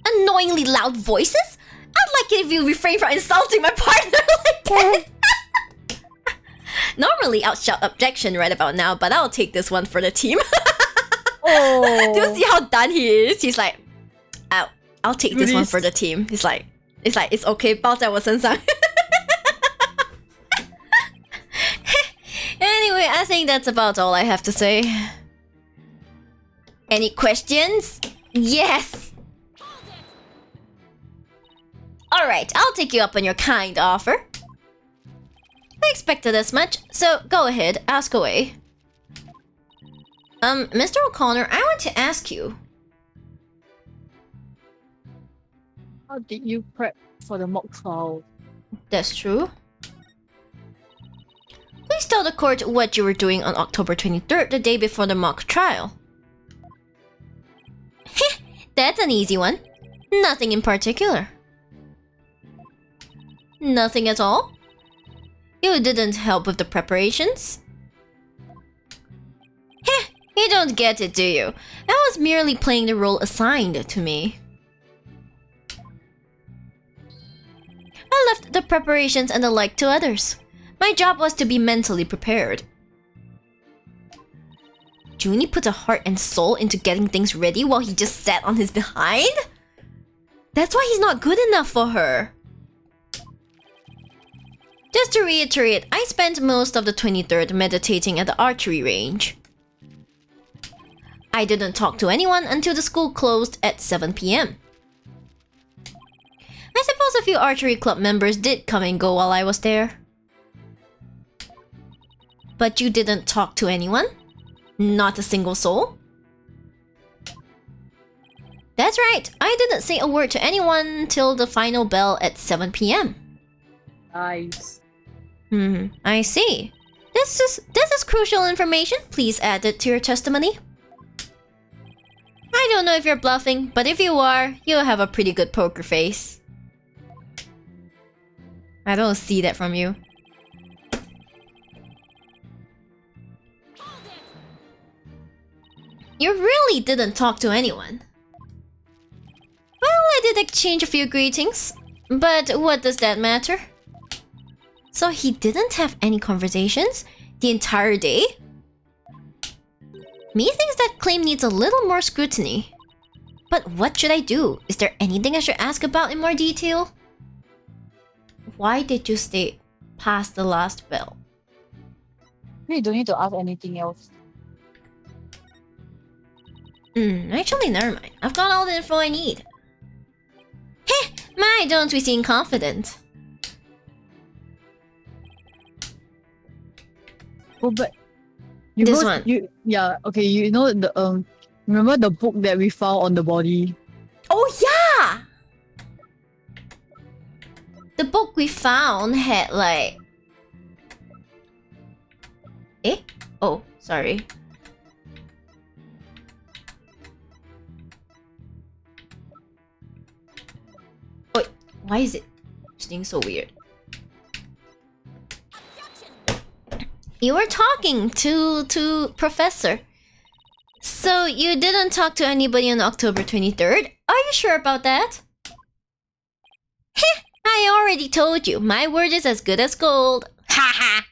Annoyingly loud voices? I'd like it if you refrain from insulting my partner like that. Normally, I'll shout objection right about now, but I'll take this one for the team. Oh. Do you see how done he is? He's like, I'll take this one for the team. He's like, it's okay, 包在我身上. Anyway, I think that's about all I have to say. Any questions? Yes! Alright, I'll take you up on your kind offer. I expected as much, so go ahead, ask away. Mr. O'Connor, I want to ask you. How did you prep for the mock trial? That's true. Please tell the court what you were doing on October 23rd, the day before the mock trial. Heh, that's an easy one. Nothing in particular. Nothing at all? You didn't help with the preparations? Heh, you don't get it, do you? I was merely playing the role assigned to me. I left the preparations and the like to others. My job was to be mentally prepared. Junie put a heart and soul into getting things ready while he just sat on his behind? That's why he's not good enough for her. Just to reiterate, I spent most of the 23rd meditating at the archery range. I didn't talk to anyone until the school closed at 7 p.m. I suppose a few archery club members did come and go while I was there. But you didn't talk to anyone? Not a single soul? That's right, I didn't say a word to anyone till the final bell at 7 p.m. Nice. I see. This is crucial information. Please add it to your testimony. I don't know if you're bluffing, but if you are, you have a pretty good poker face. I don't see that from you. You really didn't talk to anyone. Well, I did exchange a few greetings, but what does that matter? So he didn't have any conversations the entire day? Methinks that claim needs a little more scrutiny. But what should I do? Is there anything I should ask about in more detail? Why did you stay past the last bell? You don't need to ask anything else. Actually, never mind. I've got all the info I need. Heh! My, don't we seem confident? Oh, but This one. Okay. You know the remember the book that we found on the body? Oh yeah! The book we found had like... Eh? Oh, sorry. Wait, why is it being so weird? You were talking to Professor. So you didn't talk to anybody on October 23rd? Are you sure about that? Heh! I already told you, my word is as good as gold. Haha!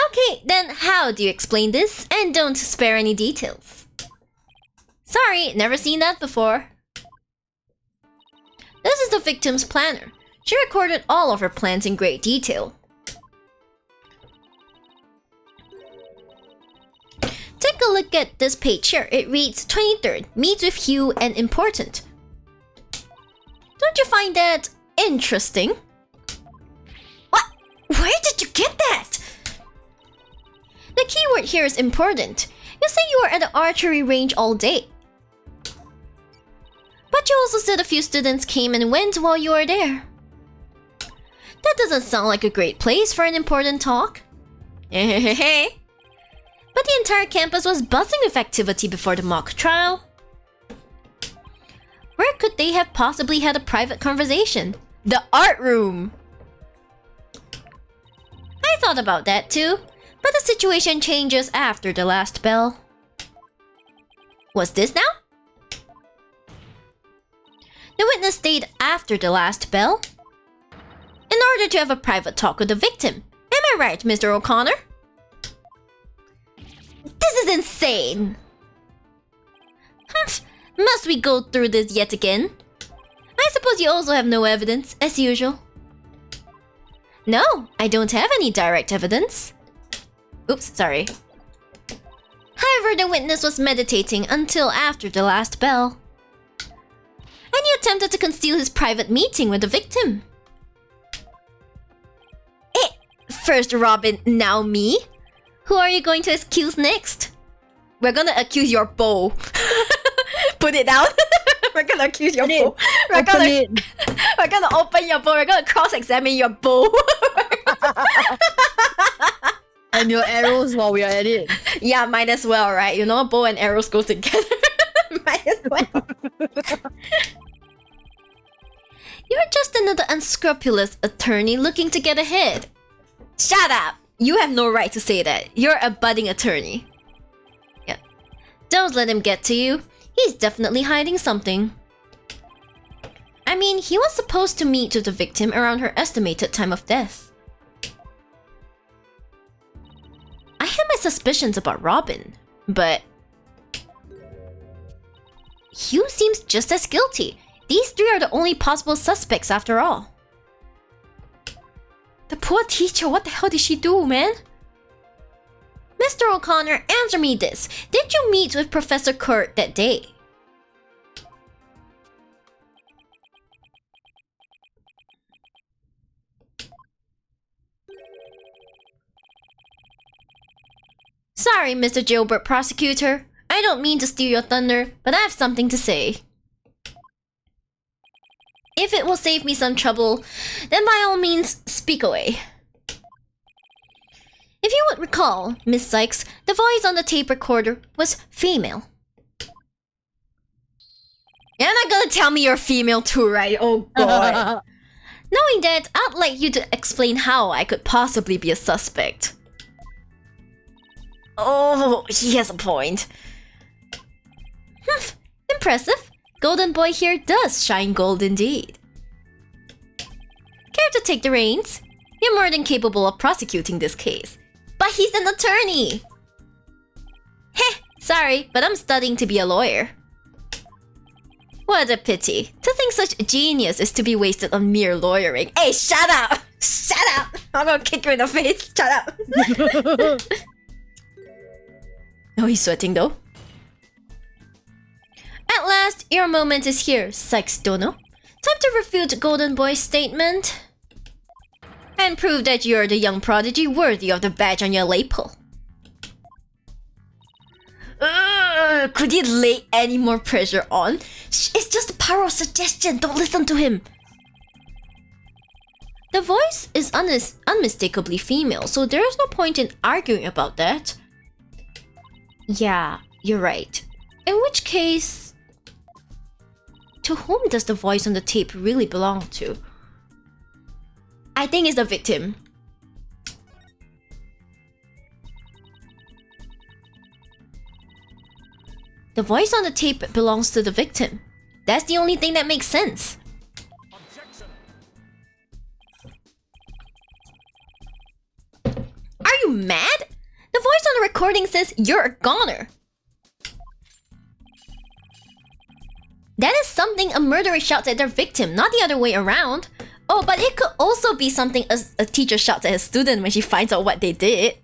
Okay, then how do you explain this? And don't spare any details. Sorry, never seen that before. This is the victim's planner. She recorded all of her plans in great detail. Take a look at this page here. It reads 23rd, meets with Hugh and important. Don't you find that interesting? What? Where did you get that? The keyword here is important. You say you were at the archery range all day. But you also said a few students came and went while you were there. That doesn't sound like a great place for an important talk. But the entire campus was buzzing with activity before the mock trial. Where could they have possibly had a private conversation? The art room! I thought about that too, but the situation changes after the last bell. What's this now? The witness stayed after the last bell in order to have a private talk with the victim. Am I right, Mr. O'Connor? This is insane! Must we go through this yet again? I suppose you also have no evidence, as usual. No, I don't have any direct evidence. Oops, sorry. However, the witness was meditating until after the last bell. And he attempted to conceal his private meeting with the victim. First Robin, now me? Who are you going to accuse next? We're gonna accuse your bow. Put it down. We're gonna accuse your bow. We're gonna open your bow. We're gonna cross-examine your bow. And your arrows while we are at it. Yeah, might as well, right? You know, bow and arrows go together. Might as well. You're just another unscrupulous attorney looking to get ahead. Shut up! You have no right to say that. You're a budding attorney. Yeah. Don't let him get to you. He's definitely hiding something. I mean, he was supposed to meet with the victim around her estimated time of death. I had my suspicions about Robin, but Hugh seems just as guilty. These three are the only possible suspects after all. The poor teacher, what the hell did she do, man? Mr. O'Connor, answer me this. Did you meet with Professor Kurt that day? Sorry, Mr. Jailbird Prosecutor. I don't mean to steal your thunder, but I have something to say. If it will save me some trouble, then by all means, speak away. If you would recall, Miss Sykes, the voice on the tape recorder was female. You're not gonna tell me you're female too, right? Oh god. Knowing that, I'd like you to explain how I could possibly be a suspect. Oh, he has a point. Impressive. Golden Boy here does shine gold indeed. Care to take the reins? You're more than capable of prosecuting this case. But he's an attorney! Heh, sorry, but I'm studying to be a lawyer. What a pity. To think such genius is to be wasted on mere lawyering. Hey, shut up! Shut up! I'm gonna kick you in the face. Shut up! Oh, he's sweating though. At last, your moment is here, Sykes Dono. Time to refute Golden Boy's statement. And prove that you're the young prodigy worthy of the badge on your lapel. Could he lay any more pressure on? It's just the power of suggestion, don't listen to him. The voice is unmistakably female, so there is no point in arguing about that. Yeah, you're right. In which case, to whom does the voice on the tape really belong to? I think it's the victim. The voice on the tape belongs to the victim. That's the only thing that makes sense. Objection. Are you mad? The voice on the recording says you're a goner. That is something a murderer shouts at their victim, not the other way around. Oh, but it could also be something a teacher shouts at a student when she finds out what they did.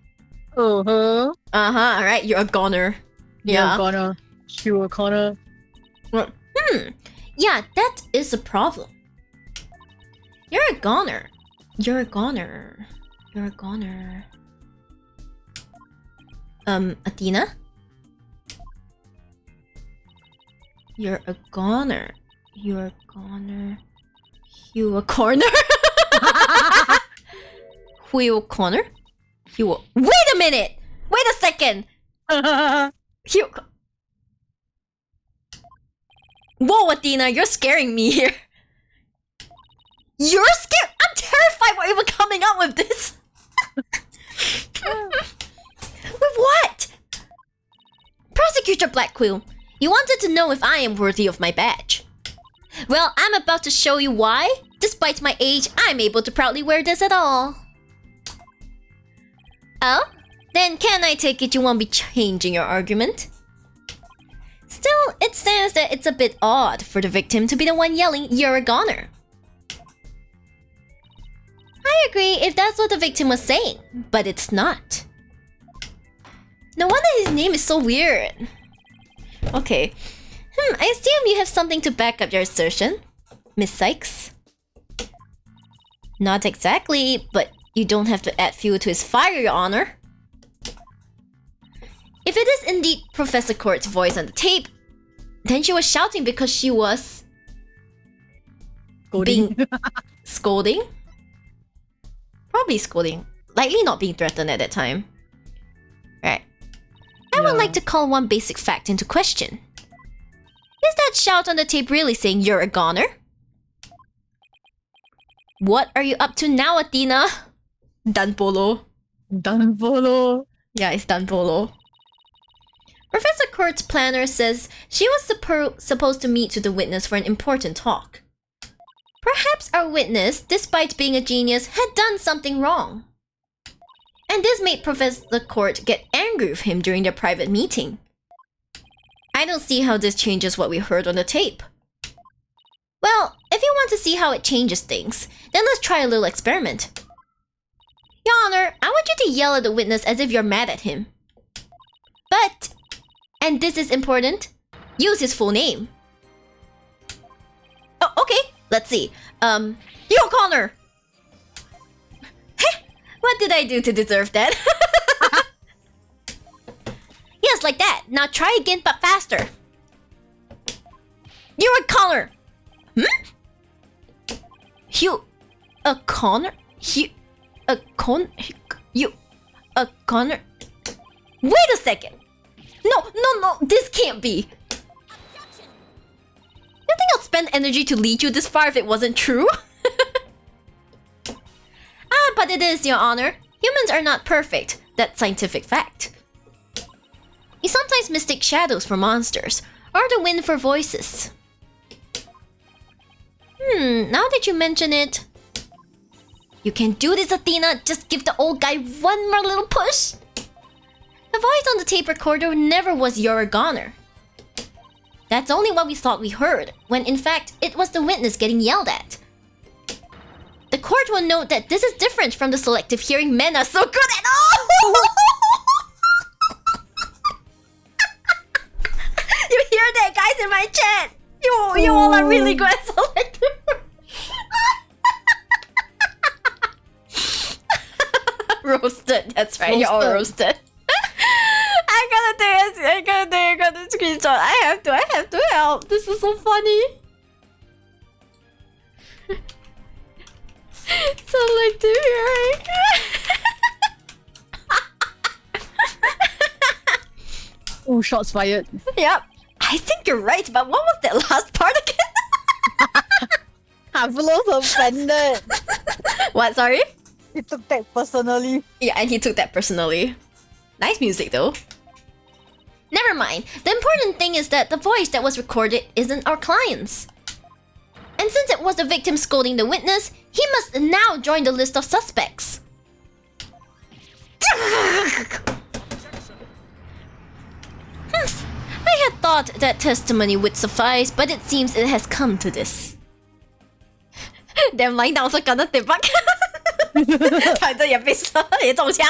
Uh-huh. Uh-huh, right, you're a goner. Yeah. You're gonna. You're gonna. Yeah, that is a problem. You're a goner. You're a goner. You're a goner. Athena? You're a goner. You're a goner. You a corner? Who a corner? You a... Wait a minute! Wait a second! You... Whoa, Athena, you're scaring me here. You're scared? I'm terrified we're even coming up with this. With what? Prosecutor Blackquill, you wanted to know if I am worthy of my badge. Well, I'm about to show you why. Despite my age, I'm able to proudly wear this at all. Oh? Then can I take it you won't be changing your argument? Still, it stands that it's a bit odd for the victim to be the one yelling, "You're a goner." I agree if that's what the victim was saying, but it's not. No wonder his name is so weird. Okay. I assume you have something to back up your assertion, Miss Sykes. Not exactly, but you don't have to add fuel to his fire, Your Honor. If it is indeed Professor Court's voice on the tape, then she was shouting because she was... Scolding. Scolding? Probably scolding. Likely not being threatened at that time. Right. I would like to call one basic fact into question. Is that shout on the tape really saying you're a goner? What are you up to now, Athena? Dan Polo. Dan Polo. Yeah, it's Dan Polo. Professor Court's planner says she was supposed to meet with the witness for an important talk. Perhaps our witness, despite being a genius, had done something wrong. And this made Professor Court get angry with him during their private meeting. I don't see how this changes what we heard on the tape. Well, if you want to see how it changes things, then let's try a little experiment. Your Honor, I want you to yell at the witness as if you're mad at him. But, and this is important, use his full name. Oh, okay, let's see. Yo, Connor! Heh, what did I do to deserve that? Just like that. Now try again, but faster. You're a Connor. You, a Connor? A Connor? Wait a second. No, this can't be. Objection! You think I'll spend energy to lead you this far if it wasn't true? But it is, Your Honor. Humans are not perfect. That's scientific fact. You sometimes mistake shadows for monsters, or the wind for voices. Now that you mention it... You can do this, Athena! Just give the old guy one more little push! The voice on the tape recorder never was "You're a goner." That's only what we thought we heard, when in fact, it was the witness getting yelled at. The court will note that this is different from the selective hearing men are so good at. Oh! You hear that, guys, in my chat? You all are really good at selective. Roasted, that's right, you're all roasted. I gotta take a screenshot. I have to help. This is so funny. Selective hearing. Oh, shots fired. Yep. I think you're right, but what was that last part again? Pavlov's offended. What, sorry? He took that personally. Yeah, and he took that personally. Nice music though. Never mind. The important thing is that the voice that was recorded isn't our client's. And since it was the victim scolding the witness, he must now join the list of suspects. I had thought that testimony would suffice, but it seems it has come to this. Damn, lying down also gonna tebak. 躺着也被射，也中枪。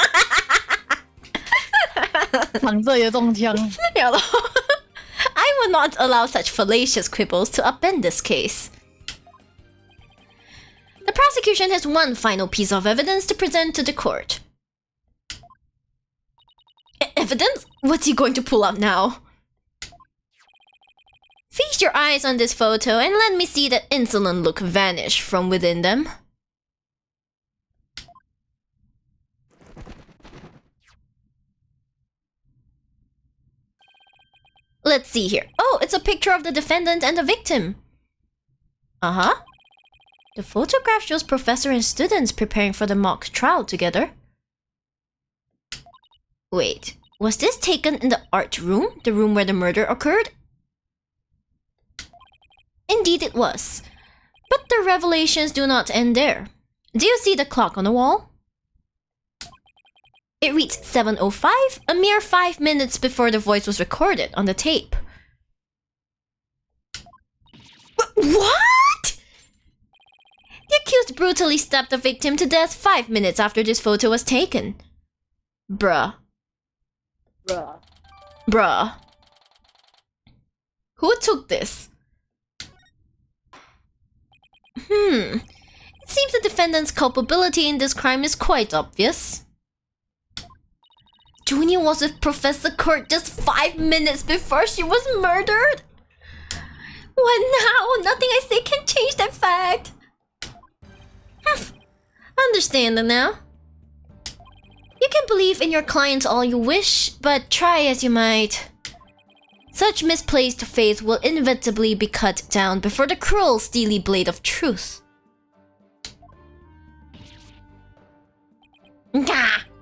躺着也中枪。Yeah, I will not allow such fallacious quibbles to upend this case. The prosecution has one final piece of evidence to present to the court. Evidence? What's he going to pull out now? Feast your eyes on this photo and let me see that insolent look vanish from within them. Let's see here. Oh, it's a picture of the defendant and the victim. Uh-huh. The photograph shows professor and students preparing for the mock trial together. Wait, was this taken in the art room? The room where the murder occurred? Indeed it was. But the revelations do not end there. Do you see the clock on the wall? It reads 7:05, a mere 5 minutes before the voice was recorded on the tape. What? The accused brutally stabbed the victim to death 5 minutes after this photo was taken. Bruh. Who took this? It seems the defendant's culpability in this crime is quite obvious. Junia was with Professor Kurt just 5 minutes before she was murdered. What now? Nothing I say can change that fact. Understand now. You can believe in your client all you wish, but try as you might. Such misplaced faith will inevitably be cut down before the cruel, steely blade of truth.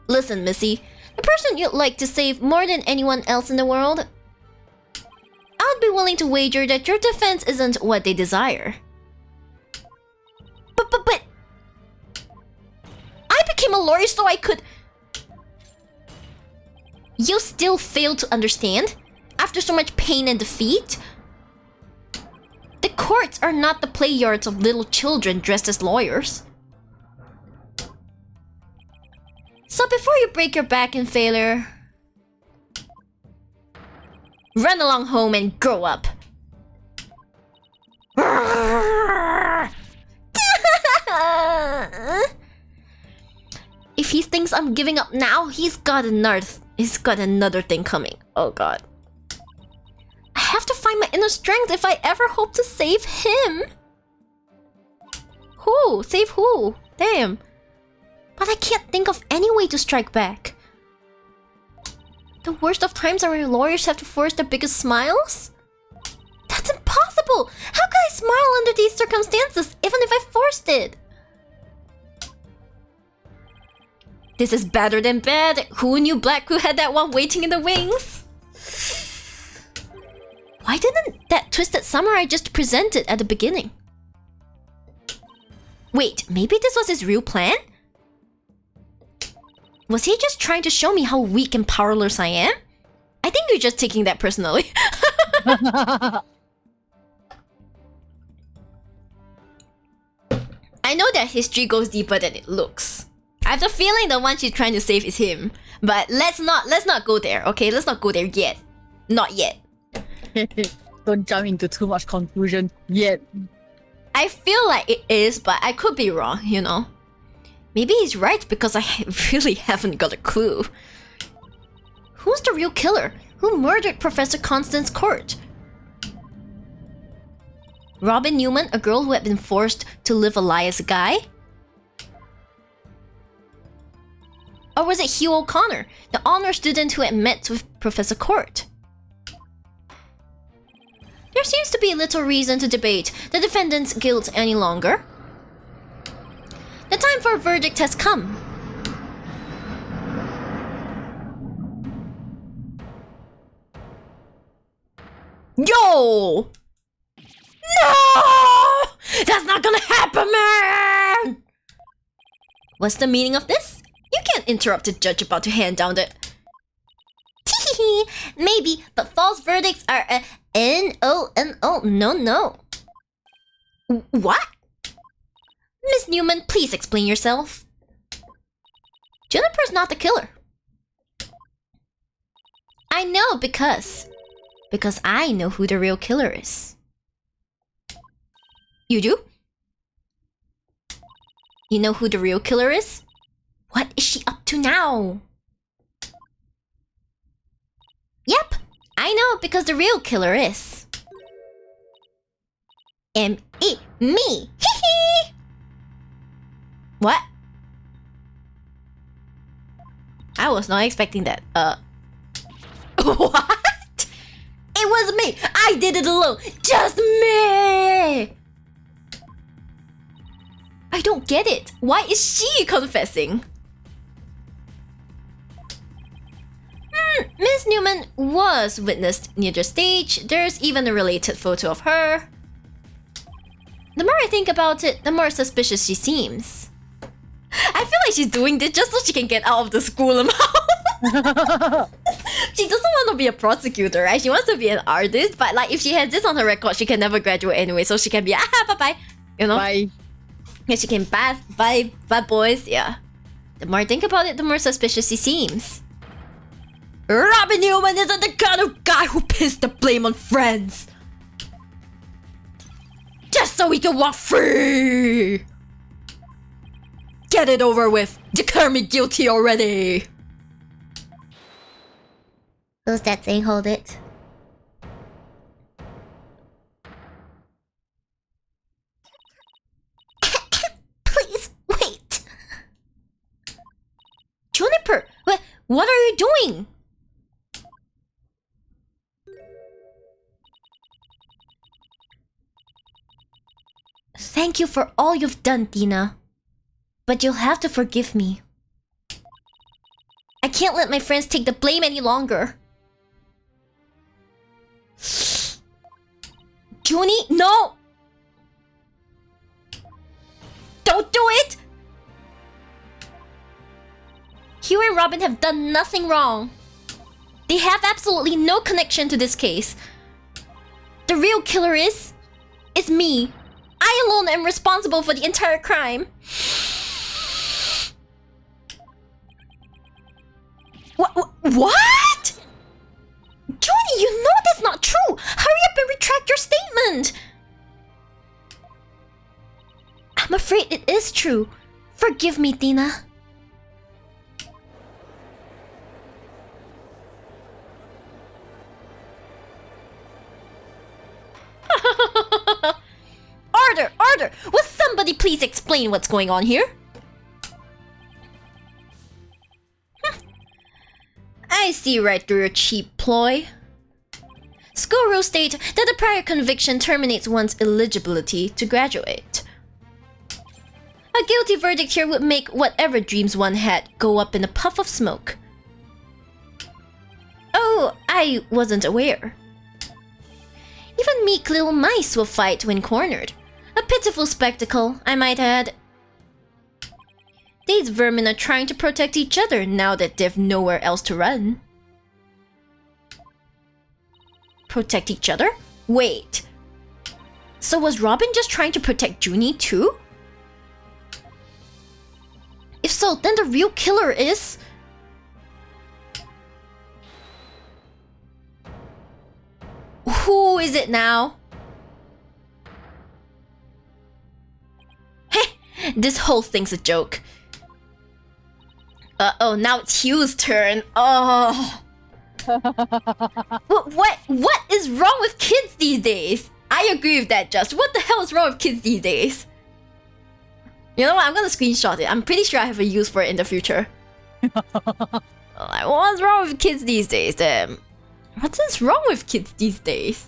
Listen, Missy. The person you'd like to save more than anyone else in the world, I'd be willing to wager that your defense isn't what they desire. But... I became a lawyer so I could... You still fail to understand? After so much pain and defeat? The courts are not the play yards of little children dressed as lawyers. So before you break your back in failure, run along home and grow up. If he thinks I'm giving up now, he's got He's got another thing coming. Oh god. I have to find my inner strength if I ever hope to save him. Who? Save who? Damn. But I can't think of any way to strike back. The worst of times are when lawyers have to force their biggest smiles? That's impossible! How can I smile under these circumstances, even if I forced it? This is better than bad. Who knew Black Who had that one waiting in the wings? Why didn't that twisted samurai just present it at the beginning? Wait, maybe this was his real plan? Was he just trying to show me how weak and powerless I am? I think you're just taking that personally. I know that history goes deeper than it looks. I have the feeling the one she's trying to save is him. But let's not go there, okay? Let's not go there yet. Not yet. Don't jump into too much conclusion yet. I feel like it is, but I could be wrong, you know? Maybe he's right because I really haven't got a clue. Who's the real killer? Who murdered Professor Constance Court? Robin Newman, a girl who had been forced to live a lie as a guy? Or was it Hugh O'Connor, the honor student who had met with Professor Court? There seems to be little reason to debate the defendant's guilt any longer. The time for a verdict has come. Yo! No! That's not gonna happen, man! What's the meaning of this? You can't interrupt a judge about to hand down the... Maybe, but false verdicts are a N-O-N-O. No. What? Miss Newman, please explain yourself. Juniper's not the killer. I know because I know who the real killer is. You do? You know who the real killer is? What is she up to now? Yep, I know because the real killer is... M-E, me! Hee-hee! What? I was not expecting that. What? It was me! I did it alone! Just me! I don't get it. Why is she confessing? Miss Newman was witnessed near the stage. There's even a related photo of her. The more I think about it, the more suspicious she seems. I feel like she's doing this just so she can get out of the school amount. She doesn't want to be a prosecutor, right? She wants to be an artist, but like if she has this on her record, she can never graduate anyway, so she can be bye-bye, you know? Bye. Yeah, she can bye boys, yeah. The more I think about it, the more suspicious she seems. Robin Newman isn't the kind of guy who pins the blame on friends. Just so he can walk free. Get it over with. Declare me guilty already. Who's that saying hold it? Please, wait. Juniper, what are you doing? Thank you for all you've done, Tina. But you'll have to forgive me. I can't let my friends take the blame any longer. Junie, no! Don't do it! Hugh and Robin have done nothing wrong. They have absolutely no connection to this case. The real killer is me. I alone am responsible for the entire crime. What? Junie, you know that's not true! Hurry up and retract your statement! I'm afraid it is true. Forgive me, Tina. Order! Order! Will somebody please explain what's going on here? I see right through your cheap ploy. School rules state that a prior conviction terminates one's eligibility to graduate. A guilty verdict here would make whatever dreams one had go up in a puff of smoke. Oh, I wasn't aware. Even meek little mice will fight when cornered. A pitiful spectacle, I might add. These vermin are trying to protect each other now that they've nowhere else to run. Protect each other? Wait. So was Robin just trying to protect Junie too? If so, then the real killer is... Who is it now? Heh! This whole thing's a joke. Uh-oh, now it's Hugh's turn. Oh... What is wrong with kids these days? I agree with that, Just. What the hell is wrong with kids these days? You know what? I'm gonna screenshot it. I'm pretty sure I have a use for it in the future. Like, what's wrong with kids these days? What is wrong with kids these days?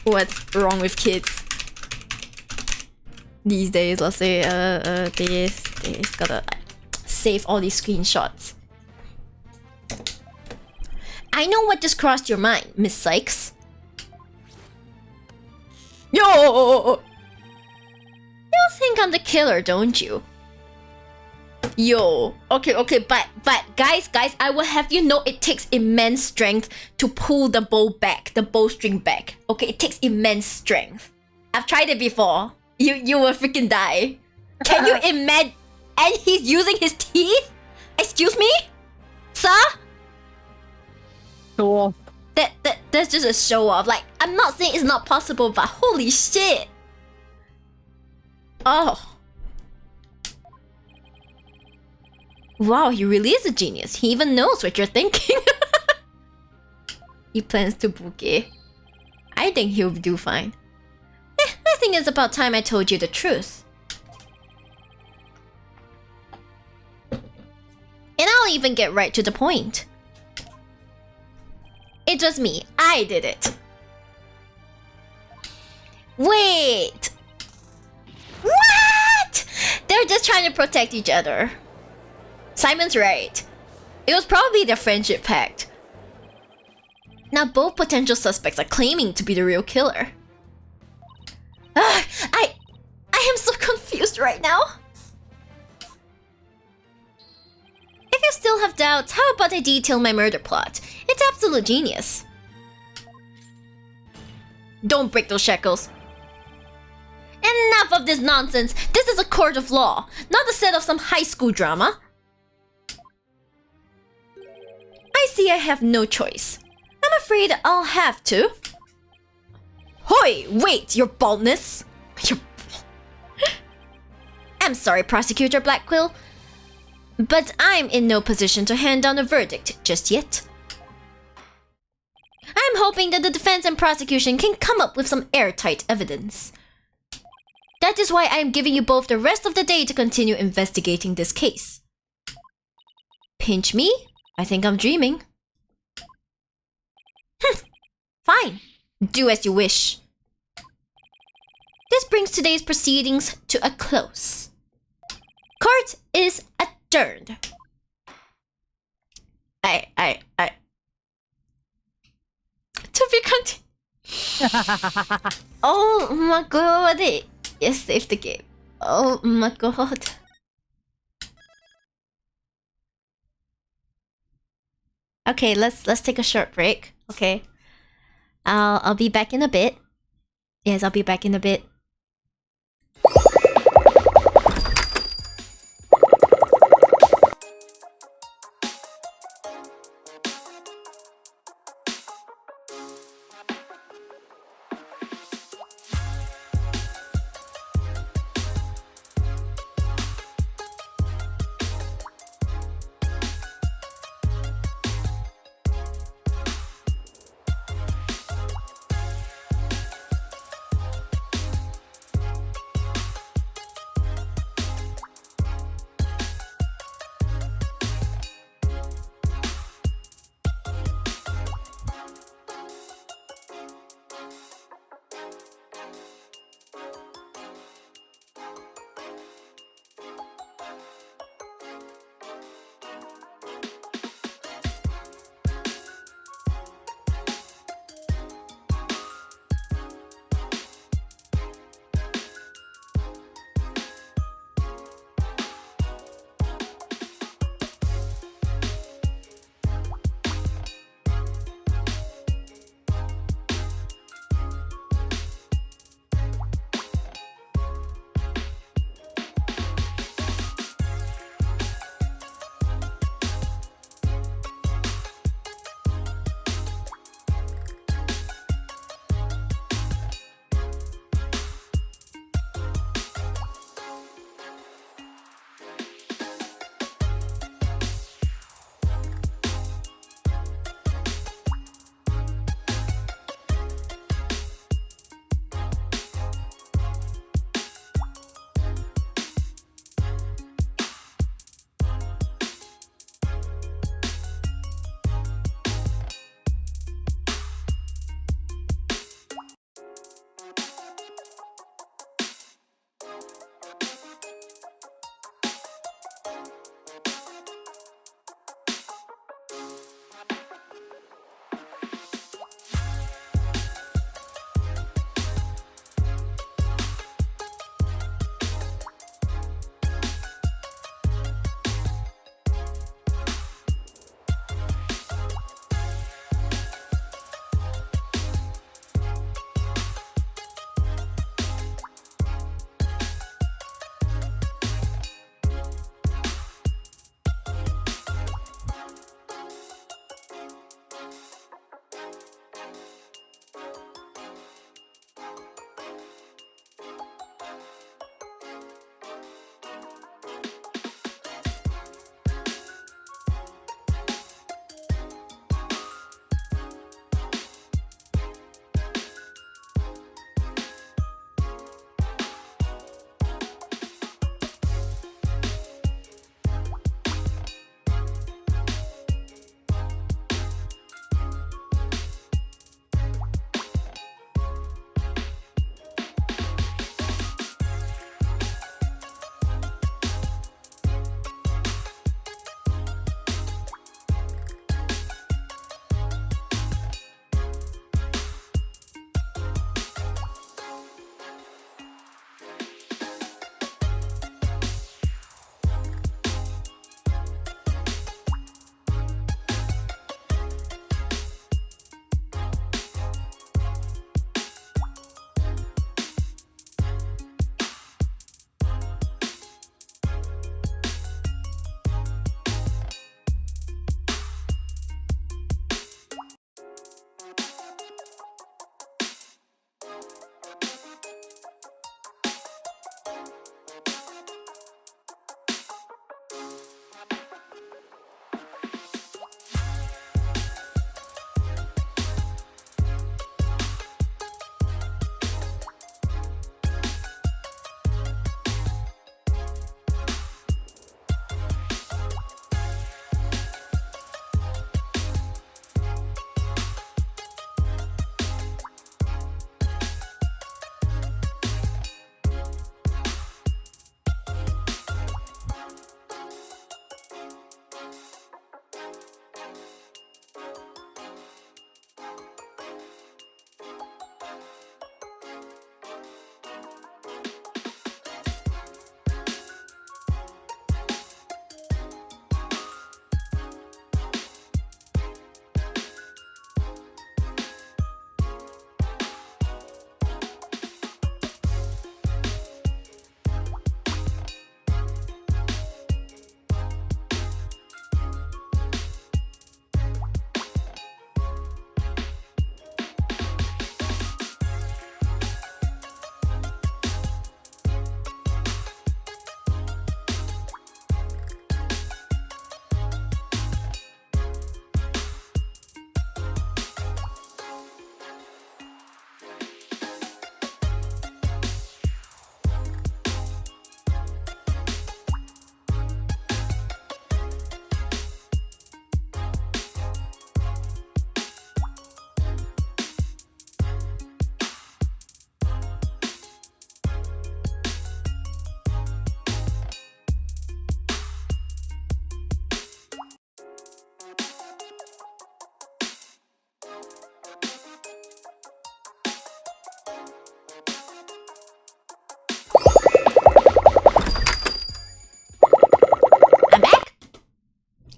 What's wrong with kids these days? Let's say, this gotta save all these screenshots. I know what just crossed your mind, Miss Sykes. Yo! You think I'm the killer, don't you? Yo. Okay, but guys, I will have you know it takes immense strength to pull the bowstring back. Okay, it takes immense strength. I've tried it before. You will freaking die. Can you imagine? And he's using his teeth? Excuse me? Sir? Show off. That's just a show off. Like, I'm not saying it's not possible, but holy shit. Oh. Wow, he really is a genius. He even knows what you're thinking. He plans to bouquet. I think he'll do fine. I think it's about time I told you the truth. And I'll even get right to the point. It was me. I did it. Wait. What? They're just trying to protect each other. Simon's right. It was probably their friendship pact. Now both potential suspects are claiming to be the real killer. I am so confused right now. If you still have doubts, how about I detail my murder plot? It's absolute genius. Don't break those shackles. Enough of this nonsense. This is a court of law, not a set of some high school drama. I see I have no choice. I'm afraid I'll have to. Hoi! Wait, your baldness? I'm sorry, Prosecutor Blackquill, but I'm in no position to hand down a verdict just yet. I'm hoping that the defense and prosecution can come up with some airtight evidence. That is why I'm giving you both the rest of the day to continue investigating this case. Pinch me? I think I'm dreaming. Fine. Do as you wish. This brings today's proceedings to a close. Court is adjourned. To be continued. Oh my god. Yes, save the game. Oh my god. Okay, let's take a short break. Okay. I'll be back in a bit. Yes, I'll be back in a bit.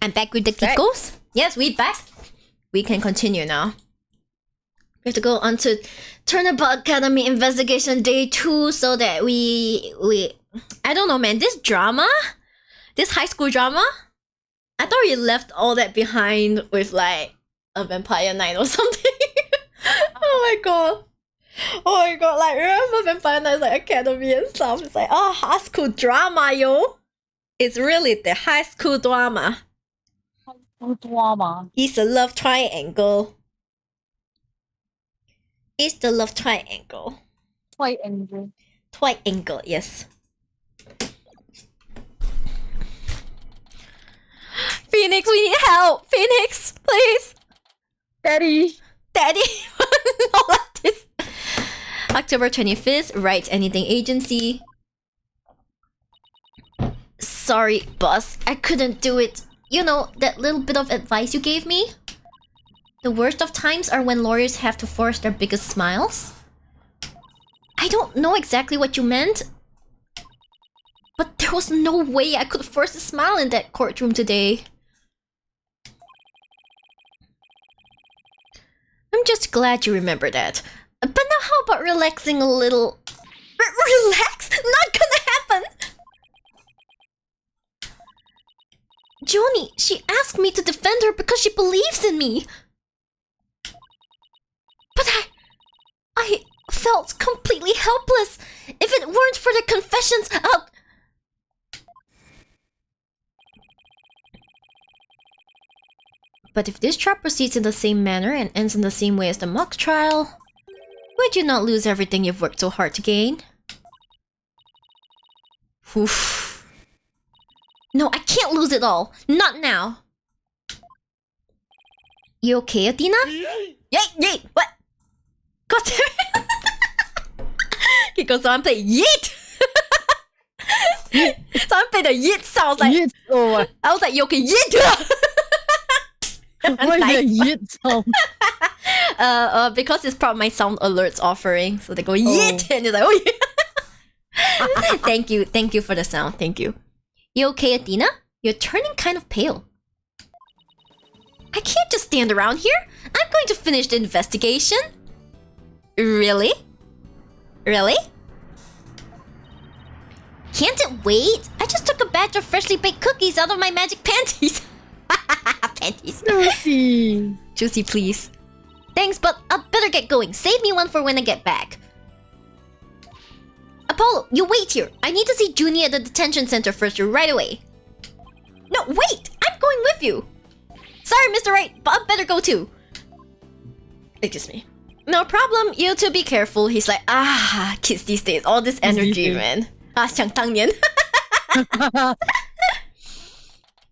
I'm back with the giggles. Yes, we back. We can continue now. We have to go on to Turnabout Academy Investigation Day 2 so that we I don't know, man. This drama, this high school drama, I thought we left all that behind with like a Vampire Night or something. Oh my god. Oh my god, like remember Vampire Night like Academy and stuff? It's like, oh, high school drama, yo. It's really the high school drama. Drama. It's a love triangle. It's the love triangle. Triangle. Triangle, yes. Phoenix, we need help! Phoenix, please! Daddy. Daddy! Not like this. October 25th, Wright Anything Agency. Sorry, boss. I couldn't do it. You know, that little bit of advice you gave me? The worst of times are when lawyers have to force their biggest smiles. I don't know exactly what you meant, but there was no way I could force a smile in that courtroom today. I'm just glad you remember that. But now how about relaxing a little? Relax? Not gonna happen! Joni, she asked me to defend her because she believes in me. But I felt completely helpless. If it weren't for the confessions, But if this trial proceeds in the same manner and ends in the same way as the mock trial, would you not lose everything you've worked so hard to gain? Oof. No, I can't lose it all. Not now. You okay, Athena? Yay! What? God damn it! He goes on play yeet! Someone played the yeet sound. I was like, Yeet. Oh, I was like, you okay? Yeet! what is the yeet sound? Because it's part of my sound alerts offering, so they go yeet, and it's like, oh yeah. Thank you for the sound. Thank you. You okay, Athena? You're turning kind of pale. I can't just stand around here. I'm going to finish the investigation. Really? Really? Can't it wait? I just took a batch of freshly baked cookies out of my magic panties. Panties. Lucy. Juicy, please. Thanks, but I'd better get going. Save me one for when I get back. Apollo, you wait here. I need to see Junie at the detention center first right away. No, wait! I'm going with you. Sorry, Mr. Wright, but I'd better go too. Excuse me. No problem. You two be careful. He's like, kids these days. All this energy, man. 想当年.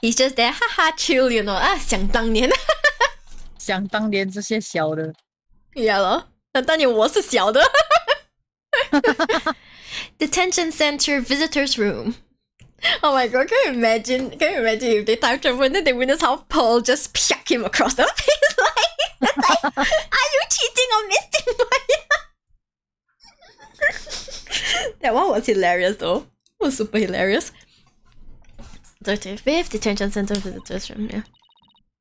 He's just there, haha, chill, you know. 想当年. 想当年这些小的 Yeah 咯，想当年我是小的。Detention center visitors room. Oh my god, can you imagine if they time travel and then they witness how Pearl just pick him across the face like, are you cheating or missing my... That one was hilarious though. It was super hilarious. 35th detention center visitors room, yeah.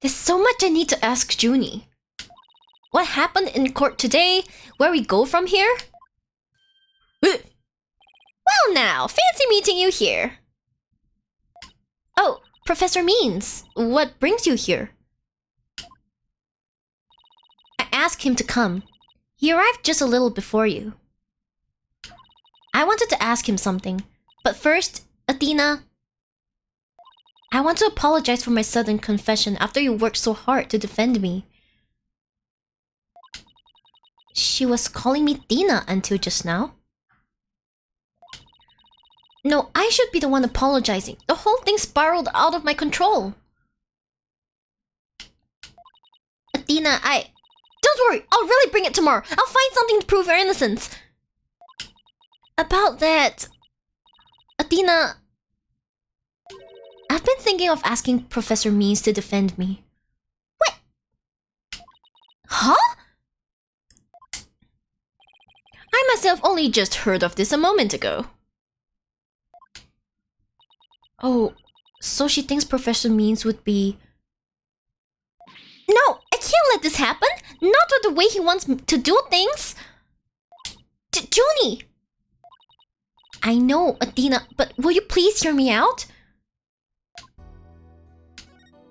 There's so much I need to ask Junie. What happened in court today? Where we go from here? Well now, fancy meeting you here. Oh, Professor Means, what brings you here? I asked him to come. He arrived just a little before you. I wanted to ask him something, but first, Athena, I want to apologize for my sudden confession after you worked so hard to defend me. She was calling me Tina until just now. No, I should be the one apologizing. The whole thing spiraled out of my control. Athena, don't worry, I'll really bring it tomorrow. I'll find something to prove your innocence. About that... Athena... I've been thinking of asking Professor Means to defend me. What? Huh? I myself only just heard of this a moment ago. Oh, So she thinks Professor Means would be... No, I can't let this happen. Not with the way he wants to do things. Junie! I know, Athena, but will you please hear me out?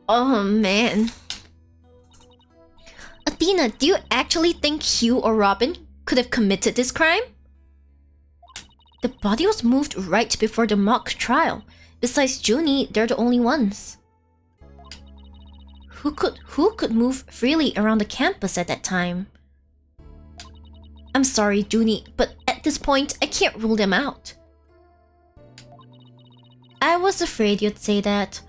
Oh, man. Athena, do you actually think Hugh or Robin could have committed this crime? The body was moved right before the mock trial. Besides Junie, they're the only ones. Who could move freely around the campus at that time? I'm sorry, Junie, but at this point, I can't rule them out. I was afraid you'd say that.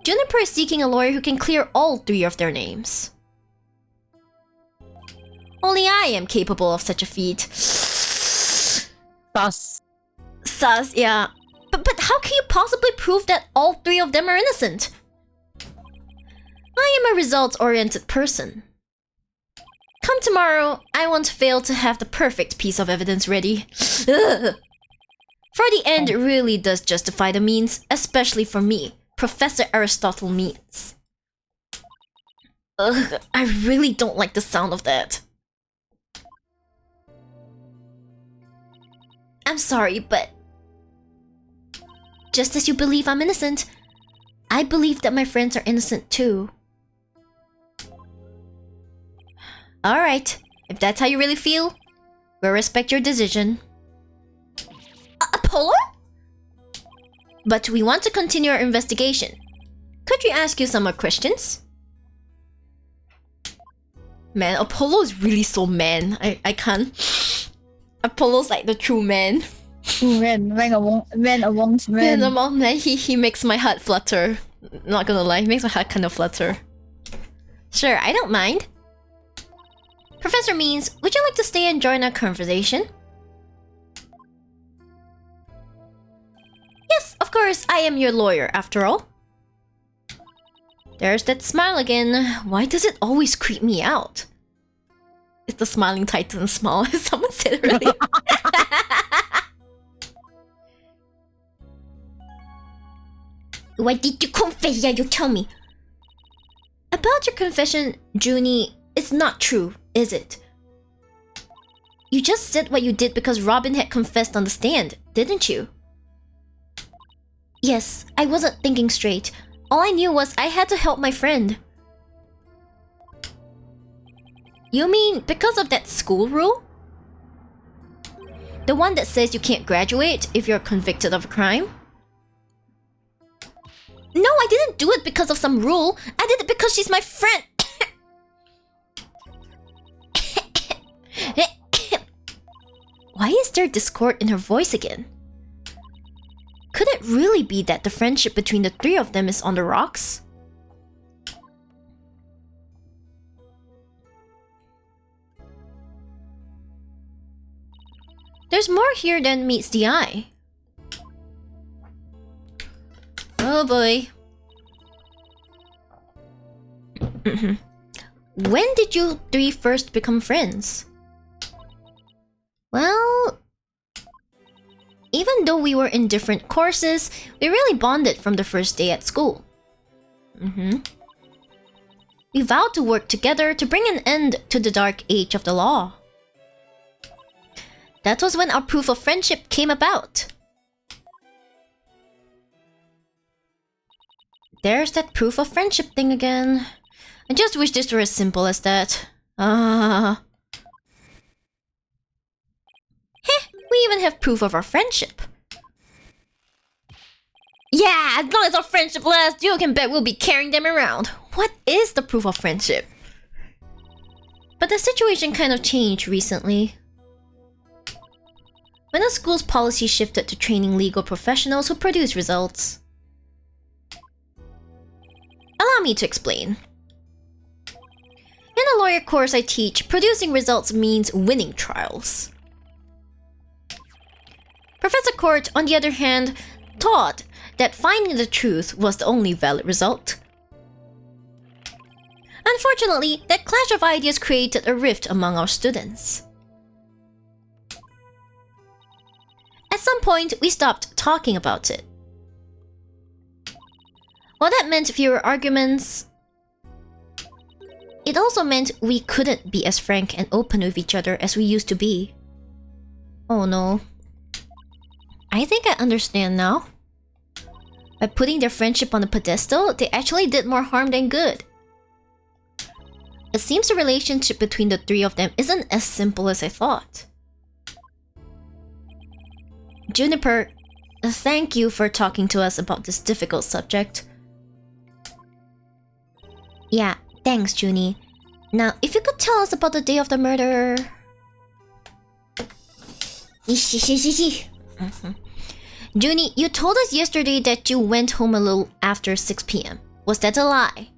Juniper is seeking a lawyer who can clear all 3 of their names. Only I am capable of such a feat. Thus, Sus, yeah. But how can you possibly prove that all 3 of them are innocent? I am a results-oriented person. Come tomorrow, I won't fail to have the perfect piece of evidence ready. Ugh. For the end, it really does justify the means, especially for me, Professor Aristotle Means. Ugh, I really don't like the sound of that. I'm sorry, but... just as you believe I'm innocent, I believe that my friends are innocent too. Alright, if that's how you really feel, we'll respect your decision. Apollo? But we want to continue our investigation. Could we ask you some more questions? Man, Apollo is really so man. I can't. Apollo's like the true man. man amongst men. Man among men, he makes my heart flutter. Not gonna lie, he makes my heart kind of flutter. Sure, I don't mind. Professor Means, would you like to stay and join our conversation? Yes, of course, I am your lawyer, after all. There's that smile again. Why does it always creep me out? It's the smiling Titan smile, as someone said earlier. Why did you confess? Yeah, you tell me. About your confession, Junie, it's not true, is it? You just said what you did because Robin had confessed on the stand, didn't you? Yes, I wasn't thinking straight. All I knew was I had to help my friend. You mean because of that school rule? The one that says you can't graduate if you're convicted of a crime? No, I didn't do it because of some rule. I did it because she's my friend. Why is there discord in her voice again? Could it really be that the friendship between the 3 of them is on the rocks? There's more here than meets the eye. Oh boy. When did you 3 first become friends? Well... even though we were in different courses, we really bonded from the first day at school. We vowed to work together to bring an end to the dark age of the law. That was when our proof of friendship came about. There's that proof of friendship thing again. I just wish this were as simple as that. We even have proof of our friendship. Yeah, as long as our friendship lasts, you can bet we'll be carrying them around. What is the proof of friendship? But the situation kind of changed recently. When the school's policy shifted to training legal professionals who produce results. Allow me to explain. In the lawyer course I teach, producing results means winning trials. Professor Court, on the other hand, taught that finding the truth was the only valid result. Unfortunately, that clash of ideas created a rift among our students. At some point, we stopped talking about it. While that meant fewer arguments, it also meant we couldn't be as frank and open with each other as we used to be. Oh no. I think I understand now. By putting their friendship on a pedestal, they actually did more harm than good. It seems the relationship between the three of them isn't as simple as I thought. Juniper, thank you for talking to us about this difficult subject. Yeah, thanks, Junie. Now, if you could tell us about the day of the murder... Junie, you told us yesterday that you went home a little after 6 p.m. Was that a lie?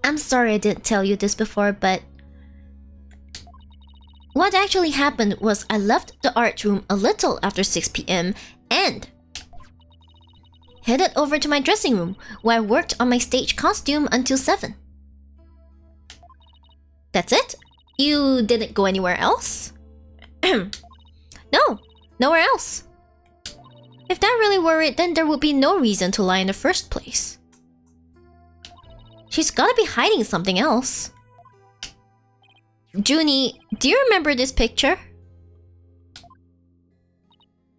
I'm sorry I didn't tell you this before, but... what actually happened was I left the art room a little after 6 p.m. and... headed over to my dressing room, where I worked on my stage costume until 7. That's it? You didn't go anywhere else? No, nowhere else. If that really were it, then there would be no reason to lie in the first place. She's gotta be hiding something else. Junie, do you remember this picture?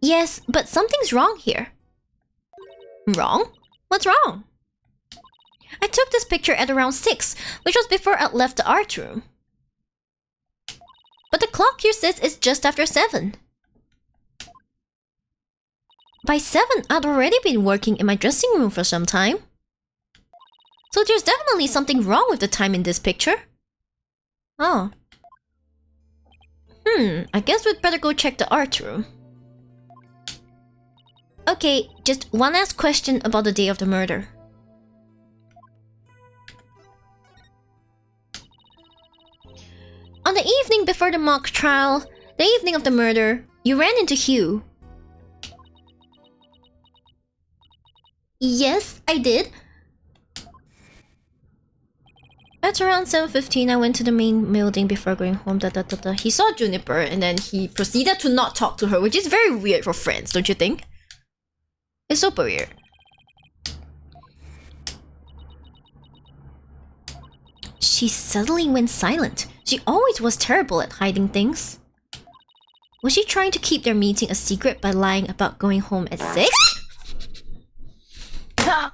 Yes, but something's wrong here. Wrong? What's wrong? I took this picture at around 6, which was before I left the art room. But the clock here says it's just after 7. By 7, I'd already been working in my dressing room for some time. So there's definitely something wrong with the time in this picture. Oh. I guess we'd better go check the art room. Okay, just one last question about the day of the murder. On the evening before the mock trial, the evening of the murder, you ran into Hugh. Yes, I did. At around 7:15, I went to the main building before going home. He saw Juniper and then he proceeded to not talk to her, which is very weird for friends, don't you think? It's super weird. She suddenly went silent. She always was terrible at hiding things. Was she trying to keep their meeting a secret by lying about going home at 6? God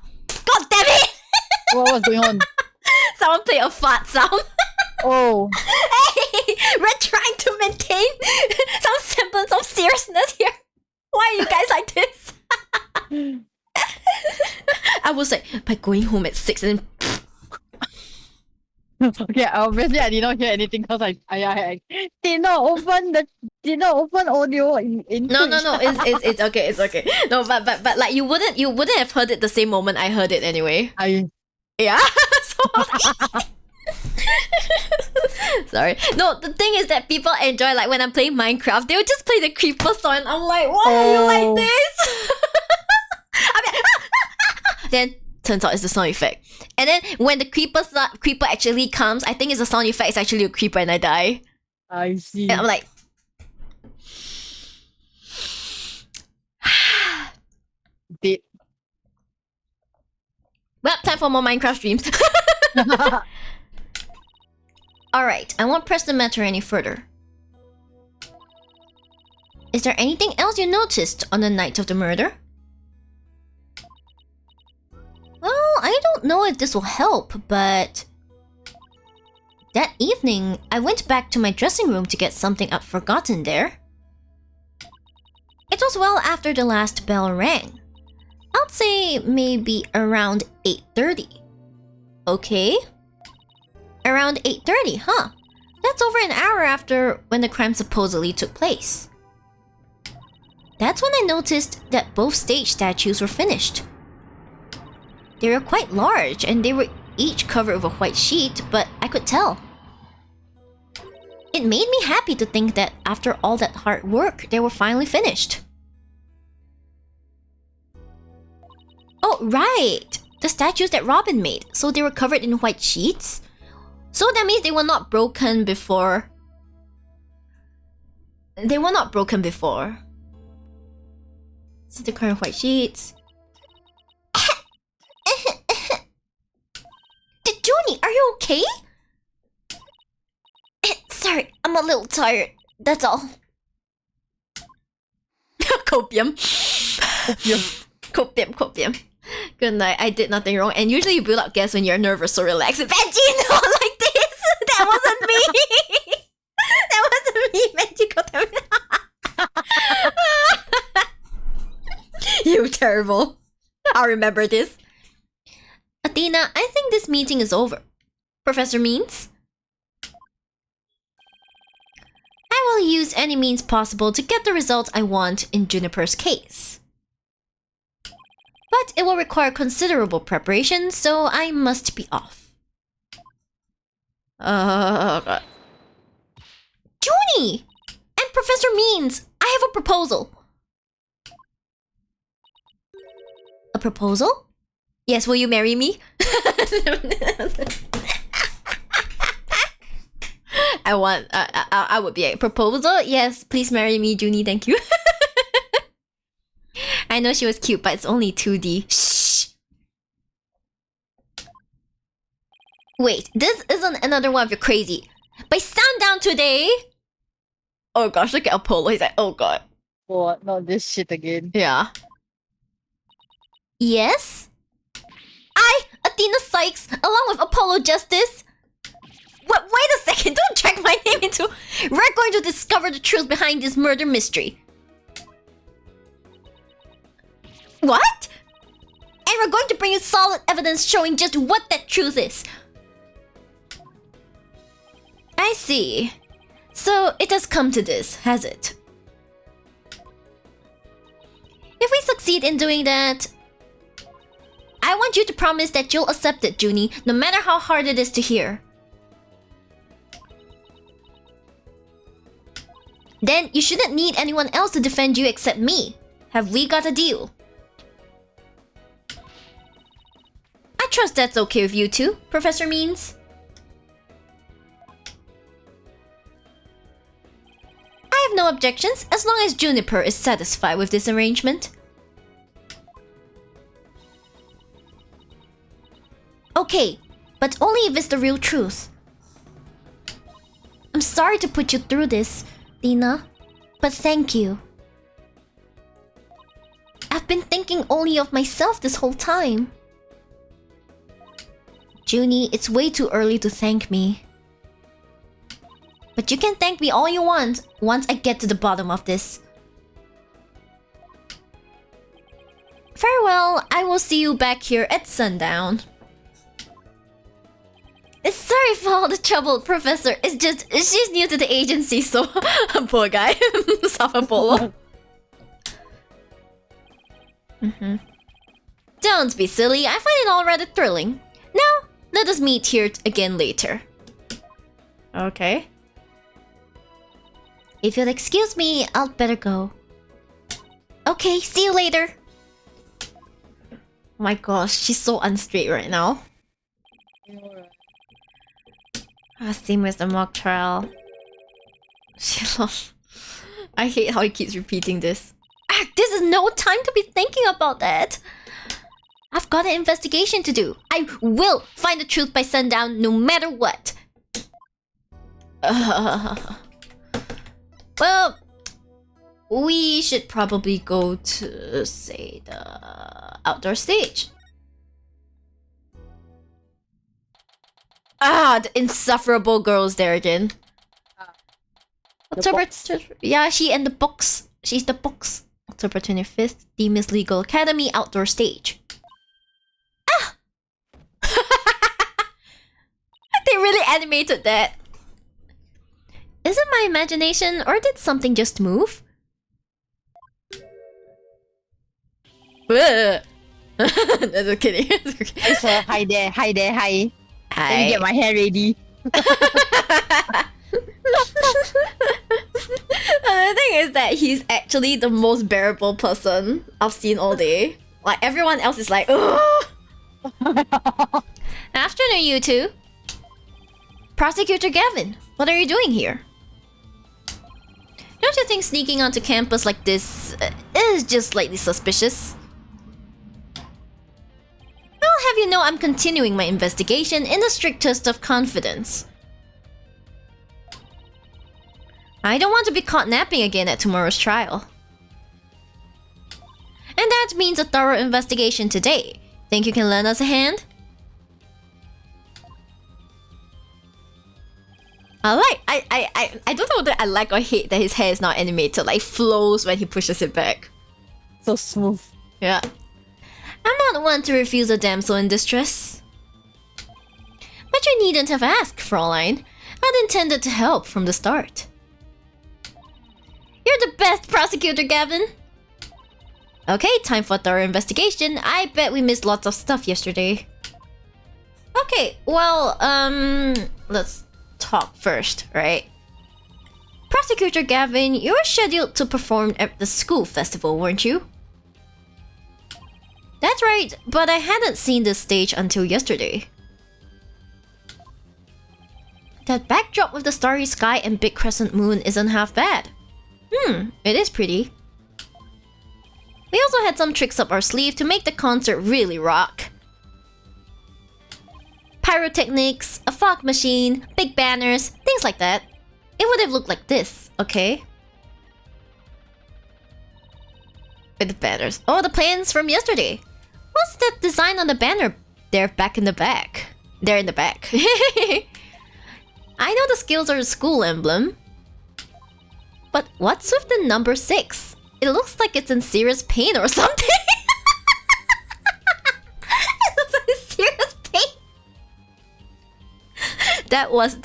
damn it! What was going on? Someone played a fart sound. Oh. Hey! We're trying to maintain some semblance of seriousness here. Why are you guys like this? I was like, by going home at 6 and Okay, obviously I did not hear anything because I did not open audio in No, Twitch. it's okay. No, but like you wouldn't have heard it the same moment I heard it anyway. Yeah. So sorry. No, the thing is that people enjoy, like when I'm playing Minecraft, they would just play the creeper song and I'm like, why are you like this? I mean, then turns out it's the sound effect. And then when the creeper actually comes, I think it's a sound effect, it's actually a creeper and I die. I see. And I'm like Dead. well, time for more Minecraft streams. Alright, I won't press the matter any further. Is there anything else you noticed on the night of the murder? Well, I don't know if this will help, but... that evening, I went back to my dressing room to get something I'd forgotten there. It was well after the last bell rang. I'd say maybe around 8:30. Okay. Around 8:30, huh? That's over an hour after when the crime supposedly took place. That's when I noticed that both stage statues were finished. They were quite large and they were each covered with a white sheet, but I could tell. It made me happy to think that after all that hard work, they were finally finished. Oh, right! The statues that Robin made, so they were covered in white sheets? So that means they were not broken before... They were not broken before. This is the current white sheets. Junie, are you okay? Sorry, I'm a little tired. That's all. Copium. Copium. Good night. I did nothing wrong. And usually you build up gas when you're nervous, so relax. Veggie, not like this. That wasn't me. That wasn't me. Veggie got them. You terrible. I'll remember this. Athena, I think this meeting is over. Professor Means? I will use any means possible to get the result I want in Juniper's case. But it will require considerable preparation, so I must be off. Junie! And Professor Means, I have a proposal. A proposal? Yes, will you marry me? I would be a proposal. Yes, please marry me, Junie, thank you. I know she was cute, but it's only 2D. Shh! Wait, this isn't another one of your crazy. By sundown today... Oh gosh, look at Apollo. He's like, oh god. What? Not this shit again. Yeah. Yes? I, Athena Sykes, along with Apollo Justice... Wait a second, don't drag my name into... We're going to discover the truth behind this murder mystery. What? And we're going to bring you solid evidence showing just what that truth is. I see. So it has come to this, has it? If we succeed in doing that, I want you to promise that you'll accept it, Junie, no matter how hard it is to hear. Then you shouldn't need anyone else to defend you except me. Have we got a deal? I trust that's okay with you too, Professor Means. I have no objections as long as Juniper is satisfied with this arrangement. Okay, but only if it's the real truth. I'm sorry to put you through this, Dina, but thank you. I've been thinking only of myself this whole time. Junie, it's way too early to thank me. But you can thank me all you want once I get to the bottom of this. Farewell, I will see you back here at sundown. Sorry for all the trouble, Professor. It's just, she's new to the agency, so... Poor guy. South Apollo. Don't be silly, I find it all rather thrilling. Now, let us meet here again later. Okay. If you'll excuse me, I'll better go. Okay, see you later. Oh my gosh, she's so unstraight right now. Same with the mock trial. I hate how he keeps repeating this. This is no time to be thinking about that. I've got an investigation to do. I will find the truth by sundown no matter what. Well, we should probably go to, say, the outdoor stage. The insufferable girl's there again. October... Yeah, she and the books. She's the books. October 25th, Demis Legal Academy outdoor stage. They really animated that. Is it my imagination or did something just move? That's a kidding. It's a hi there, hi there, hi. Hi. Let me get my hair ready. The thing is that he's actually the most bearable person I've seen all day. Like everyone else is like, ugh. Afternoon, you two. Prosecutor Gavin, what are you doing here? Don't Don't you think sneaking onto campus like this is just slightly suspicious? I'll have you know I'm continuing my investigation in the strictest of confidence. I don't want to be caught napping again at tomorrow's trial. And that means a thorough investigation today. Think you can lend us a hand? I don't know whether I like or hate that his hair is not animated, like flows when he pushes it back. So smooth. Yeah. I'm not one to refuse a damsel in distress. But you needn't have asked, Fraulein. I'd intended to help from the start. You're the best prosecutor, Gavin! Okay, time for a thorough investigation. I bet we missed lots of stuff yesterday. Okay, well, let's talk first, right? Prosecutor Gavin, you were scheduled to perform at the school festival, weren't you? That's right, but I hadn't seen this stage until yesterday. That backdrop with the starry sky and big crescent moon isn't half bad. It is pretty. We also had some tricks up our sleeve to make the concert really rock. Pyrotechnics, a fog machine, big banners, things like that. It would have looked like this, okay? With the banners. Oh, the plans from yesterday. What's that design on the banner there back in the back? There in the back. I know the skills are the school emblem. But what's with the number 6? It looks like it's in serious pain or something. It looks like it's serious pain. That was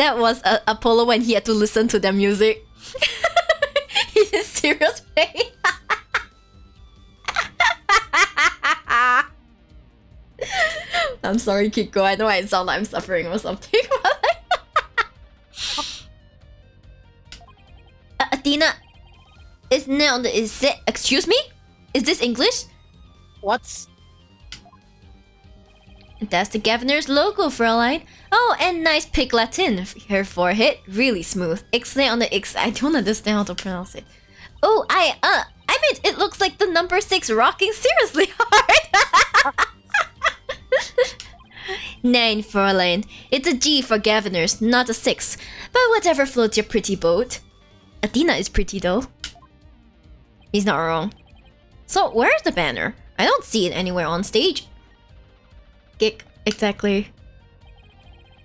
Apollo when he had to listen to their music. He's in serious pain. I'm sorry, Kiko. I know I sound like I'm suffering or something. Athena, excuse me? Is this English? What? That's the governor's logo, Fraulein. Oh, and nice pig Latin. Her forehead, really smooth. Ixnay on the X. I don't understand how to pronounce it. Oh, I mean, it looks like the number 6 rocking seriously hard. 9, Fraulein. It's a G for governors, not a 6. But whatever floats your pretty boat. Athena is pretty though. He's not wrong. So where's the banner? I don't see it anywhere on stage. Gick, exactly.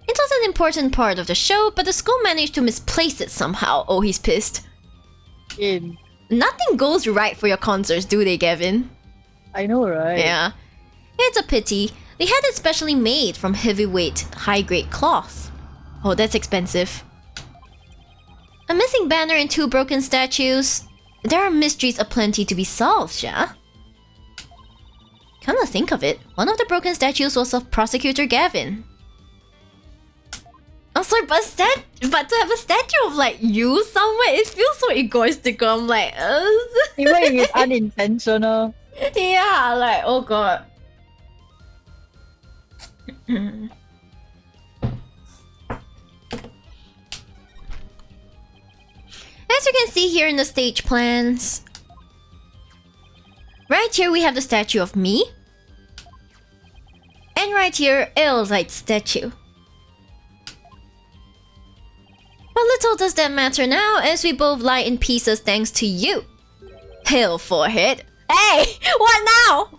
It was an important part of the show, but the school managed to misplace it somehow. Oh, he's pissed. Nothing goes right for your concerts, do they, Gavin? I know, right? Yeah. It's a pity. They had it specially made from heavyweight, high-grade cloth. Oh, that's expensive. A missing banner and 2 broken statues. There are mysteries aplenty to be solved, yeah? Come to think of it, one of the broken statues was of Prosecutor Gavin. I'm sorry, but to have a statue of like you somewhere, it feels so egoistical. I'm like, Even if it's unintentional. Yeah, like, oh god. As you can see here in the stage plans, right here we have the statue of me, and right here, Wright's statue. But little does that matter now, as we both lie in pieces thanks to you. Hail, forehead. Hey! What now?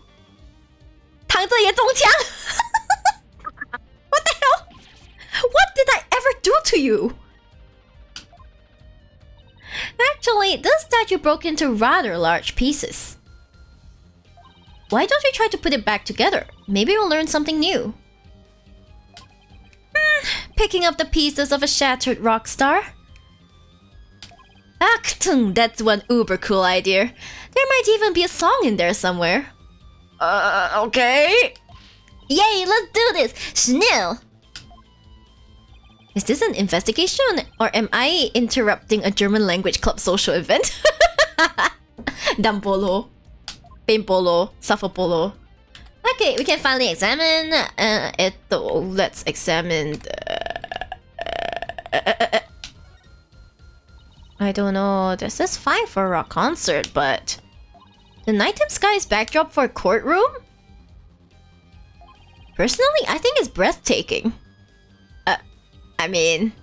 躺着也中枪 What the hell? What did I ever do to you? Actually, this statue broke into rather large pieces. Why don't we try to put it back together? Maybe we'll learn something new. Picking up the pieces of a shattered rock star? Achtung, that's one uber cool idea. There might even be a song in there somewhere. Okay. Yay, let's do this! Schnell! Is this an investigation or am I interrupting a German language club social event? Dampolo. Paintpolo. Sufferpolo. Okay, we can finally examine it though. Let's examine the... I don't know. This is fine for a rock concert, but the nighttime sky's backdrop for a courtroom? Personally, I think it's breathtaking. I mean,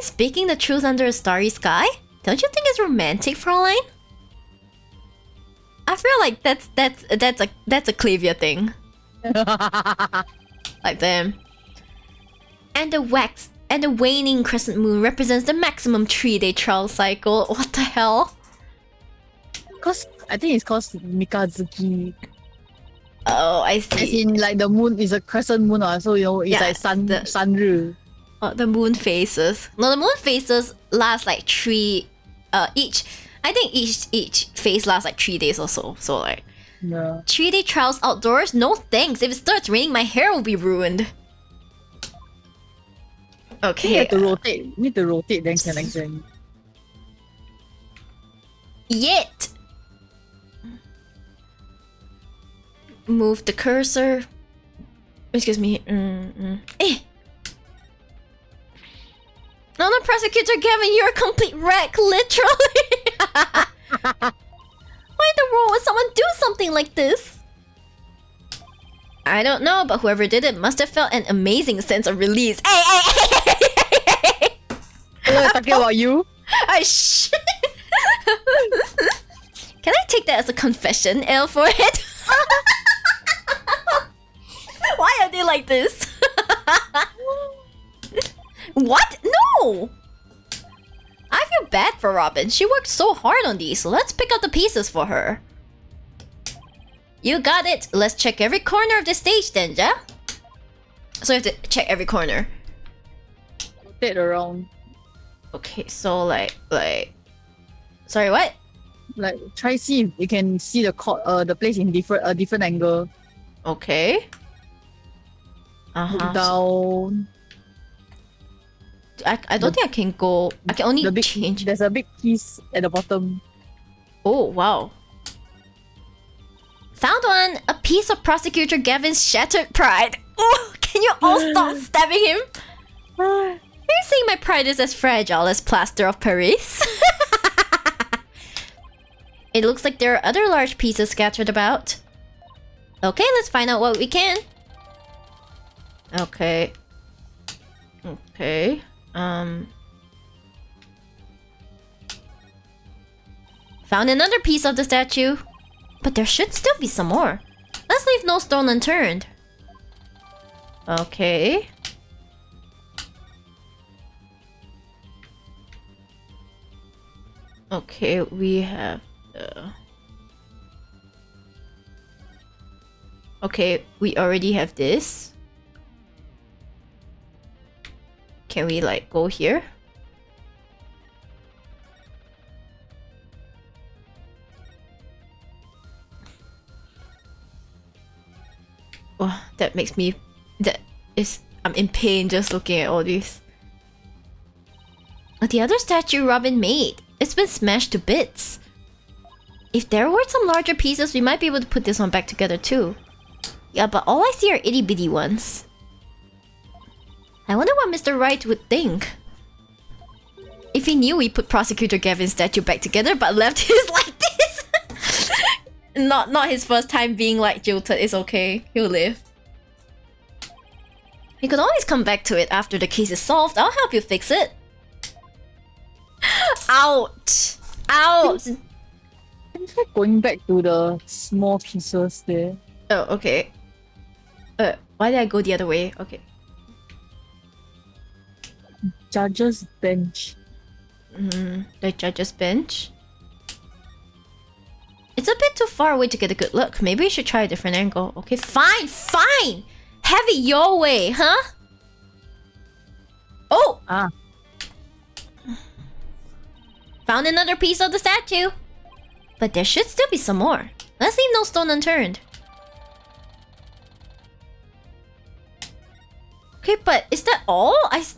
speaking the truth under a starry sky? Don't you think it's romantic, Fraulein? I feel like that's a Clavia thing. Like them. And the waning crescent moon represents the maximum 3-day trial cycle. What the hell? Cause I think it's called Mikazuki. Oh, I see. As in, like, the moon is a crescent moon, so you know it's Yeah, like sunru. The moon phases. No, the moon phases last like 3 each. I think each phase lasts like 3 days or so. So like Yeah. 3-day trials outdoors? No thanks. If it starts raining, my hair will be ruined. You Okay. have to rotate. Need to rotate, then can extend. Yet. Move the cursor. Excuse me. Eh. No, no, Prosecutor Gavin, you're a complete wreck, literally. Why in the world would someone do something like this? I don't know, but whoever did it must have felt an amazing sense of release. Hey. We're talking about you? Shit. Can I take that as a confession, L for it? Why are they like this? What? No! I feel bad for Robin. She worked so hard on these, so let's pick up the pieces for her. You got it. Let's check every corner of the stage then, ja? So you have to check every corner. Rotate around. Okay, so like... Sorry, what? Like, try see if you can see the place in different angle. Okay. Look down. I don't think I can go... I can only The change... There's a big piece at the bottom. Oh, wow. Found one! A piece of Prosecutor Gavin's shattered pride. Oh, can you all stop stabbing him? Are you saying my pride is as fragile as plaster of Paris? It looks like there are other large pieces scattered about. Okay, let's find out what we can. Okay. Okay. Found another piece of the statue. But there should still be some more. Let's leave no stone unturned. Okay. Okay, we have... Okay, we already have this. Can we like go here? Oh, that makes me... I'm in pain just looking at all these. The other statue Robin made. It's been smashed to bits. If there were some larger pieces, we might be able to put this one back together too. Yeah, but all I see are itty bitty ones. I wonder what Mr. Wright would think. If he knew we put Prosecutor Gavin's statue back together but left his like this. Not his first time being like jilted. It's okay. He'll live. You could always come back to it after the case is solved. I'll help you fix it. Ouch! Ouch! I'm try going back to the small pieces there. Oh, okay. Why did I go the other way? Okay. Judge's bench. The judge's bench. It's a bit too far away to get a good look. Maybe we should try a different angle. Okay, fine, fine! Have it your way, huh? Oh! Ah. Found another piece of the statue. But there should still be some more. Let's leave no stone unturned. Okay, but is that all?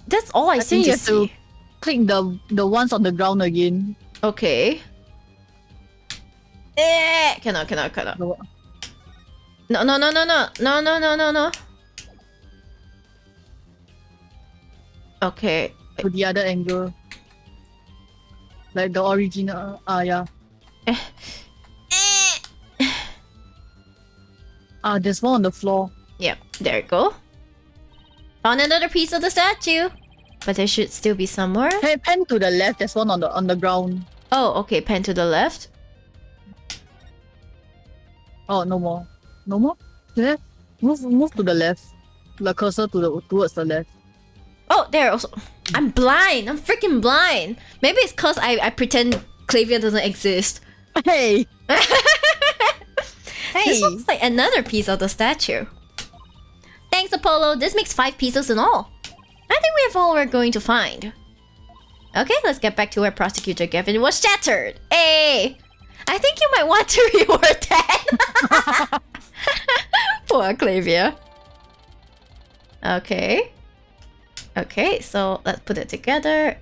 That's all I seem think you to have to see. click the ones on the ground again. Okay. Cannot. The- No. Okay. To the other angle. Like the original. Yeah. There's one on the floor. Yep, there you go. Found another piece of the statue. But there should still be somewhere. Hey, pen to the left. There's one on the ground. Oh, okay, pen to the left. Oh, no more. No more? Left? Move to the left. The cursor towards the left. Oh, there also. I'm blind. I'm freaking blind. Maybe it's cause I pretend Clavia doesn't exist. Hey! This looks like another piece of the statue. Thanks, Apollo. This makes 5 pieces in all. I think we have all we're going to find. Okay, let's get back to where Prosecutor Gavin was shattered. Hey! I think you might want to reword that. Poor Clavia. Okay. Okay, so let's put it together.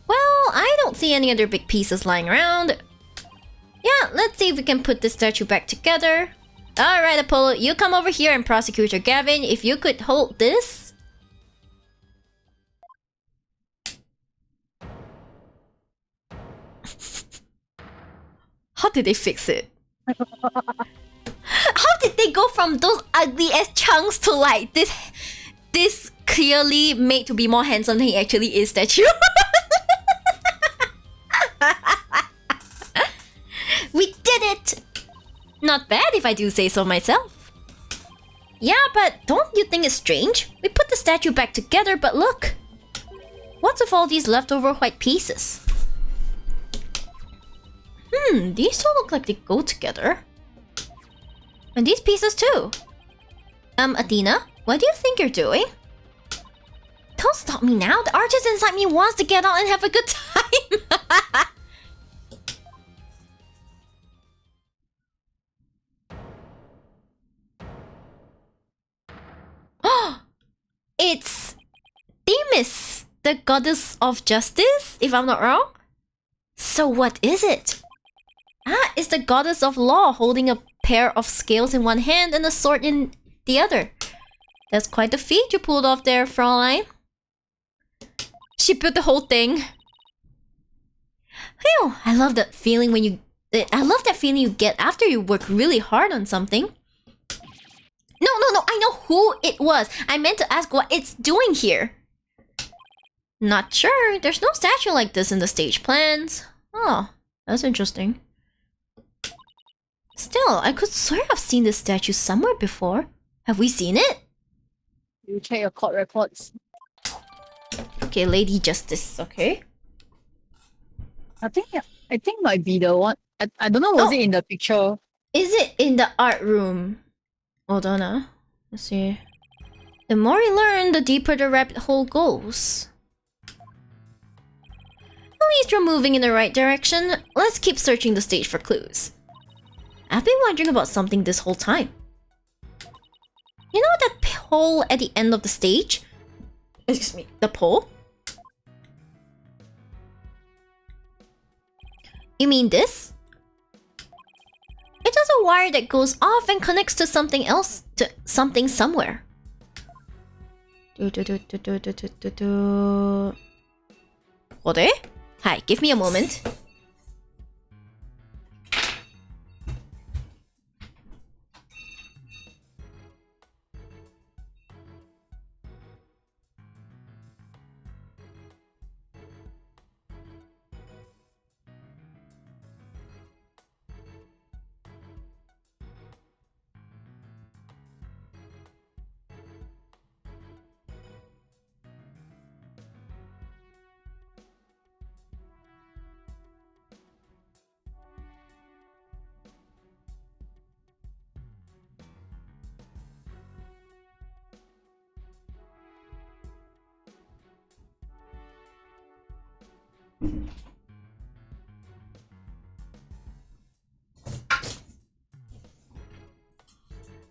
Well, I don't see any other big pieces lying around. Yeah, let's see if we can put this statue back together. Alright, Apollo, you come over here, and Prosecutor Gavin, if you could hold this. How did they fix it? How did they go from those ugly ass chunks to like this clearly made to be more handsome than he actually is statue? We did it! Not bad if I do say so myself. Yeah, but don't you think it's strange? We put the statue back together, but look! What's with all these leftover white pieces? These two look like they go together. And these pieces too. Athena, what do you think you're doing? Don't stop me now. The artist inside me wants to get out and have a good time. It's Themis, the goddess of justice, if I'm not wrong. So what is it? It's the goddess of law holding a pair of scales in one hand and a sword in the other. That's quite the feat you pulled off there, Fraulein. She built the whole thing. Phew, I love that feeling when you... I love that feeling you get after you work really hard on something. No, I know who it was. I meant to ask what it's doing here. Not sure. There's no statue like this in the stage plans. Oh, that's interesting. Still, I could swear I've seen this statue somewhere before. Have we seen it? You check your court records. Okay, Lady Justice, okay. I think might be the one. I don't know, was it in the picture? Is it in the art room? Hold on, let's see. The more you learn, the deeper the rabbit hole goes. At least you're moving in the right direction. Let's keep searching the stage for clues. I've been wondering about something this whole time. You know that pole at the end of the stage? Excuse me, the pole? You mean this? It has a wire that goes off and connects to something else, to something somewhere. Hold it? Hi, give me a moment.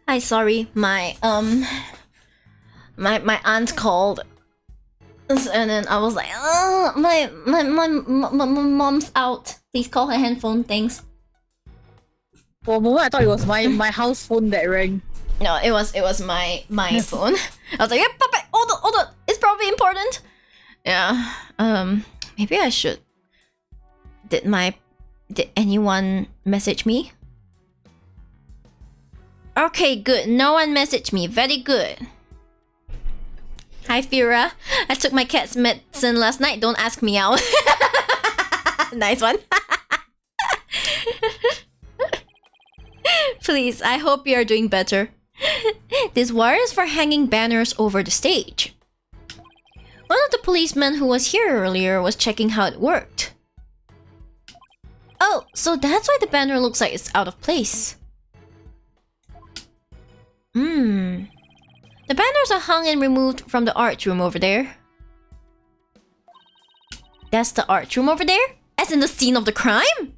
Hi, sorry, my aunt called, and then I was like, oh, my mom's out. Please call her handphone, thanks. For a moment, I thought it was my house phone that rang. No, it was my phone. I was like, yeah, Papa, hold on, it's probably important. Yeah. Maybe I should. Did anyone message me? Okay, good. No one messaged me. Very good. Hi, Fira. I took my cat's medicine last night. Don't ask me out. Nice one. Please, I hope you are doing better. This wire is for hanging banners over the stage. One of the policemen who was here earlier was checking how it worked. Oh, so that's why the banner looks like it's out of place. The banners are hung and removed from the art room over there. That's the art room over there? As in the scene of the crime?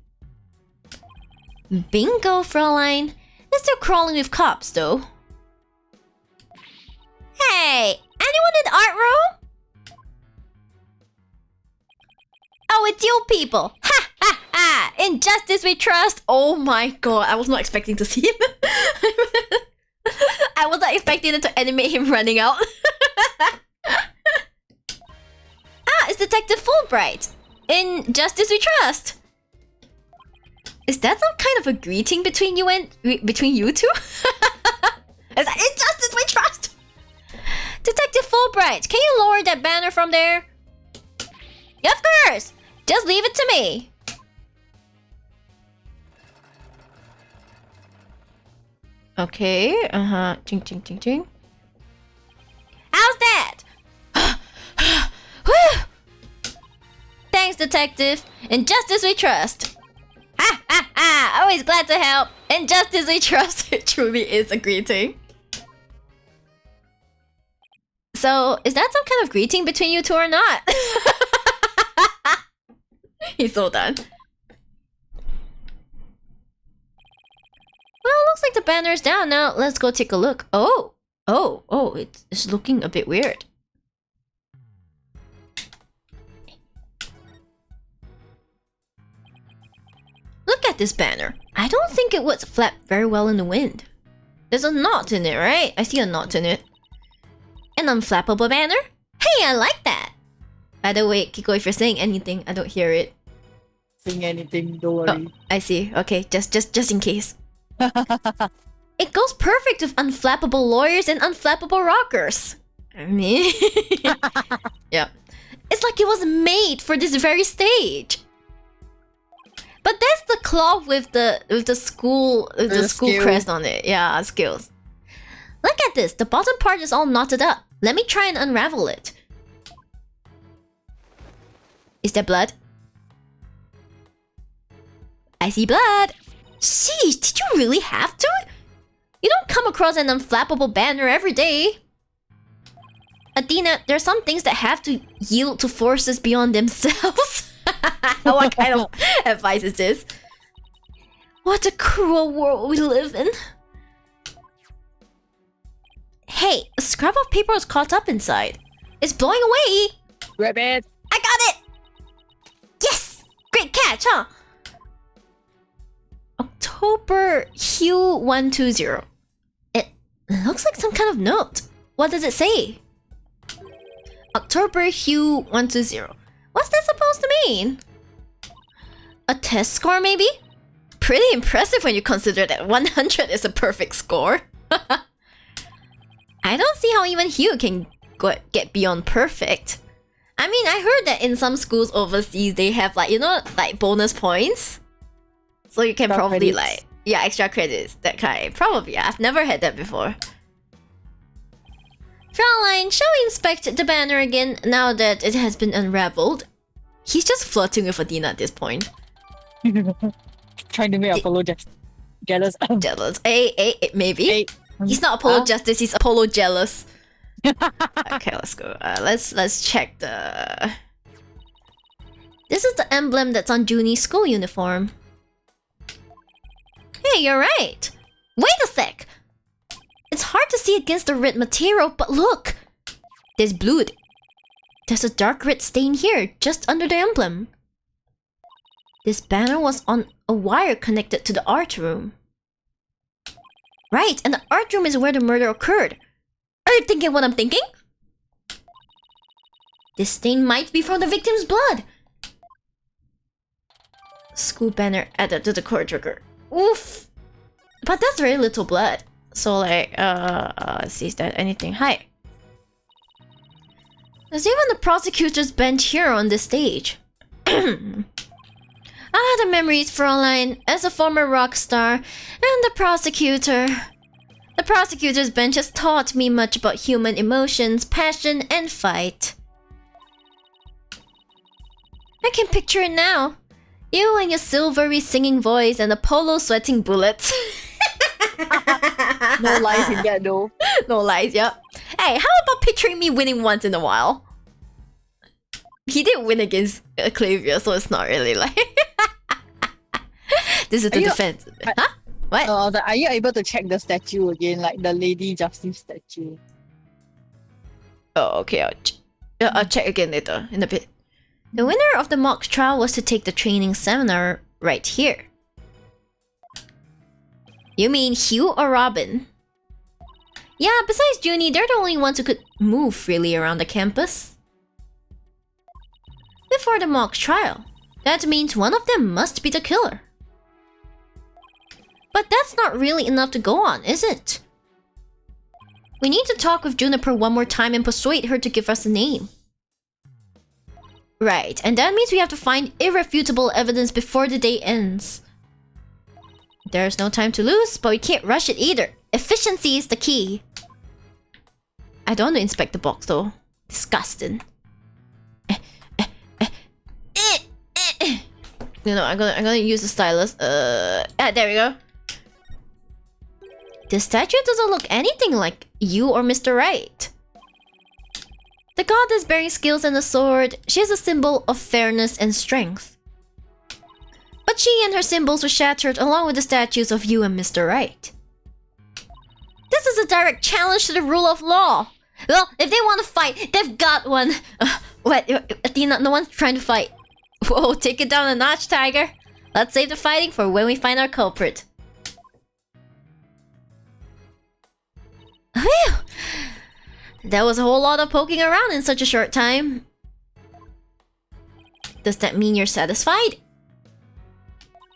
Bingo, Fraulein. They're still crawling with cops, though. Hey! Anyone in the art room? Oh, it's you people! Ha ha ha! In justice we trust! Oh my god, I was not expecting to see him. I was not expecting it to animate him running out. It's Detective Fulbright! In justice we trust! Is that some kind of a greeting between you two? Is that in justice we trust? Detective Fulbright, can you lower that banner from there? Yeah, of course! Just leave it to me. Okay, Ching ching ching ching. How's that? Whew! Thanks, Detective. In justice we trust. Ha ha ha! Always glad to help. In justice we trust. It truly is a greeting. So, is that some kind of greeting between you two or not? He's so done. Well, looks like the banner's down now. Let's go take a look. Oh, it's looking a bit weird. Look at this banner. I don't think it would flap very well in the wind. There's a knot in it, right? I see a knot in it. An unflappable banner? Hey, I like that! By the way, Kiko, if you're saying anything, I don't hear it. Saying anything, don't worry. Oh, I see. Okay, just in case. It goes perfect with unflappable lawyers and unflappable rockers. I mean... yeah. It's like it was made for this very stage. But that's the cloth with the school skill crest on it. Yeah, skills. Look at this. The bottom part is all knotted up. Let me try and unravel it. Is there blood? I see blood. Sheesh, did you really have to? You don't come across an unflappable banner every day. Athena, there are some things that have to yield to forces beyond themselves. What kind of advice is this? What a cruel world we live in. Hey, a scrap of paper is caught up inside. It's blowing away. Grab it. I got it! Yes! Great catch, huh? October Hue 120. It looks like some kind of note. What does it say? October Hue 120. What's that supposed to mean? A test score, maybe? Pretty impressive when you consider that 100 is a perfect score. I don't see how even Hugh can get beyond perfect. I mean, I heard that in some schools overseas, they have like, you know, like bonus points. So you can Extra probably credits. like, yeah, extra credits, that kind. Probably, I've never had that before. Fraulein, shall we inspect the banner again now that it has been unraveled? He's just flirting with Adina at this point. Trying to make Apollo jealous. Jealous. Maybe. Hey. He's not Apollo Justice, he's Apollo Jealous. Okay, let's go. Let's check the... This is the emblem that's on Junie's school uniform. Hey, you're right. Wait a sec. It's hard to see against the red material, but look. There's blood. There's a dark red stain here, just under the emblem. This banner was on a wire connected to the art room. Right, and the art room is where the murder occurred. Are you thinking what I'm thinking? This stain might be from the victim's blood. School banner added to the court record. Oof. But that's very little blood. So like, let's see, is that anything? Hi. There's even the prosecutor's bench here on this stage. The memories, Fräulein, as a former rock star, and the prosecutor. The prosecutor's bench has taught me much about human emotions, passion, and fight. I can picture it now. You and your silvery singing voice and the polo sweating bullets. No lies in that though. No lies, yep. Hey, how about picturing me winning once in a while? He did win against Clavia, so it's not really like... This is the defense. Huh? What? Are you able to check the statue again, like the Lady Justice statue? Oh, okay, I'll check again later, in a bit. The winner of the mock trial was to take the training seminar right here. You mean Hugh or Robin? Yeah, besides Junie, they're the only ones who could move freely around the campus. Before the mock trial, that means one of them must be the killer. But that's not really enough to go on, is it? We need to talk with Juniper one more time and persuade her to give us a name. Right, and that means we have to find irrefutable evidence before the day ends. There's no time to lose, but we can't rush it either. Efficiency is the key. I don't want to inspect the box though. Disgusting. No, I'm gonna use the stylus. There we go. This statue doesn't look anything like you or Mr. Wright. The goddess bearing skills and a sword, she is a symbol of fairness and strength. But she and her symbols were shattered along with the statues of you and Mr. Wright. This is a direct challenge to the rule of law. Well, if they want to fight, they've got one. What? Athena, no one's trying to fight. Whoa, take it down a notch, Tiger. Let's save the fighting for when we find our culprit. Whew! That was a whole lot of poking around in such a short time. Does that mean you're satisfied?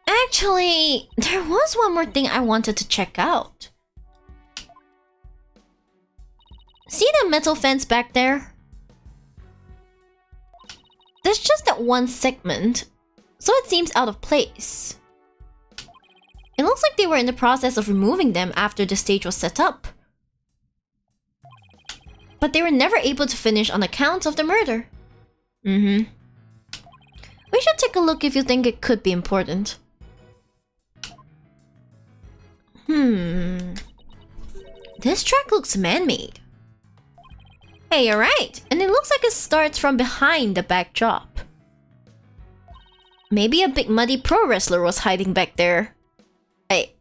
Actually, there was one more thing I wanted to check out. See the metal fence back there? There's just that one segment, so it seems out of place. It looks like they were in the process of removing them after the stage was set up. But they were never able to finish on account of the murder. We should take a look if you think it could be important. This track looks man-made. Hey, you're right. And it looks like it starts from behind the backdrop. Maybe a big muddy pro wrestler was hiding back there. Hey.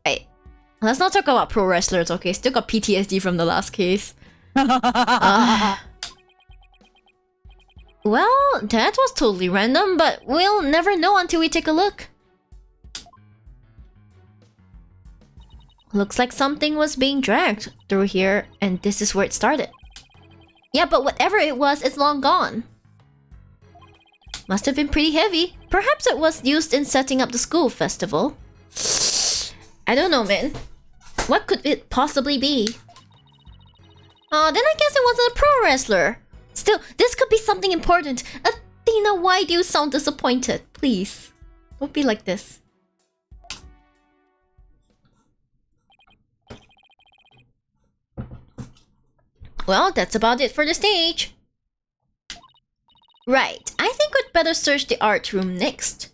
Let's not talk about pro wrestlers, okay? Still got PTSD from the last case. Well, that was totally random, but we'll never know until we take a look. Looks like something was being dragged through here, and this is where it started. Yeah, but whatever it was, it's long gone. Must have been pretty heavy. Perhaps it was used in setting up the school festival. I don't know, man. What could it possibly be? Oh, then I guess it wasn't a pro wrestler. Still, this could be something important. Athena, why do you sound disappointed? Please, don't be like this. Well, that's about it for the stage. Right, I think we'd better search the art room next.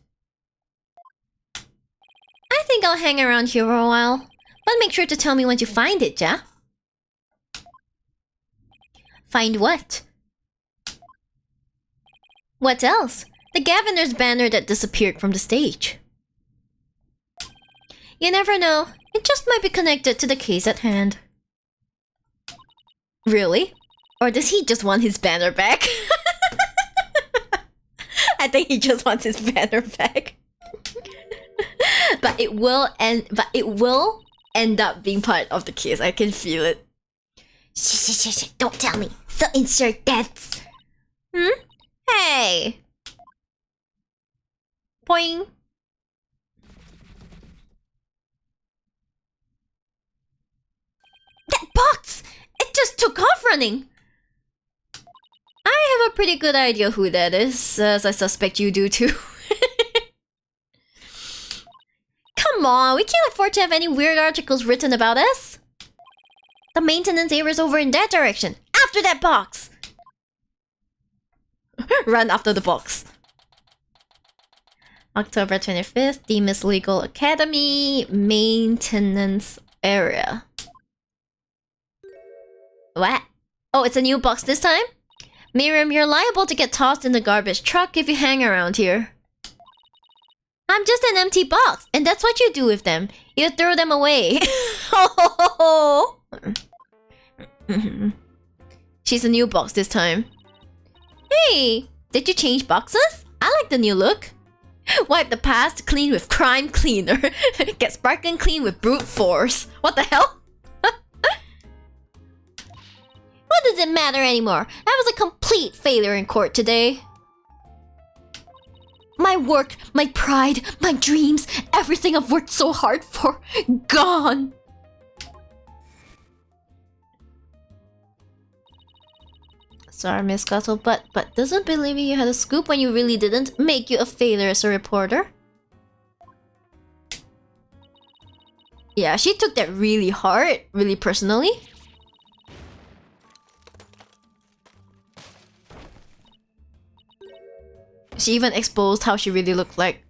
I think I'll hang around here for a while. But make sure to tell me once you find it, yeah? Find what? What else? The Governor's banner that disappeared from the stage. You never know. It just might be connected to the case at hand. Really? Or does he just want his banner back? I think he just wants his banner back. But it will end up being part of the case. I can feel it. Shh, don't tell me. So insert deaths. way! Boing! That box! It just took off running! I have a pretty good idea who that is, as I suspect you do too. Come on, we can't afford to have any weird articles written about us. The maintenance area's over in that direction. After that box! Run after the box. October 25th, Demas Legal Academy, maintenance area. What? Oh, it's a new box this time? Miriam, you're liable to get tossed in the garbage truck if you hang around here. I'm just an empty box, and that's what you do with them. You throw them away. She's a new box this time. Hey, did you change boxes? I like the new look. Wipe the past clean with crime cleaner. Get sparkling clean with brute force. What the hell? What does it matter anymore? I was a complete failure in court today. My work, my pride, my dreams, everything I've worked so hard for, gone. Sorry, Miss Scuttle, but doesn't believing you had a scoop when you really didn't make you a failure as a reporter? Yeah, she took that really hard, really personally. She even exposed how she really looked like.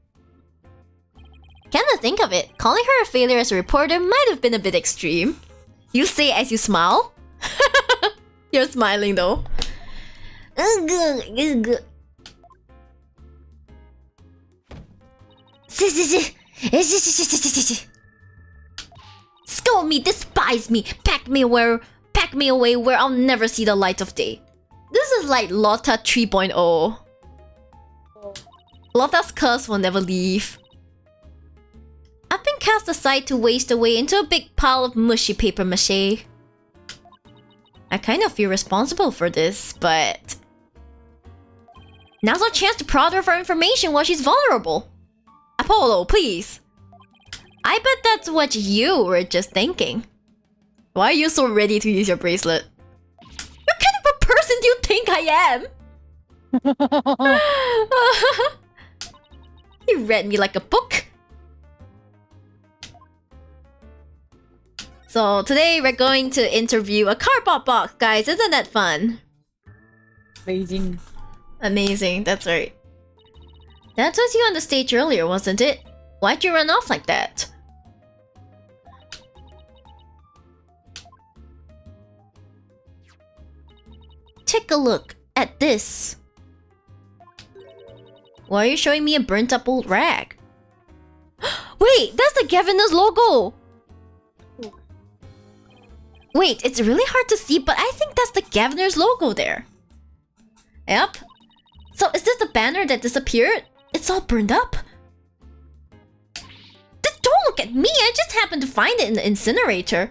Come to think of it, calling her a failure as a reporter might have been a bit extreme. You say as you smile? You're smiling though. Scold me, despise me, pack me away where I'll never see the light of day. This is like Lotta 3.0. Lotta's curse will never leave. I've been cast aside to waste away into a big pile of mushy paper mache. I kind of feel responsible for this, but... now's our chance to prod her for information while she's vulnerable. Apollo, please. I bet that's what you were just thinking. Why are you so ready to use your bracelet? What kind of a person do you think I am? You read me like a book. So today we're going to interview a cardboard box, guys. Isn't that fun? Amazing. Amazing, that's right. That was you on the stage earlier, wasn't it? Why'd you run off like that? Take a look at this. Why are you showing me a burnt up old rag? Wait, that's the Gaviner's logo! Wait, it's really hard to see, but I think that's the Gaviner's logo there. Yep. So is this the banner that disappeared? It's all burned up. Don't look at me, I just happened to find it in the incinerator.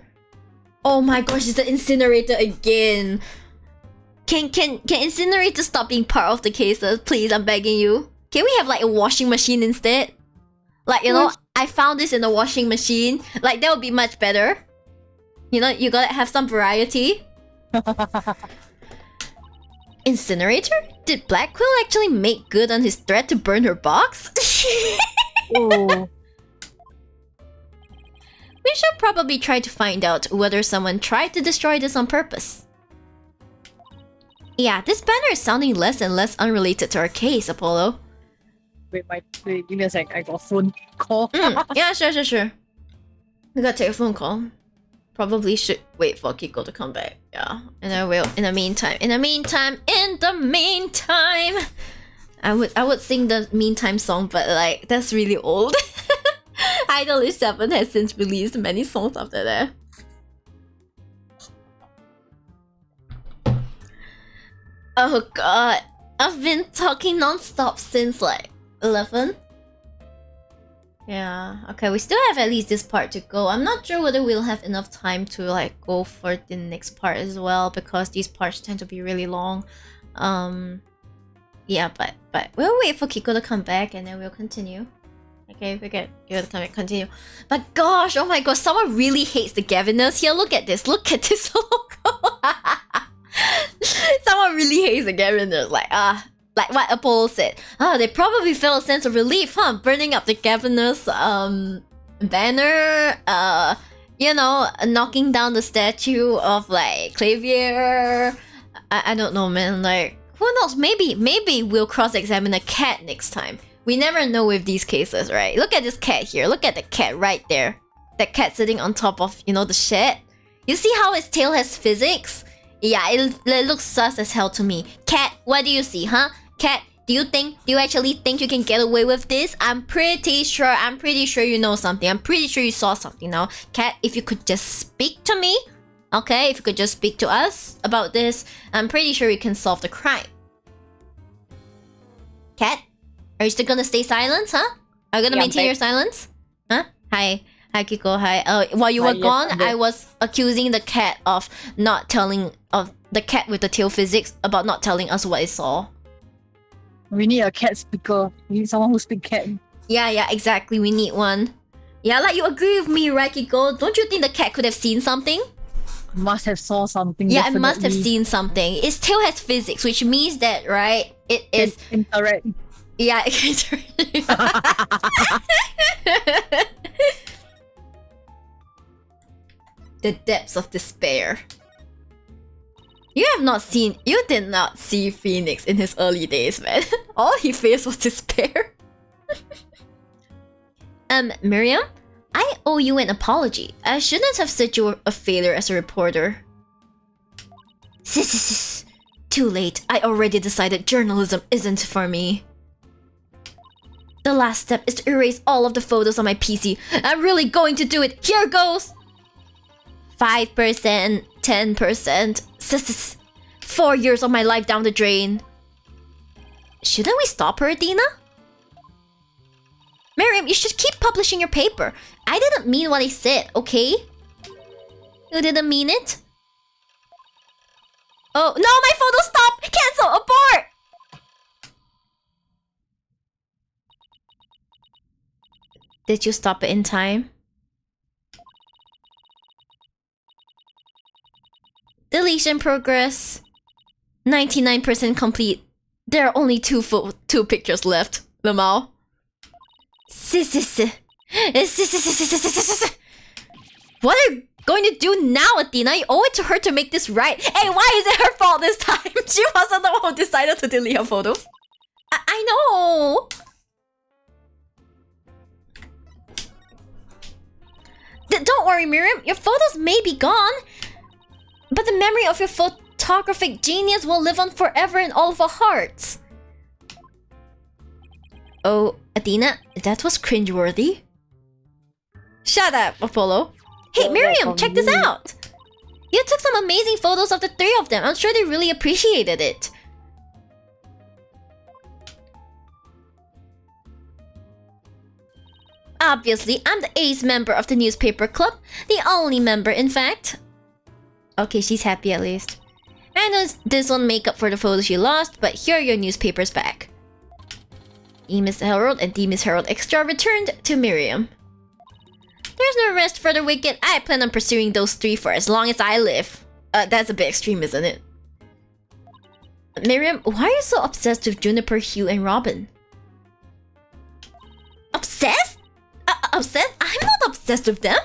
Oh my gosh, it's the incinerator again. Can incinerator stop being part of the cases? Please, I'm begging you. Can we have like a washing machine instead? Like, you know, I found this in the washing machine. Like, that would be much better. You know, you gotta have some variety. Incinerator? Did Black Quill actually make good on his threat to burn her box? Oh. We should probably try to find out whether someone tried to destroy this on purpose. Yeah, this banner is sounding less and less unrelated to our case, Apollo. Wait, give me a sec. I got a phone call. Yeah, sure. We gotta take a phone call. Probably should wait for Kiko to come back. Yeah, and I will. In the meantime, I would sing the meantime song, but like that's really old. Idolish 7 has since released many songs after that. Oh god, I've been talking non-stop since like 11. Yeah, okay, we still have at least this part to go. I'm not sure whether we'll have enough time to like go for the next part as well, because these parts tend to be really long. Yeah, but we'll wait for Kiko to come back and then we'll continue. Okay, we get Kiko to come back, continue. But gosh, oh my god, someone really hates the Gaviners here. Look at this logo. Someone really hates the Gaviners. Like what Apollo said. They probably felt a sense of relief, burning up the Gaviners banner. You know, knocking down the statue of like Clavier. I don't know, man. Like, who knows? Maybe we'll cross-examine a cat next time. We never know with these cases, right? Look at this cat here. Look at the cat right there. That cat sitting on top of, you know, the shed. You see how its tail has physics? Yeah, it looks sus as hell to me. Cat, what do you see, huh? Cat, do you actually think you can get away with this? I'm pretty sure you know something. I'm pretty sure you saw something now. Cat, if you could just speak to me, okay? If you could just speak to us about this, I'm pretty sure we can solve the crime. Cat, are you still gonna stay silent, huh? Are you gonna maintain your silence? Huh? Hi, Kiko, hi. While you were gone, I was accusing the cat of not telling, of the cat with the tail physics, about not telling us what it saw. We need a cat speaker. We need someone who speaks cat. Yeah, exactly. We need one. Yeah, like you agree with me, right, Kiko? Don't you think the cat could have seen something? Must have saw something. Yeah, definitely. it must have seen something. Its tail has physics, which means that, right, it is... Interact. Yeah, it can The depths of despair. You did not see Phoenix in his early days, man. All he faced was despair. Miriam? I owe you an apology. I shouldn't have said you were a failure as a reporter. Sis. Too late. I already decided journalism isn't for me. The last step is to erase all of the photos on my PC. I'm really going to do it. Here goes! 5%, 10%. Sis. 4 years of my life down the drain. Shouldn't we stop her, Dina? Miriam, you should keep publishing your paper. I didn't mean what I said, okay? You didn't mean it? Oh, no, my photo stopped! Cancel! Abort! Did you stop it in time? Deletion progress. 99% complete. There are only two pictures left. Lamau. What are you going to do now, Athena? You owe it to her to make this right. Hey, why is it her fault this time? She wasn't the one who decided to delete her photos. I know. Don't worry, Miriam. Your photos may be gone, but the memory of your photographic genius will live on forever in all of our hearts. Oh, Athena, that was cringeworthy. Shut up, Apollo. Hey, Miriam, check this out. You took some amazing photos of the three of them. I'm sure they really appreciated it. Obviously, I'm the ace member of the newspaper club. The only member, in fact. Okay, she's happy at least. I know this won't make up for the photos you lost, but here are your newspapers back. E Miss Herald and D Miss Herald Extra returned to Miriam. There's no rest for the wicked. I plan on pursuing those three for as long as I live. That's a bit extreme, isn't it? Miriam, why are you so obsessed with Juniper, Hugh, and Robin? Obsessed? Obsessed? I'm not obsessed with them.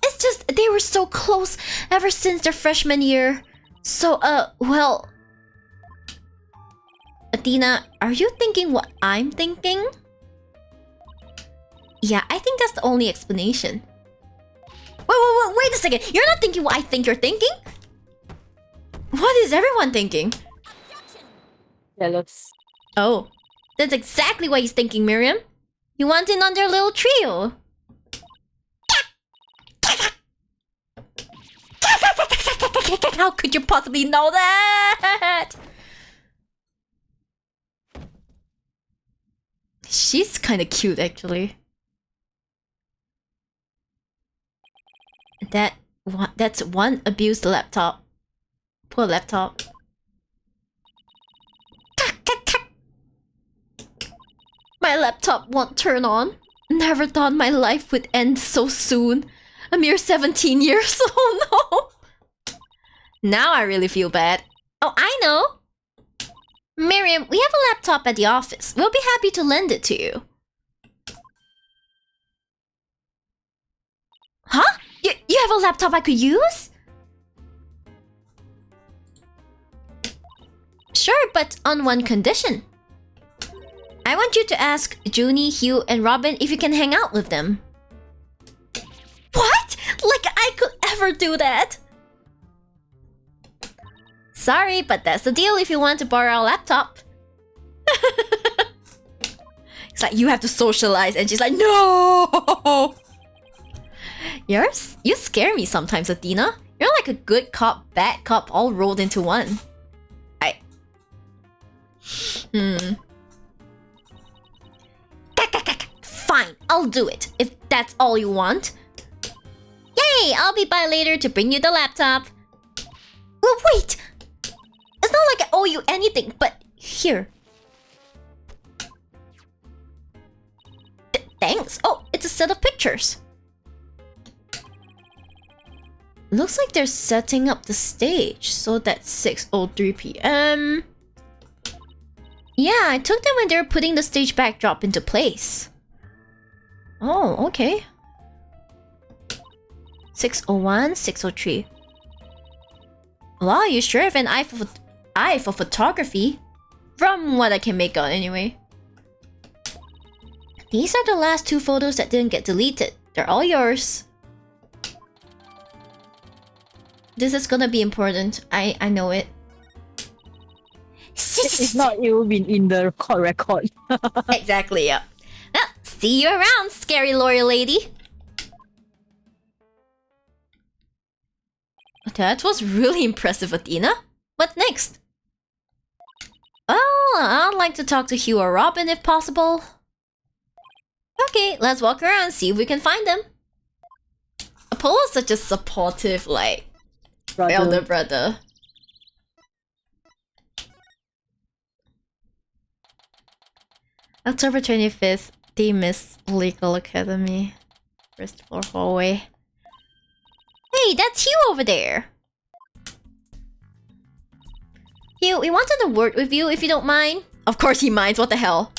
It's just they were so close ever since their freshman year. So, well... Athena, are you thinking what I'm thinking? Yeah, I think that's the only explanation. Wait a second. You're not thinking what I think you're thinking? What is everyone thinking? Jealous. Oh, that's exactly what he's thinking, Miriam. You want in on their little trio. How could you possibly know that? She's kind of cute, actually. That's one abused laptop. Poor laptop. laptop won't turn on. Never thought my life would end so soon. A mere 17 years. Oh no. Now I really feel bad. Oh, I know. Miriam, we have a laptop at the office. We'll be happy to lend it to you. Huh? You have a laptop I could use? Sure, but on one condition. I want you to ask Junie, Hugh, and Robin if you can hang out with them. What? Like I could ever do that? Sorry, but that's the deal if you want to borrow a laptop. It's like, you have to socialize, and she's like, no! You scare me sometimes, Athena. You're like a good cop, bad cop, all rolled into one. Fine, I'll do it, if that's all you want. Yay, I'll be by later to bring you the laptop. Well, wait! It's not like I owe you anything, but here. Thanks. Oh, it's a set of pictures. Looks like they're setting up the stage, so that's 6:03 p.m. Yeah, I took them when they were putting the stage backdrop into place. Oh, okay. 6:01, 6:03. Wow, you sure have an eye for photography? From what I can make out anyway. These are the last 2 photos that didn't get deleted. They're all yours. This is gonna be important. I know it. If not, it will be in the record. Exactly, yeah. Well, see you around, scary lawyer lady. That was really impressive, Athena. What next? Oh, I'd like to talk to Hugh or Robin if possible. Okay, let's walk around and see if we can find them. Apollo's such a supportive, like, elder brother. October 25th, Demis Legal Academy. First floor hallway. Hey, that's Hugh over there! Hugh, we wanted a word with you if you don't mind. Of course he minds, what the hell.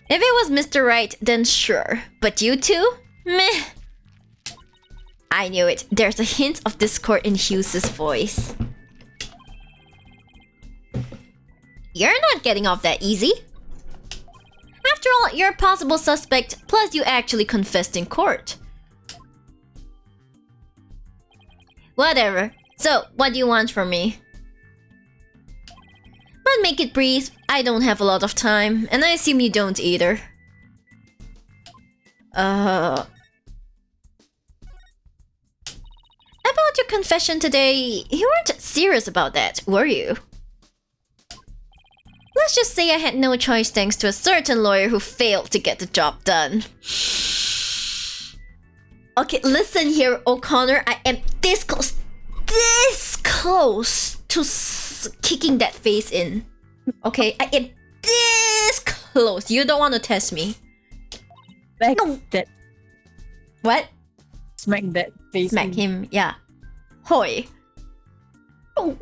If it was Mr. Wright, then sure. But you two? Meh. I knew it. There's a hint of discord in Hugh's voice. You're not getting off that easy. After all, you're a possible suspect, plus you actually confessed in court. Whatever. So, what do you want from me? But make it brief. I don't have a lot of time, and I assume you don't either. About your confession today, you weren't serious about that, were you? Let's just say I had no choice thanks to a certain lawyer who failed to get the job done. Okay, listen here, O'Connor. I am this close to kicking that face in. Okay, I am this close. You don't want to test me. Smack that. What? Smack that face. Smack him, yeah. Hoi. Oh.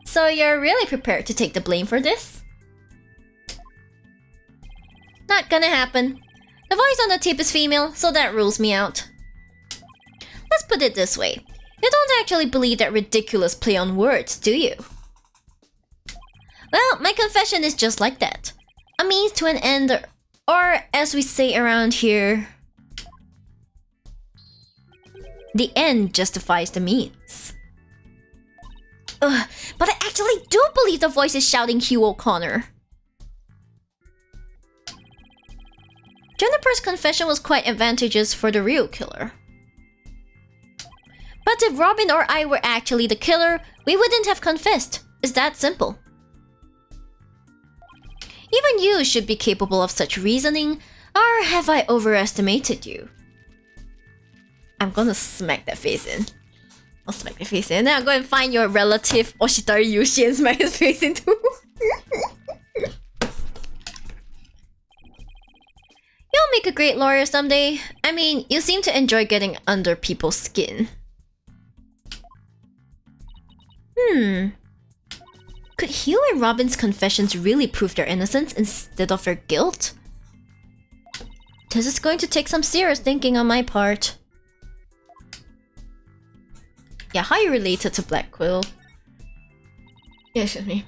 So you're really prepared to take the blame for this? Not gonna happen. The voice on the tape is female, so that rules me out. Let's put it this way. You don't actually believe that ridiculous play on words, do you? Well, my confession is just like that. A means to an end, or as we say around here, the end justifies the means. Ugh, but I actually do believe the voice is shouting Hugh O'Connor. Juniper's confession was quite advantageous for the real killer. But if Robin or I were actually the killer, we wouldn't have confessed. It's that simple. Even you should be capable of such reasoning, or have I overestimated you? I'm gonna smack that face in. I'll smack the face in, and then I'll go and find your relative Oshitari Yushi and smack his face into. You'll make a great lawyer someday. I mean, you seem to enjoy getting under people's skin. Could Hugh and Robin's confessions really prove their innocence instead of their guilt? This is going to take some serious thinking on my part. Yeah, how you related to Black Quill? Yeah, excuse me.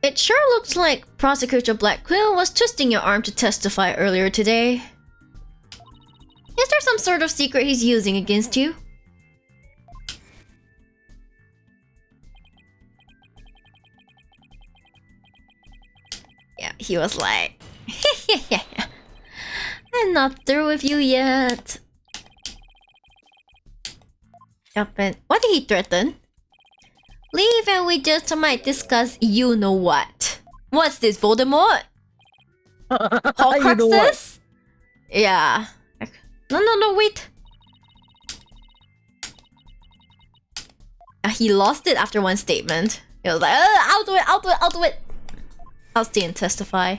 It sure looks like Prosecutor Black Quill was twisting your arm to testify earlier today. Is there some sort of secret he's using against you? Yeah, he was like, I'm not through with you yet. What did he threaten? Leave and we just might discuss you know what. What's this, Voldemort? Horcruxes? Yeah. No, wait. He lost it after one statement. He was like, I'll do it. I'll stay and testify.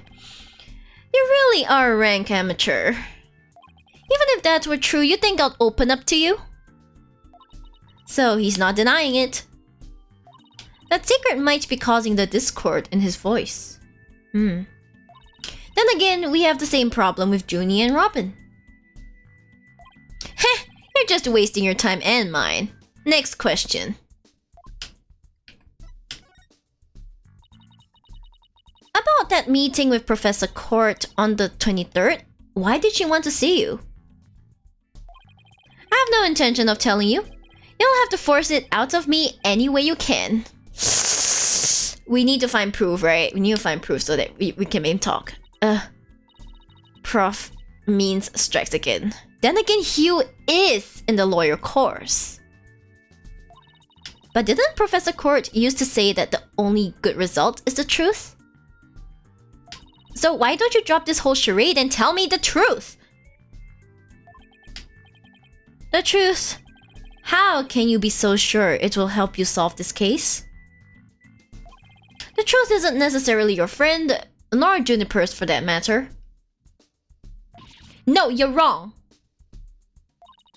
You really are a rank amateur. Even if that were true, you think I'd open up to you? So he's not denying it. That secret might be causing the discord in his voice. Then again, we have the same problem with Junie and Robin. Heh, you're just wasting your time and mine. Next question. About that meeting with Professor Court on the 23rd, why did she want to see you? I have no intention of telling you. You'll have to force it out of me any way you can. We need to find proof, right? We need to find proof so that we can maybe talk. Prof means strikes again. Then again, Hugh is in the lawyer course. But didn't Professor Court used to say that the only good result is the truth? So why don't you drop this whole charade and tell me the truth? The truth? How can you be so sure it will help you solve this case? The truth isn't necessarily your friend, nor Juniper's for that matter. No, you're wrong.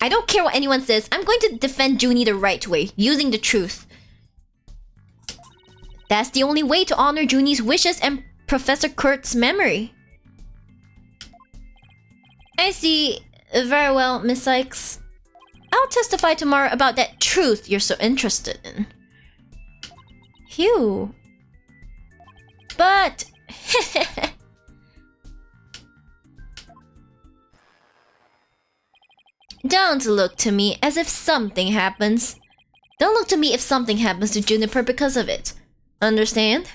I don't care what anyone says. I'm going to defend Junie the right way, using the truth. That's the only way to honor Junie's wishes and Professor Kurt's memory. I see. Very well, Miss Sykes. I'll testify tomorrow about that truth you're so interested in. Hugh. But... Don't look to me as if something happens. Don't look to me if something happens to Juniper because of it. Understand?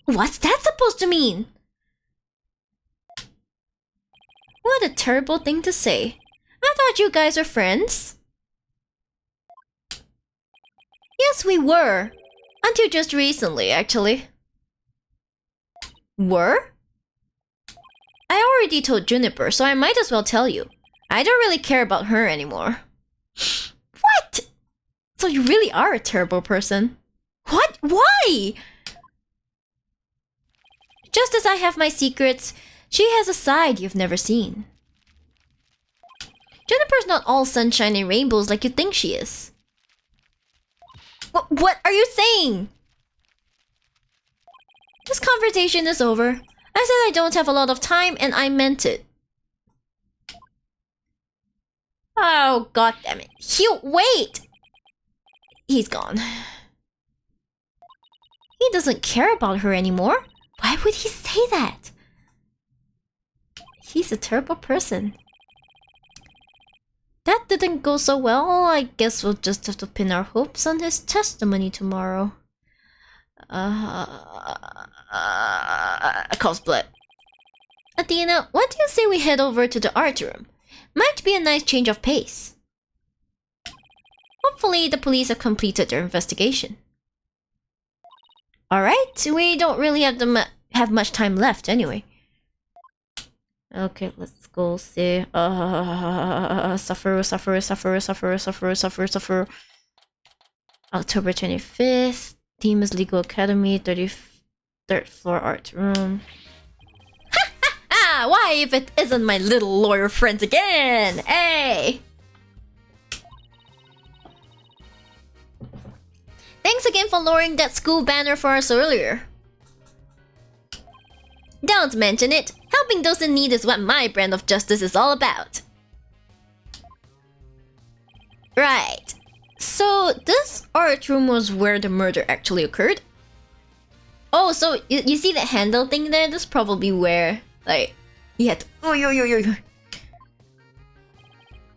What's that supposed to mean? What a terrible thing to say. I thought you guys were friends. Yes, we were. Until just recently, actually. Were? I already told Juniper, so I might as well tell you. I don't really care about her anymore. What? So you really are a terrible person. What? Why? Just as I have my secrets, she has a side you've never seen. Juniper's not all sunshine and rainbows like you think she is. What are you saying? This conversation is over. I said I don't have a lot of time and I meant it. Oh, god damn it. Hugh, wait! He's gone. He doesn't care about her anymore. Why would he say that? He's a terrible person. That didn't go so well. I guess we'll just have to pin our hopes on his testimony tomorrow. Coughs blood. Athena, what do you say we head over to the art room? Might be a nice change of pace. Hopefully the police have completed their investigation. Alright, we don't really have much time left anyway. Okay, let's go see. Suffer. October 25th. Team is Legal Academy, 33rd floor art room. Why if it isn't my little lawyer friends again? Hey! Thanks again for lowering that school banner for us earlier. Don't mention it. Helping those in need is what my brand of justice is all about. Right. So this art room was where the murder actually occurred? Oh, so you see the handle thing there? That's probably where, like, you had to... Oh.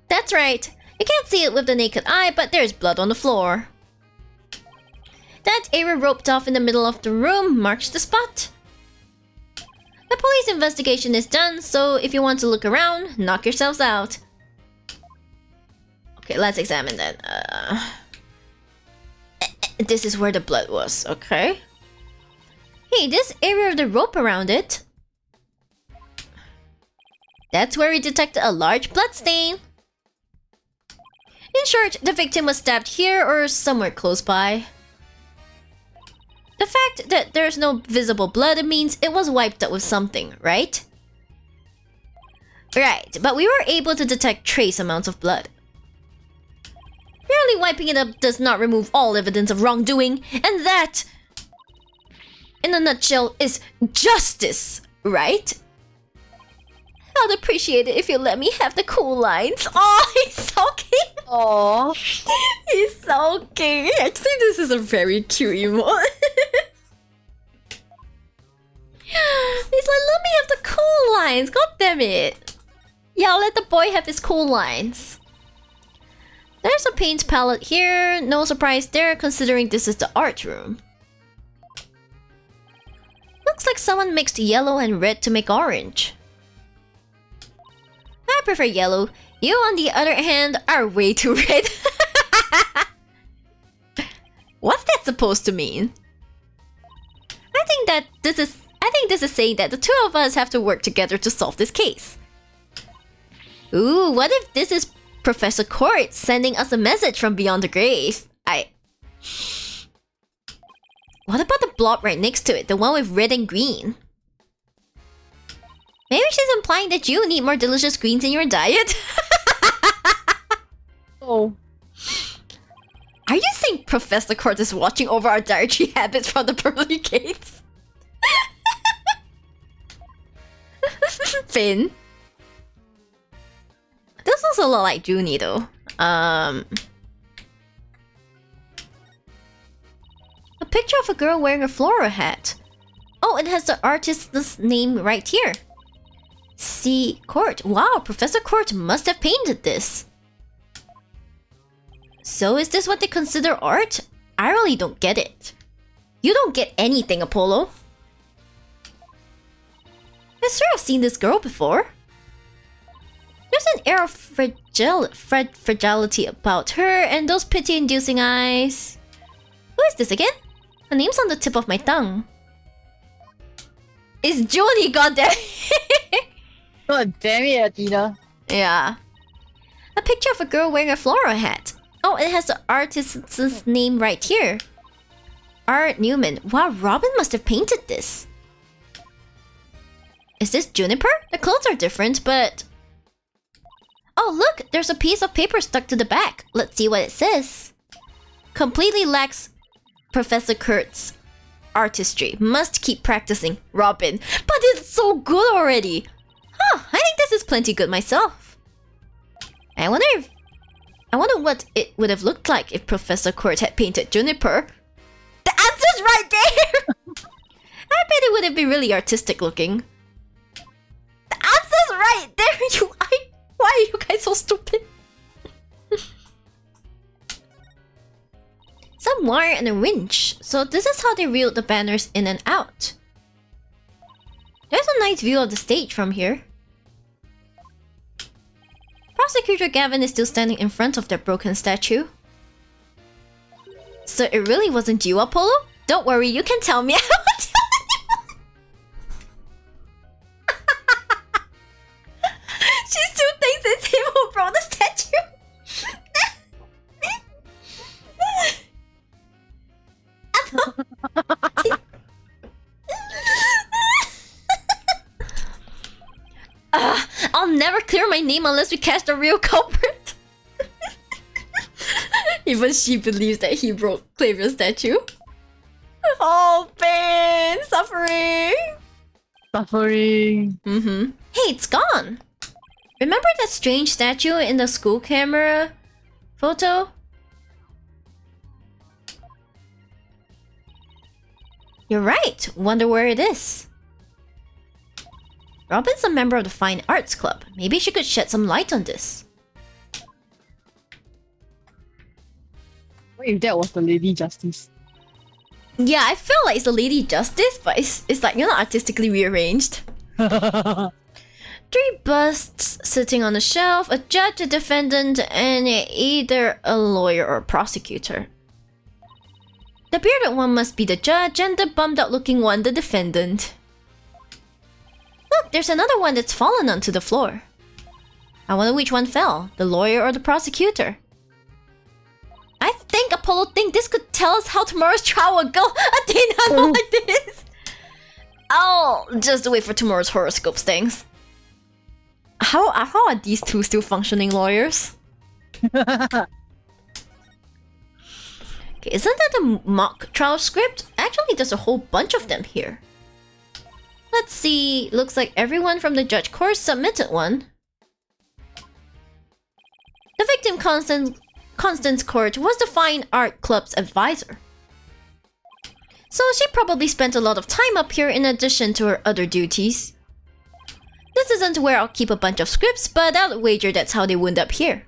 That's right. You can't see it with the naked eye, but there's blood on the floor. That area roped off in the middle of the room marks the spot. The police investigation is done, so if you want to look around, knock yourselves out. Okay, let's examine that. This is where the blood was, okay. Hey, this area of the rope around it. That's where we detected a large blood stain. In short, the victim was stabbed here or somewhere close by. The fact that there's no visible blood means it was wiped out with something, right? Right, but we were able to detect trace amounts of blood. Merely wiping it up does not remove all evidence of wrongdoing, and that, in a nutshell, is justice, right? I'd appreciate it if you let me have the cool lines. Oh, he's sulking. Aww. He's sulking. Actually, this is a very cute emote. He's like, let me have the cool lines. God damn it. Yeah, I'll let the boy have his cool lines. There's a paint palette here. No surprise there, considering this is the art room. Looks like someone mixed yellow and red to make orange. I prefer yellow. You, on the other hand, are way too red. What's that supposed to mean? I think this is saying that the two of us have to work together to solve this case. Ooh, what if this is Professor Court sending us a message from beyond the grave? What about the blob right next to it, the one with red and green? Maybe she's implying that you need more delicious greens in your diet? Oh. Are you saying Professor Court is watching over our dietary habits from the pearly gates? Finn? This looks a lot like Junie though. A picture of a girl wearing a floral hat. Oh, it has the artist's name right here. C. Court. Wow, Professor Court must have painted this. So is this what they consider art? I really don't get it. You don't get anything, Apollo. I swear I've seen this girl before. There's an air of fragility about her and those pity-inducing eyes. Who is this again? Her name's on the tip of my tongue. It's Junie, goddamn. God damn it, Athena. Yeah. A picture of a girl wearing a floral hat. Oh, it has the artist's name right here. Art Newman. Wow, Robin must have painted this. Is this Juniper? The clothes are different, but... Oh, look! There's a piece of paper stuck to the back. Let's see what it says. Completely lacks Professor Kurt's artistry. Must keep practicing. Robin. But it's so good already! Huh, I think this is plenty good myself. I wonder what it would have looked like if Professor Court had painted Juniper. The answer's right there! I bet it would have been really artistic looking. The answer's right there! Why are you guys so stupid? Some wire and a winch. So this is how they reeled the banners in and out. There's a nice view of the stage from here. Prosecutor Gavin is still standing in front of that broken statue. So it really wasn't you, Apollo? Don't worry, you can tell me. I will tell you. She still thinks it's him who brought the statue. I'll never clear my name unless we catch the real culprit. Even she believes that he broke Clavier's statue. Oh, pain, suffering. Suffering. Hey, it's gone. Remember that strange statue in the school camera photo? You're right. Wonder where it is. Robin's a member of the Fine Arts Club. Maybe she could shed some light on this. What if that was the Lady Justice? Yeah, I feel like it's a Lady Justice, but it's like, you're not artistically rearranged. 3 busts sitting on the shelf, a judge, a defendant, and either a lawyer or a prosecutor. The bearded one must be the judge, and the bummed out looking one the defendant. Look, there's another one that's fallen onto the floor. I wonder which one fell, the lawyer or the prosecutor. I think Apollo think this could tell us how tomorrow's trial will go. I did not know like this. I'll just wait for tomorrow's horoscope things. How are these two still functioning lawyers? Okay, isn't that a mock trial script? Actually, there's a whole bunch of them here. Let's see. Looks like everyone from the judge course submitted one. The victim, Constance Court, was the Fine Art Club's advisor. So she probably spent a lot of time up here in addition to her other duties. This isn't where I'll keep a bunch of scripts, but I'll wager that's how they wound up here.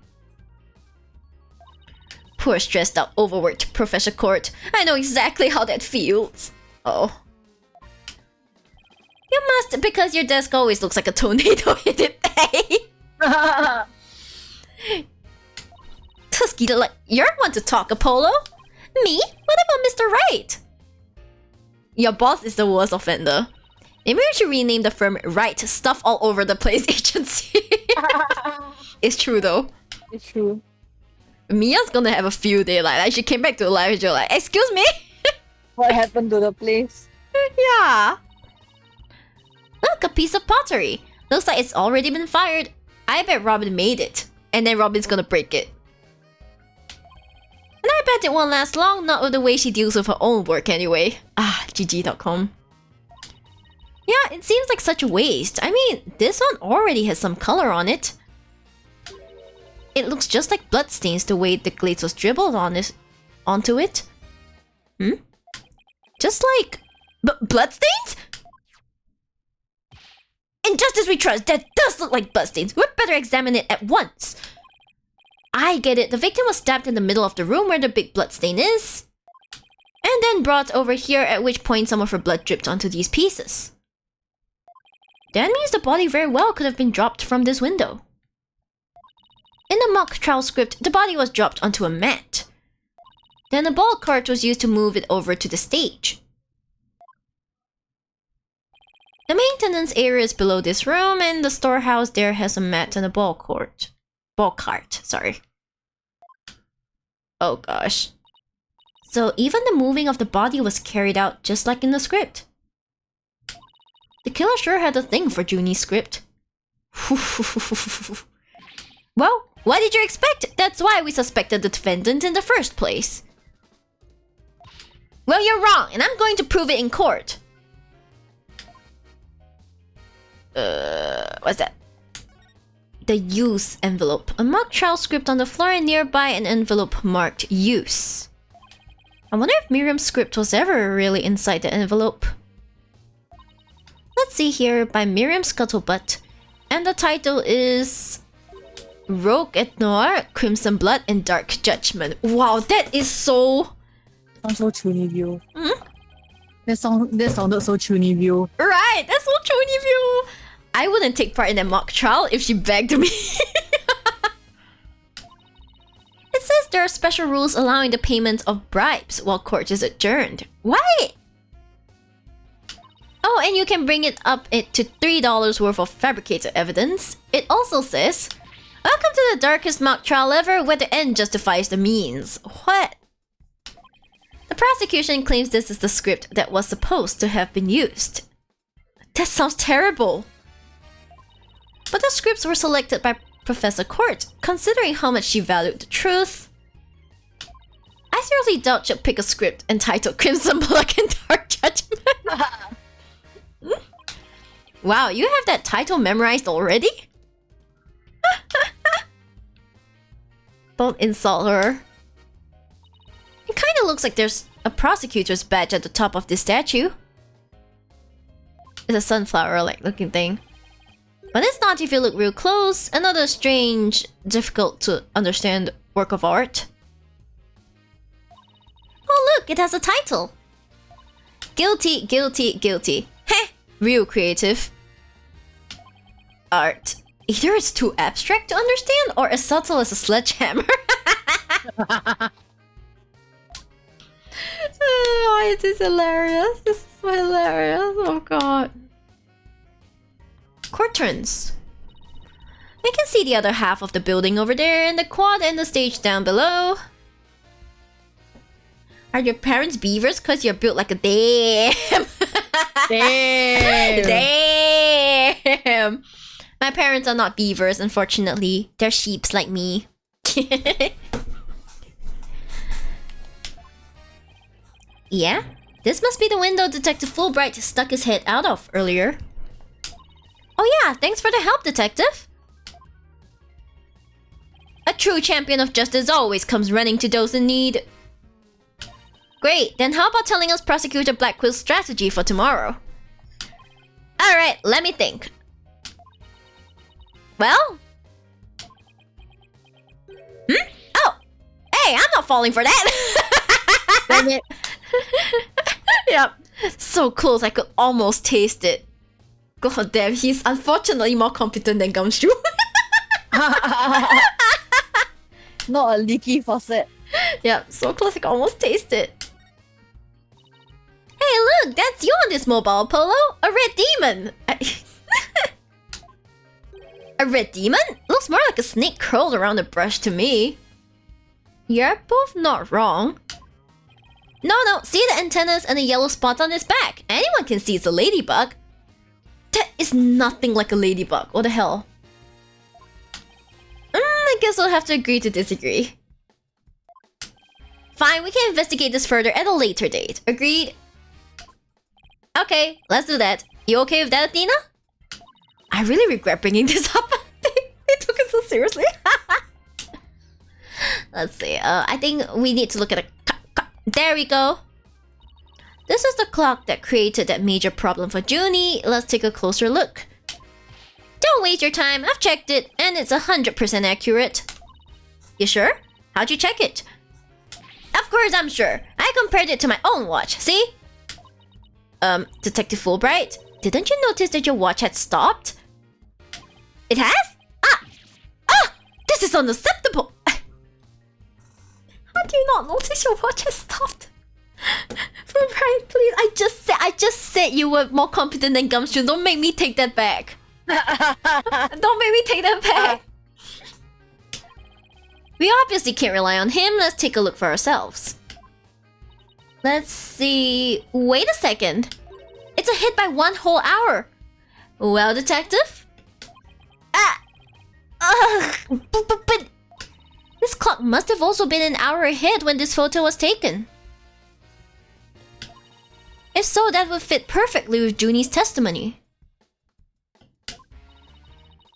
Poor stressed out overworked Professor Court. I know exactly how that feels. Oh. You must, because your desk always looks like a tornado hit it. Tusky, you're one to talk, Apollo. Me? What about Mr. Wright? Your boss is the worst offender. Maybe we should rename the firm Wright Stuff All Over the Place Agency. It's true though. It's true. Mia's gonna have a field day. Like she came back to life and she's like, excuse me? What happened to the place? Yeah. Look, a piece of pottery. Looks like it's already been fired. I bet Robin made it. And then Robin's gonna break it. And I bet it won't last long, not with the way she deals with her own work anyway. Ah, GG.com. Yeah, it seems like such a waste. I mean, this one already has some color on it. It looks just like bloodstains the way the glaze was dribbled onto it. Just like... bloodstains? In Justice We Trust, that does look like bloodstains. We'd better examine it at once. I get it. The victim was stabbed in the middle of the room where the big bloodstain is. And then brought over here, at which point some of her blood dripped onto these pieces. That means the body very well could have been dropped from this window. In the mock trial script, the body was dropped onto a mat. Then a ball cart was used to move it over to the stage. The maintenance area is below this room, and the storehouse there has a mat and a ball cart, sorry. Oh gosh. So even the moving of the body was carried out just like in the script. The killer sure had a thing for Junie's script. Well, what did you expect? That's why we suspected the defendant in the first place. Well, you're wrong, and I'm going to prove it in court. What's that? The use envelope. A mock trial script on the floor and nearby an envelope marked use. I wonder if Miriam's script was ever really inside the envelope. Let's see here, by Miriam Scuttlebutt. And the title is... Rogue et Noir, Crimson Blood, and Dark Judgment. Wow, that is so... Sounds so Chunibyo. That sounded so Chunibyo. Right, that's so Chunibyo. I wouldn't take part in a mock trial if she begged me. It says there are special rules allowing the payment of bribes while court is adjourned. What? Oh, and you can bring it up to $3 worth of fabricated evidence. It also says, welcome to the darkest mock trial ever, where the end justifies the means. What? The prosecution claims this is the script that was supposed to have been used. That sounds terrible. But the scripts were selected by Professor Court, considering how much she valued the truth. I seriously doubt she'll pick a script entitled Crimson Blood and Dark Judgment. Wow, you have that title memorized already? Don't insult her. It kinda looks like there's a prosecutor's badge at the top of this statue. It's a sunflower-like looking thing. But it's not if you look real close. Another strange, difficult to understand work of art. Oh look, it has a title. Guilty, guilty, guilty. Heh, real creative. Art. Either it's too abstract to understand or as subtle as a sledgehammer. Why is this hilarious? This is so hilarious. Oh god. Court turns. We can see the other half of the building over there and the quad and the stage down below. Are your parents beavers? Cause you're built like a dam. Damn. Damn. My parents are not beavers, unfortunately. They're sheeps like me. Yeah? This must be the window Detective Fulbright stuck his head out of earlier. Oh yeah, thanks for the help, Detective. A true champion of justice always comes running to those in need. Great, then how about telling us Prosecutor Blackwell's strategy for tomorrow? Alright, let me think. Well? Oh! Hey, I'm not falling for that! Damn it. Yep. So close, I could almost taste it. God damn, he's unfortunately more competent than Gumshoe. Not a leaky faucet. Yep, so close I could almost taste it. Hey look, that's you on this mobile, Polo! A red demon! A red demon? Looks more like a snake curled around a brush to me. You're both not wrong. No, see the antennas and the yellow spots on its back. Anyone can see it's a ladybug. That is nothing like a ladybug. What the hell? I guess we'll have to agree to disagree. Fine, we can investigate this further at a later date. Agreed? Okay, let's do that. You okay with that, Athena? I really regret bringing this up. they took it so seriously. Let's see. I think we need to look at a... There we go. This is the clock that created that major problem for Junie. Let's take a closer look. Don't waste your time. I've checked it, and it's 100% accurate. You sure? How'd you check it? Of course I'm sure. I compared it to my own watch. See? Detective Fulbright, didn't you notice that your watch had stopped? It has? Ah! This is unacceptable! How do you not notice your watch has stopped? Fulbright, please, I just said you were more competent than Gumshoe. Don't make me take that back. Don't make me take that back. We obviously can't rely on him. Let's take a look for ourselves. Let's see... Wait a second. It's a hit by 1 whole hour. Well, Detective? But... This clock must have also been an hour ahead when this photo was taken. If so, that would fit perfectly with Junie's testimony.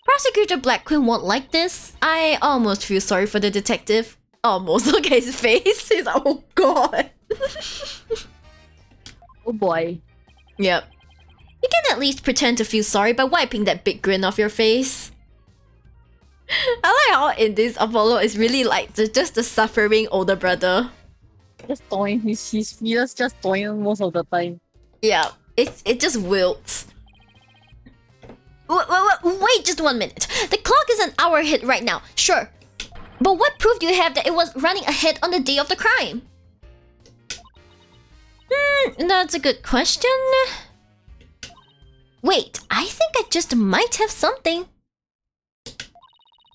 Prosecutor Blackquin won't like this. I almost feel sorry for the detective. Almost. Look at his face. He's like, oh god. Oh boy. Yep. You can at least pretend to feel sorry by wiping that big grin off your face. I like how in this Apollo is really like just the suffering older brother. Just toying. His fears just toying most of the time. Yeah, it just wilts. Wait just 1 minute. The clock is an hour ahead right now, sure. But what proof do you have that it was running ahead on the day of the crime? That's a good question. Wait, I think I just might have something.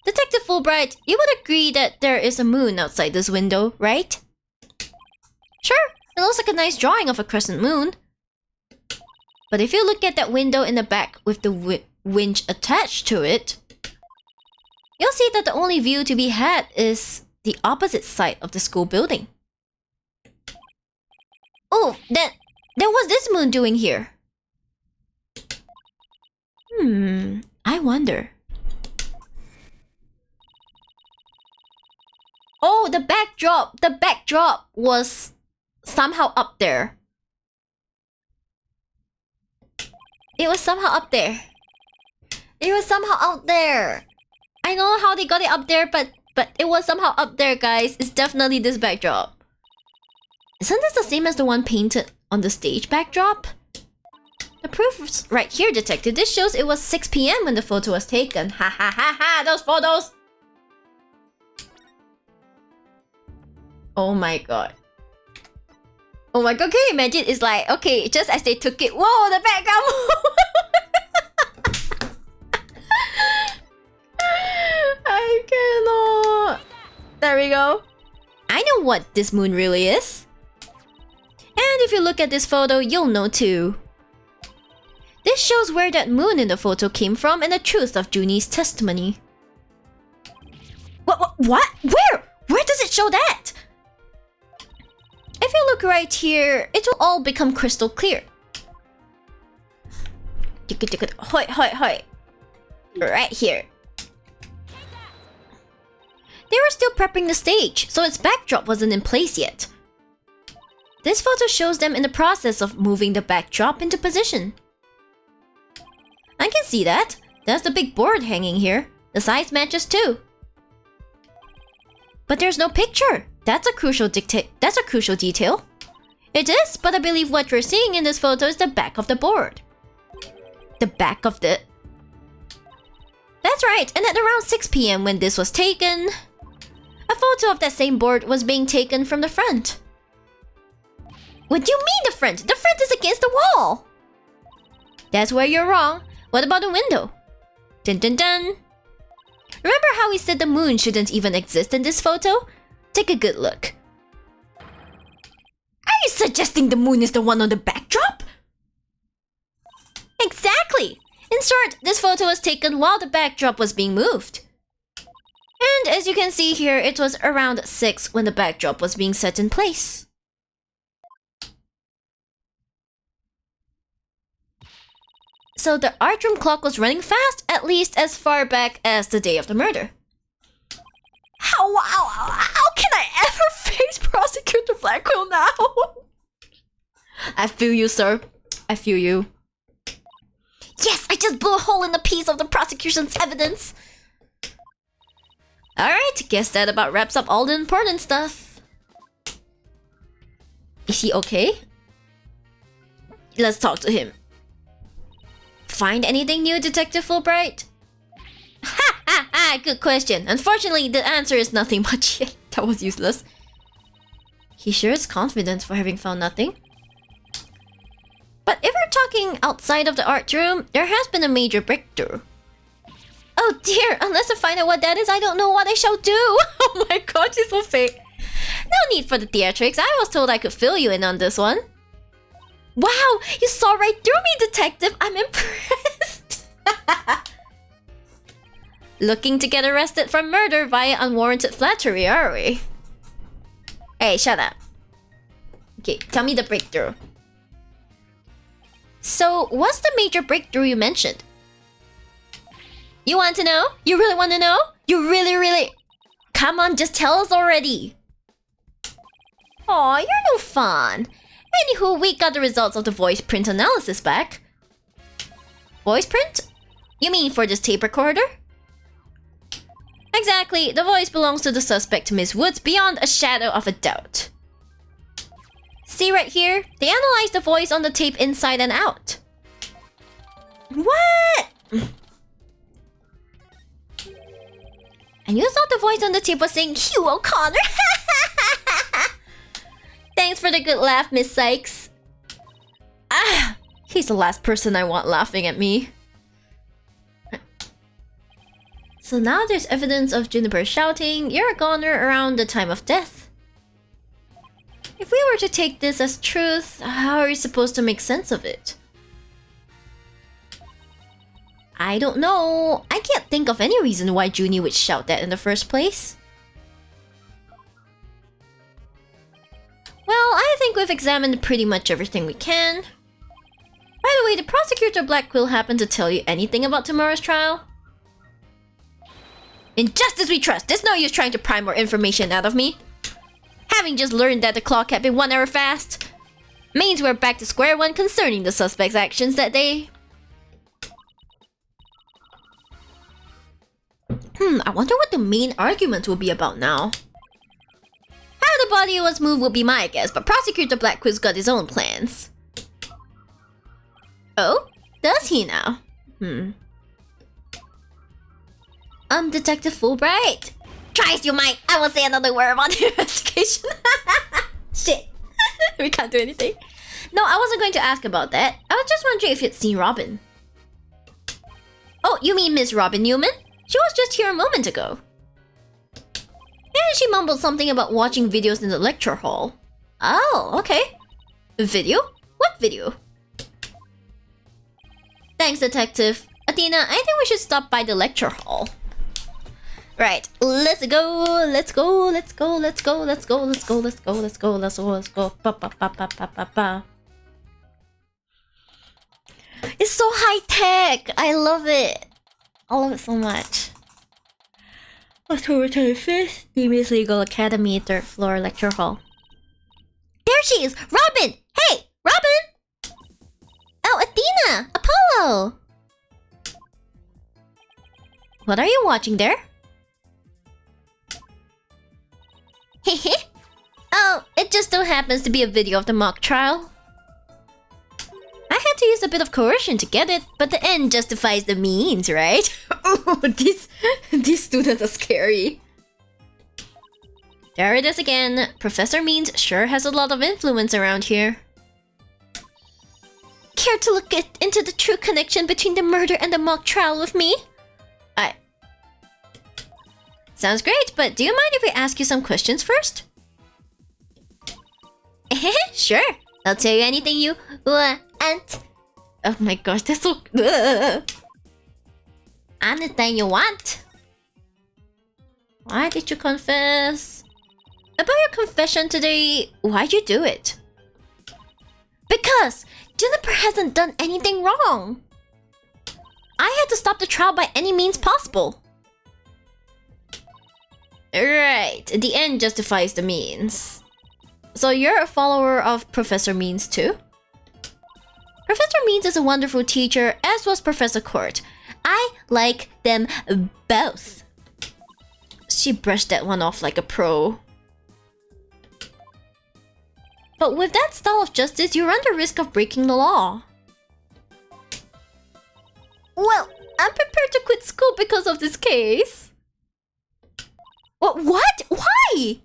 Detective Fulbright, you would agree that there is a moon outside this window, right? Sure, it looks like a nice drawing of a crescent moon. But if you look at that window in the back with the winch attached to it, you'll see that the only view to be had is the opposite side of the school building. Oh, then what's this moon doing here? I wonder. Oh, the backdrop was somehow up there. It was somehow up there. It was somehow out there. I don't know how they got it up there, but it was somehow up there, guys. It's definitely this backdrop. Isn't this the same as the one painted on the stage backdrop? The proof's right here, detective. This shows it was 6 p.m. when the photo was taken. Ha ha ha ha, those photos! Oh my god. Oh my god, can you imagine? It's like, okay, just as they took it, whoa, the background. I cannot. There we go. I know what this moon really is. And if you look at this photo, you'll know too. This shows where that moon in the photo came from and the truth of Junie's testimony. What? Where does it show that? If you look right here, it will all become crystal clear. Hoi, hoi, hoi. Right here. They were still prepping the stage, so its backdrop wasn't in place yet. This photo shows them in the process of moving the backdrop into position. I can see that. There's the big board hanging here. The size matches too. But there's no picture. That's a crucial detail. It is, but I believe what we're seeing in this photo is the back of the board. The back of the... That's right, and at around 6 p.m. when this was taken, a photo of that same board was being taken from the front. What do you mean the front? The front is against the wall! That's where you're wrong. What about the window? Dun dun dun! Remember how we said the moon shouldn't even exist in this photo? Take a good look. Are you suggesting the moon is the one on the backdrop? Exactly! In short, this photo was taken while the backdrop was being moved. And as you can see here, it was around 6 when the backdrop was being set in place. So the art room clock was running fast, at least as far back as the day of the murder. How can I ever face Prosecutor Blackwell now? I feel you, sir. I feel you. Yes, I just blew a hole in a piece of the prosecution's evidence. Alright, guess that about wraps up all the important stuff. Is he okay? Let's talk to him. Find anything new, Detective Fulbright? Ha! Good question. Unfortunately, the answer is nothing much yet. That was useless. He sure is confident for having found nothing. But if we're talking outside of the art room, there has been a major breakthrough. Oh dear, unless I find out what that is, I don't know what I shall do. Oh my god, she's so fake. No need for the theatrics. I was told I could fill you in on this one. Wow, you saw right through me, detective. I'm impressed. Looking to get arrested for murder via unwarranted flattery, are we? Hey, shut up. Okay, tell me the breakthrough. So, what's the major breakthrough you mentioned? You want to know? You really want to know? You really... Come on, just tell us already. Aw, you're no fun. Anywho, we got the results of the voice print analysis back. Voice print? You mean for this tape recorder? Exactly, the voice belongs to the suspect, Miss Woods, beyond a shadow of a doubt. See right here? They analyzed the voice on the tape inside and out. What? And you thought the voice on the tape was saying Hugh O'Connor? Thanks for the good laugh, Miss Sykes. Ah, he's the last person I want laughing at me. So now there's evidence of Juniper shouting, "You're a goner," around the time of death. If we were to take this as truth, how are you supposed to make sense of it? I don't know. I can't think of any reason why Junie would shout that in the first place. Well, I think we've examined pretty much everything we can. By the way, did Prosecutor Black Quill happen to tell you anything about tomorrow's trial? In justice we trust, there's no use trying to pry more information out of me. Having just learned that the clock had been 1 hour fast means we're back to square one concerning the suspect's actions that day. I wonder what the main argument will be about now. How the body was moved would be my guess, but Prosecutor Black Quill's got his own plans. Oh? Does he now? Detective Fulbright? Try as you might, I won't say another word about the investigation. Shit. We can't do anything. No, I wasn't going to ask about that. I was just wondering if you'd seen Robin. Oh, you mean Miss Robin Newman? She was just here a moment ago. And she mumbled something about watching videos in the lecture hall. Oh, okay. Video? What video? Thanks, Detective. Athena, I think we should stop by the lecture hall. Right, let's go, let's go, let's go, let's go, let's go, let's go, let's go, let's go, let's go, let's go. Pa pa pa pa pa pa pa. It's so high tech. I love it. I love it so much. October 25th, Demis Legal Academy, 3rd floor, lecture hall. There she is! Robin! Hey! Robin! Oh, Athena! Apollo! What are you watching there? Hehe. Oh, it just so happens to be a video of the mock trial. I had to use a bit of coercion to get it, but the end justifies the means, right? Oh, these students are scary. There it is again. Professor Means sure has a lot of influence around here. Care to look into the true connection between the murder and the mock trial with me? Sounds great, but do you mind if we ask you some questions first? Sure, I'll tell you anything you want. Oh my gosh, that's so... Anything you want. Why did you confess? About your confession today, why'd you do it? Because Juniper hasn't done anything wrong. I had to stop the trial by any means possible. Right, the end justifies the means. So you're a follower of Professor Means too? Professor Means is a wonderful teacher, as was Professor Court. I like them both. She brushed that one off like a pro. But with that style of justice, you run the risk of breaking the law. Well, I'm prepared to quit school because of this case. What? Why?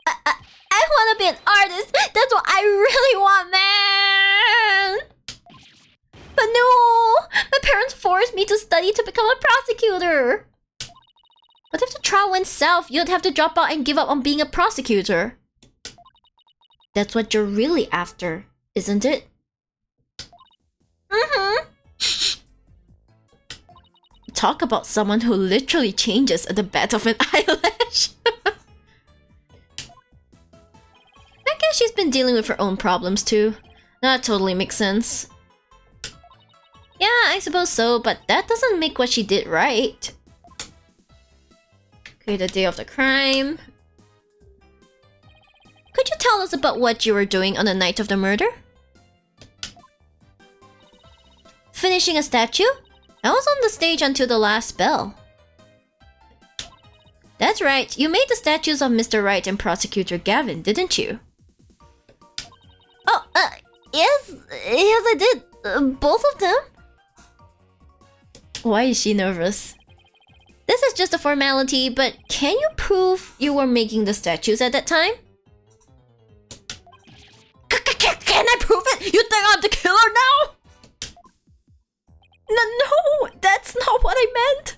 I want to be an artist. That's what I really want, man. But no, my parents forced me to study to become a prosecutor. But if the trial went south, you'd have to drop out and give up on being a prosecutor. That's what you're really after, isn't it? Talk about someone who literally changes at the bat of an eyelash. I guess she's been dealing with her own problems too. That totally makes sense. Yeah, I suppose so, but that doesn't make what she did right. Okay, the day of the crime. Could you tell us about what you were doing on the night of the murder? Finishing a statue? I was on the stage until the last bell. That's right, you made the statues of Mr. Wright and Prosecutor Gavin, didn't you? Oh, yes, I did. Both of them? Why is she nervous? This is just a formality, but can you prove you were making the statues at that time? Can I prove it? You think I'm the killer now? No, that's not what I meant.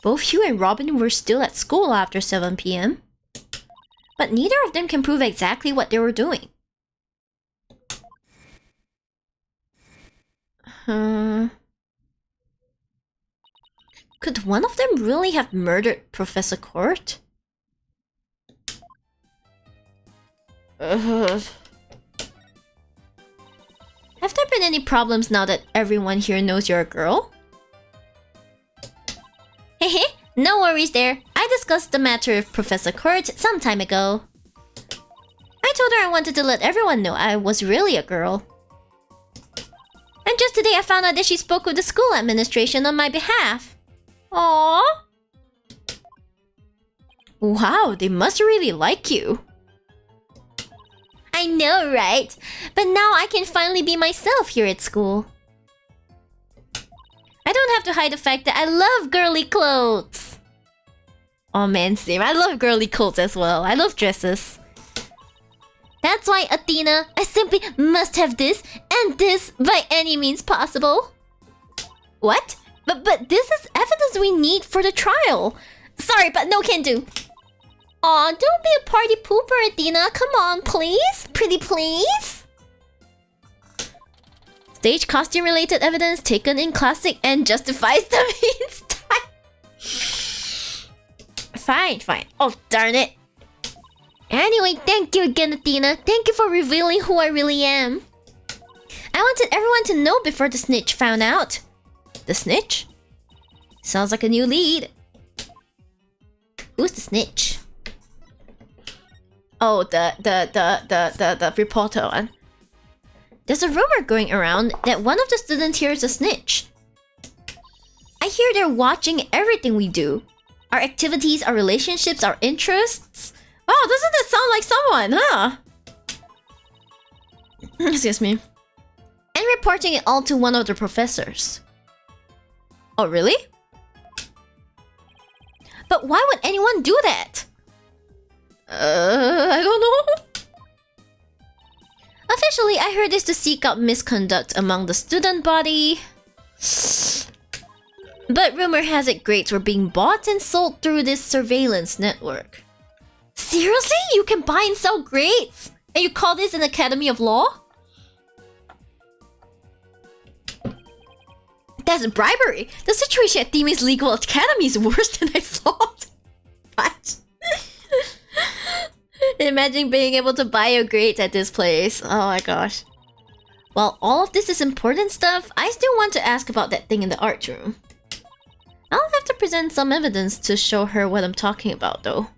Both you and Robin were still at school after 7 p.m. But neither of them can prove exactly what they were doing. Could one of them really have murdered Professor Court? Have there been any problems now that everyone here knows you're a girl? Hehe, no worries there. I discussed the matter with Professor Court some time ago. I told her I wanted to let everyone know I was really a girl. And just today I found out that she spoke with the school administration on my behalf. Aww. Wow, they must really like you. I know, right? But now I can finally be myself here at school. I don't have to hide the fact that I love girly clothes. Oh man, same. I love girly clothes as well. I love dresses. That's why, Athena, I simply must have this and this by any means possible. What? But this is evidence we need for the trial. Sorry, but no can do. Aw, don't be a party pooper, Athena. Come on, please. Pretty please. Stage costume related evidence taken in classic and justifies the means time. Fine. Oh, darn it. Anyway, thank you again, Athena. Thank you for revealing who I really am. I wanted everyone to know before the snitch found out. The snitch? Sounds like a new lead. Who's the snitch? Oh, the reporter one. There's a rumor going around that one of the students here is a snitch. I hear they're watching everything we do. Our activities, our relationships, our interests. Oh, doesn't that sound like someone, huh? Excuse me. And reporting it all to one of the professors. Oh, really? But why would anyone do that? I don't know. Officially, I heard this to seek out misconduct among the student body. But rumor has it grades were being bought and sold through this surveillance network. Seriously? You can buy and sell grades? And you call this an academy of law? That's bribery. The situation at Timmy's legal academy is worse than I thought. What? Imagine being able to buy your grades at this place. Oh my gosh. While all of this is important stuff, I still want to ask about that thing in the art room. I'll have to present some evidence to show her what I'm talking about though.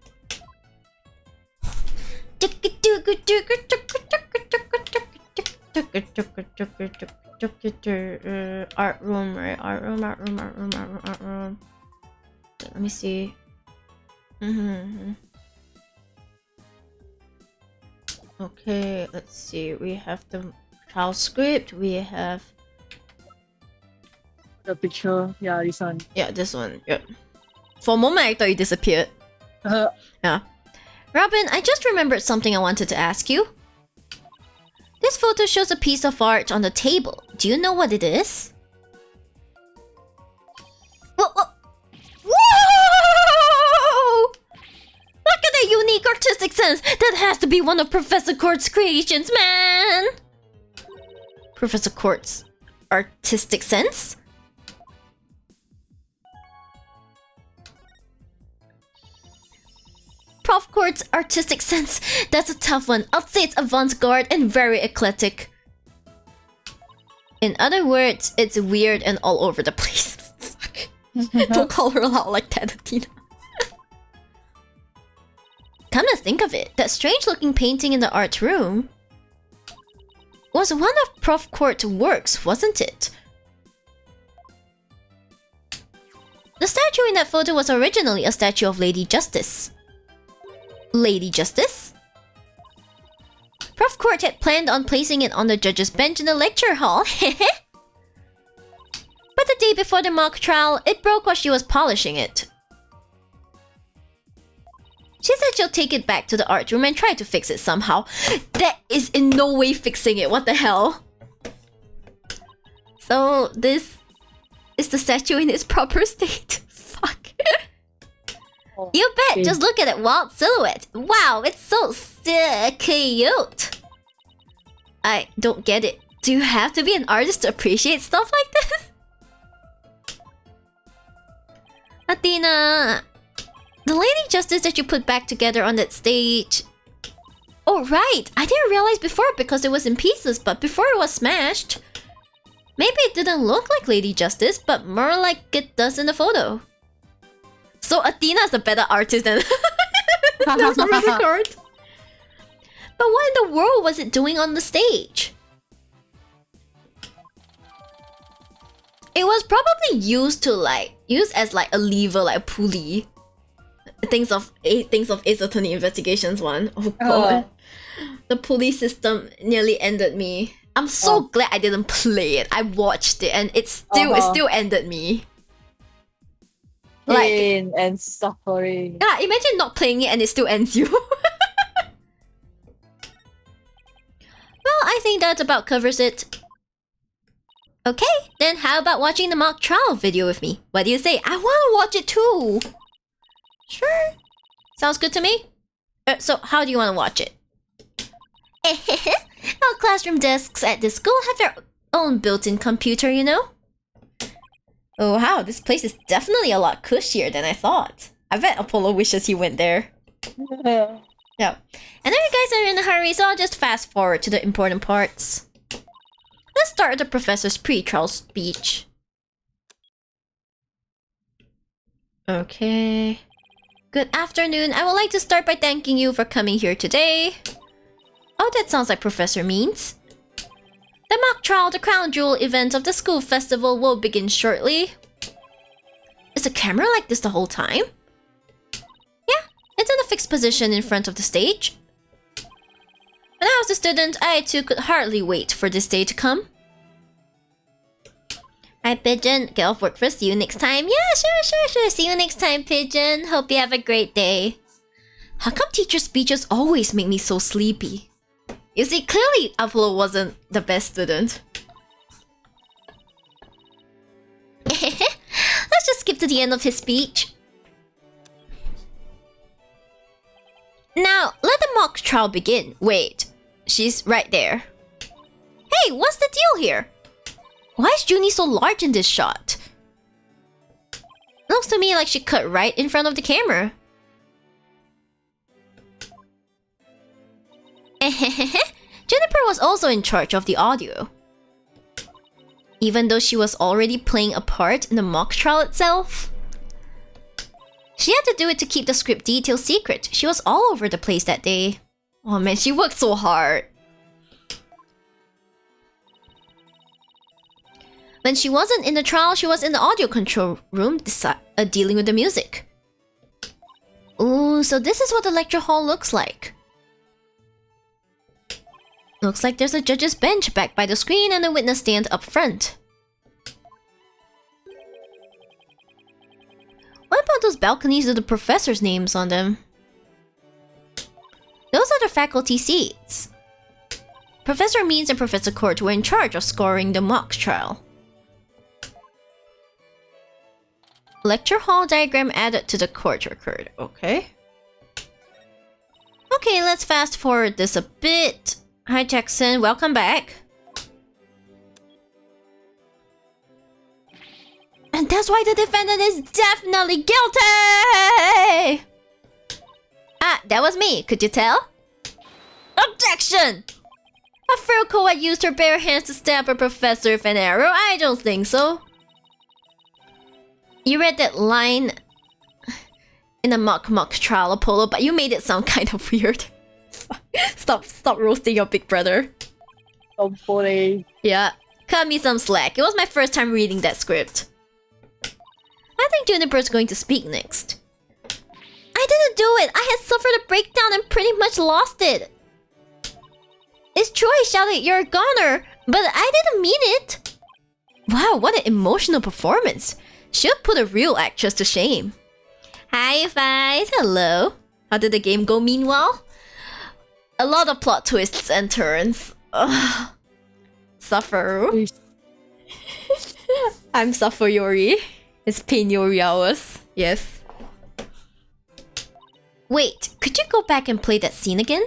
Art room, right? Art room. Let me see. Okay, let's see. We have the trial script. We have The picture, yeah, this one. yeah, this one. Yep. For a moment, I thought you disappeared. Yeah. Robin, I just remembered something I wanted to ask you. This photo shows a piece of art on the table. Do you know what it is? Whoa! Look at that unique artistic sense! That has to be one of Professor Court's creations, man! Professor Court's artistic sense? Prof Court's artistic sense. That's a tough one. I'll say it's avant-garde and very eclectic. In other words, it's weird and all over the place. Fuck. Don't call her out like that, Athena. Come to think of it, that strange-looking painting in the art room was one of Prof Court's works, wasn't it? The statue in that photo was originally a statue of Lady Justice. Lady Justice? Prof Court had planned on placing it on the judge's bench in the lecture hall. But the day before the mock trial, it broke while she was polishing it. She said she'll take it back to the art room and try to fix it somehow. That is in no way fixing it, what the hell? So this is the statue in its proper state. Fuck. You bet, just look at it, wild silhouette. Wow, it's so cute. I don't get it. Do you have to be an artist to appreciate stuff like this? Athena, the Lady Justice that you put back together on that stage. Oh, right! I didn't realize before because it was in pieces, but before it was smashed. Maybe it didn't look like Lady Justice, but more like it does in the photo. So Athena's a better artist than the music art. But what in the world was it doing on the stage? It was probably used as like a lever, like a pulley. Things of Ace Attorney Investigations 1. Oh god. The pulley system nearly ended me. I'm so glad I didn't play it. I watched it and it still ended me. Pain and suffering. Yeah, imagine not playing it and it still ends you. Well, I think that about covers it. Okay, then how about watching the mock trial video with me? What do you say? I want to watch it too. Sure. Sounds good to me. So how do you want to watch it? Our classroom desks at this school have their own built-in computer, you know? Oh wow, this place is definitely a lot cushier than I thought. I bet Apollo wishes he went there. Yeah. And now you guys are in a hurry, so I'll just fast forward to the important parts. Let's start with the professor's pre-trial speech. Okay. Good afternoon. I would like to start by thanking you for coming here today. Oh, that sounds like Professor means. The mock trial, the crown jewel event of the school festival will begin shortly. Is the camera like this the whole time? Yeah, it's in a fixed position in front of the stage. When I was a student, I too could hardly wait for this day to come. Hi, Pigeon. Get off work first. See you next time. Yeah, sure. See you next time, Pigeon. Hope you have a great day. How come teacher speeches always make me so sleepy? You see, clearly Apollo wasn't the best student. Let's just skip to the end of his speech. Now, let the mock trial begin. Wait, she's right there. Hey, what's the deal here? Why is Junie so large in this shot? Looks to me like she cut right in front of the camera. Juniper was also in charge of the audio. Even though she was already playing a part in the mock trial itself. She had to do it to keep the script details secret. She was all over the place that day. Oh man, she worked so hard. When she wasn't in the trial, she was in the audio control room dealing with the music. Ooh, so this is what the lecture hall looks like. Looks like there's a judge's bench back by the screen and a witness stand up front. What about those balconies with the professors' names on them? Those are the faculty seats. Professor Means and Professor Court were in charge of scoring the mock trial. Lecture hall diagram added to the court record. Okay. Okay, let's fast forward this a bit. Hi Jackson, welcome back. And that's why the defendant is definitely guilty! Ah, that was me, could you tell? Objection! A frail co-ed used her bare hands to stab her professor with an arrow? I don't think so. You read that line in a mock trial, Apollo, but you made it sound kind of weird. Stop roasting your big brother. Don't bully. Yeah, cut me some slack. It was my first time reading that script. I think Juniper's going to speak next. I didn't do it. I had suffered a breakdown and pretty much lost it. It's true I shouted, "You're a goner," but I didn't mean it. Wow, what an emotional performance. Should put a real actress to shame. Hi, Fies. Hello. How did the game go meanwhile? A lot of plot twists and turns. Ugh. Suffer. I'm Suffer-Yori. It's pain Yori hours. Yes. Wait, could you go back and play that scene again?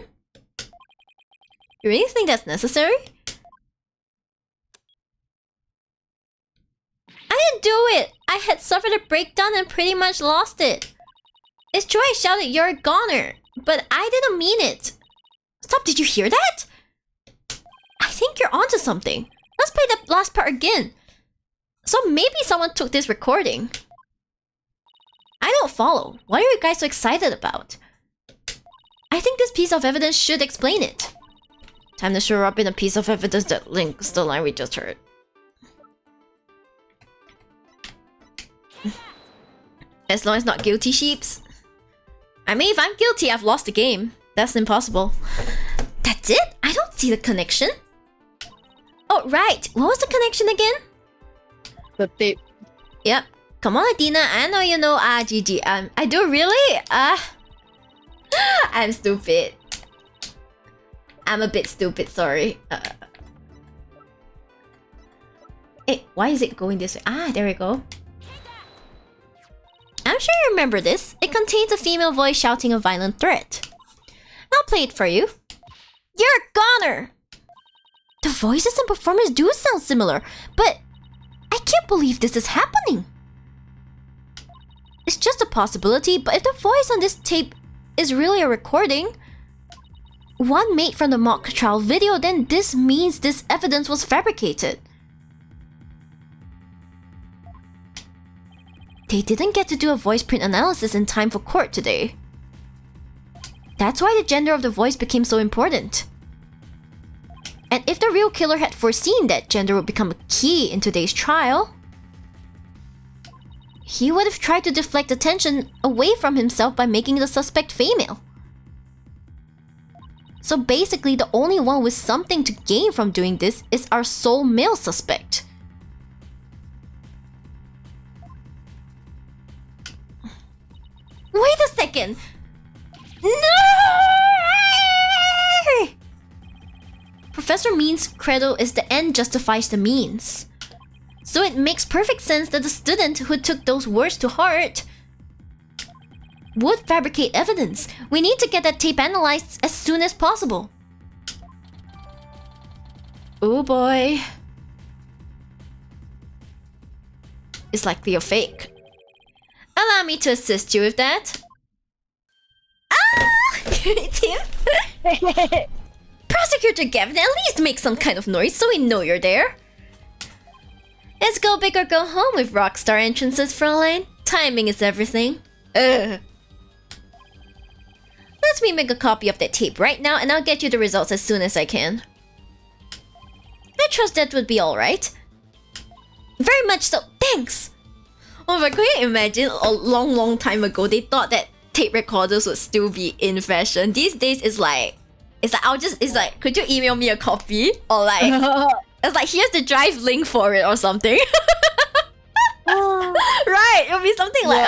You really think that's necessary? didn't do it! I had suffered a breakdown and pretty much lost it. It's true I shouted, "You're a goner," but I didn't mean it. Stop, did you hear that? I think you're onto something. Let's play the last part again. So maybe someone took this recording. I don't follow. What are you guys so excited about? I think this piece of evidence should explain it. Time to show up in a piece of evidence that links the line we just heard. As long as not guilty sheeps. I mean, if I'm guilty, I've lost the game. That's impossible. That's it? I don't see the connection. Oh, right. What was the connection again? The tape. Yep. Come on, Adina. I know you know. GG. I do really? I'm stupid. I'm a bit stupid, sorry. Hey, why is it going this way? There we go. I'm sure you remember this. It contains a female voice shouting a violent threat. I'll play it for you. You're a goner! The voices and performance do sound similar, but I can't believe this is happening. It's just a possibility, but if the voice on this tape is really a recording, one made from the mock trial video, then this means this evidence was fabricated. They didn't get to do a voice print analysis in time for court today. That's why the gender of the voice became so important. And if the real killer had foreseen that gender would become a key in today's trial, he would have tried to deflect attention away from himself by making the suspect female. So basically, the only one with something to gain from doing this is our sole male suspect. Wait a second! No! Professor Mean's credo is the end justifies the means. So it makes perfect sense that the student who took those words to heart would fabricate evidence. We need to get that tape analyzed as soon as possible. Oh boy. It's likely a fake. Allow me to assist you with that. It's him. Prosecutor Gavin, at least make some kind of noise so we know you're there. Let's go big or go home with rockstar entrances, Fräulein. Timing is everything. Let me make a copy of that tape right now and I'll get you the results as soon as I can. I trust that would be alright. Very much so, thanks! Oh my god, can you imagine a long time ago they thought that tape recorders would still be in fashion. These days it's like could you email me a copy? Or like it's like here's the drive link for it or something. Right, it'll be something like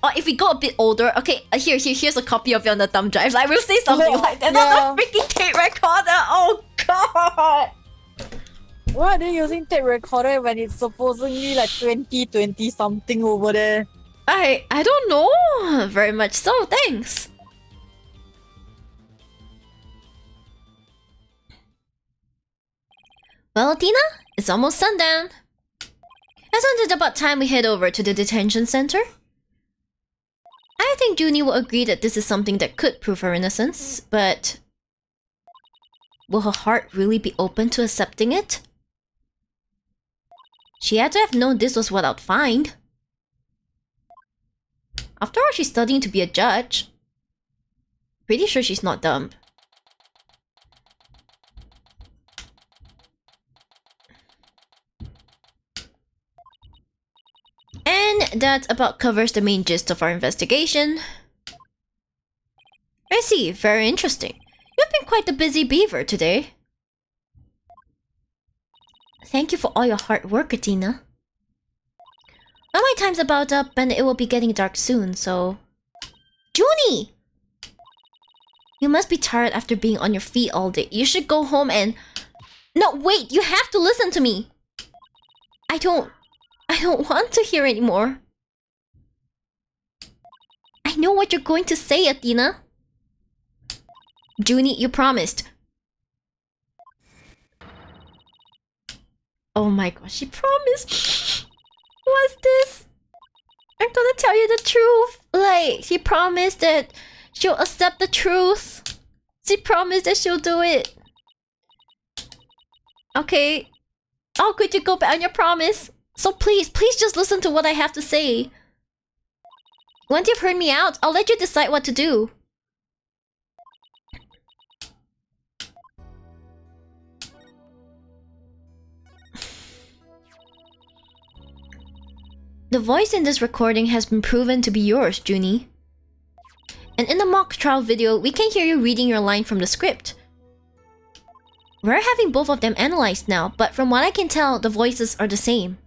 or if we go a bit older, okay, here's a copy of it on the thumb drive. Like we'll say something like that. Not a freaking tape recorder. Oh god. Why are they using tape recorder when it's supposedly like 2020 something over there? I don't know. Very much so, thanks. Well, Tina, it's almost sundown. Isn't it about time we head over to the detention center? I think Junie will agree that this is something that could prove her innocence, but will her heart really be open to accepting it? She had to have known this was what I'd find. After all, she's studying to be a judge. Pretty sure she's not dumb. And that about covers the main gist of our investigation. I see, very interesting. You've been quite the busy beaver today. Thank you for all your hard work, Athena. Well, my time's about up and it will be getting dark soon, so... Junie! You must be tired after being on your feet all day. You should go home and... No, wait! You have to listen to me! I don't want to hear anymore. I know what you're going to say, Athena. Junie, you promised. Oh my gosh, she promised. What's this? I'm gonna tell you the truth. Like, she promised that she'll accept the truth. She promised that she'll do it. Okay. How could you go back on your promise? So please just listen to what I have to say. Once you've heard me out, I'll let you decide what to do. The voice in this recording has been proven to be yours, Junie. And in the mock trial video, we can hear you reading your line from the script. We're having both of them analyzed now, but from what I can tell, the voices are the same.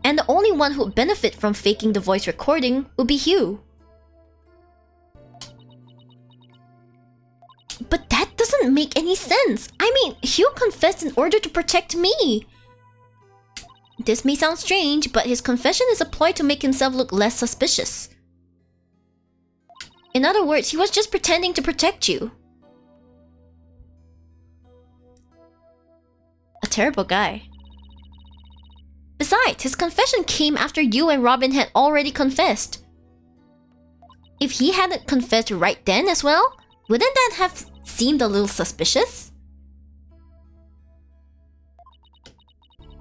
And the only one who would benefit from faking the voice recording would be Hugh. But that doesn't make any sense. I mean, Hugh confessed in order to protect me. This may sound strange, but his confession is a ploy to make himself look less suspicious. In other words, he was just pretending to protect you. A terrible guy. Besides, his confession came after you and Robin had already confessed. If he hadn't confessed right then as well, wouldn't that have seemed a little suspicious?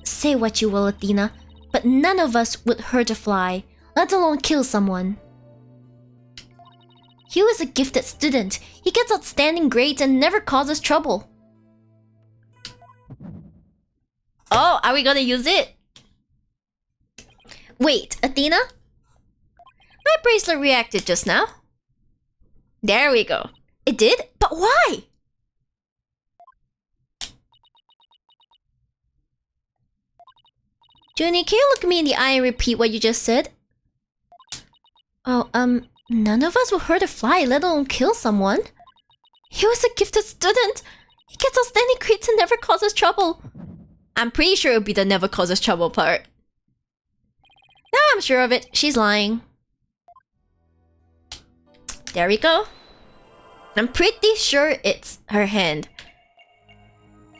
Say what you will, Athena, but none of us would hurt a fly, let alone kill someone. Hugh is a gifted student. He gets outstanding grades and never causes trouble. Oh, are we gonna use it? Wait, Athena? My bracelet reacted just now. There we go. It did? But why? Junie, can you look me in the eye and repeat what you just said? Oh, none of us will hurt a fly, let alone kill someone. He was a gifted student. He gets outstanding grades and never causes trouble. I'm pretty sure it would be the never causes trouble part. Now I'm sure of it. She's lying. There we go. I'm pretty sure it's her hand.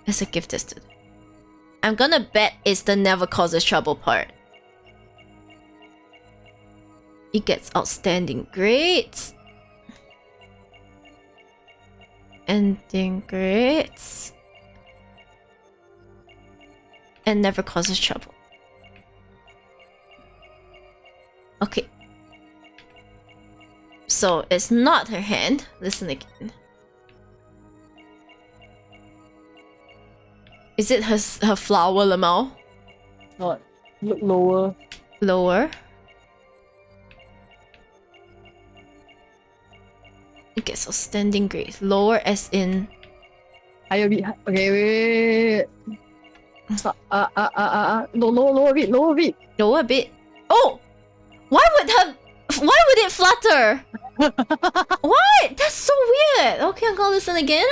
It's a gifted student. I'm gonna bet it's the never causes trouble part. He gets outstanding grades. Ending grades. And never causes trouble. Okay. So it's not her hand. Listen again. Is it her flower, Lamau? Not. Look lower. Lower. It gets outstanding grades. Lower as in... Higher bit. Okay, wait. Lower bit, lower bit. Lower a bit. Oh! Why would it flutter? What? That's so weird. Okay, I'm gonna listen again.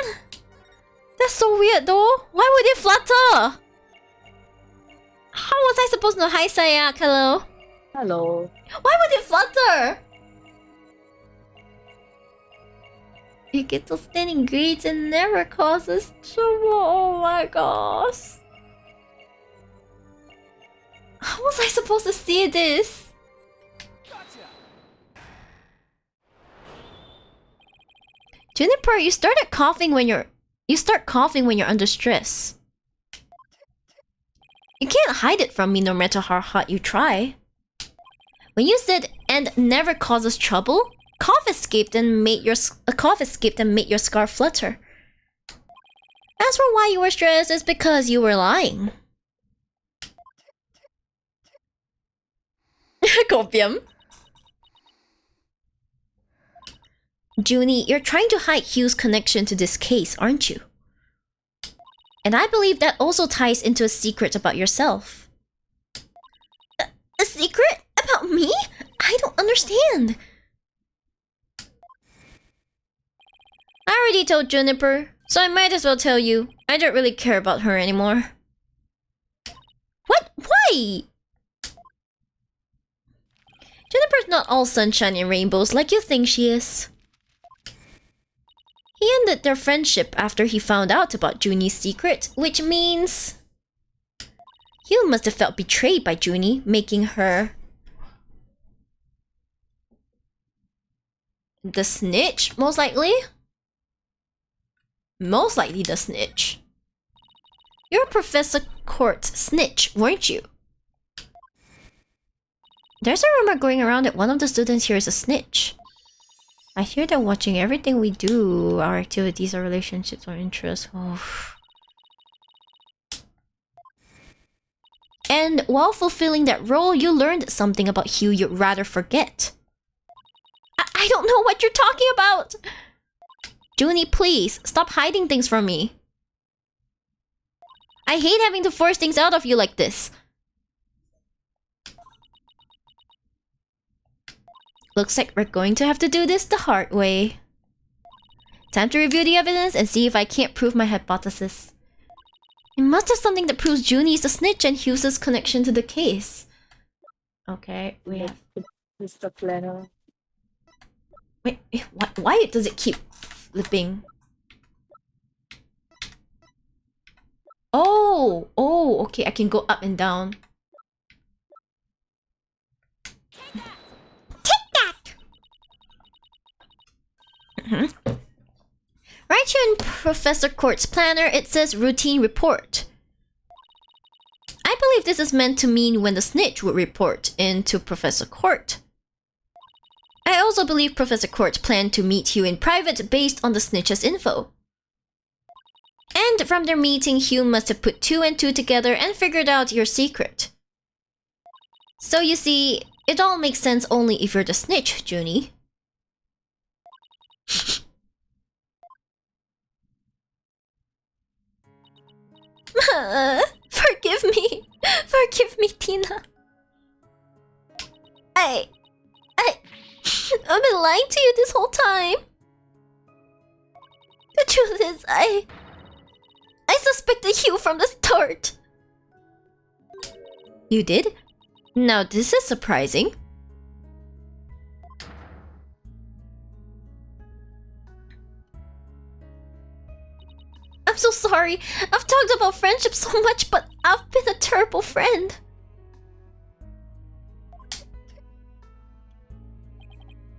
That's so weird though. Why would it flutter? How was I supposed to know? Hi Sayak, hello. Hello. Why would it flutter? You get outstanding grades and never causes trouble. Oh my gosh. How was I supposed to see this? Juniper, you start coughing when you're under stress. You can't hide it from me no matter how hard you try. When you said "and never causes trouble," cough escaped and made your scarf flutter. As for why you were stressed, it's because you were lying. Copium. Junie, you're trying to hide Hugh's connection to this case, aren't you? And I believe that also ties into a secret about yourself. A secret? About me? I don't understand. I already told Juniper, so I might as well tell you. I don't really care about her anymore. What? Why? Juniper's not all sunshine and rainbows like you think she is. He ended their friendship after he found out about Junie's secret, which means Hugh must have felt betrayed by Junie, making her the snitch, most likely? Most likely the snitch. You're Professor Court's snitch, weren't you? There's a rumor going around that one of the students here is a snitch. I hear they're watching everything we do, our activities, our relationships, our interests. Oh. And while fulfilling that role, you learned something about Hugh you'd rather forget. I don't know what you're talking about! Junie, please, stop hiding things from me. I hate having to force things out of you like this. Looks like we're going to have to do this the hard way. Time to review the evidence and see if I can't prove my hypothesis. You must have something that proves Junie's the snitch and Hugh's connection to the case. Okay, we have... Mr. Planner. Wait, why does it keep flipping? Oh, okay, I can go up and down. Take that! Right here in Professor Court's planner, it says routine report. I believe this is meant to mean when the snitch would report into Professor Court. I also believe Professor Court planned to meet Hugh in private based on the snitch's info. And from their meeting, Hugh must have put 2 and 2 together and figured out your secret. So you see, it all makes sense only if you're the snitch, Junie. Forgive me. Forgive me, Tina. I've been lying to you this whole time. The truth is, I suspected Hugh from the start. You did? Now this is surprising. I'm so sorry. I've talked about friendship so much, but I've been a terrible friend.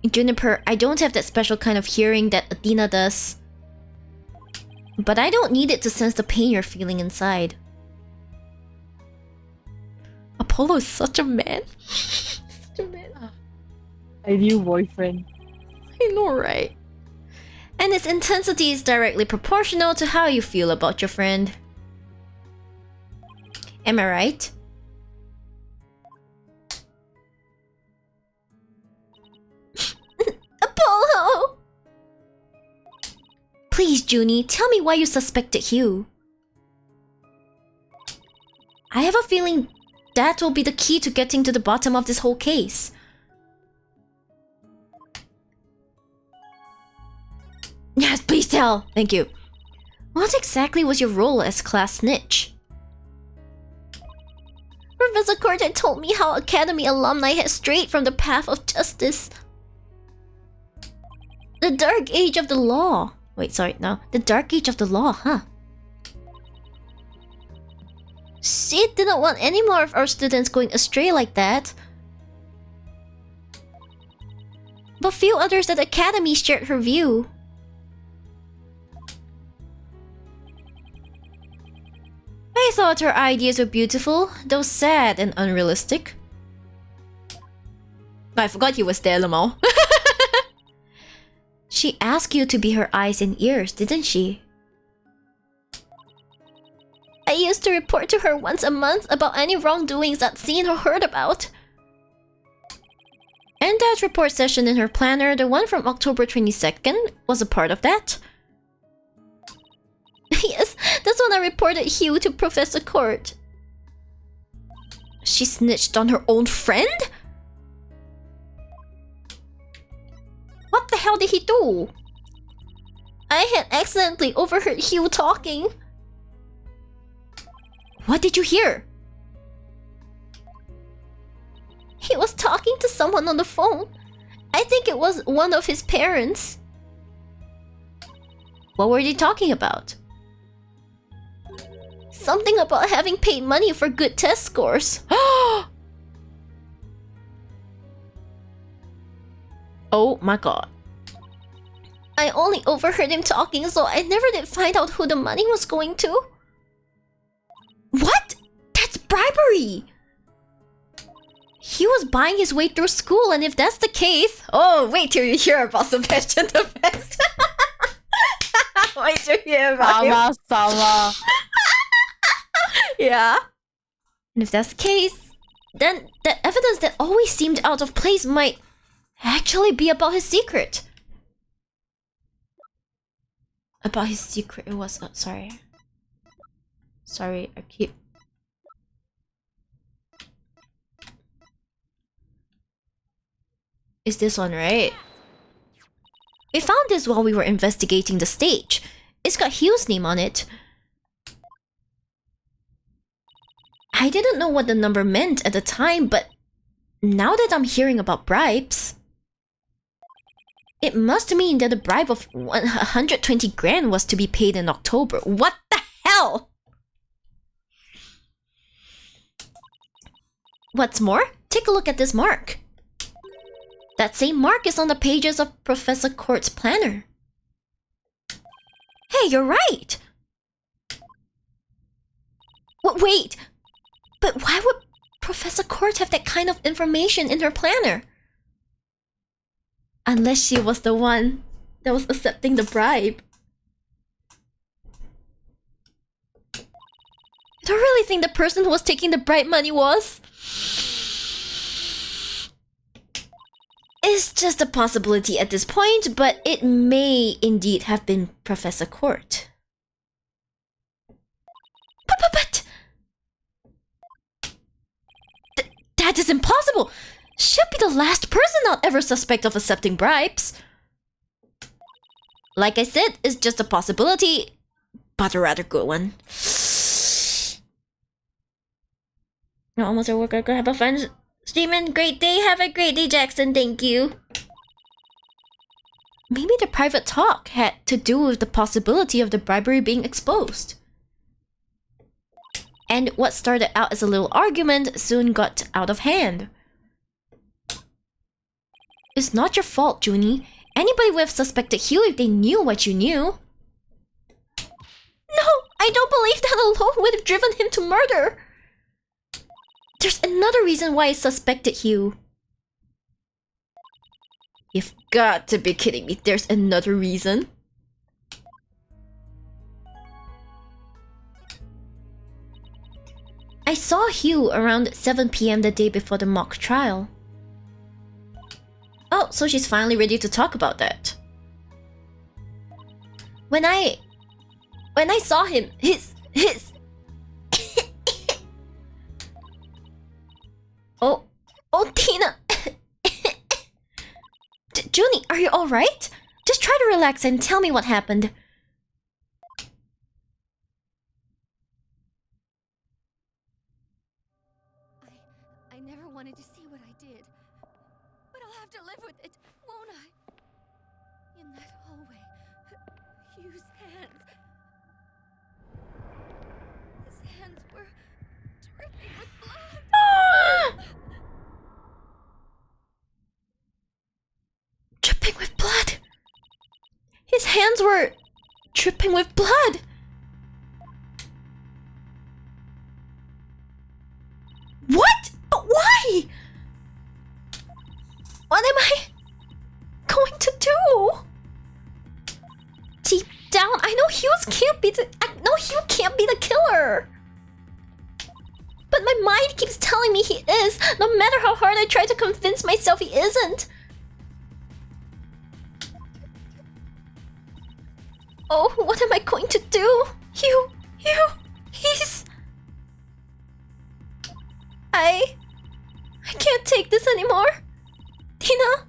Juniper, I don't have that special kind of hearing that Athena does. But I don't need it to sense the pain you're feeling inside. Apollo is such a man. Such a man. Ideal boyfriend. I know, right? And its intensity is directly proportional to how you feel about your friend. Am I right? Apollo! Please, Junie, tell me why you suspected Hugh. I have a feeling that will be the key to getting to the bottom of this whole case. Yes, please tell. Thank you. What exactly was your role as class snitch? Professor Court told me how Academy alumni had strayed from the path of justice. The dark age of the law. Wait, sorry, no. The dark age of the law, huh? She didn't want any more of our students going astray like that. But few others at the Academy shared her view. I thought her ideas were beautiful, though sad and unrealistic. I forgot he was there, Lamau. She asked you to be her eyes and ears, didn't she? I used to report to her once a month about any wrongdoings I'd seen or heard about. And that report session in her planner, the one from October 22nd, was a part of that. Yes, that's when I reported Hugh to Professor Court. She snitched on her own friend? What the hell did he do? I had accidentally overheard Hugh talking. What did you hear? He was talking to someone on the phone. I think it was one of his parents. What were they talking about? something about having paid money for good test scores. Oh my god. I only overheard him talking, so I never did find out who the money was going to. What? That's bribery! He was buying his way through school, and if that's the case... Oh, wait till you hear about Sebastian the Best. Wait till you hear about him. Sama. Yeah. And if that's the case, then the evidence that always seemed out of place might actually be about his secret. About his secret, it was... sorry. Sorry, I keep... Is this one right? We found this while we were investigating the stage. It's got Hugh's name on it. I didn't know what the number meant at the time, but now that I'm hearing about bribes, it must mean that a bribe of 120 grand was to be paid in October. What the hell? What's more, take a look at this mark. That same mark is on the pages of Professor Court's planner. Hey, you're right! Wait! But why would Professor Court have that kind of information in her planner? Unless she was the one that was accepting the bribe. I don't really think the person who was taking the bribe money was. It's just a possibility at this point, but it may indeed have been Professor Court. But that is impossible! She'll be the last person I'll ever suspect of accepting bribes. Like I said, it's just a possibility, but a rather good one. We're almost at work. I go have a fun streaming. Great day. Have a great day, Jackson. Thank you. Maybe the private talk had to do with the possibility of the bribery being exposed. And what started out as a little argument soon got out of hand. It's not your fault, Junie. Anybody would have suspected Hugh if they knew what you knew. No, I don't believe that alone would have driven him to murder. There's another reason why I suspected Hugh. You've got to be kidding me. There's another reason. I saw Hugh around 7 PM the day before the mock trial. Oh, so she's finally ready to talk about that. When I saw him, his Oh, Tina. Junie, are you all right? Just try to relax and tell me what happened. I never wanted to see what I did, but I'll have to live with it, won't I? In that hallway, Hugh's hands. His hands were dripping with blood. Dripping with blood. His hands were dripping with blood. What? But why? What am I going to do? Deep down, I know Hugh can't be the killer. But my mind keeps telling me he is, no matter how hard I try to convince myself he isn't. Oh, what am I going to do? Hugh, he's... I can't take this anymore. Tina?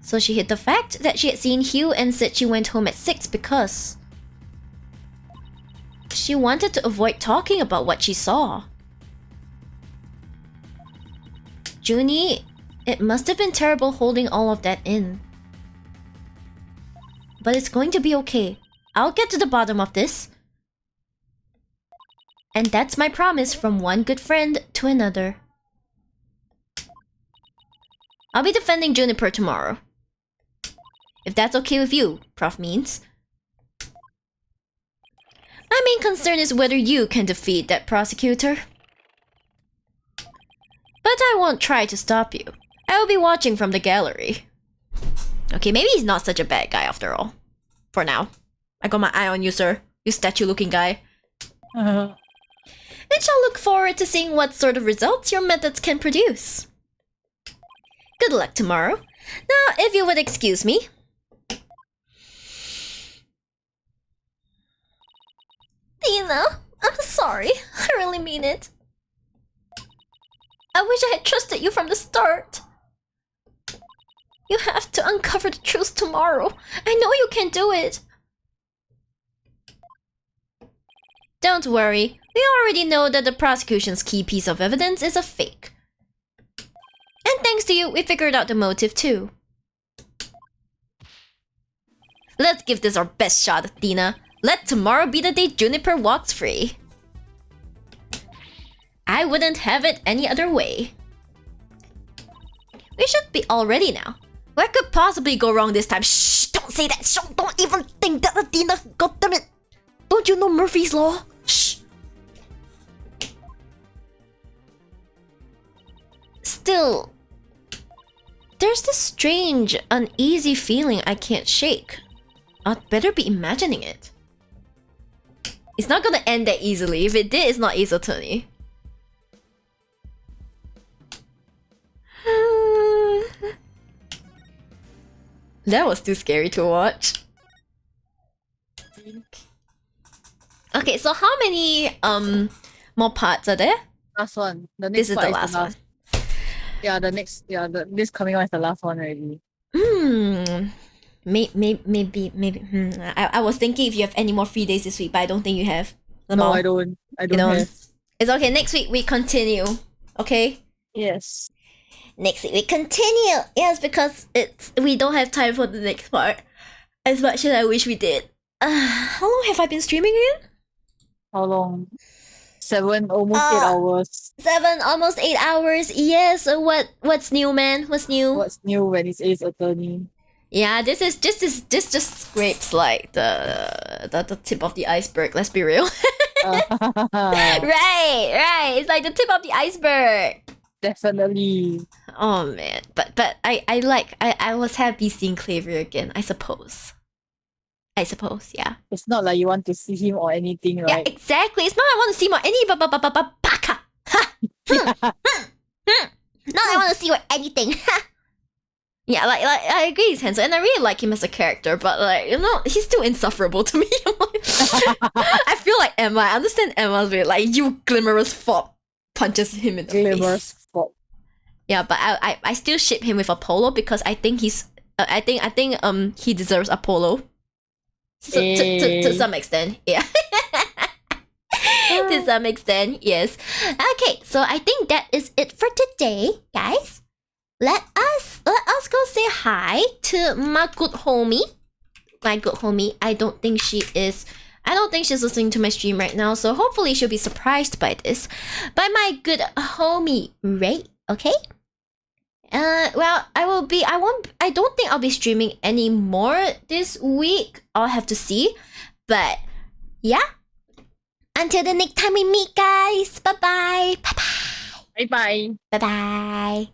So she hid the fact that she had seen Hugh and said she went home at 6 because she wanted to avoid talking about what she saw. Junie, it must have been terrible holding all of that in. But it's going to be okay. I'll get to the bottom of this. And that's my promise from one good friend to another. I'll be defending Juniper tomorrow. If that's okay with you, Prof. Means. My main concern is whether you can defeat that prosecutor. But I won't try to stop you. I will be watching from the gallery. Okay, maybe he's not such a bad guy after all. For now. I got my eye on you, sir. You statue-looking guy. And shall look forward to seeing what sort of results your methods can produce. Good luck tomorrow. Now, if you would excuse me. Tina, I'm sorry. I really mean it. I wish I had trusted you from the start. You have to uncover the truth tomorrow. I know you can do it. Don't worry. We already know that the prosecution's key piece of evidence is a fake. And thanks to you, we figured out the motive too. Let's give this our best shot, Athena. Let tomorrow be the day Juniper walks free. I wouldn't have it any other way. We should be all ready now. What could possibly go wrong this time? Shh! Don't say that! Shh, don't even think that, Athena! God damn it! Don't you know Murphy's Law? Shh! Still, there's this strange, uneasy feeling I can't shake. I'd better be imagining it. It's not gonna end that easily. If it did, it's not Ace Attorney. That was too scary to watch. Okay, so how many more parts are there? Last one. The This next is part the last one. Yeah, this coming one is the last one already. Maybe. I was thinking if you have any more free days this week, but I don't think you have. No, I don't. I don't have. It's okay. Next week we continue. Okay. Yes. Next week we continue. Yes, because we don't have time for the next part. As much as I wish we did. How long have I been streaming again? How long? 7, almost 8 hours. 7, almost 8 hours. Yes. What's new, man? What's new? What's new when it's Ace Attorney? Yeah, this just scrapes like the tip of the iceberg. Let's be real. Right. It's like the tip of the iceberg. Definitely. Oh man, but I was happy seeing Clavier again. I suppose, yeah. It's not like you want to see him or anything, Yeah, right? exactly. It's not I want to see more any baka. Not I want to see or anything. Yeah, like I agree he's handsome, and I really like him as a character, but like, you know, he's too insufferable to me. I feel like Emma. I understand Emma's way, like, you glimmerous fop punches him in the face. Yeah, but I still ship him with Apollo because I think he's I think he deserves Apollo. So, to some extent, yeah. To some extent, yes. Okay, so I think that is it for today, guys. Let us go say hi to my good homie. My good homie. I don't think she's listening to my stream right now, so hopefully she'll be surprised by this. By my good homie, Wright, okay? Well, I don't think I'll be streaming anymore this week. I'll have to see. But yeah. Until the next time we meet, guys. Bye-bye. Bye-bye. Bye-bye. Bye-bye.